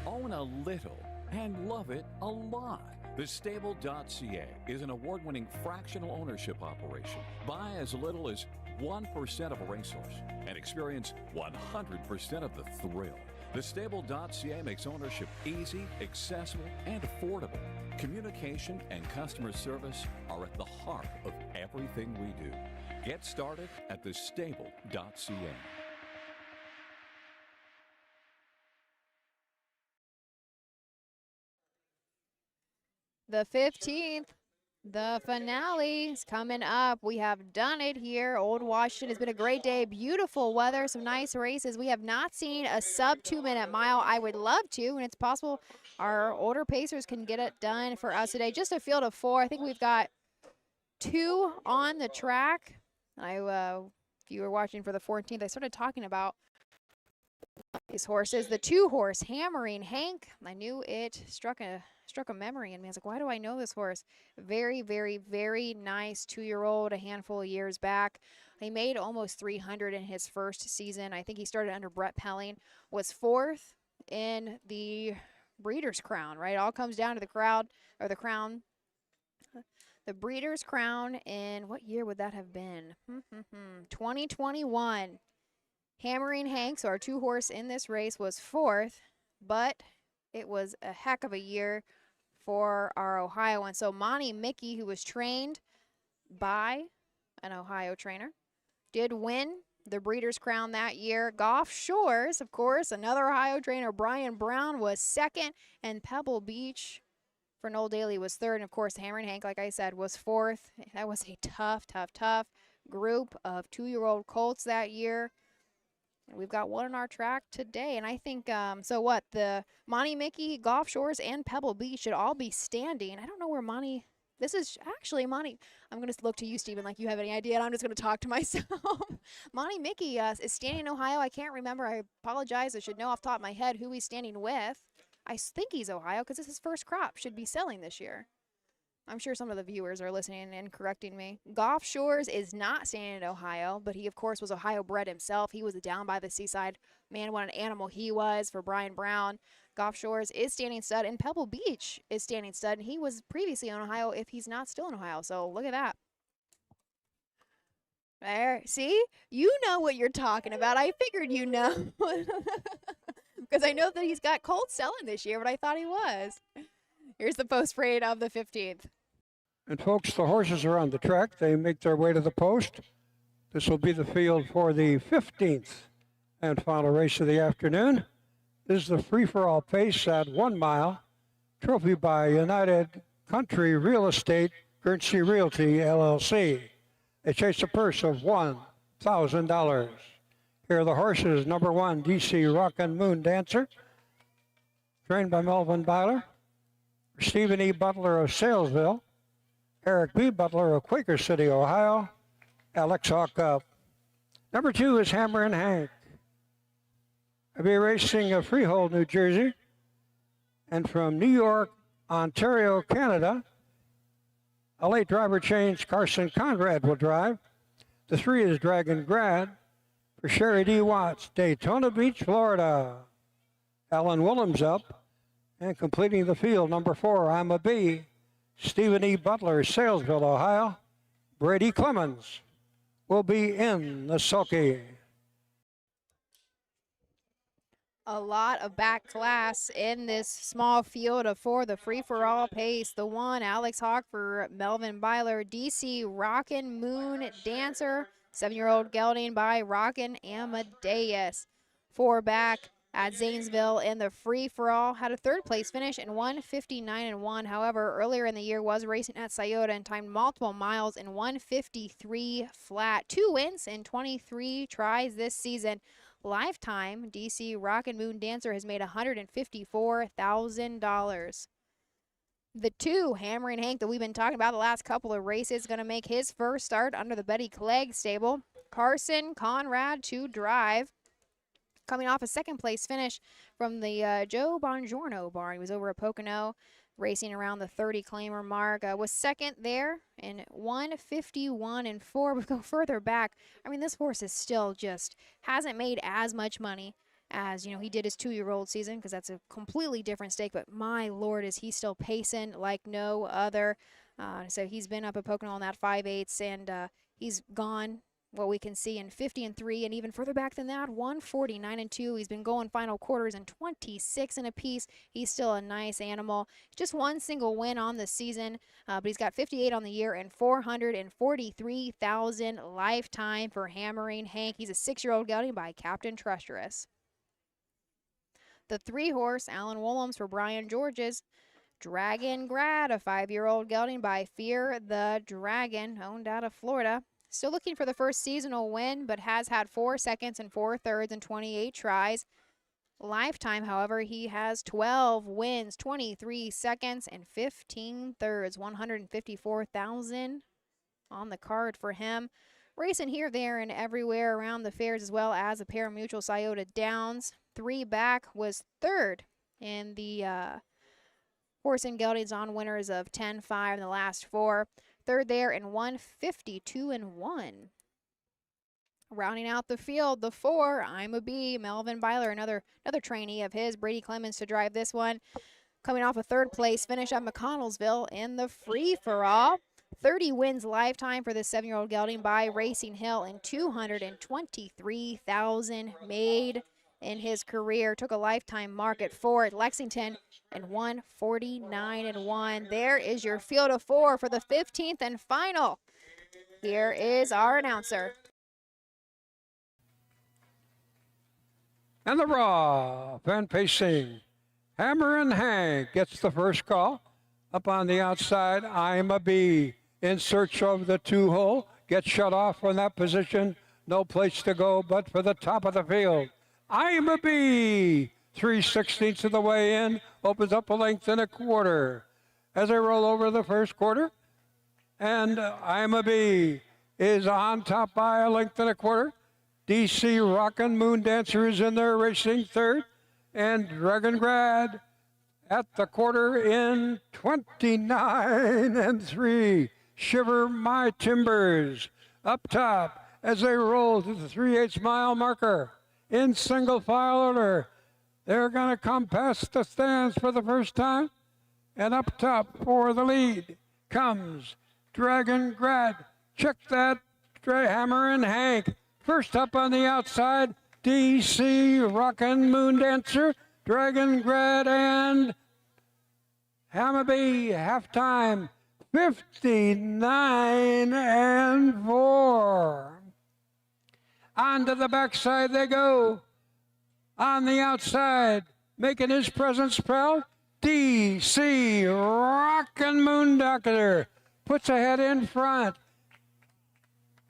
Own a little and love it a lot. TheStable.ca is an award-winning fractional ownership operation. Buy as little as 1% of a racehorse and experience 100% of the thrill. TheStable.ca makes ownership easy, accessible, and affordable. Communication and customer service are at the heart of everything we do. Get started at TheStable.ca. The 15th, the finale is coming up. We have done it here. Old Washington has been a great day. Beautiful weather, some nice races. We have not seen a sub 2-minute mile. I would love to, and it's possible our older pacers can get it done for us today. Just a field of 4. I think we've got 2 on the track. If you were watching for the 14th, I started talking about these horses. The 2-horse, Hammering Hank. I knew it struck a memory in me. I was like, why do I know this horse? Very, very, very nice 2-year-old a handful of years back. He made almost 300 in his first season. I think he started under Brett Pelling, was 4th in the Breeders' Crown, right? It all comes down to the crowd, or the crown. The Breeders' Crown in, what year would that have been? 2021. Hammering Hank, so our 2-horse in this race, was 4th, but it was a heck of a year for our Ohioan. So Monty Mickey, who was trained by an Ohio trainer, did win the Breeders' Crown that year. Gulf Shores, of course, another Ohio trainer, Brian Brown, was second, and Pebble Beach for Noel Daly was third, and of course, Hammerin' Hank, like I said, was fourth. That was a tough group of 2-year-old colts that year. And we've got one on our track today, and I think, the Monty Mickey, Gulf Shores, and Pebble Beach should all be standing. I don't know where Monty, this is actually Monty. I'm going to look to you, Stephen, like you have any idea, and I'm just going to talk to myself. Monty Mickey is standing in Ohio. I can't remember. I apologize. I should know off the top of my head who he's standing with. I think he's Ohio because it's his first crop. Should be selling this year. I'm sure some of the viewers are listening and correcting me. Gulf Shores is not standing in Ohio, but he, of course, was Ohio bred himself. He was a down by the seaside man. What an animal he was for Brian Brown. Gulf Shores is standing stud, and Pebble Beach is standing stud, and he was previously in Ohio if he's not still in Ohio. So look at that. There, see? You know what you're talking about. I figured you know. Because I know that he's got colts selling this year, but I thought he was. Here's the post parade of the 15th. And folks, the horses are on the track. They make their way to the post. This will be the field for the 15th and final race of the afternoon. This is the free-for-all pace at 1 mile. Trophy by United Country Real Estate, Guernsey Realty, LLC. They chase a purse of $1,000. Here are the horses. Number 1, DC Rockin' Moon Dancer, trained by Melvin Byler. Stephen E. Butler of Salesville. Eric B. Butler of Quaker City, Ohio. Alex Hawk up. Number 2 is Hammerin' Hank. I'll be racing of Freehold, New Jersey. And from New York, Ontario, Canada, a late driver change, Carson Conrad will drive. The 3 is Dragon Grad. For Sherry D. Watts, Daytona Beach, Florida. Alan Willems up. And completing the field, number 4, I'm a B. Stephen E. Butler, Salesville, Ohio. Brady Clemens will be in the sulky. A lot of back class in this small field of 4, the free-for-all pace. The 1, Alex Hawk for Melvin Byler. DC Rockin' Moon Dancer, 7-year-old gelding by Rockin' Amadeus. 4 back at Zanesville in the free-for-all. Had a 3rd place finish in 1:59.1. However, earlier in the year was racing at Scioto and timed multiple miles in 1:53 flat. 2 wins in 23 tries this season. Lifetime, DC Rockin' Moon Dancer has made $154,000. The 2, Hammerin' Hank, that we've been talking about the last couple of races, going to make his first start under the Betty Clegg stable. Carson Conrad to drive. Coming off a 2nd place finish from the Joe Bongiorno barn. He was over at Pocono, racing around the 30 claimer mark. Was 2nd there in 1:51.4. We go further back. I mean, this horse is still just hasn't made as much money as, he did his 2-year-old season, because that's a completely different stake. But my Lord, is he still pacing like no other. So he's been up at Pocono on that 5/8, and he's gone, what we can see, in 50-3, and even further back than that, 149-2. He's been going final quarters in 26 and a piece. He's still a nice animal. Just 1 single win on the season, but he's got 58 on the year and $443,000 lifetime for Hammerin' Hank. He's a 6-year-old gelding by Captain Treacherous. The 3 horse, Alan Willems for Brian George's. Dragon Grad, a 5-year-old gelding by Fear the Dragon, owned out of Florida. Still looking for the first seasonal win, but has had 4 seconds and 4 thirds and 28 tries. Lifetime, however, he has 12 wins, 23 seconds, and 15 thirds. $154,000 on the card for him. Racing here, there, and everywhere around the fairs, as well as a Parimutuel Scioto Downs. 3 back was 3rd in the horse and geldings on winners of 10-5 in the last 4. 3rd there in 1:52.1. Rounding out the field, the 4, I'm a B, Melvin Byler, another trainee of his, Brady Clemens to drive this one. Coming off a 3rd place finish at McConnellsville in the free-for-all. 30 wins lifetime for the 7-year-old gelding by Racing Hill, and $223,000 made in his career. Took a lifetime mark at 4 at Lexington and 149.1. There is your field of 4 for the 15th and final. Here is our announcer. And the rough and pacing. Hammer and Hank gets the first call. Up on the outside, I'm a bee in search of the 2-hole. Gets shut off from that position. No place to go but for the top of the field. I'm a bee. 3/16 of the way in. Opens up a length and a quarter. As I roll over the first quarter. And I'm a bee is on top by a length and a quarter. DC Rockin' Moon Dancer is in there racing third. And Dragon Grad at the quarter in 29-3. Shiver My Timbers up top as they roll to the 3/8 mile marker in single file order. They're going to come past the stands for the first time. And up top for the lead comes Dragon Grad. Check that, Hammer and Hank. First up on the outside, DC Rockin' Moon Dancer, Dragon Grad, and Hammerby. Halftime, 59-4. On to the backside they go. On the outside, making his presence proud, DC Rockin' Moon Dancer puts a head in front.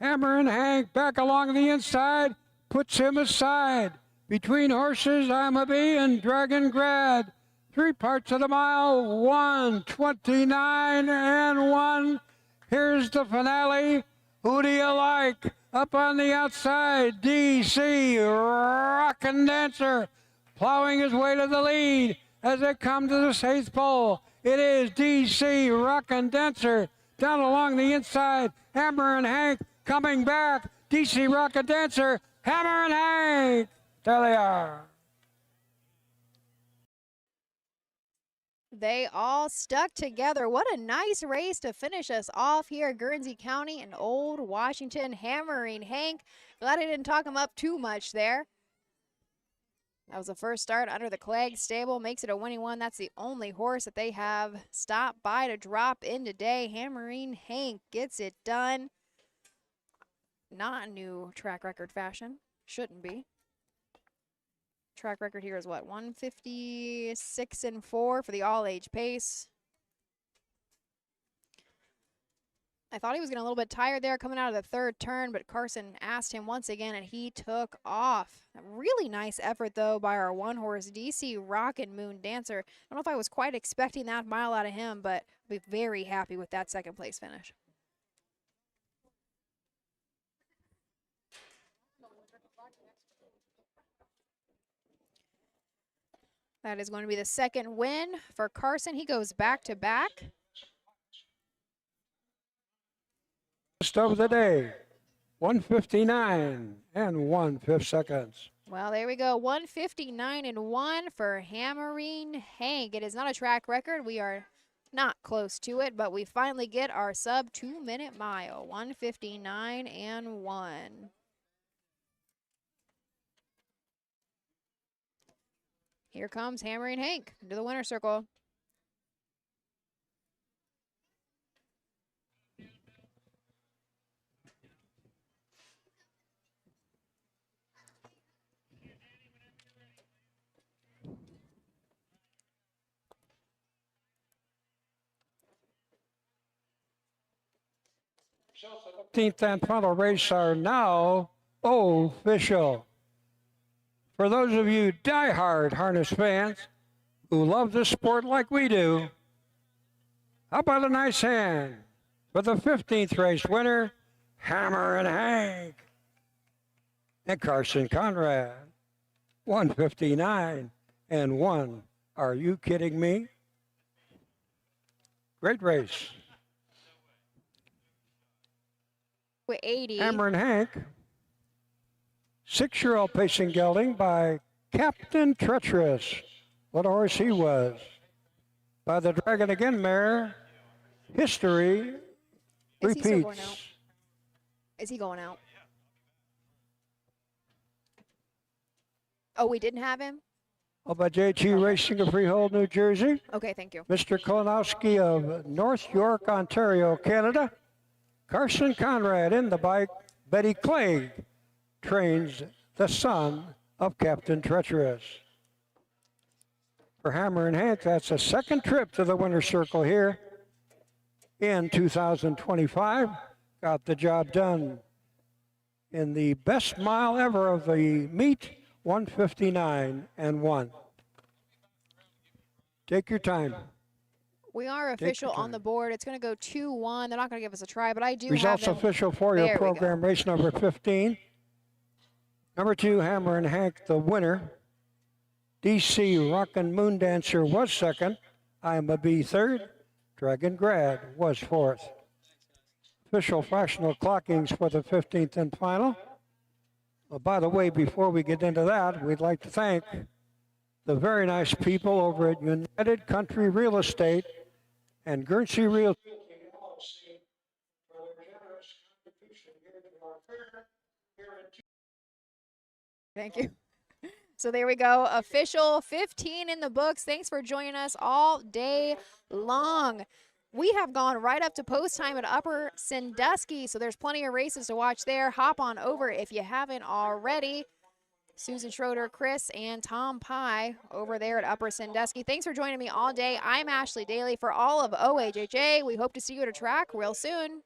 Hammer and Hank back along the inside, puts him aside. Between horses, I'm a bee and Dragon Grad. 3 parts of the mile, 1:29-1. Here's the finale. Who do you like? Up on the outside, DC Rockin' Dancer, plowing his way to the lead as they come to the 8th pole. It is DC Rockin' Dancer down along the inside. Hammer and Hank coming back. DC Rockin' Dancer, Hammer and Hank. There they are. They all stuck together. What a nice race to finish us off here at Guernsey County and Old Washington. Hammering Hank. Glad I didn't talk him up too much there. That was the first start under the Clegg stable. Makes it a winning one. That's the only horse that they have stopped by to drop in today. Hammering Hank gets it done. Not new track record fashion. Shouldn't be. Track record here is what, 156-4 for the all-age pace. I thought he was getting a little bit tired there coming out of the third turn, but Carson asked him once again, and he took off. A really nice effort, though, by our one-horse, DC Rockin' Moon Dancer. I don't know if I was quite expecting that mile out of him, but I'll be very happy with that second-place finish. That is going to be the second win for Carson. He goes back-to-back. Rest of the day, 1:59 and 1/5 seconds. Well, there we go. 1:59-1 for Hammering Hank. It is not a track record. We are not close to it, but we finally get our sub-2-minute mile. 1:59-1. Here comes Hammering Hank into the winner's circle. The 15th and final race are now official. For those of you die-hard harness fans who love this sport like we do, how about a nice hand for the 15th race winner, Hammer and Hank, and Carson Conrad, 1:59-1. Are you kidding me? Great race. With 80. Hammer and Hank. 6-year-old pacing gelding by Captain Treacherous. What a horse he was. By the Dragon Again mare, history repeats. He still going out? Is he going out? Oh, we didn't have him? Oh, by JT Racing of Freehold, New Jersey. Okay, thank you. Mr. Kolonowski of North York, Ontario, Canada. Carson Conrad in the bike. Betty Clegg trains the son of Captain Treacherous. For Hammer and Hank, that's a second trip to the winner's circle here in 2025. Got the job done in the best mile ever of the meet, 1:59.1. Take your time. We are official on the board. It's going to go 2-1. They're not going to give us a try, but I do Results have them. official for your program, race number 15. Number 2, Hammer and Hank, the winner. DC Rockin' Moon Dancer was second. I'm a B third. Dragon Grad was fourth. Official fractional clockings for the 15th and final. Well, by the way, before we get into that, we'd like to thank the very nice people over at United Country Real Estate and Guernsey Real. Thank you. So there we go. Official 15 in the books. Thanks for joining us all day long. We have gone right up to post time at Upper Sandusky, so there's plenty of races to watch there. Hop on over if you haven't already. Susan Schroeder, Chris, and Tom Pye over there at Upper Sandusky. Thanks for joining me all day. I'm Ashley Daly for all of OHHA. We hope to see you at a track real soon.